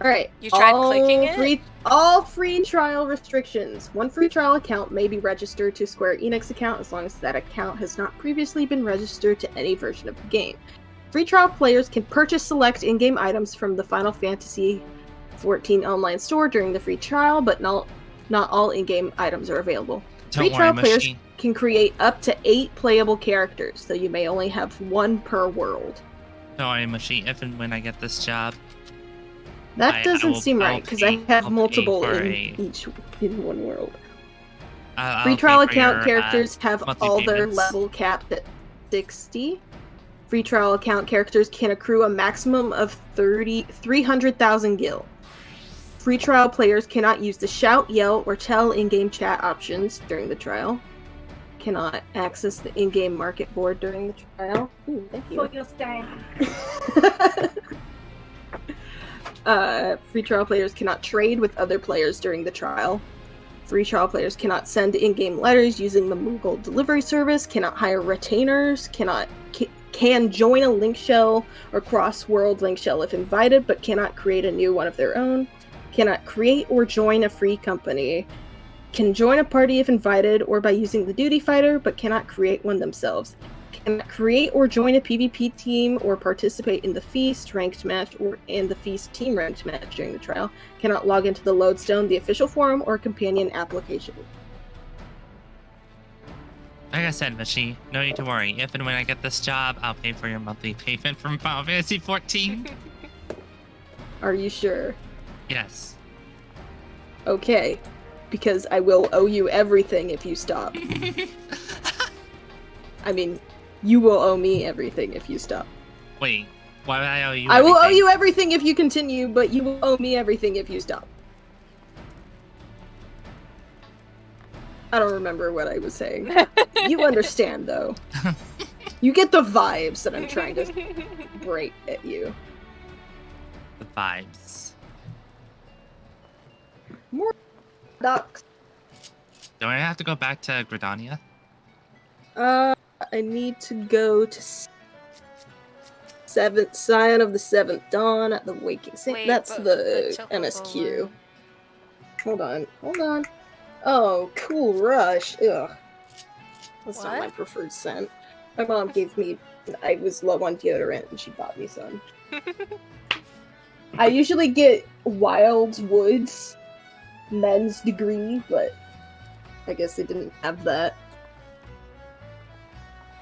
All right. You tried clicking it? All free trial restrictions. One free trial account may be registered to Square Enix account as long as that account has not previously been registered to any version of the game. Free trial players can purchase select in-game items from the Final Fantasy XIV online store during the free trial, but not all in-game items are available. Free trial players can create up to 8 playable characters, though you may only have 1 per world. Don't worry, Mushy. If and when I get this job, That doesn't seem right, because I have I'll multiple pay for in one world. I'll Free pay trial for account your, characters have monthly all their payments. level capped at 60. Free trial account characters can accrue a maximum of 300,000 gil. Free trial players cannot use the shout, yell, or tell in-game chat options during the trial. Cannot access the in-game market board during the trial. Ooh, thank you. For your style. Free trial players cannot trade with other players during the trial. Free trial players cannot send in-game letters using the Moogle delivery service, cannot hire retainers, can join a link shell or cross-world link shell if invited, but cannot create a new one of their own, cannot create or join a free company, can join a party if invited or by using the duty fighter, but cannot create one themselves, cannot create or join a PvP team or participate in the Feast ranked match or in the Feast team ranked match during the trial, cannot log into the Lodestone, the official forum, or companion application. Like I said, Mushy, no need to worry. If and when I get this job, I'll pay for your monthly payment from Final Fantasy XIV. Are you sure? Yes. Okay, because I will owe you everything if you stop. I mean, you will owe me everything if you stop. Wait, why would I owe you I will owe everything? you everything if you continue, but you will owe me everything if you stop. I don't remember what I was saying. You understand, though. You get the vibes that I'm trying to break at you. The vibes. More ducks. Do I have to go back to Gridania? I need to go to seventh scion of the seventh dawn at the waking saint. Wait, That's but the chocobo MSQ. Hold on. Oh, Cool Rush. Ugh. That's not my What? preferred scent. My mom gave me. I was low on deodorant, and she bought me some. I usually get Wild Woods men's degree, but I guess they didn't have that.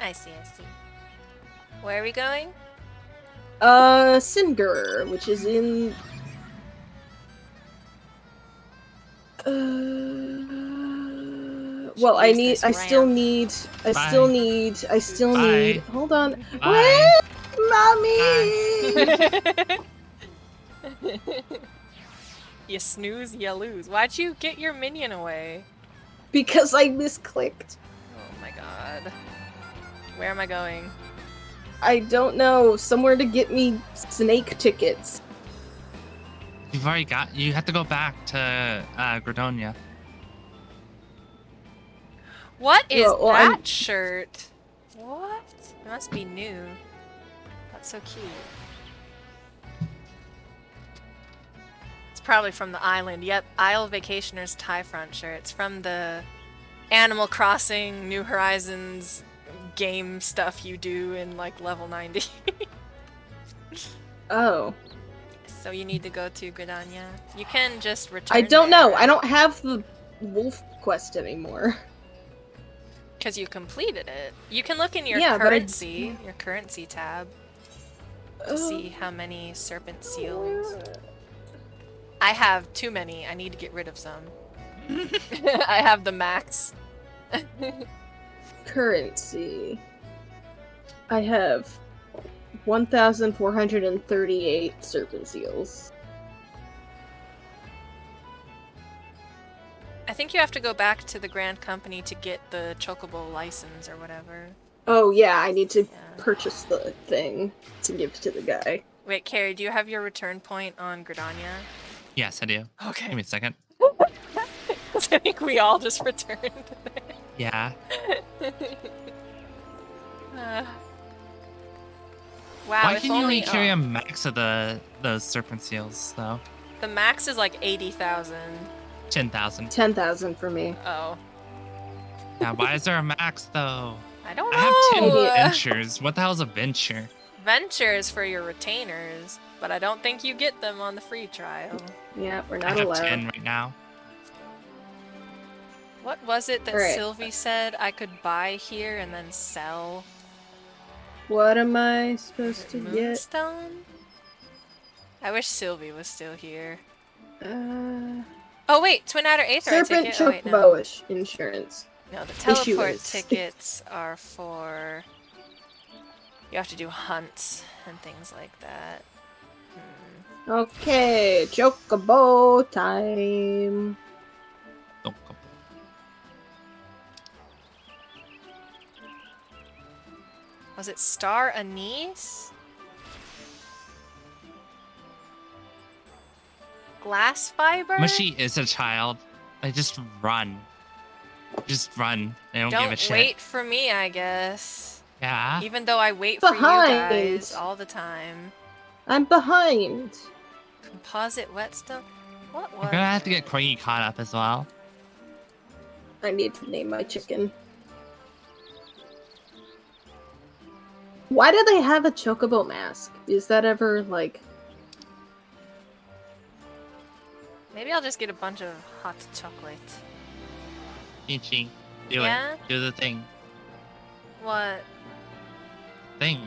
I see. Where are we going? Singer, which is in. Well, I Jeez, need. this I still ramp. need. I Bye. still need. I still Bye. need. Hold on. Bye. Wait, mommy. You snooze, you lose. Why'd you get your minion away? Because I misclicked. Oh my god. Where am I going? I don't know. Somewhere to get me snake tickets. You've already got. You have to go back to Gradonia. What is Well, that I'm- shirt? What? It must be new. That's so cute. It's probably from the island. Yep, Isle Vacationer's tie front shirt. It's from the Animal Crossing New Horizons game stuff you do in like level 90. Oh. So you need to go to Gridania. You can just return. I don't know. there. I don't have the wolf quest anymore. Because you completed it. You can look in your Yeah, but I- currency tab, to see how many serpent seals. I have too many. I need to get rid of some. I have the max. Currency. I have 1,438 serpent seals. I think you have to go back to the Grand Company to get the Chocobo license or whatever. Oh yeah, I need to purchase the thing to give to the guy. Wait, Carrie, do you have your return point on Gridania? Yes, I do. Okay. Give me a second. I think we all just returned. Yeah. Wow, Why if can you only only carry a max of those serpent seals though? the max is like 80,000. 10,000. 10,000 for me. Oh. Now, why is there a max though? I don't I have 10 know. ventures. What the hell is a venture? Ventures for your retainers, but I don't think you get them on the free trial. Yeah, we're I not have allowed. 10 right now. What was it that Alright. Sylvie said I could buy here and then sell? What am I supposed to get? Moonstone? I wish Sylvie was still here. Uh, Oh wait, Twin Adder Aether Serpent ticket. Oh, wait, no. Chocobo insurance. No, the teleport Issuance. tickets are for... You have to do hunts and things like that. Okay, Chocobo time. Was it Star Anise? Glass fiber? Mushy is a child. They just run. Just run. They don't, give a shit. wait for me, I guess. Yeah. Even though I wait for you Behind. guys all the time. I'm behind. Composite whetstone? What I'm was gonna have to get Corgi caught up as well. I need to name my chicken. Why do they have a Chocobo mask? Is that ever, like... Maybe I'll just get a bunch of hot chocolate. Ichi, do Yeah? it. Do the thing. What? Thing.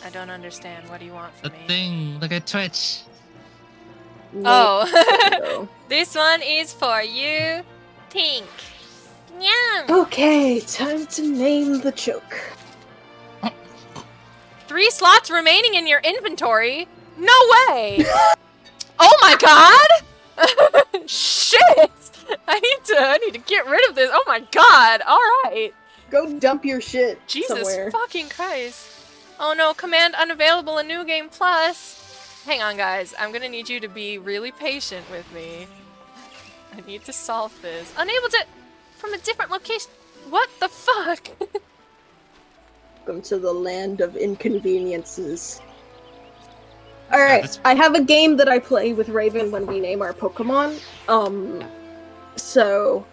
I don't understand. What do you want The from me? thing. Look at Twitch. Oh. This one is for you, Tink. Nyam! Okay, time to name the choke. 3 slots remaining in your inventory? No way! Oh my god! Shit! I need to get rid of this. Oh my god! Alright. Go dump your shit Jesus somewhere. fucking Christ. Oh no, command unavailable in New Game Plus. Hang on guys, I'm gonna need you to be really patient with me. I need to solve this. Unable to... From a different location. What the fuck? Welcome to the land of inconveniences. Alright, I have a game that I play with Raven when we name our Pokemon. So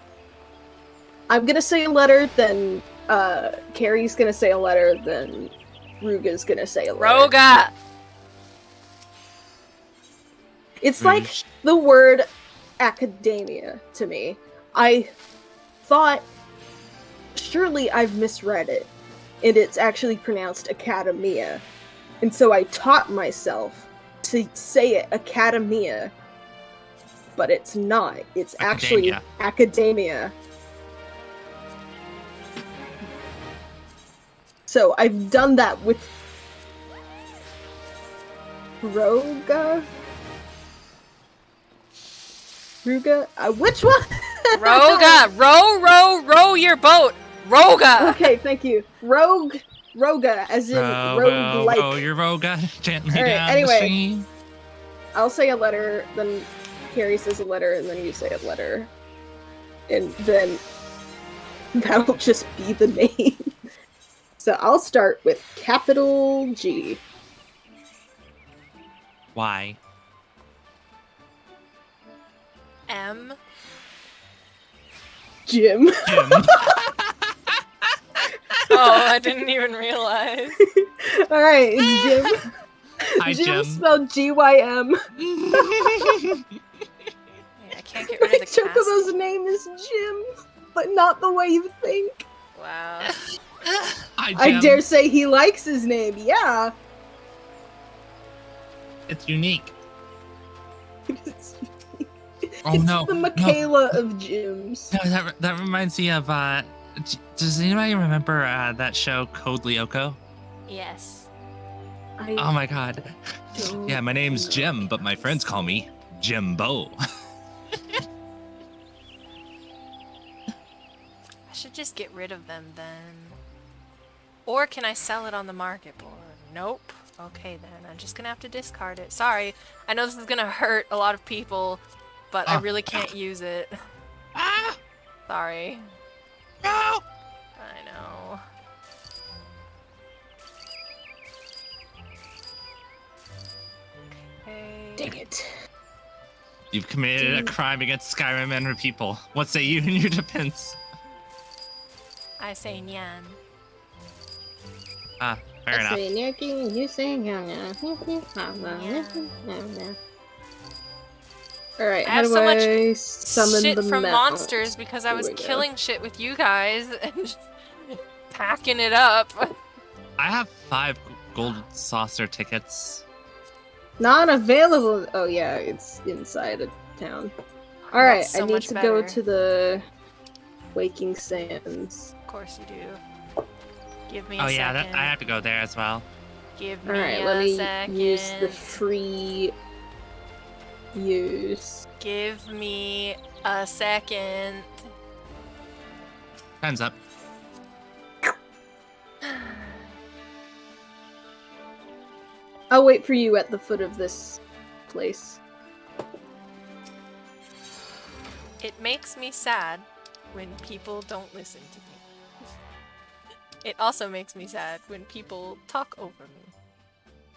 I'm gonna say a letter, then Carrie's gonna say a letter, then Ruga's gonna say a letter. Roga! It's like the word academia to me. I thought, surely I've misread it, and it's actually pronounced academia. And so I taught myself to say it academia, but it's not. It's actually academia. So I've done that with Ruga? Which one? Roga! Row your boat! Roga! Okay, thank you. Roga, as in rogue-like. Oh, your Roga, gently Alright, down anyway. the stream. I'll say a letter, then Carrie says a letter, and then you say a letter. And then that'll just be the name. So I'll start with capital G. Why? M. Jim. Oh, I didn't even realize. Alright, it's Jim. Hi, Jim Jim. spelled G-Y-M. I can't get rid of the Chocobo's name is Jim, but not the way you think. Wow. Hi, I Jim. dare say he likes his name, yeah. It's unique. It's Oh no! the Michaela of Jims. No, that reminds me of. Does anybody remember that show Code Lyoko? Yes. Oh my god. Yeah, my name's Jim, but my friends call me Jimbo. I should just get rid of them then. Or can I sell it on the market board? Nope. Okay then, I'm just gonna have to discard it. Sorry, I know this is gonna hurt a lot of people, but I really can't use it. Sorry. No! I know. Okay. Dang it. You've committed a crime against Skyrim and her people. What say you in your defense? I say Nyan. Ah, fair enough. You say Alright, I how have do so much I summon shit the from mount? monsters because I Here was we go. killing shit with you guys and just packing it up. I have 5 gold saucer tickets. Not available. Oh yeah, it's inside of town. Alright, That's so I need much to go better. to the Waking Sands. Of course you do. Give me a Oh yeah, second. I have to go there as well. Give me Alright, a let me second. use the free use. Give me a second. Time's up. I'll wait for you at the foot of this place. It makes me sad when people don't listen to me. It also makes me sad when people talk over me.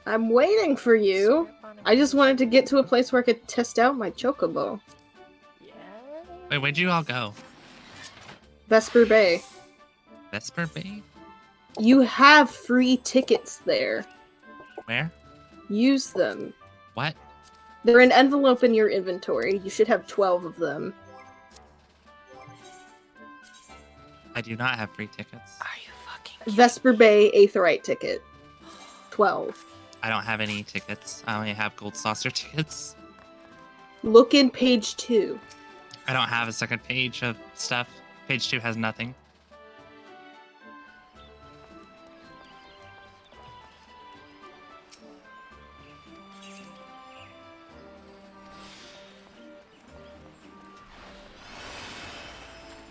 I'm waiting for you. I just wanted to get to a place where I could test out my chocobo. Wait, where'd you all go? Vesper Bay. Vesper Bay? You have free tickets there. Where? Use them. What? They're an envelope in your inventory. You should have 12 of them. I do not have free tickets. Vesper Bay Aetheryte ticket. 12. I don't have any tickets. I only have gold saucer tickets. Look in page 2. I don't have a second page of stuff. Page 2 has nothing.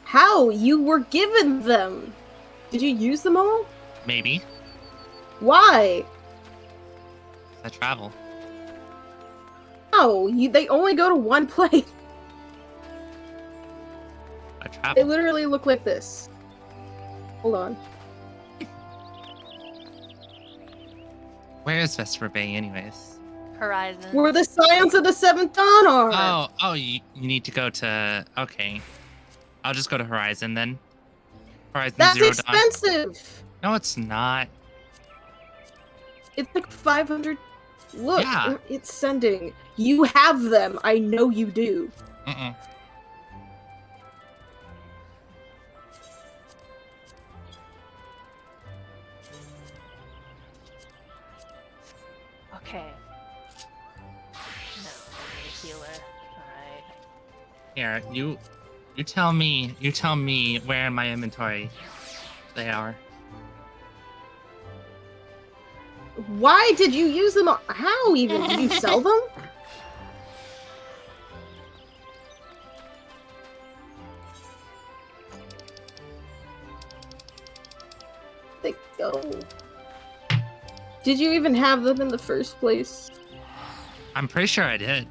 How? You were given them! Did you use them all? Maybe. Why? I travel. No, they only go to one place. I travel. They literally look like this. Hold on. Where is Vesper Bay, anyways? Horizon. Where the Scions of the Seventh Dawn are. Oh, you need to go to. Okay, I'll just go to Horizon then. Horizon That's Zero Dawn. expensive. No, it's not. It's like 500. Look, Yeah. it's sending. You have them. I know you do. Mm-mm. Okay. No, I need a healer. Alright. Here, you tell me where in my inventory they are. Why did you use them? How even? Did you sell them? They go. Did you even have them in the first place? I'm pretty sure I did.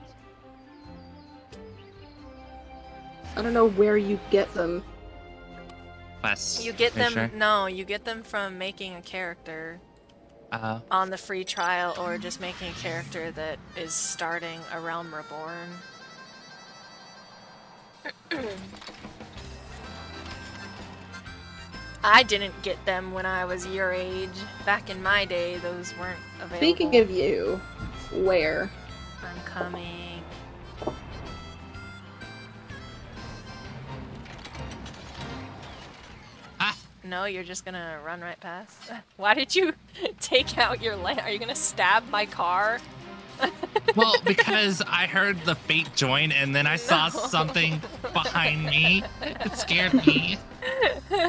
I don't know where you get them. Wes, You get are you them. sure? No, you get them from making a character on the free trial, or just making a character that is starting A Realm Reborn. I didn't get them when I was your age. Back in my day, those weren't available. Speaking of you, where? I'm coming. No, you're just gonna run right past. Why did you take out your lamp? Are you gonna stab my car? Well, because I heard the fate join and then I saw something behind me. It scared me. My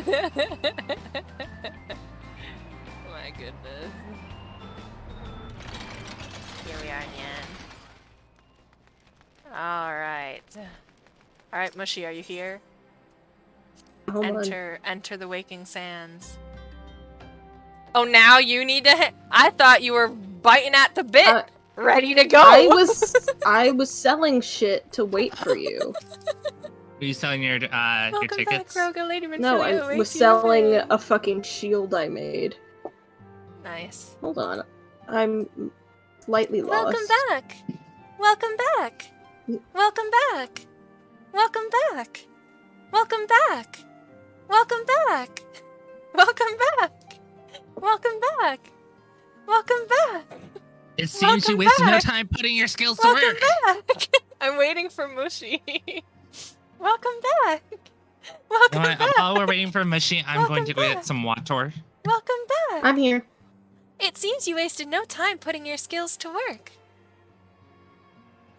goodness. Here we are, Nyan. Alright. Alright, Mushy, are you here? Hold on. Enter the Waking Sands. Oh, now you need to I thought you were biting at the bit! Ready to go! I was selling shit to wait for you. Were you selling your tickets? Back, Roga, Lady No, Manfilia I awaits was you selling there. a fucking shield I made. Nice. Hold on. I'm slightly lost. Welcome back! Welcome back! Welcome back! Welcome back! Welcome back! Welcome back! Welcome back! Welcome back! Welcome back! It seems you wasted no time putting your skills to Welcome work. back! I'm waiting for Mushy. Welcome back! Welcome back! While we're waiting for Mushy, I'm going to go get some water. Welcome back! I'm here. It seems you wasted no time putting your skills to work.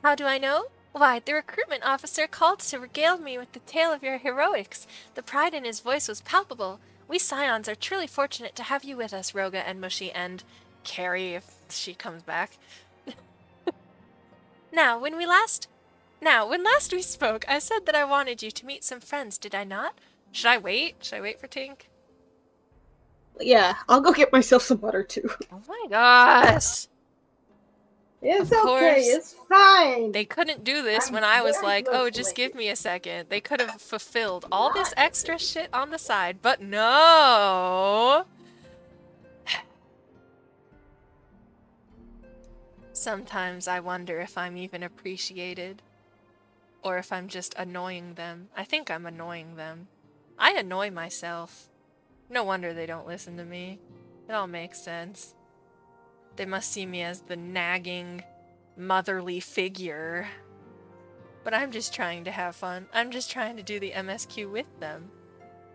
How do I know? Why, the recruitment officer called to regale me with the tale of your heroics. The pride in his voice was palpable. We Scions are truly fortunate to have you with us, Roga and Mushy and Carrie, if she comes back. Now, when last we spoke, I said that I wanted you to meet some friends, did I not? Should I wait? Should I wait for Tink? Yeah, I'll go get myself some water too. Oh my gosh! It's Of okay, course. it's fine. They couldn't do this I'm when I was very like, close oh, to just like give me a second. They could have fulfilled all this extra shit on the side, but no! Sometimes I wonder if I'm even appreciated. Or if I'm just annoying them. I think I'm annoying them. I annoy myself. No wonder they don't listen to me. It all makes sense. They must see me as the nagging, motherly figure. But I'm just trying to have fun. I'm just trying to do the MSQ with them.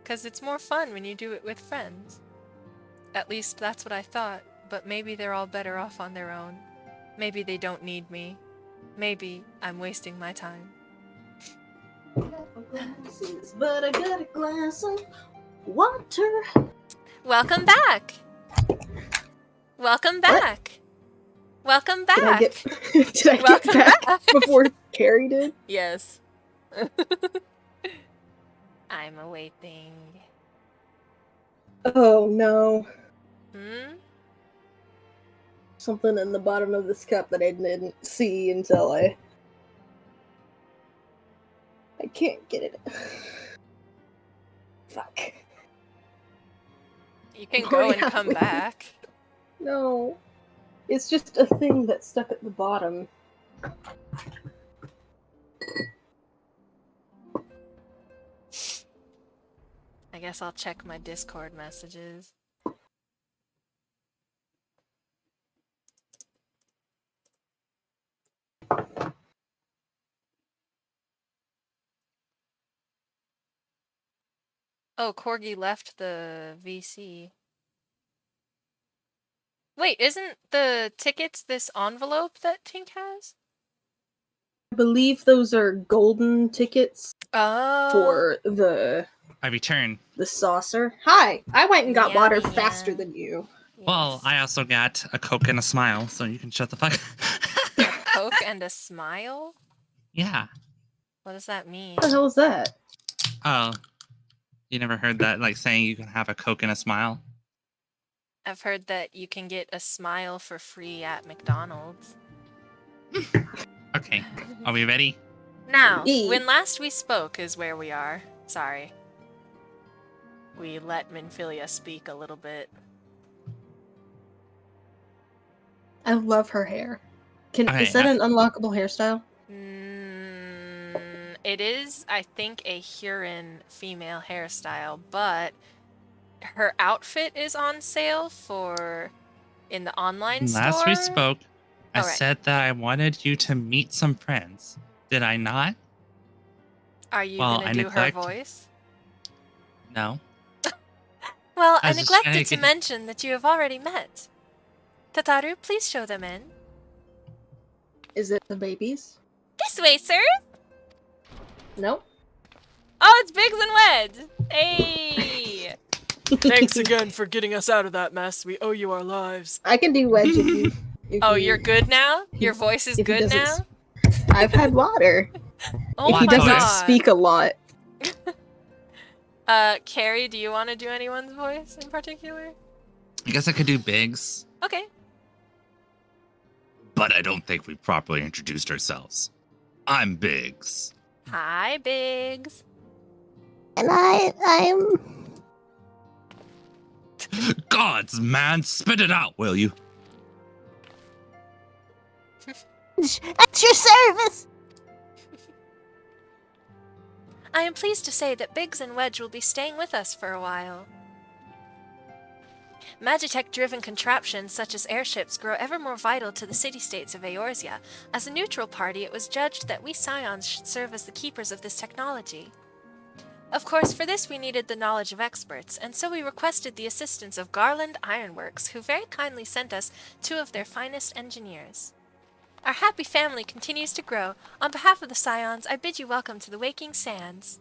'Cause it's more fun when you do it with friends. At least that's what I thought, but maybe they're all better off on their own. Maybe they don't need me. Maybe I'm wasting my time. But I got a glass of water. Welcome back! Welcome back! Welcome back! Did I get Welcome back before Carrie did? Yes. I'm awaiting. Oh no. Hmm? Something in the bottom of this cup that I didn't see until I can't get it. Fuck. You can go and come back. No. It's just a thing that's stuck at the bottom. I guess I'll check my Discord messages. Oh, Corgi left the VC. Wait, isn't the tickets this envelope that Tink has? I believe those are golden tickets for the I return. saucer. Hi, I went and got water faster than you. Well, I also got a Coke and a smile, so you can shut the fuck up. A Coke and a smile? Yeah. What does that mean? What the hell is that? Oh. You never heard that, like, saying you can have a Coke and a smile? I've heard that you can get a smile for free at McDonald's. Okay. Are we ready? Now, when last we spoke is where we are. Sorry. We let Minfilia speak a little bit. I love her hair. Okay, Is that an unlockable hairstyle? It is, I think, a Huron female hairstyle, but her outfit is on sale in the online store. Last we spoke, I Alright. said that I wanted you to meet some friends. Did I not? Are you Well, gonna I do neglect- her voice? No. Well, I I was just neglected trying to to get- mention that you have already met. Tataru, please show them in. Is it the babies? This way, sir! Nope. Oh, it's Biggs and Wedge! Hey! Thanks again for getting us out of that mess. We owe you our lives. I can do wedge if you. Oh, you're good now? Your voice is if he good doesn't now? I've had water. Oh if my he doesn't god. speak a lot. Carrie, do you want to do anyone's voice in particular? I guess I could do Biggs. Okay. But I don't think we properly introduced ourselves. I'm Biggs. Hi, Biggs. And I'm. Gods, man, spit it out, will you? At your service! I am pleased to say that Biggs and Wedge will be staying with us for a while. Magitech-driven contraptions such as airships grow ever more vital to the city-states of Eorzea. As a neutral party, it was judged that we Scions should serve as the keepers of this technology. Of course, for this we needed the knowledge of experts, and so we requested the assistance of Garland Ironworks, who very kindly sent us 2 of their finest engineers. Our happy family continues to grow. On behalf of the Scions, I bid you welcome to the Waking Sands.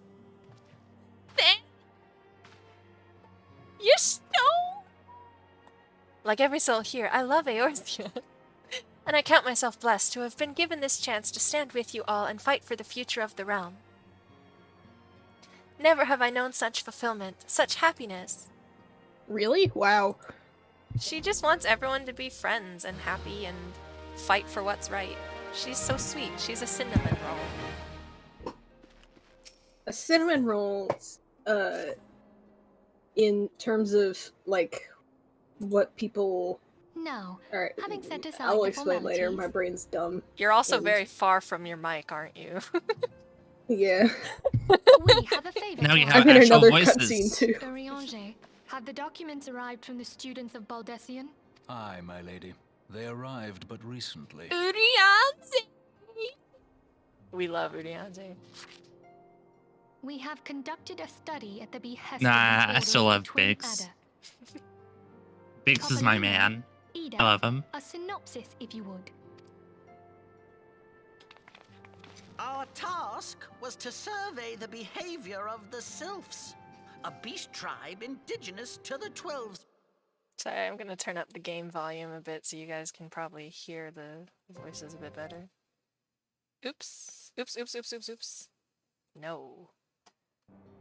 You're so... Like every soul here, I love Eorzea. And I count myself blessed to have been given this chance to stand with you all and fight for the future of the realm. Never have I known such fulfillment, such happiness. Really? Wow. She just wants everyone to be friends and happy and fight for what's right. She's so sweet. She's a cinnamon roll. A cinnamon roll, in terms of, like, what people... Now, Alright, having set aside I'll the explain later, my formalities- brain's dumb. You're also And- very far from your mic, aren't you? Yeah. We have a favor. Now you for have I'm in actual another voices. cutscene too. Urianger, have the documents arrived from the students of Baldessian? Aye, my lady. They arrived but recently. Urianger! We love Urianger. We have conducted a study at the behest Nah, of the I Order still of love the Twin Biggs. Adder. Biggs is my Papalina, man. Ida, I love him. A synopsis, if you would. Our task was to survey the behavior of the Sylphs, a beast tribe indigenous to the Twelves. Sorry, I'm gonna turn up the game volume a bit so you guys can probably hear the voices a bit better. Oops. Oops, oops, oops, oops, oops. No.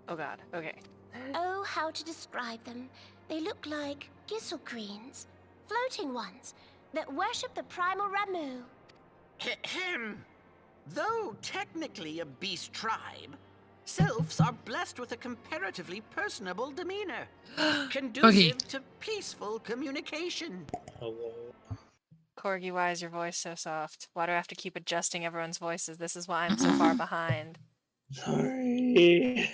Oh god, okay. Oh, how to describe them. They look like Gisselcreens, floating ones, that worship the primal Ramu. Ahem. Though technically a beast tribe, Sylphs are blessed with a comparatively personable demeanor, conducive to peaceful communication. Hello. Corgi, why is your voice so soft? Why do I have to keep adjusting everyone's voices? This is why I'm so far behind. Sorry.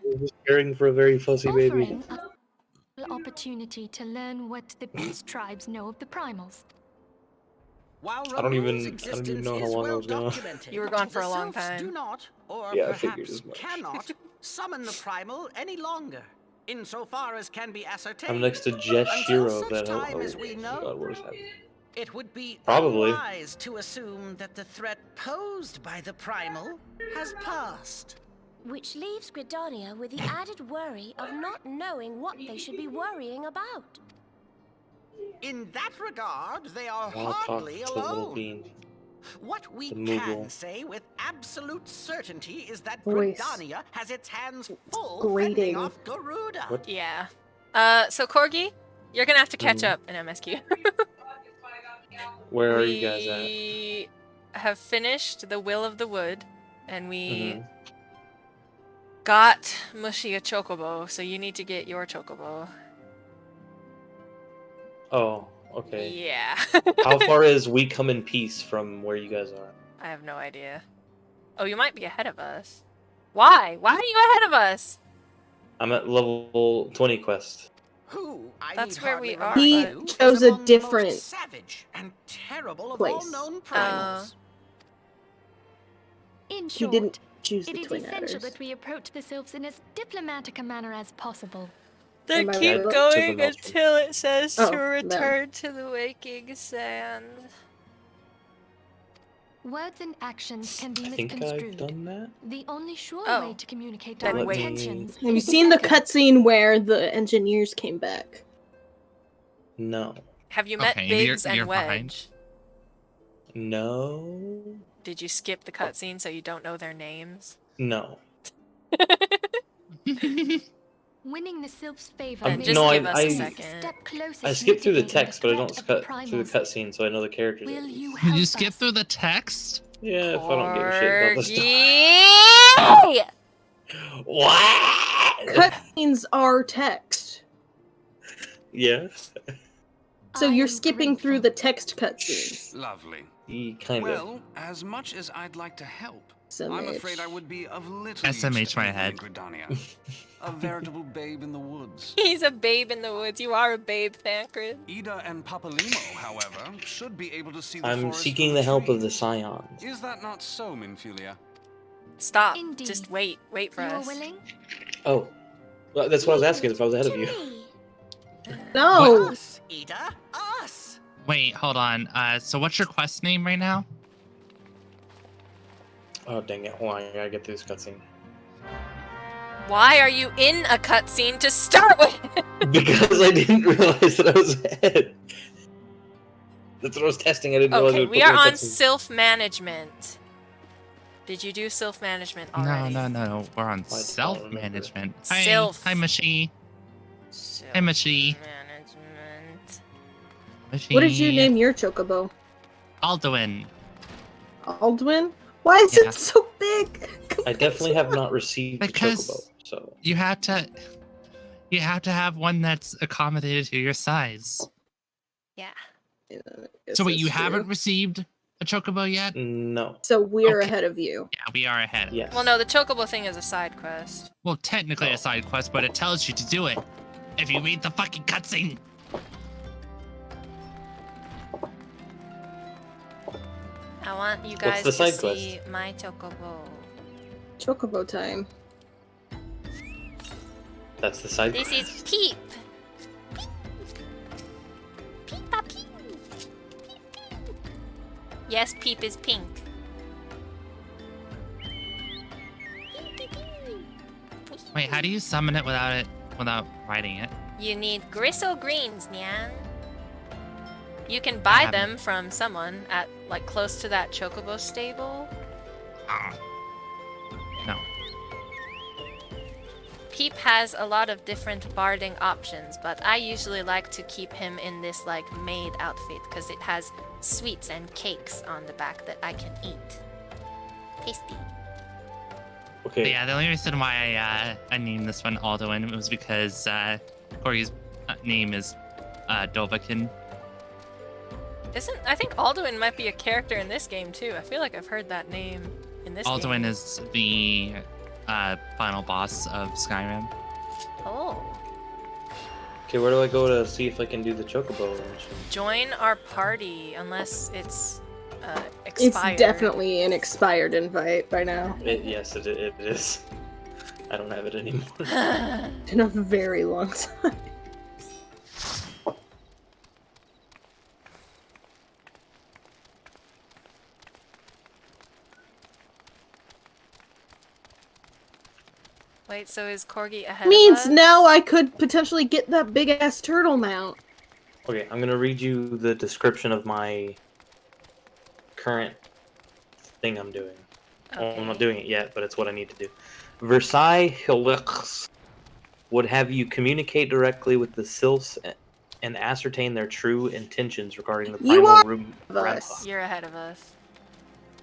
We're just caring for a very fussy baby. Offering a opportunity to learn what the beast tribes know of the primals. While I don't even Raoul's know existence how is long I well was gone. documented, You were gone for the a long Sylphs time. Do not, or Yeah, I figured perhaps as much. cannot, summon the primal any longer, insofar as can be ascertained. I'm next to Jess Until Shiro. such That time as we know, God, what is happening? it would be Probably. unwise to assume that the threat posed by the primal has passed. Which leaves Gridania with the added worry of not knowing what they should be worrying about. In that regard, they are I'll talk hardly to Little alone. Bean. What we The can Moogle. say with absolute certainty is that Voice. Gridania has its hands full Grating. fending off Garuda. What? Yeah. So Corgi, you're gonna have to catch up in MSQ. Where are you guys at? We have finished the Will of the Wood, and we got Mushy a chocobo, so you need to get your chocobo. Oh, okay. Yeah. How far is We Come in Peace from where you guys are? I have no idea. Oh, you might be ahead of us. Why? Why are you ahead of us? I'm at level 20 quest. Who I That's need where hardly we are. remind He you, is chose a among the most different savage and terrible of place. all known primals. In He short, didn't choose it the is twin essential adders. that we approach the Sylphs in as diplomatic a manner as possible. They Am I keep right? going To the Maelstrom. until it says Oh, to no. return to the waking sand. Words and actions can be I think I've misconstrued. done that. The only sure Oh. way to communicate Then our wait. intentions. Have you is seen the effective. cutscene where the engineers came back? No. Have you met Okay, Biggs you're and behind. Wedge? No. Did you skip the cutscene so you don't know their names? No. Winning the Sylphs' favor Then may just no, give I- us I- a a second. step closer I to skipped through the mitigating text, but I don't threat of the cut through the primals. cutscene, so I know the characters. Will at least. you Did help you skip us? through the text? Yeah, if I don't give a shit about this stuff. Corgi! What? Cutscenes are text. Yeah. So I you're am skipping through grateful. the text cutscenes. Lovely. Kind of. Well, as much as I'd like to help, I'm afraid I would be of little use SMH to my anyone head. in Gridania. A veritable babe in the woods. He's a babe in the woods. You are a babe, Thancred. Ida and Papalimo, however, should be able to see the I'm forest seeking from the a help tree. of the Scions. Is that not so, Minfilia? Stop. Indeed. Just wait. Wait for You are us. willing? Oh. Well, that's what I was asking, if I was ahead of you. No. Us, Ida, us. Wait, hold on. So what's your quest name right now? Oh, dang it. Hold on, I gotta get through this cutscene. Why are you in a cutscene to start with? Because I didn't realize that I was ahead. That's what I was testing. I didn't realize it Okay, would we put are me in on cutscene. self-management. Did you do self-management already? No. We're on don't self-management. Hi, Self. hi, Machi. Hi, Machi. Self-management. Machi. What did you name your chocobo? Alduin. Aldwin? Why is Yeah. it so big? I definitely have not received the Because chocobo, so... you have to have one that's accommodated to your size. Yeah. So wait, This you is true. haven't received a chocobo yet? No. So we're Okay. ahead of you. Yeah, we are ahead. Yes. Well, no, the chocobo thing is a side quest. Well, technically Oh. a side quest, but it tells you to do it if you read the fucking cutscene. I want you What's guys the to side see my chocobo. Chocobo time. That's the side This quest. is Peep. Peep-a peep. Yes, Peep is pink. Wait, how do you summon it without writing it? You need gristle greens, Nyan. You can buy haven't- them from someone at like close to that chocobo stable. No. Peep has a lot of different barding options, but I usually like to keep him in this like maid outfit because it has sweets and cakes on the back that I can eat. Tasty. Okay. But yeah, the only reason why I named this one Alduin was because Corey's name is Dovahkiin. I think Alduin might be a character in this game too. I feel like I've heard that name in this game. Alduin is the final boss of Skyrim. Oh. Okay, where do I go to see if I can do the Chocobo mission? Join our party, unless it's expired. It's definitely an expired invite by now. Yes, it is. I don't have it anymore. In a very long time. Wait, so is Corgi ahead Means of us? now I could potentially get that big ass turtle mount. Okay, I'm gonna read you the description of my current thing I'm doing. Well, I'm not doing it yet, but it's what I need to do. Versailles Helix would have you communicate directly with the Sylphs and ascertain their true intentions regarding the You primal are room. You're ahead of us.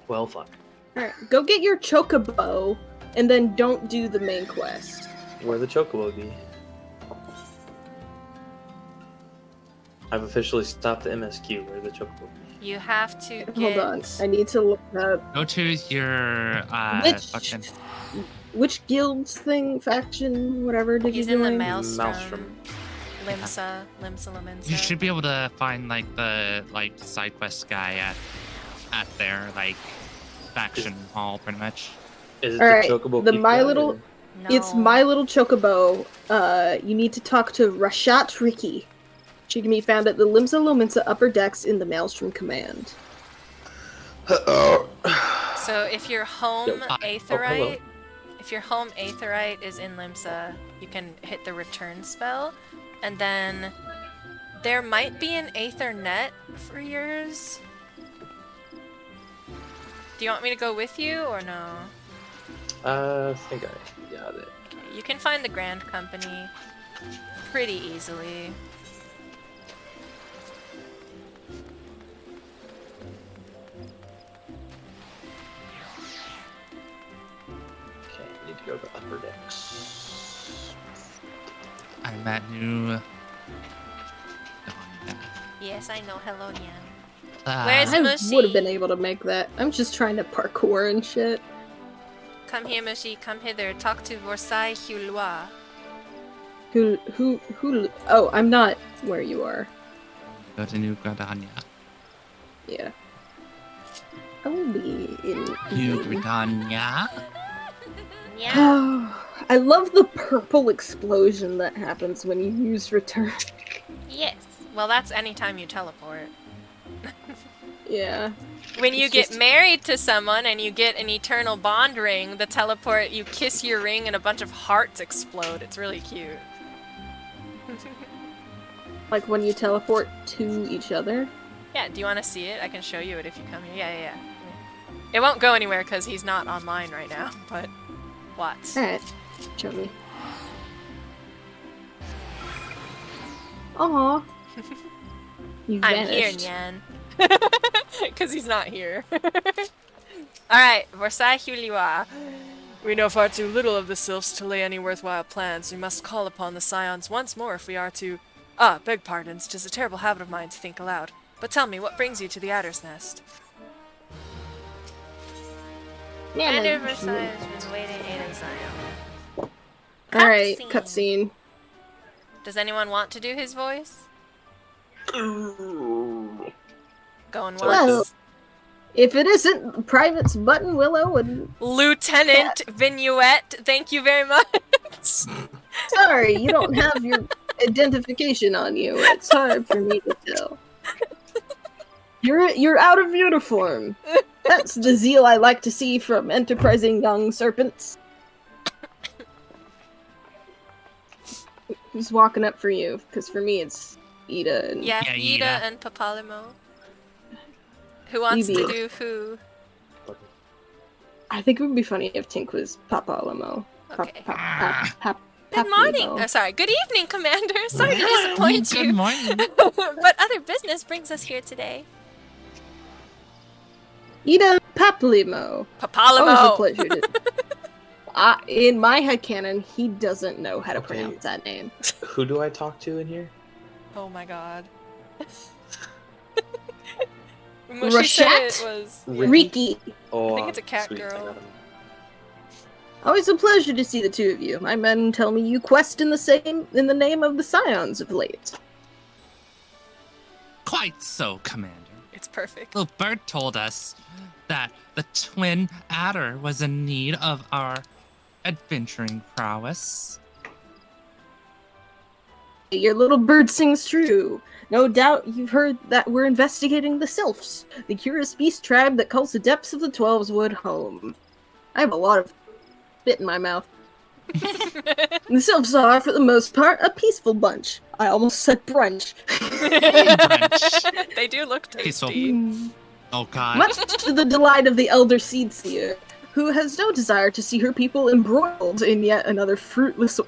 Well, fuck. Alright, go get your chocobo, and then don't do the main quest. Where the Chocobo be? I've officially stopped the MSQ. Where the Chocobo be? You have to get... Hold on, I need to look up Go to your fucking. which guild's thing, faction, whatever did He's you in the join? Maelstrom. Limsa Lominsa. You should be able to find like the side quest guy at their faction hall, pretty much. Is it Alright, the Chocobo? the Keep My Guy, Little... or- It's My Little Chocobo. You need to talk to Rashat Riki. She can be found at the Limsa Lominsa upper decks in the Maelstrom Command. So if your home Yo. hello. Aetheryte, if your home Aetheryte is in Limsa, you can hit the return spell, and then there might be an Aethernet for yours. Do you want me to go with you or no? I think I got it. Okay, you can find the Grand Company pretty easily. Okay, I need to go to upper decks. I'm at New. Yes, I know. Hello, Nyan. Where's I Mushi? would have been able to make that. I'm just trying to parkour and shit. Come here, Mushi. Come hither. Talk to Versailles Hulua. Who? Oh, I'm not where you are. Go to New Gridania. Yeah. I will be in. New Gridania. I love the purple explosion that happens when you use return. Yes. Well, that's anytime you teleport. Yeah. When you It's get just- married to someone and you get an eternal bond ring, the teleport, you kiss your ring and a bunch of hearts explode. It's really cute. Like when you teleport to each other. Yeah, do you want to see it? I can show you it if you come here. Yeah. It won't go anywhere because he's not online right now, but watch. Alright. Show me. Aw. You I'm here, vanished. Nyan. Because he's not here. Alright, Versailles Hulua. We know far too little of the Sylphs to lay any worthwhile plans. We must call upon the Scions once more if we are to... Ah, beg pardons. 'Tis a terrible habit of mine to think aloud. But tell me, what brings you to the Adder's Nest? Commander Versailles has been waiting in Zion. Alright, cutscene. Does anyone want to do his voice? Going Well, once. if it isn't Privates Button Willow and Lieutenant Vignette, thank you very much. sorry, you don't have your identification on you. It's hard for me to tell. You're out of uniform. That's the zeal I like to see from enterprising young serpents. Who's walking up for you? Because for me, it's Ida and Yeah, Ida and Papalimo. Who wants to Evie. do who? I think it would be funny if Tink was Papalimo. Okay. Good morning. Oh, sorry. Good evening, Commander. Sorry to disappoint you. Good morning. But other business brings us here today. Ida Paplimo. Papalimo. Always a pleasure to... in my headcanon, he doesn't know how to pronounce that name. Who do I talk to in here? Oh my god. Well, she said it Rashat? was. Riki. Oh, I think it's a cat sweet, I girl. got him. Always a pleasure to see the two of you. My men tell me you quest in the name of the Scions of late. Quite so, Commander. It's perfect. Little Bird told us that the twin adder was in need of our adventuring prowess. Your little bird sings true. No doubt you've heard that we're investigating the Sylphs, the curious beast tribe that calls the depths of the Twelveswood home. I have a lot of spit in my mouth. The Sylphs are, for the most part, a peaceful bunch. I almost said brunch. They do look Peaceful. tasty. Oh god. Much to the delight of the elder Seedseer, who has no desire to see her people embroiled in yet another fruitless...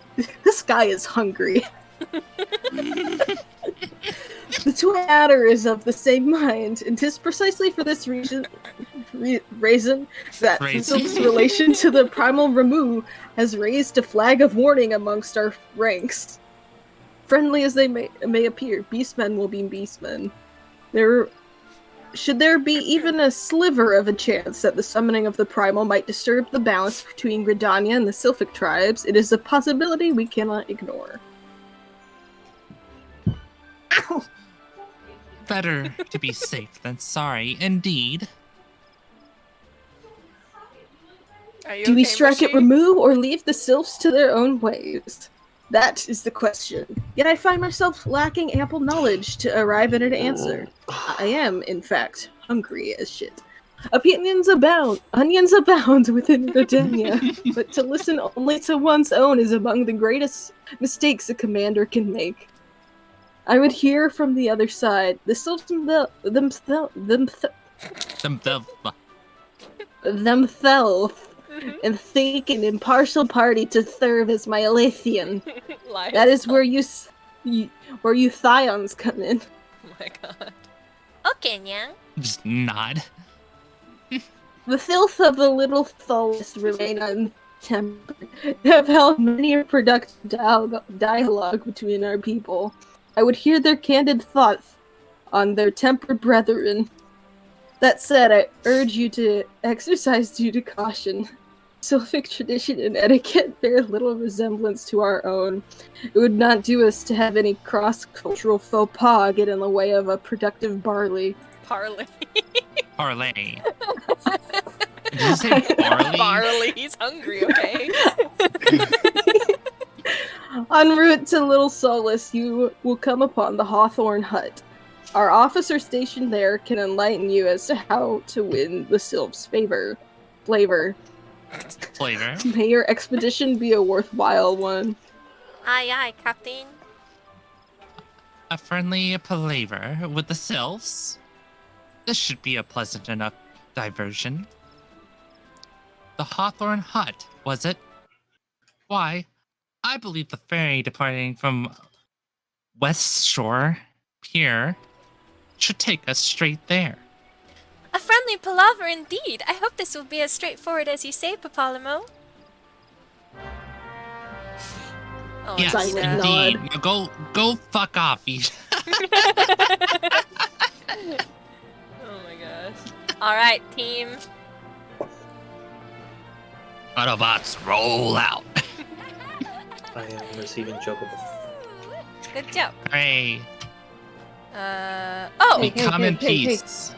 This guy is hungry. The twin adder is of the same mind, and 'tis precisely for this reason that Sylph's relation to the primal Ramu has raised a flag of warning amongst our ranks. Friendly as they may appear, beastmen will be beastmen. Should there be even a sliver of a chance that the summoning of the primal might disturb the balance between Gridania and the Sylphic tribes, it is a possibility we cannot ignore. Ow! Better to be safe than sorry, indeed. Do we strike at Ramu or leave the Sylphs to their own ways? That is the question. Yet I find myself lacking ample knowledge to arrive at an answer. I am, in fact, hungry as shit. Onions abound within Gridania, but to listen only to one's own is among the greatest mistakes a commander can make. I would hear from the other side. The Sylphs themselves and think an impartial party to serve as my Alathian. That is where you Thions come in. Oh my god. Okay, Nyang. Just nod. The filth of the little Tholus remain untempered. Have held many a productive dialogue between our people. I would hear their candid thoughts on their tempered brethren. That said, I urge you to exercise due to caution. Sylphic tradition and etiquette bear little resemblance to our own. It would not do us to have any cross-cultural faux pas get in the way of a productive barley. Parley. Parlay. Did you say barley? Barley. He's hungry, okay? En route to Little Solace, you will come upon the Hawthorne Hut. Our officer stationed there can enlighten you as to how to win the Sylph's flavor. Flavor. May your expedition be a worthwhile one. Aye, aye, Captain. A friendly palaver with the Sylphs? This should be a pleasant enough diversion. The Hawthorne Hut, was it? Why, I believe the ferry departing from West Shore Pier should take us straight there. A friendly palaver indeed. I hope this will be as straightforward as you say, Papalimo. Oh, Yes, it's sad. indeed. Now go fuck off, Eve. Oh my gosh. Alright, team. Autobots, roll out. I am receiving chocobo. Good job. Hooray. Oh! We come in peace.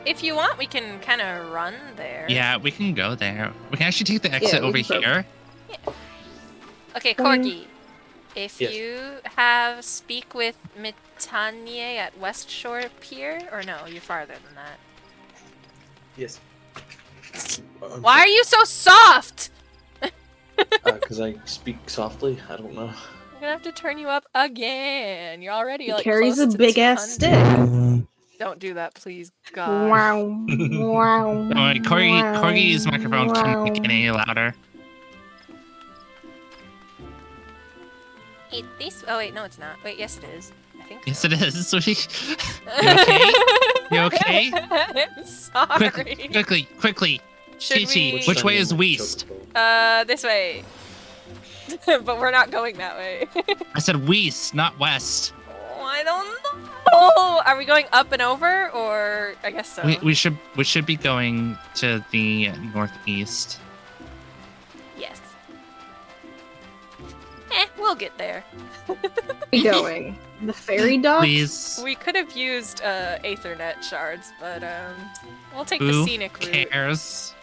If you want, we can kind of run there. Yeah, we can go there. We can actually take the exit over here. Okay, Corgi. If Yes. you speak with Mitanye at West Shore Pier, or no, you're farther than that. Yes. Why are you so soft? Because I speak softly. I don't know. I'm gonna have to turn you up again. You're already He like carries close a to big-ass 200. stick. Don't do that, please, God. Wow. Wow. Don't worry, Corgi's microphone can't make it any louder. Eat this. Oh wait, no, it's not. Wait, yes, it is. I think. Yes, it is. You okay? You okay? I'm sorry. Quickly. Should Chi-Chi, we- which way is west? This way. But we're not going that way. I said west, not west. Oh, I don't know. Oh, are we going up and over, or I guess so? We should be going to the northeast. Yes. We'll get there. We going? The ferry docks? Please. We could have used Aethernet shards, but we'll take the Who scenic route. cares?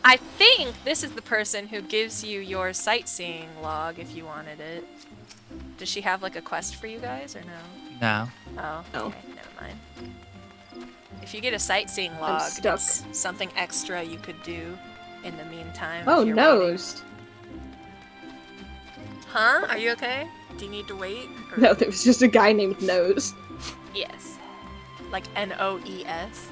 I think this is the person who gives you your sightseeing log if you wanted it. Does she have like a quest for you guys or no? No. Oh, No. okay, never mind. If you get a sightseeing log, stuck. it's something extra you could do in the meantime. Oh, if you're nosed. waiting. Huh? Are you okay? Do you need to wait? Or- No, there was just a guy named Nose. Yes. Like Noes.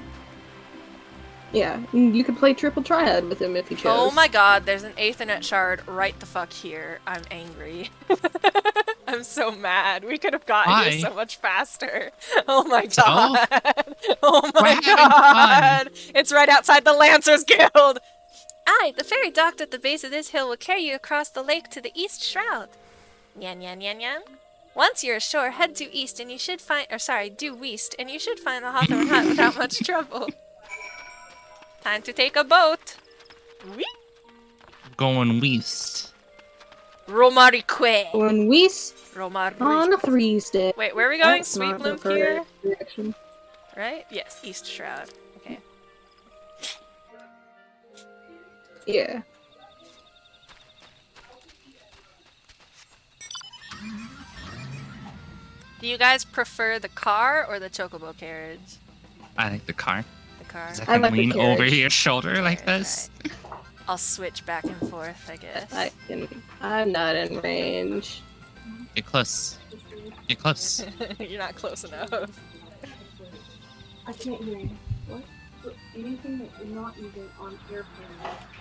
Yeah, you could play triple triad with him if you chose. Oh my god, there's an Aethernet shard right the fuck here. I'm angry. I'm so mad. We could have gotten Why? here so much faster. Oh my So? god. Oh my We're having god. It's right outside the Lancers Guild. Aye, the ferry docked at the base of this hill will carry you across the lake to the East Shroud. Nyan yan yan yan. Once you're ashore, head due east and you should find, due west, and you should find the Hawthorne Hut without much trouble. Time to take a boat. Whee! Going west. Romarique. When we Romarique. on a 3's day. Wait, where are we going? That's Sweet not Bloom the correct here? direction. Right? Yes, East Shroud. Okay. Yeah. Do you guys prefer the car or the chocobo carriage? I like the car. The car. 'Cause I I can like the lean over carriage. your shoulder like this. I'll switch back and forth, I guess. I'm not in range. Get close. Get close. You're not close enough. I can't hear you. What? Anything that you're not using on airplane.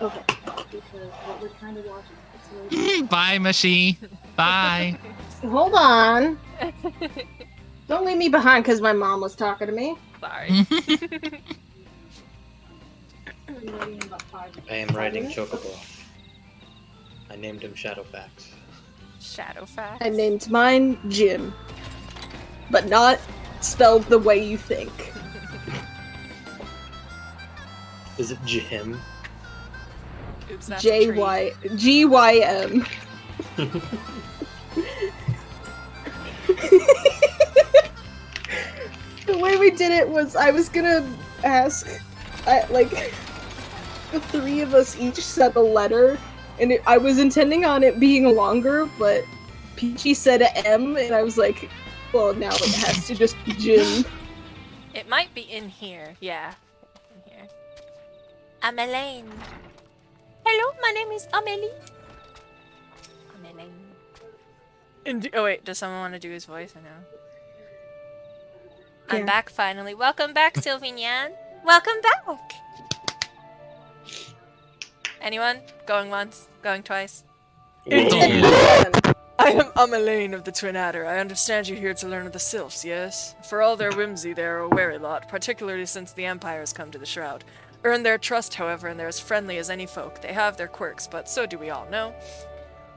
Okay. Because what we're trying to watch is Bye, Mushy. Bye. Hold on. Don't leave me behind because my mom was talking to me. Sorry. I am riding Chocobo. I named him Shadowfax. Shadowfax. I named mine Jim. But not spelled the way you think. Is it Jim? Oops, that's a tree. G-Y-M. The way we did it was I was gonna ask, the three of us each said a letter, and I was intending on it being longer, but Peachy said a M, and I was like, well, now it has to just be Jim. It might be in here. Yeah. In here. Ameline. Hello, my name is Amelie. Ameline. Oh wait, does someone want to do his voice? I know. I'm Yeah. back finally. Welcome back, Sylvinian. Welcome back. Anyone? Going once? Going twice? I am Ameline of the Twin Adder. I understand you're here to learn of the Sylphs, yes? For all their whimsy, they are a wary lot, particularly since the Empire has come to the Shroud. Earn their trust, however, and they're as friendly as any folk. They have their quirks, but so do we all know.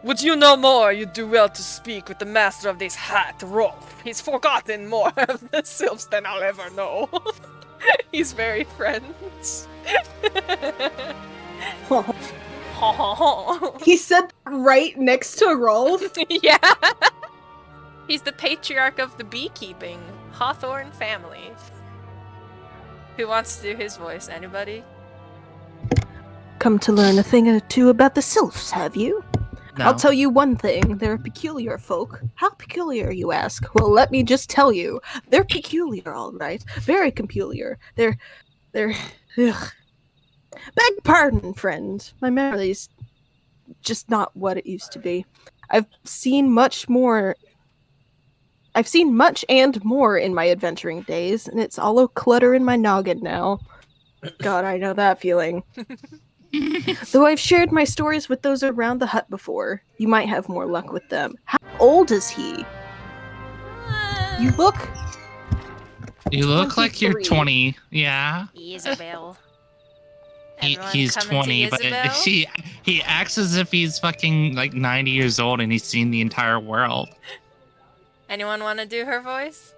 Would you know more, you'd do well to speak with the master of this hat, Rolf. He's forgotten more of the Sylphs than I'll ever know. He's very French. He said right next to Rolf. Yeah. He's the patriarch of the beekeeping Hawthorne family. Who wants to do his voice? Anybody? Come to learn a thing or two about the Sylphs, have you? No. I'll tell you one thing, they're peculiar folk. How peculiar, you ask? Well, let me just tell you. They're peculiar, all right. Very peculiar. They're... Ugh. Beg pardon, friend. My memory's just not what it used to be. I've seen much and more in my adventuring days, and it's all a clutter in my noggin now. God, I know that feeling. Though I've shared my stories with those around the hut before, you might have more luck with them. How old is he? You look... You look like you're 23. 20. Yeah. Isabel. He's coming to 20, but Isabel? he acts as if he's fucking like 90 years old and he's seen the entire world. Anyone want to do her voice?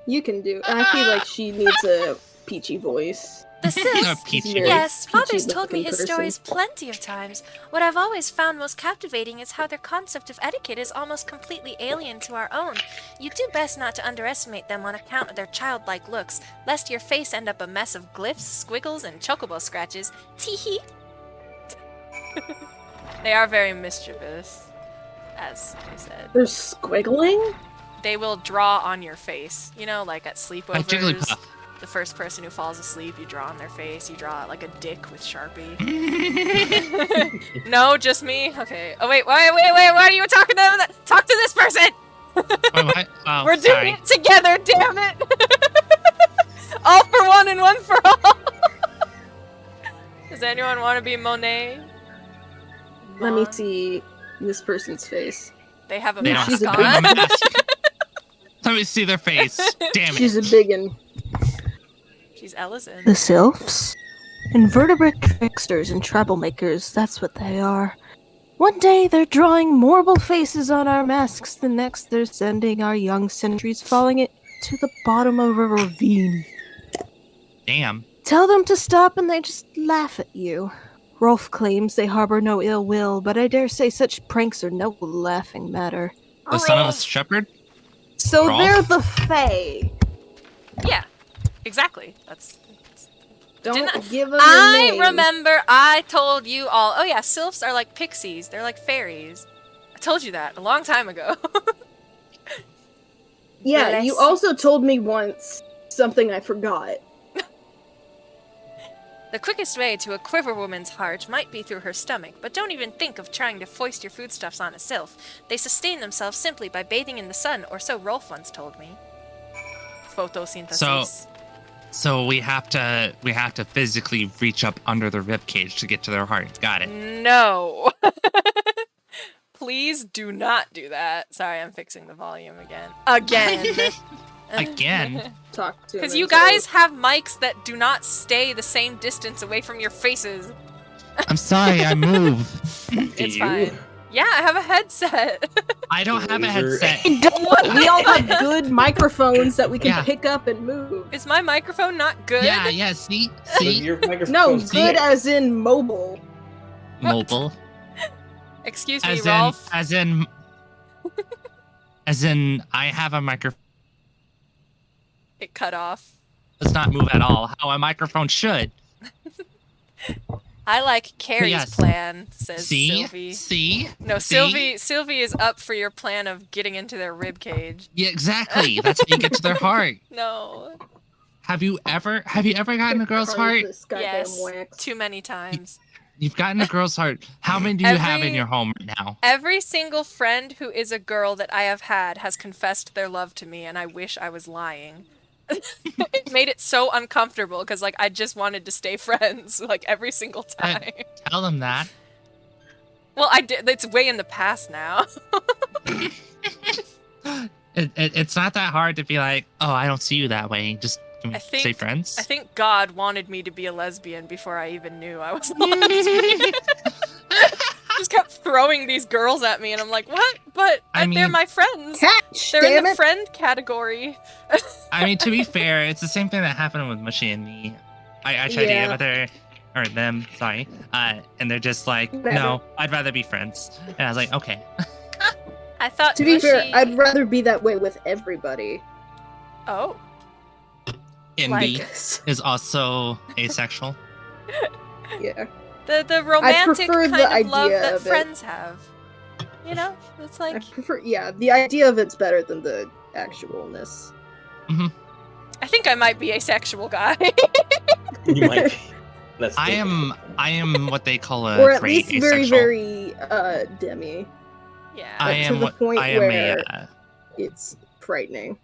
You can do. I feel like she needs a peachy voice. The Sylphs. Peachy. Yes, peachy Father's told me looking his person. stories plenty of times. What I've always found most captivating is how their concept of etiquette is almost completely alien to our own. You do best not to underestimate them on account of their childlike looks, lest your face end up a mess of glyphs, squiggles, and chocobo scratches. Teehee. They are very mischievous, as I said. They're squiggling? They will draw on your face. You know, like at Like sleepovers. Jigglypuff. The first person who falls asleep, you draw on their face. You draw like a dick with Sharpie. No, just me? Okay. Oh, wait. Why are you talking to them? Talk to this person! Wait, what? Oh, We're sorry. doing it together, damn it! All for one and one for all! Does anyone want to be Monet? Let me see this person's face. They have a They mask don't on. have a mask. Let me see their face. Damn it. She's a biggin. She's Ellison. The Sylphs? Invertebrate tricksters and troublemakers, that's what they are. One day they're drawing marble faces on our masks, the next they're sending our young sentries falling it to the bottom of a ravine. Damn. Tell them to stop and they just laugh at you. Rolf claims they harbor no ill will, but I dare say such pranks are no laughing matter. The son of a shepherd? So Rolf? they're the Fae. Yeah, exactly. That's Don't give them I your name. remember I told you all. Oh yeah, sylphs are like pixies. They're like fairies. I told you that a long time ago. Yeah, you also told me once something I forgot. The quickest way to a quiver woman's heart might be through her stomach, but don't even think of trying to foist your foodstuffs on a sylph. They sustain themselves simply by bathing in the sun, or so Rolf once told me. Photosynthesis. So we have to physically reach up under the rib cage to get to their heart. Got it. No. Please do not do that. Sorry, I'm fixing the volume again. Again. Talk to Because him you until- guys have mics that do not stay the same distance away from your faces. I'm sorry, I move. It's fine. Yeah, I have a headset. I don't have a headset. We all have good microphones that we can Yeah. pick up and move. Is my microphone not good? Yeah, see? No, good as in mobile. Mobile. Excuse me, As Rolf. as in I have a microphone It cut off. does not move at all. How a microphone should. I like Carrie's Yes. plan, says See? Sylvie. See? No, See? Sylvie is up for your plan of getting into their rib cage. Yeah, exactly. That's how you get to their heart. No. Have you ever gotten a girl's heart? Yes. Too many times. You've gotten a girl's heart. How many do you have in Every- your home right now? Every single friend who is a girl that I have had has confessed their love to me, and I wish I was lying. It made it so uncomfortable because, like, I just wanted to stay friends, like, every single time. Tell them that. Well, I did. It's way in the past now. It's not that hard to be like, oh, I don't see you that way. Just can we I think stay friends? I think God wanted me to be a lesbian before I even knew I was a lesbian. Just kept throwing these girls at me, and I'm like, what? But they're mean- my friends. Catch, they're in damn the it. friend category. I mean, to be fair, it's the same thing that happened with Mushy and me. I tried to Yeah. get with her, or them, sorry. And they're just like, Whatever. no, I'd rather be friends. And I was like, okay. I thought To be fair, Mushy- I'd rather be that way with everybody. Oh. Envy Like- is also asexual. Yeah. The romantic prefer kind the of love idea that of it. friends have. You know? It's like I prefer, yeah, the idea of it's better than the actualness. I think I might be asexual guy. You might be. That's I am what they call a or at great least very, asexual. very demi. Yeah. I Like, am to the what point I am where a it's frightening.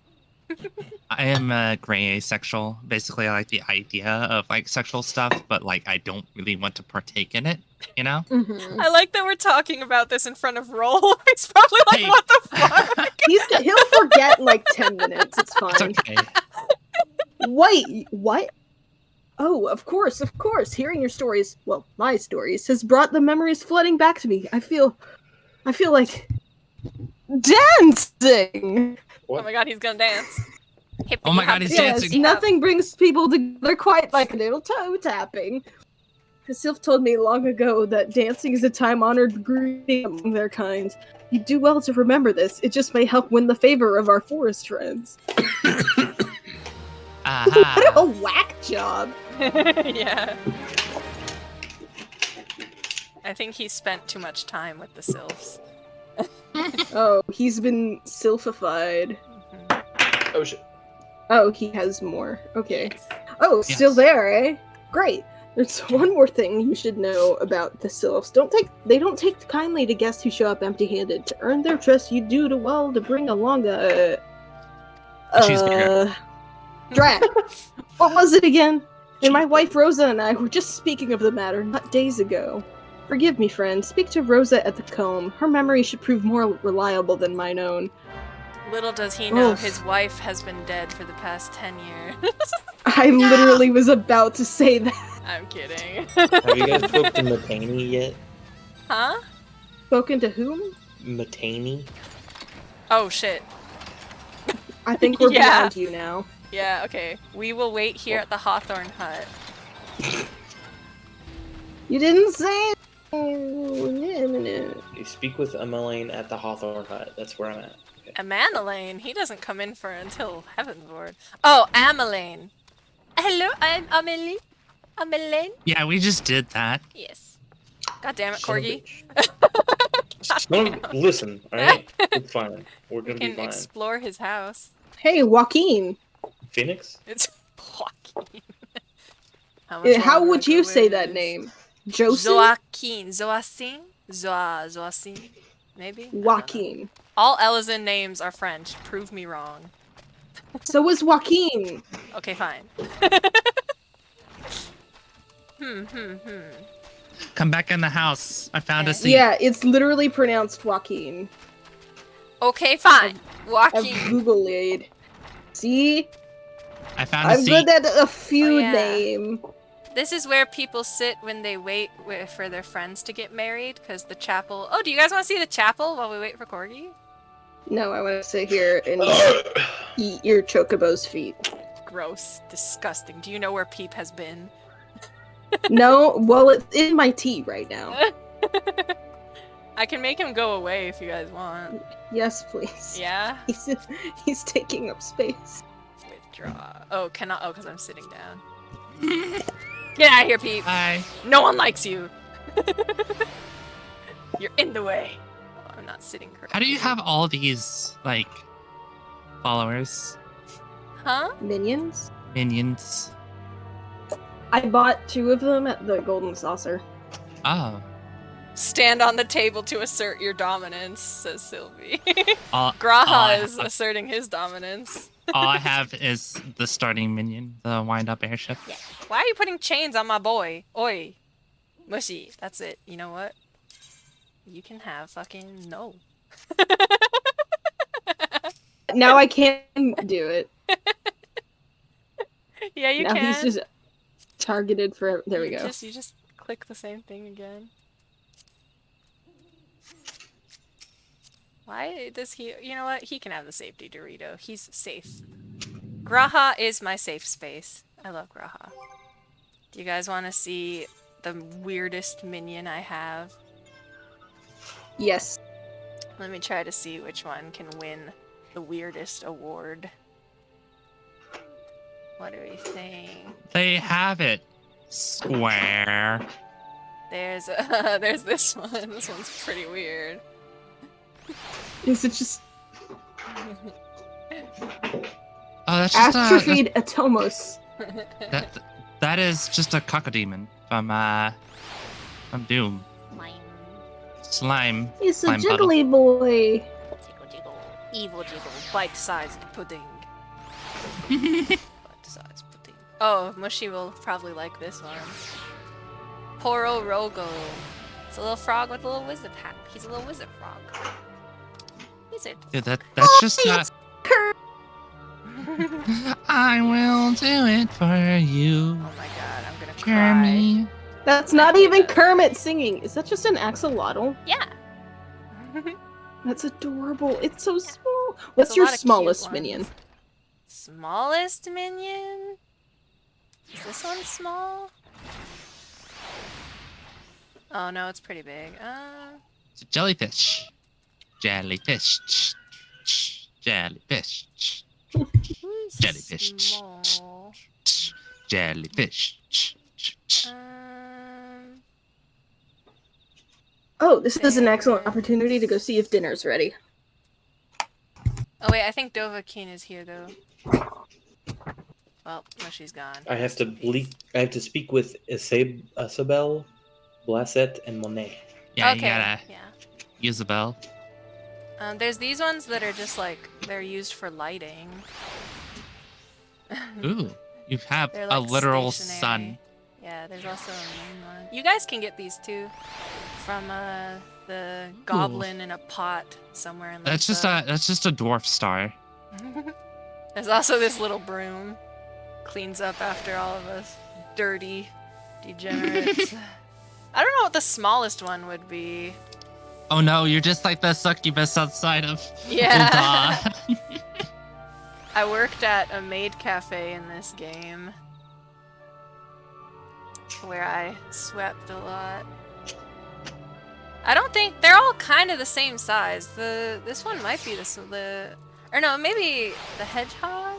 I am a gray asexual. Basically, I like the idea of like sexual stuff, but like I don't really want to partake in it. You know? I like that we're talking about this in front of Roll. He's probably like, what the fuck? He'll forget in like 10 minutes. It's fine. It's okay. Wait, what? Oh, of course, of course. Hearing your stories, well, my stories, has brought the memories flooding back to me. I feel like dancing. Oh my god, he's gonna dance. Oh my god, he's Yes, dancing. nothing brings people together quite like a little toe tapping. The Sylph told me long ago that dancing is a time-honored greeting among their kind. You do well to remember this. It just may help win the favor of our forest friends. Aha. What a whack job! Yeah. I think he spent too much time with the sylphs. Oh, he's been sylphified. Oh shit. Oh, he has more. Okay. Oh, still Yes. there, eh? Great. There's one more thing you should know about the sylphs. They don't take kindly to guests who show up empty-handed. To earn their trust, you do to bring along a cheeseburger. Drat. What was it again? And my wife Rosa and I were just speaking of the matter not days ago. Forgive me, friend. Speak to Rosa at the comb. Her memory should prove more reliable than mine own. Little does he know Oof. his wife has been dead for the past 10 years. I literally was about to say that. I'm kidding. Have you guys spoken to Matani yet? Huh? Spoken to whom? Matani? Oh shit. I think we're Yeah. beyond you now. Yeah, okay. We will wait here at the Hawthorne Hut. You didn't say. No. You speak with Emmeline at the Hawthorne Hut. That's where I'm at. Amanelaine, he doesn't come in for until Heavenboard. Oh, Ameline. Hello, I'm Amelie. Ameline? Yeah, we just did that. Yes. God damn it, Son of a Corgi. No, listen, alright? It's fine. We're We gonna be can fine. explore his house. Hey, Joaquin. Phoenix? It's Joaquin. How would you say that name? Joseph? Joaquin. Joacin? Joacin? Maybe? Joaquin. All Elizin names are French. Prove me wrong. So is Joaquin. Okay, fine. Hmm. Come back in the house. I found a seat. Yeah, it's literally pronounced Joaquin. Okay, fine. I've Joaquin. Google aid. See? I found a I'm seat. good at a feud Oh, yeah. name. This is where people sit when they wait for their friends to get married, because the chapel... Oh, do you guys want to see the chapel while we wait for Corgi? No, I want to sit here and eat your chocobo's feet. Gross. Disgusting. Do you know where Peep has been? No, well, it's in my tea right now. I can make him go away if you guys want. Yes, please. Yeah? He's taking up space. Withdraw. Oh, cannot... Oh, because I'm sitting down. Get out of here, Peep. Hi. No one likes you. You're in the way. Oh, I'm not sitting correctly. How do you have all these, like, followers? Huh? Minions? Minions? I bought 2 of them at the Golden Saucer. Oh. Stand on the table to assert your dominance, says Sylvie. All Graha I is have- asserting his dominance. All I have is the starting minion, the wind-up airship. Yeah. Why are you putting chains on my boy? Oi. Mushy. That's it. You know what? You can have fucking no. Now I can't do it. Yeah, you now can. he's just targeted for. There we go. You just click the same thing again. Why does he... You know what? He can have the safety Dorito. He's safe. Graha is my safe space. I love Graha. Do you guys want to see the weirdest minion I have? Yes. Let me try to see which one can win the weirdest award. What do we think? They have it. Square. There's this one. This one's pretty weird. Is it just Oh, that's just atrophied Atomos? that is just a cocodemon from Doom. Slime. It's a slime puddle. jiggly boy. Evil jiggle, bite-sized pudding. Bite-sized pudding. Oh, Mushy will probably like this one. Poro Rogo. It's a little frog with a little wizard hat. He's a little wizard frog. Wizard. Dude, that's just not. I will do it for you. Oh my god. gonna cry. Jeremy. That's not even Kermit singing. Is that just an axolotl? Yeah. That's adorable. It's so small. What's a your lot of cute smallest ones. minion? Smallest minion? Is this one small? Oh no, it's pretty big. It's a jellyfish. Jellyfish. Jellyfish. Jellyfish. Small. Jellyfish. Oh, this is an excellent opportunity to go see if dinner's ready. Oh wait, I think Dovahkiin is here though. Well, no, she's gone. I have to speak with Isabel, Blasset, and Monet. Yeah, Okay, you gotta yeah. use the bell. There's these ones that are just like, they're used for lighting. Ooh, you have They're, a like, literal stationary. sun. Yeah, there's also a moon one. You guys can get these too from the goblin in a pot somewhere in That's just a dwarf star. There's also this little broom. Cleans up after all of us dirty degenerates. I don't know what the smallest one would be. Oh no, you're just like the succubus outside of Yeah. Ul'dah. I worked at a maid cafe in this game where I swept a lot. I don't think they're all kind of the same size. This one might be or no, maybe the hedgehog.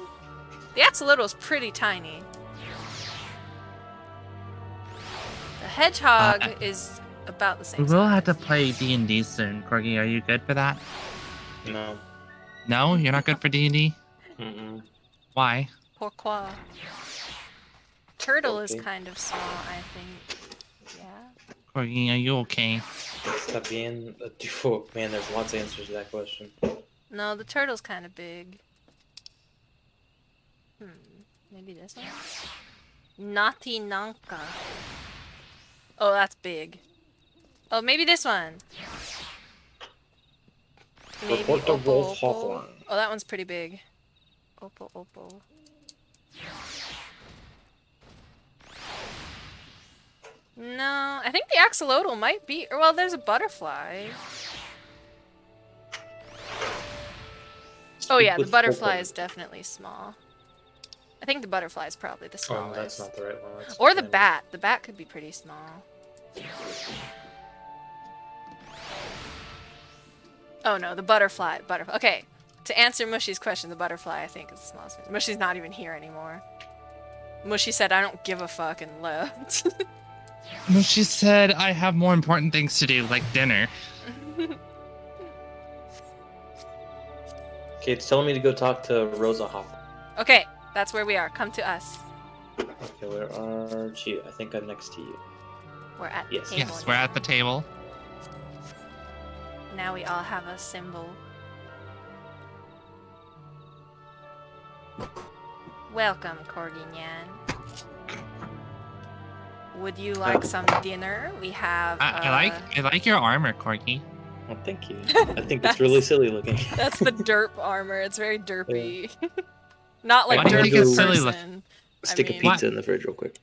The axolotl is pretty tiny. The hedgehog is about the same We size. will have to play D&D soon. Corgi, are you good for that? No. No, you're not good for D&D. Mm-mm. Why? Pourquoi? Turtle is Okay. kind of small, I think. Yeah. Corgi, are you okay? Está bien. Oh, man, there's lots of answers to that question. No, the turtle's kind of big. Maybe this one? Nati Nanka. Oh, that's big. Oh, maybe this one. Maybe Report to Oppo, Wolf Oppo. Hawthorne. Oh, that one's pretty big. Oppo, Oppo. No, I think the axolotl might be. Or, well, there's a butterfly. Oh yeah, the with butterfly Oppo. is definitely small. I think the butterfly is probably the Oh, smallest. that's not the right one. That's Or the random. bat. The bat could be pretty small. Oh no, the butterfly. Butterfly. Okay, to answer Mushy's question, the butterfly I think is the smallest. Mushy's not even here anymore. Mushy said, "I don't give a fuck," and left. No, she said I have more important things to do, like dinner. Okay, it's telling me to go talk to Rosa Hawthorne. Okay, that's where we are. Come to us. Okay, where are you? I think I'm next to you. We're at Yes. the table Yes, we're at the table. Now we all have a symbol. Welcome, Corgi Nyan. Would you like some dinner? We have. I like your armor, Corgi. Well, thank you. I think it's really silly looking. That's the derp armor. It's very derpy. Not like Why do you derp think it's silly person. Stick I a mean- pizza in the fridge real quick.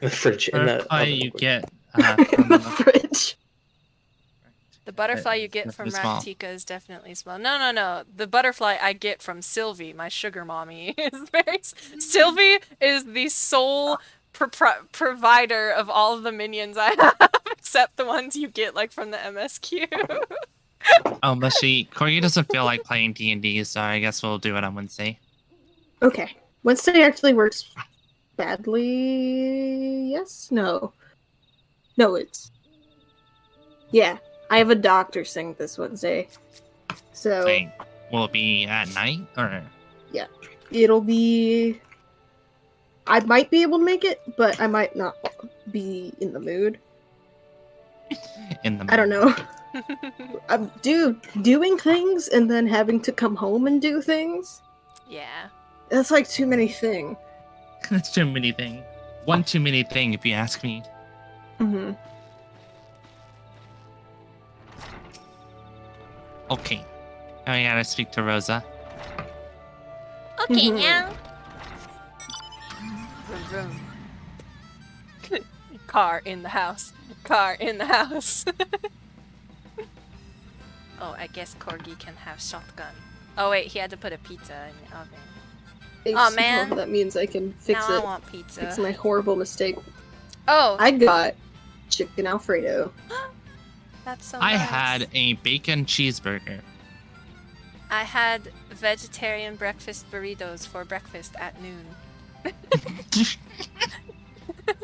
The fridge in the Butterfly oven real you quick. get from the fridge. The butterfly you get from definitely small. Raktika is definitely small. No. The butterfly I get from Sylvie, my sugar mommy, is very. Sylvie is the sole provider of all of the minions I have, except the ones you get like from the MSQ. Oh, but Corgi doesn't feel like playing D&D, so I guess we'll do it on Wednesday. Okay. Wednesday actually works badly. Yes? No. No, it's. Yeah. I have a doctor's thing this Wednesday. So, Like, will it be at night or? yeah. It'll be. I might be able to make it, but I might not be in the mood. In the I don't know. Doing things and then having to come home and do things. Yeah. That's like too many things. That's too many things. One too many thing, if you ask me. Mm-hmm. Okay. Now I gotta speak to Rosa. Okay, Mhm. now. Vroom, vroom. Car in the house. Car in the house. Oh, I guess Corgi can have shotgun. Oh wait, he had to put a pizza in the oven. Oh man. That means I can fix now it. I want pizza. Fix my horrible mistake. Oh. I got chicken Alfredo. That's so I nice. had a bacon cheeseburger. I had vegetarian breakfast burritos for breakfast at noon.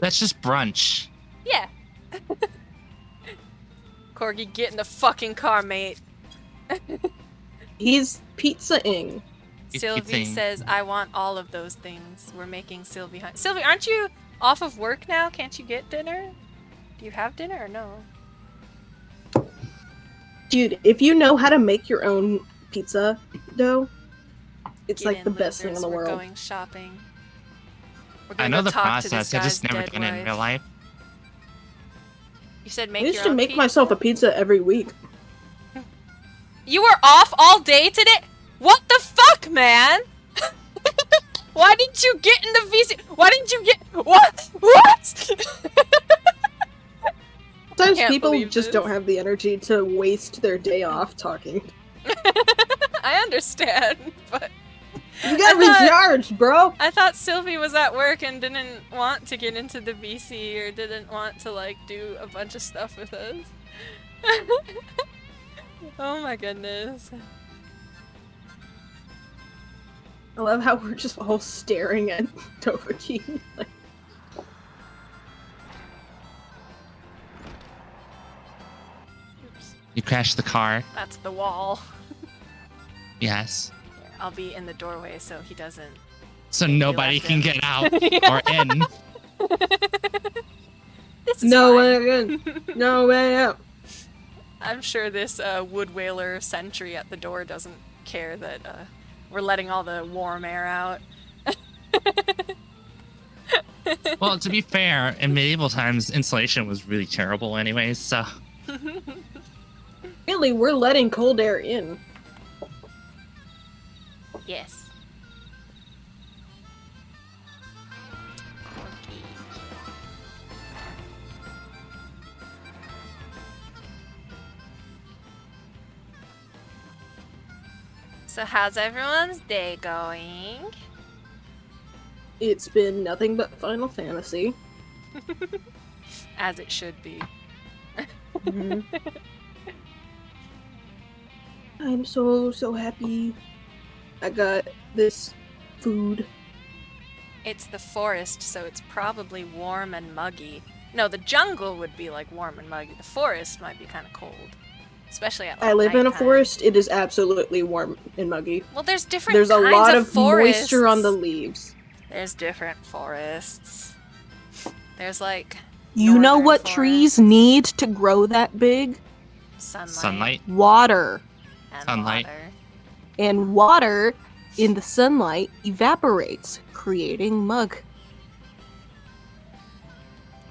That's just brunch. Yeah. Corgi, get in the fucking car, mate. He's pizza-ing. Sylvie says, I want all of those things. We're making Sylvie hunt. Sylvie, aren't you off of work now? Can't you get dinner? Do you have dinner or no? Dude, if you know how to make your own pizza dough, it's Get like in, the best thing in losers. the world. We're going shopping. We're I gonna know go the talk to this process. I just guy's never dead done it in wife. real life. You said I make used your to own make pizza? myself a pizza every week. You were off all day today? What the fuck, man? Why didn't you get in the VC? Why didn't you get... What? Sometimes Can't people believe just this. don't have the energy to waste their day off talking. I understand, but... You gotta I thought- recharge, bro! I thought Sylvie was at work and didn't want to get into the VC or didn't want to, like, do a bunch of stuff with us. Oh my goodness. I love how we're just all staring at Dovahkiin. Like, You crashed the car. That's the wall. Yes. I'll be in the doorway so he doesn't... So nobody can get out or in. This is no fine. way in. No way out. I'm sure this wood whaler sentry at the door doesn't care that we're letting all the warm air out. Well, to be fair, in medieval times, insulation was really terrible anyways, so... Really, we're letting cold air in. Yes. So how's everyone's day going? It's been nothing but Final Fantasy. As it should be. Mhm. I'm so happy. I got this food. It's the forest, so it's probably warm and muggy. No, the jungle would be like warm and muggy. The forest might be kind of cold. Especially at like, I live in a nighttime. forest. It is absolutely warm and muggy. Well, there's different There's a kinds lot of of moisture on forests. the leaves. There's different forests. There's like You know northern what forest, trees need to grow that big? sunlight, Water. and Sunlight. water. And water in the sunlight evaporates, creating mug.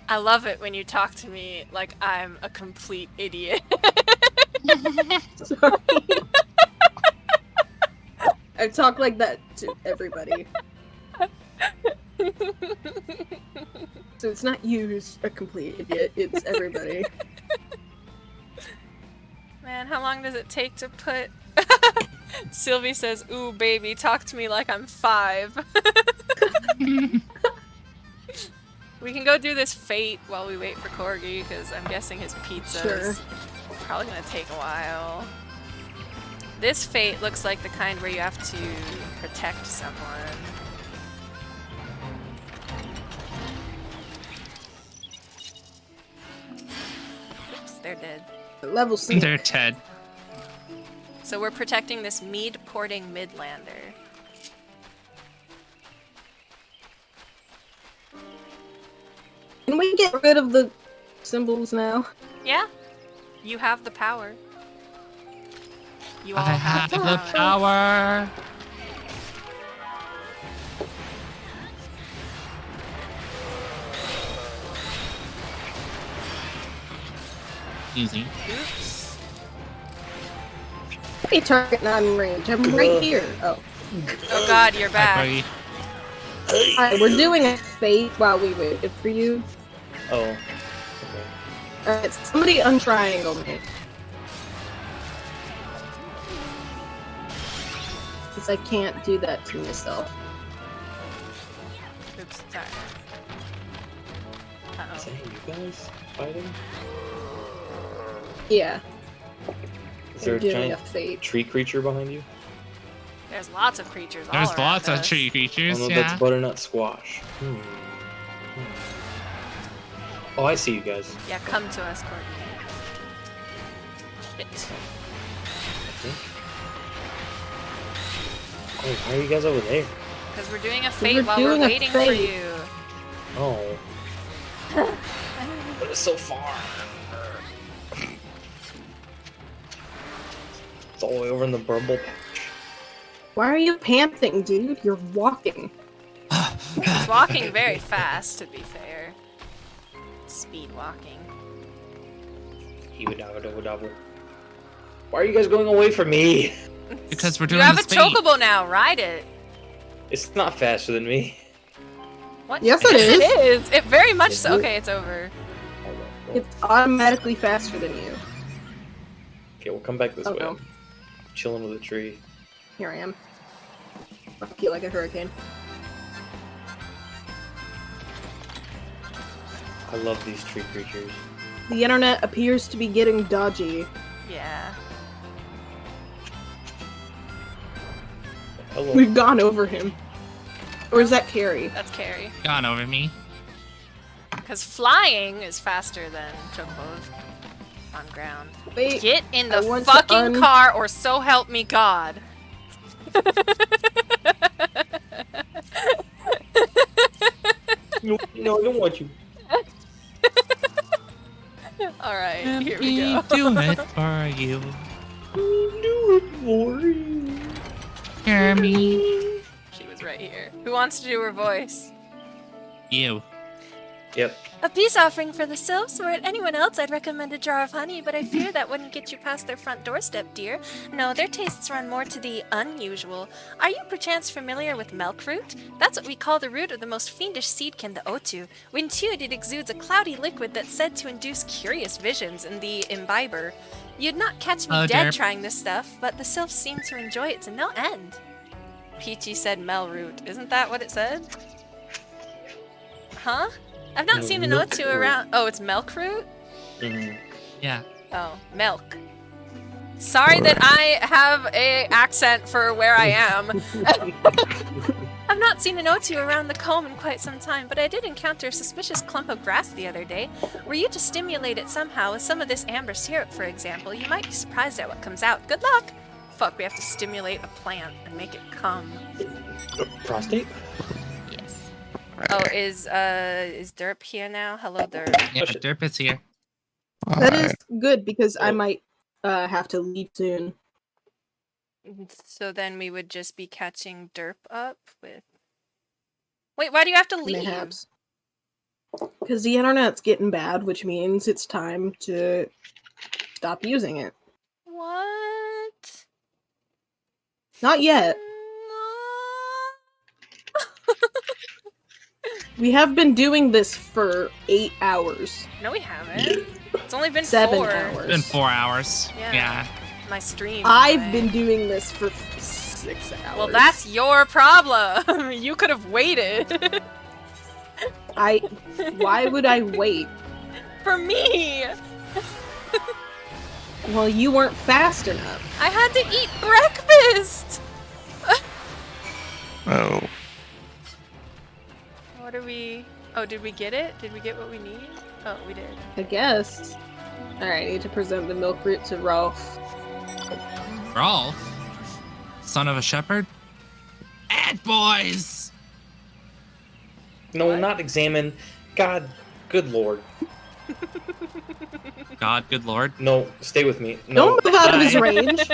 I love it when you talk to me like I'm a complete idiot. Sorry. I talk like that to everybody. So it's not you who's a complete idiot, it's everybody. Man, how long does it take to put... Sylvie says, ooh, baby, talk to me like I'm 5. We can go do this fate while we wait for Corgi, because I'm guessing his pizza's probably going to take a while. This fate looks like the kind where you have to protect someone. Oops, they're dead. Level 6. They're dead. So we're protecting this mead-porting Midlander. Can we get rid of the symbols now? Yeah? You have the power. You all I have the power. Easy. Oops. Hey, target not in range. I'm right here. Oh. Oh god, you're back. Alright, we're doing a fate while we waited for you. Oh. Okay. Alright, somebody untriangle me. Because I can't do that to myself. Oops, sorry. Is Uh-oh. that you guys fighting? Yeah. Is there a doing giant a fate. tree creature behind you? There's lots of creatures all There's around lots of us. tree creatures, Oh no, yeah. that's butternut squash. Oh, I see you guys. Yeah, come to us, Courtney. Shit. Oh, why are you guys over there? Because we're doing a we're fate while we're doing a waiting for fate. you. Oh. But it's so far. It's all the way over in the Brumble patch. Why are you panting, dude? You're walking. He's walking very fast, to be fair. Speed walking. Why are you guys going away from me? Because we're You doing have a this fate. chocobo now, ride it. It's not faster than me. What? Yes, it is. It is. It very much Is so. it? Okay, it's over. It's automatically faster than you. Okay, we'll come back this way. no. I'm chilling with a tree. Here I am. Fuck you like a hurricane. I love these tree creatures. The internet appears to be getting dodgy. Yeah. Hello. We've gone over him. Or is that Carrie? That's Carrie. Gone over me. Because flying is faster than chocobos on ground. Wait, Get in I the want to fucking car or so help me God. No, I don't want you. Alright, Let here we me go. do it for you. Do it for you. Hear me. She was right here. Who wants to do her voice? You. Yep. A peace offering for the sylphs. Were it anyone else, I'd recommend a jar of honey, but I fear that wouldn't get you past their front doorstep, dear. No, their tastes run more to the unusual. Are you perchance familiar with milk root? That's what we call the root of the most fiendish seedkin, the Otu. When chewed, it exudes a cloudy liquid that's said to induce curious visions in the imbiber. You'd not catch me Oh, dead derp. trying this stuff, but the sylphs seem to enjoy it to no end. Peachy said Mel root. Isn't that what it said? Huh? I've not No, seen an milk Otu root. around. Oh, it's milk root? Mm-hmm. Yeah. Oh, milk. Sorry that I have a accent for where I am. I've not seen an Otu around the comb in quite some time, but I did encounter a suspicious clump of grass the other day. Were you to stimulate it somehow with some of this amber syrup, for example, you might be surprised at what comes out. Good luck! Fuck, we have to stimulate a plant and make it come. Prostate? Yes. Oh, is Derp here now? Hello, Derp. Yeah, Derp is here. That is good because I might have to leave soon. So then we would just be catching Derp up with... Wait, why do you have to leave? Mayhaps. Because the internet's getting bad, which means it's time to stop using it. What? Not yet. We have been doing this for 8 hours. No, we haven't. It's only been 7 4. hours. Been 4 hours. Yeah. Yeah. My stream. I've anyway. been doing this for 6 hours. Well, that's your problem. You could have waited. Why would I wait? For me. Well, you weren't fast enough. I had to eat breakfast. Oh. What are we... Oh, did we get it? Did we get what we need? Oh, we did. I guess. Alright, I need to present the milk root to Rolf. Rolf? Son of a shepherd? Ad boys! No, not examine. God, good lord. God, good lord. No, stay with me. No. Don't move out of his range.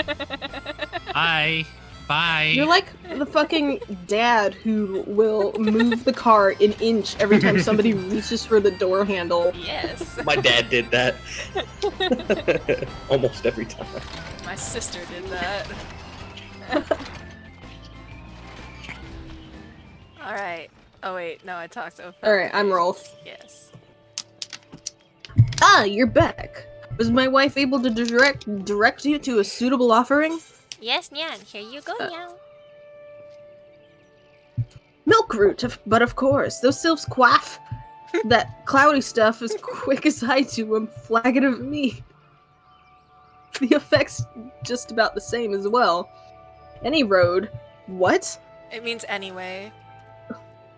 Bye. Bye. You're like the fucking dad who will move the car an inch every time somebody reaches for the door handle. Yes. My dad did that. Almost every time. My sister did that. Alright. Oh wait, no, I talked over. Alright, I'm Rolf. Yes. Ah, you're back. Was my wife able to direct you to a suitable offering? Yes, Nyan. Here you go, Nyan. Milkroot, but of course. Those sylphs quaff that cloudy stuff as quick as I do a flagon of me. The effect's just about the same as well. Any road. What? It means anyway.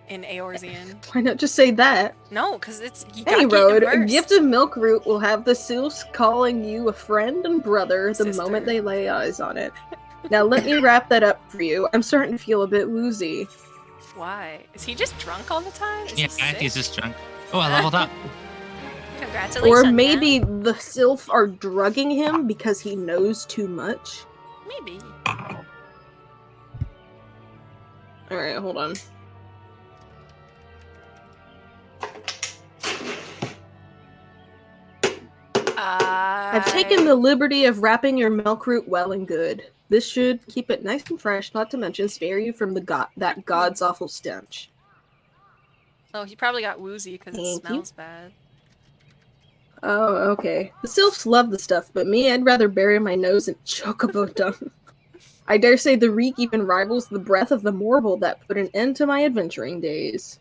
In Eorzean. Why not just say that? No, because it's you Any gotta road, get a immersed. gift of Milkroot will have the sylphs calling you a friend and brother the Sister. moment they lay eyes on it. Now let me wrap that up for you. I'm starting to feel a bit woozy. Why? Is he just drunk all the time? Is Yeah, he sick? he's just drunk. Oh, I leveled up. Congratulations. Or Nyan. maybe the sylph are drugging him because he knows too much. Maybe. Alright, hold on. I've taken the liberty of wrapping your Milkroot well and good. This should keep it nice and fresh, not to mention spare you from that god's awful stench. Oh, he probably got woozy because it Thank you. smells bad. Oh, okay. The sylphs love the stuff, but me, I'd rather bury my nose in chocobo dung. I dare say the reek even rivals the breath of the mortal that put an end to my adventuring days.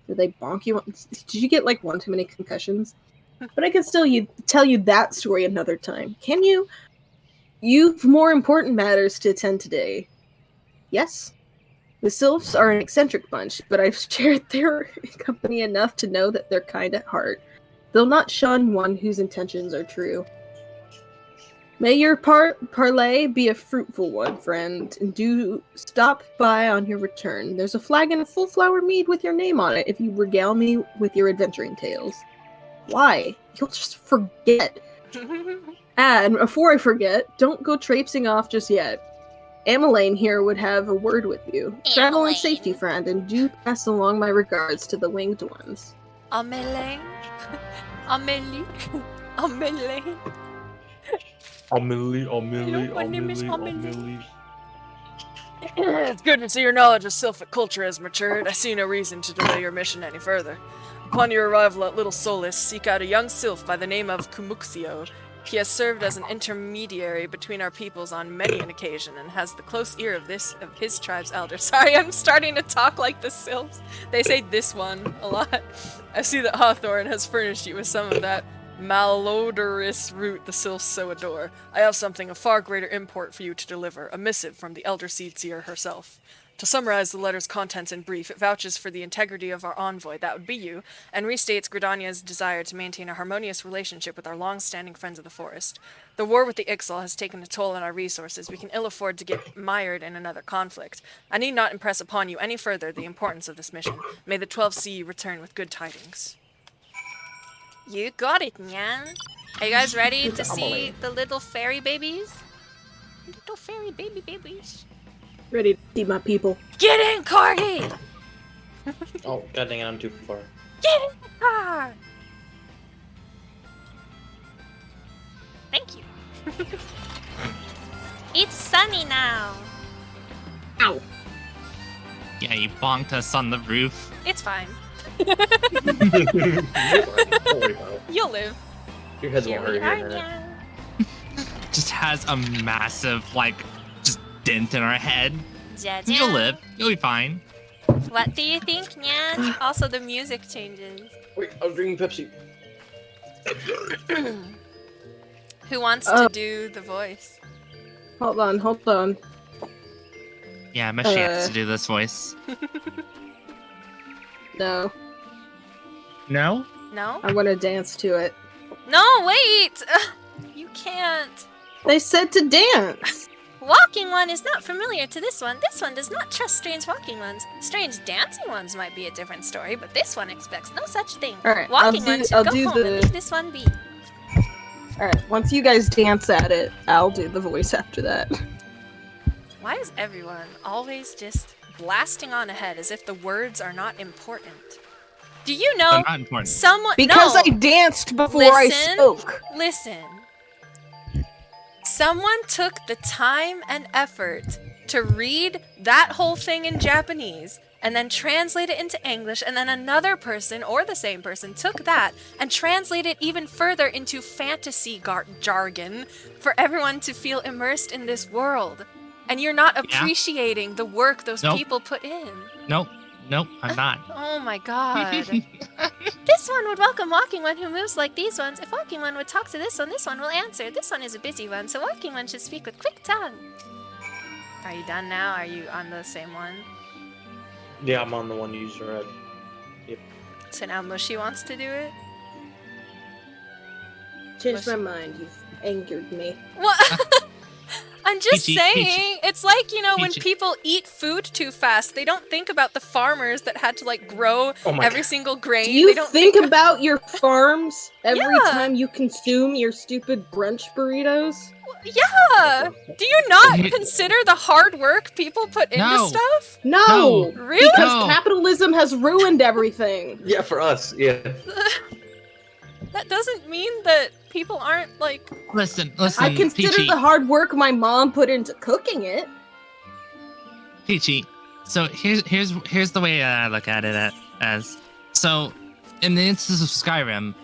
Did they bonk you? Did you get like one too many concussions? But I can still tell you that story another time. Can you? You've more important matters to attend today. Yes? The sylphs are an eccentric bunch, but I've shared their company enough to know that they're kind at heart. They'll not shun one whose intentions are true. May your parlay be a fruitful one, friend, and do stop by on your return. There's a flagon of full flower mead with your name on it if you regale me with your adventuring tales. Why? You'll just forget. And before I forget, don't go traipsing off just yet. Ameline here would have a word with you. Travel in safety, friend, and do pass along my regards to the winged ones. Amelie. Amelie. Amelie. Amelie. My name is Amelie. It's good to see your knowledge of Sylphic culture has matured. I see no reason to delay your mission any further. Upon your arrival at Little Solis, seek out a young sylph by the name of Kumuxio. He has served as an intermediary between our peoples on many an occasion and has the close ear of his tribe's elder. Sorry, I'm starting to talk like the sylphs. They say this one a lot. I see that Hawthorne has furnished you with some of that malodorous root the sylphs so adore. I have something of far greater import for you to deliver, a missive from the Elder Seedseer herself. To summarize the letter's contents in brief, it vouches for the integrity of our envoy, that would be you, and restates Gridania's desire to maintain a harmonious relationship with our long-standing friends of the forest. The war with the Ixal has taken a toll on our resources. We can ill afford to get mired in another conflict. I need not impress upon you any further the importance of this mission. May the 12 see you return with good tidings. You got it, Nyan. Are you guys ready to see the little fairy babies? Little fairy babies. Ready to see my people. Get in, Corgi! Oh, god dang it, I'm too far. Get in the car! Thank you. It's sunny now. Ow. Yeah, you bonked us on the roof. It's fine. Don't worry about it. You'll live. Your heads Here won't we hurt are, here in a minute. Nyan. Just has a massive, just dent in our head. Ja, You'll ja. live. You'll be fine. What do you think, Nyan? Also, the music changes. Wait, I was drinking Pepsi. Who wants to do the voice? Hold on. Yeah, Meshi has to do this voice. No. No? No? I want to dance to it. No, wait! You can't. They said to dance! Walking one is not familiar to this one. This one does not trust strange walking ones. Strange dancing ones might be a different story, but this one expects no such thing. Alright, Walking one should I'll go do home and the- leave this one be. Alright, once you guys dance at it, I'll do the voice after that. Why is everyone always just blasting on ahead as if the words are not important? Do you know They're not important. someone? Because no. I danced before I Listen, spoke! Listen. Someone took the time and effort to read that whole thing in Japanese and then translate it into English, and then another person or the same person took that and translated it even further into fantasy jargon for everyone to feel immersed in this world. And you're not appreciating the work those people put in. Nope, I'm not. Oh my god. This one would welcome Walking One who moves like these ones. If Walking One would talk to this one will answer. This one is a busy one, so Walking One should speak with quick tongue. Are you done now? Are you on the same one? Yeah, I'm on the one you just read. Yep. So now Mushy wants to do it? Changed my mind. You've angered me. What? I'm just Peachy, saying, Peachy. it's like, you know, when Peachy. people eat food too fast, they don't think about the farmers that had to, like, grow every single grain. Do you they don't think about your farms every Yeah. time you consume your stupid brunch burritos? Yeah! Do you not consider the hard work people put into No. stuff? No! Really? Because capitalism has ruined everything. Yeah, for us, yeah. That doesn't mean that people aren't, like... Listen, I consider Peachy. the hard work my mom put into cooking it. Peachy. So here's the way I look at it as. So, in the instance of Skyrim,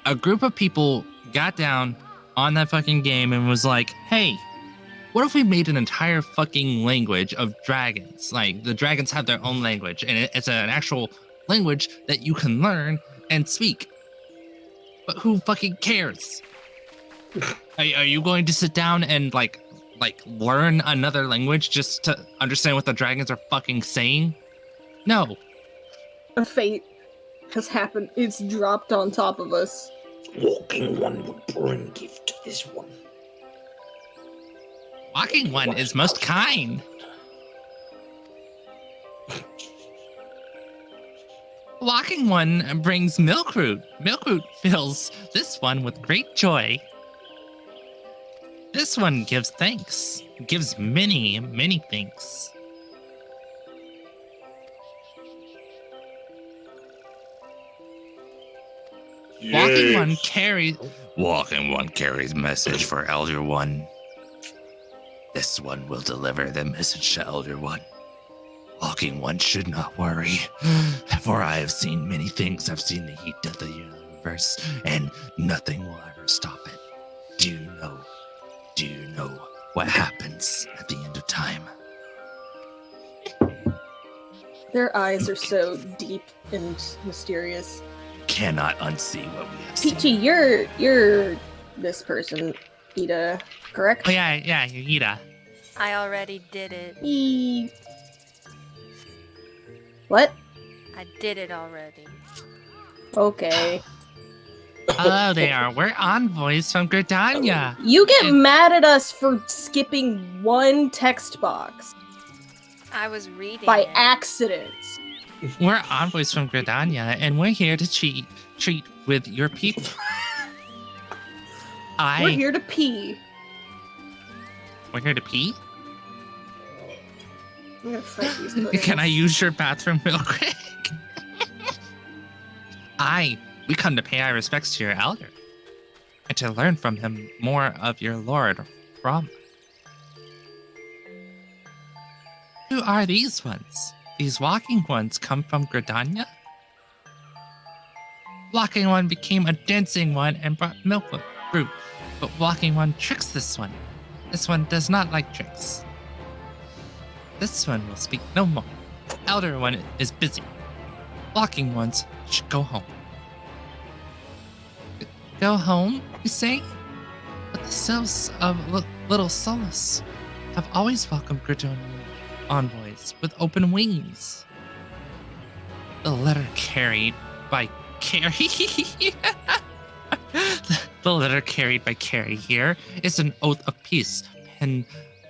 a group of people got down on that fucking game and was like, "Hey, what if we made an entire fucking language of dragons? Like the dragons have their own language, and it's an actual language that you can learn and speak." But who fucking cares? Are you going to sit down and like learn another language just to understand what the dragons are fucking saying? No. A fate has happened. It's dropped on top of us. Walking One would bring gift to this one. Walking One is most kind. Walking One brings Milkroot. Milkroot fills this one with great joy. This one gives thanks. Gives many, many thanks. Walking One carries message for Elder One. This one will deliver the message to Elder One. Walking One should not worry, for I have seen many things. I've seen the heat of the universe, and nothing will ever stop it. Do you know what happens at the end of time? Their eyes are so deep and mysterious. Cannot unsee what we have seen. Peachy, you're this person, Ida, correct? Oh yeah, you're Ida. I already did it. What? I did it already. Okay. Hello there, we're envoys from Gridania. You get mad at us for skipping one text box I was reading by it. accident. We're envoys from Gridania, and we're here to treat with your people. We're here to pee. We're here to pee? I'm gonna fight these puddings. Can I use your bathroom real quick? We come to pay our respects to your elder, and to learn from him more of your lord, Rom. Who are these ones? These Walking Ones come from Gridania? Walking One became a dancing one and brought milk fruit, but Walking One tricks this one. This one does not like tricks. This one will speak no more. Elder One is busy. Walking Ones should go home. Go home, you say? But the selves of Little Solace have always welcomed Gridonian envoys with open wings. The letter carried by Carrie. The letter carried by Carrie here is an oath of peace penned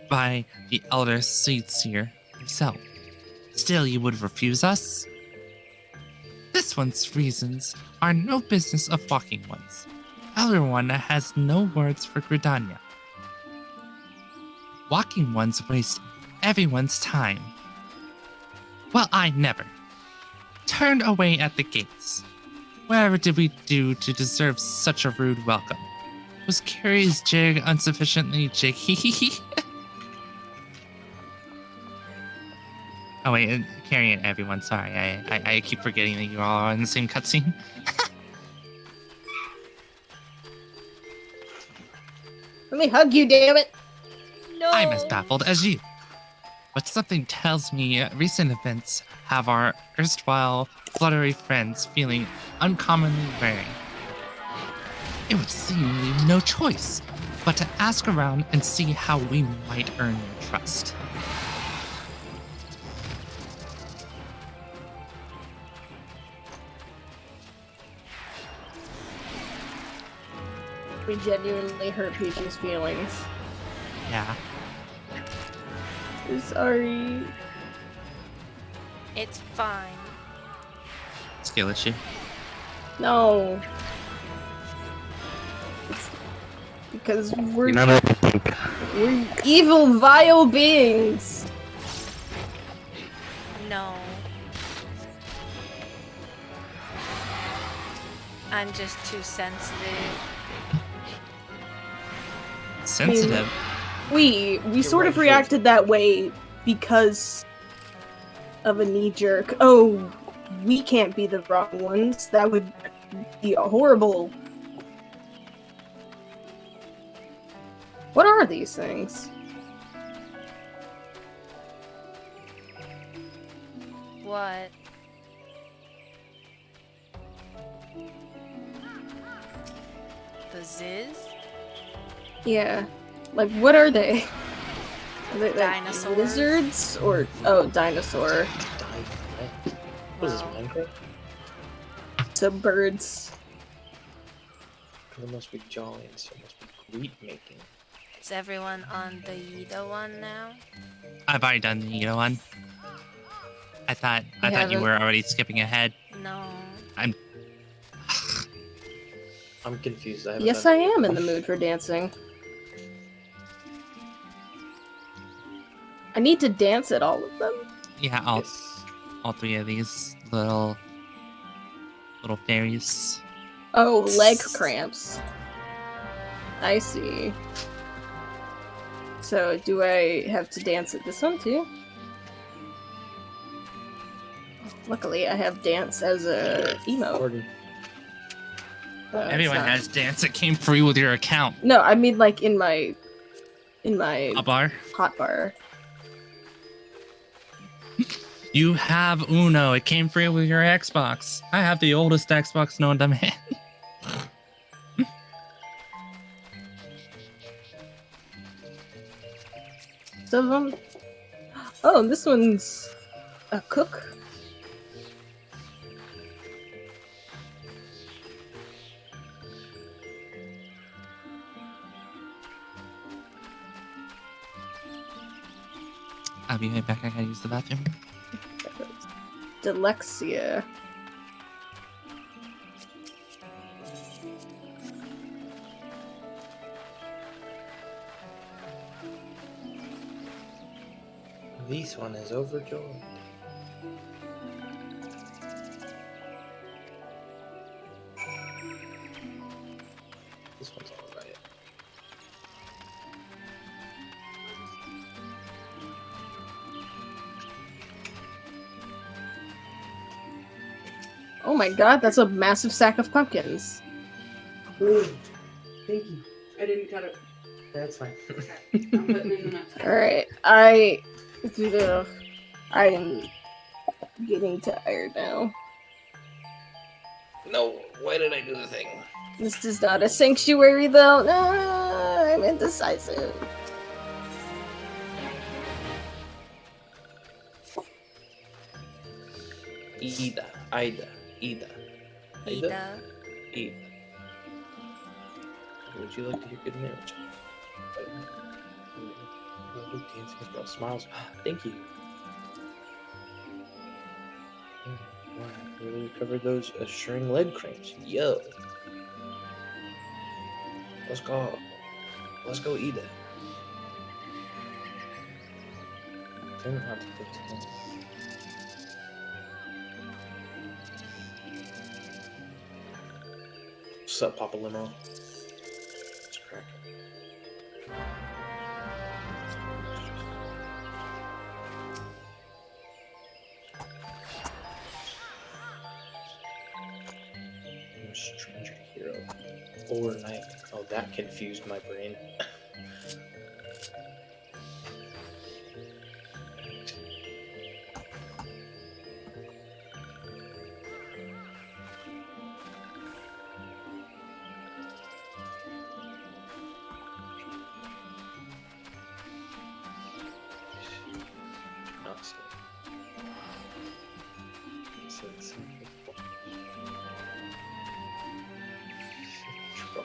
by the Elder Seedseer himself. Still, you would refuse us? This one's reasons are no business of Walking Ones. Elder One has no words for Gridania. Walking Ones waste everyone's time. Well, I never. Turned away at the gates. Whatever did we do to deserve such a rude welcome? Was Carrie's jig insufficiently jiggy? Oh wait, Carrie and everyone. Sorry, I keep forgetting that you all are in the same cutscene. Let me hug you, damn it! No. I'm as baffled as you. But something tells me recent events have our erstwhile fluttery friends feeling uncommonly wary. It would seem leave no choice but to ask around and see how we might earn their trust. We genuinely hurt Peach's feelings. Yeah. I'm sorry. It's fine. Skill issue. No. It's because we're evil, vile beings. No. I'm just too sensitive. Sensitive? We sort of reacted that way because of a knee-jerk. Oh, we can't be the wrong ones. That would be horrible. What are these things? What? The Ziz? Yeah. Like, what are they? Are they like Dinosaurs? lizards? Or, oh, dinosaur. What is this, Minecraft? So birds. It must be jolly and so must be wheat making. Is everyone on the Yida one now? I've already done the Yida one. I thought you haven't. were already skipping ahead. No. I'm confused. Yes, I am in the mood for dancing. I need to dance at all of them. yeah, all three of these little fairies. Oh, leg cramps. I see. So, do I have to dance at this one too? Luckily, I have dance as a emote. Everyone has dance that came free with your account. No, I mean like in my Hotbar? Hotbar. You have Uno. It came free with your Xbox. I have the oldest Xbox known to man. Some of them. Oh, this one's a cook. I'll be right back. I gotta use the bathroom. Delexia. This one is overjoyed. This one's alright. Oh my god, that's a massive sack of pumpkins. Thank you. I didn't cut it. That's fine. I'm putting it in the next. Alright, I'm getting tired now. No, why did I do the thing? This is not a sanctuary though. No, I'm indecisive. Ida. Ida. Would you like to hear good news? Luke dancing has brought smiles. Thank you. Wow, really recovered those assuring lead cramps. Yo. Let's go. Let's go, Ida. Turn on to 15. What's up, Papa Limo? It's cracking. overnight. Oh, that confused my brain. Not so.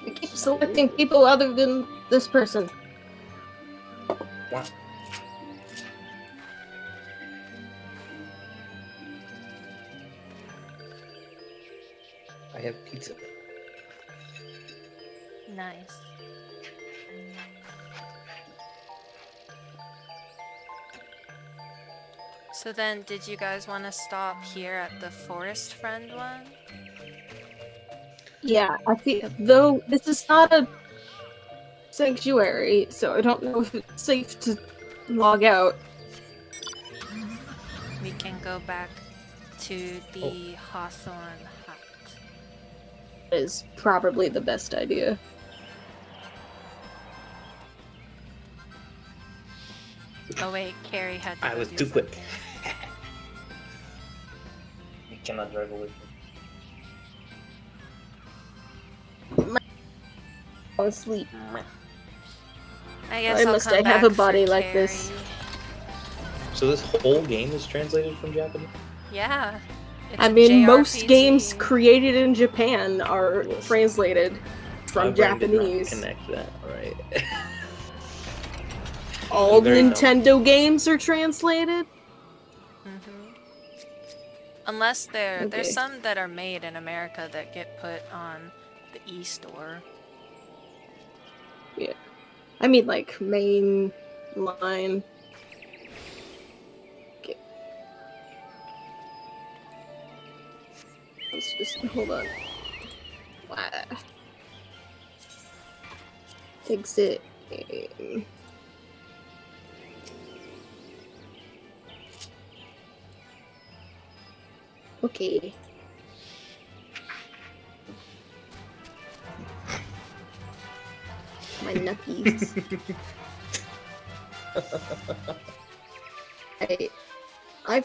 I keep selecting people other than this person. What? I have pizza. Nice. So then, did you guys want to stop here at the forest friend one? Yeah, I feel though this is not a sanctuary, so I don't know if it's safe to log out. We can go back to the Hawthorne hut. Is probably the best idea. Oh wait, Carrie had to I go was do too quick. something. You cannot drive away I'll sleep. I guess Why I'll must come I have back a body for like this? Carrie. So this whole game is translated from Japanese? Yeah. It's I a mean, most JRPG. games created in Japan are translated My from brain did not Japanese. connect that, right? All Very dumb. Nintendo games are translated? Unless there's Okay. some that are made in America that get put on the e-store. Yeah. I mean, like, main line. Okay. Let's just, hold on. Wow. Exit. Okay. My nuppies. I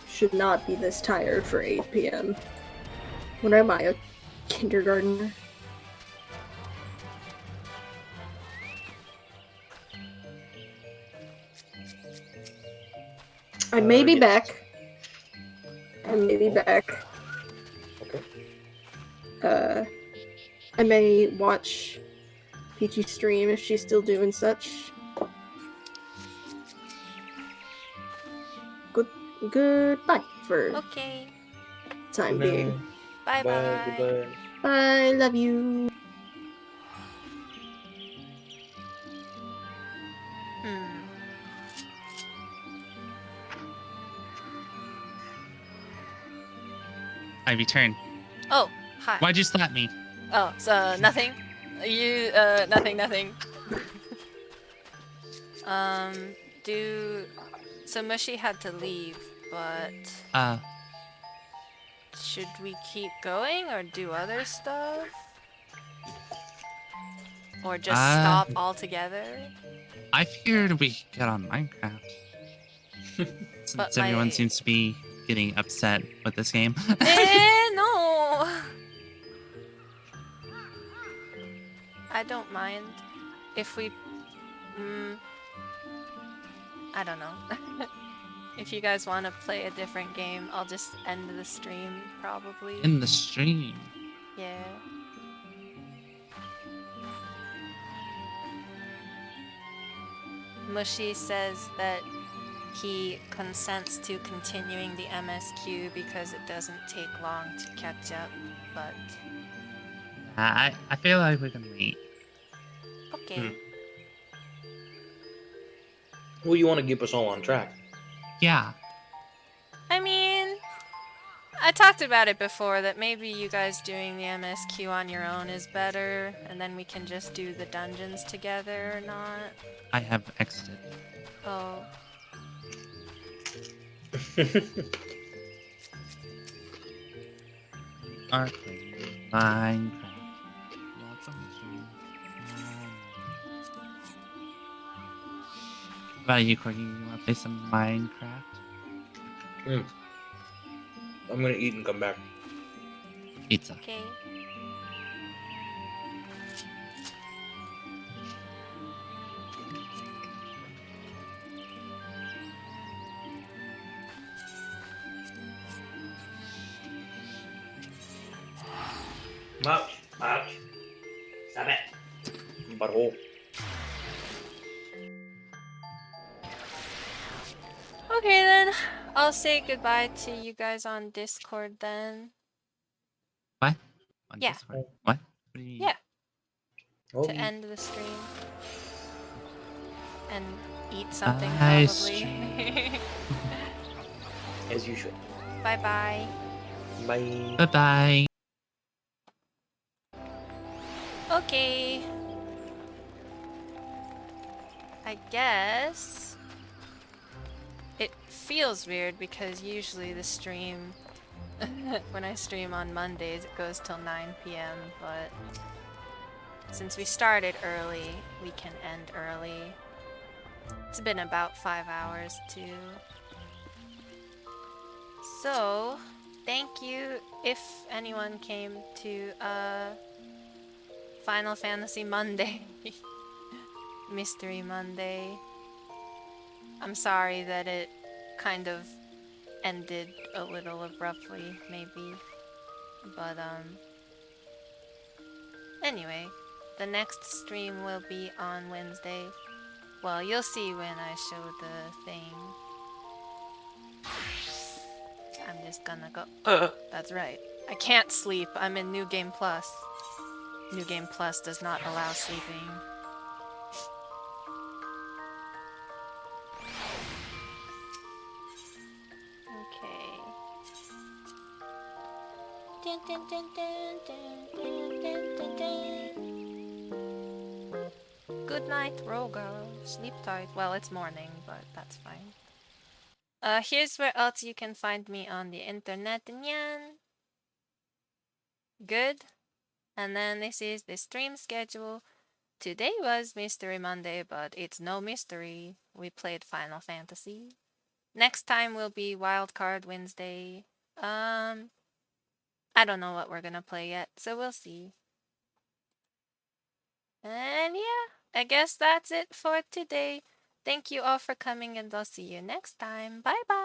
should not be this tired for 8 p.m. When am I, a kindergartner? I may be yes. back. I may be back. Okay. I may watch Peachy stream if she's still doing such. Goodbye for Okay. time Good being. night. Bye bye. Goodbye. Bye, love you. I return. Oh, hi. Why'd you slap me? Oh, so nothing? You, nothing. So Mushy had to leave, but should we keep going or do other stuff? Or just stop altogether? I figured we could get on Minecraft. Since everyone seems to be getting upset with this game. No! I don't mind if we... I don't know. If you guys want to play a different game, I'll just end the stream, probably. In the stream? Yeah. Mushy says that he consents to continuing the MSQ because it doesn't take long to catch up, but... I feel like we can wait. Okay. Well, you want to keep us all on track. Yeah. I mean, I talked about it before that maybe you guys doing the MSQ on your own is better, and then we can just do the dungeons together or not. I have exited. Oh. Are playing Minecraft. What about you, Corgi? You want to play some Minecraft? I'm gonna eat and come back. Pizza. Okay. Ouch. Ouch. Stop it. Butthole. Okay then, I'll say goodbye to you guys on Discord then. What? On Yeah. Discord? What? What do you mean? Yeah. Oh, To you- end the stream. And eat something I probably. As usual. Bye bye. Bye. Bye-bye. Okay. I guess it feels weird because usually the stream when I stream on Mondays it goes till 9 p.m. but since we started early, we can end early. It's been about 5 hours too. So, thank you if anyone came to Final Fantasy Monday. Mystery Monday. I'm sorry that it kind of ended a little abruptly, maybe. But, anyway, the next stream will be on Wednesday. Well, you'll see when I show the thing. I'm just gonna go. That's right. I can't sleep. I'm in New Game Plus. New Game Plus does not allow sleeping. Okay. Dun, dun, dun, dun, dun, dun, dun, dun. Good night, Rogar. Sleep tight. Well, it's morning, but that's fine. Here's where else you can find me on the internet. Nyan. Good. And then this is the stream schedule. Today was Mystery Monday, but it's no mystery. We played Final Fantasy. Next time will be Wildcard Wednesday. I don't know what we're gonna play yet, so we'll see. And yeah, I guess that's it for today. Thank you all for coming, and I'll see you next time. Bye bye!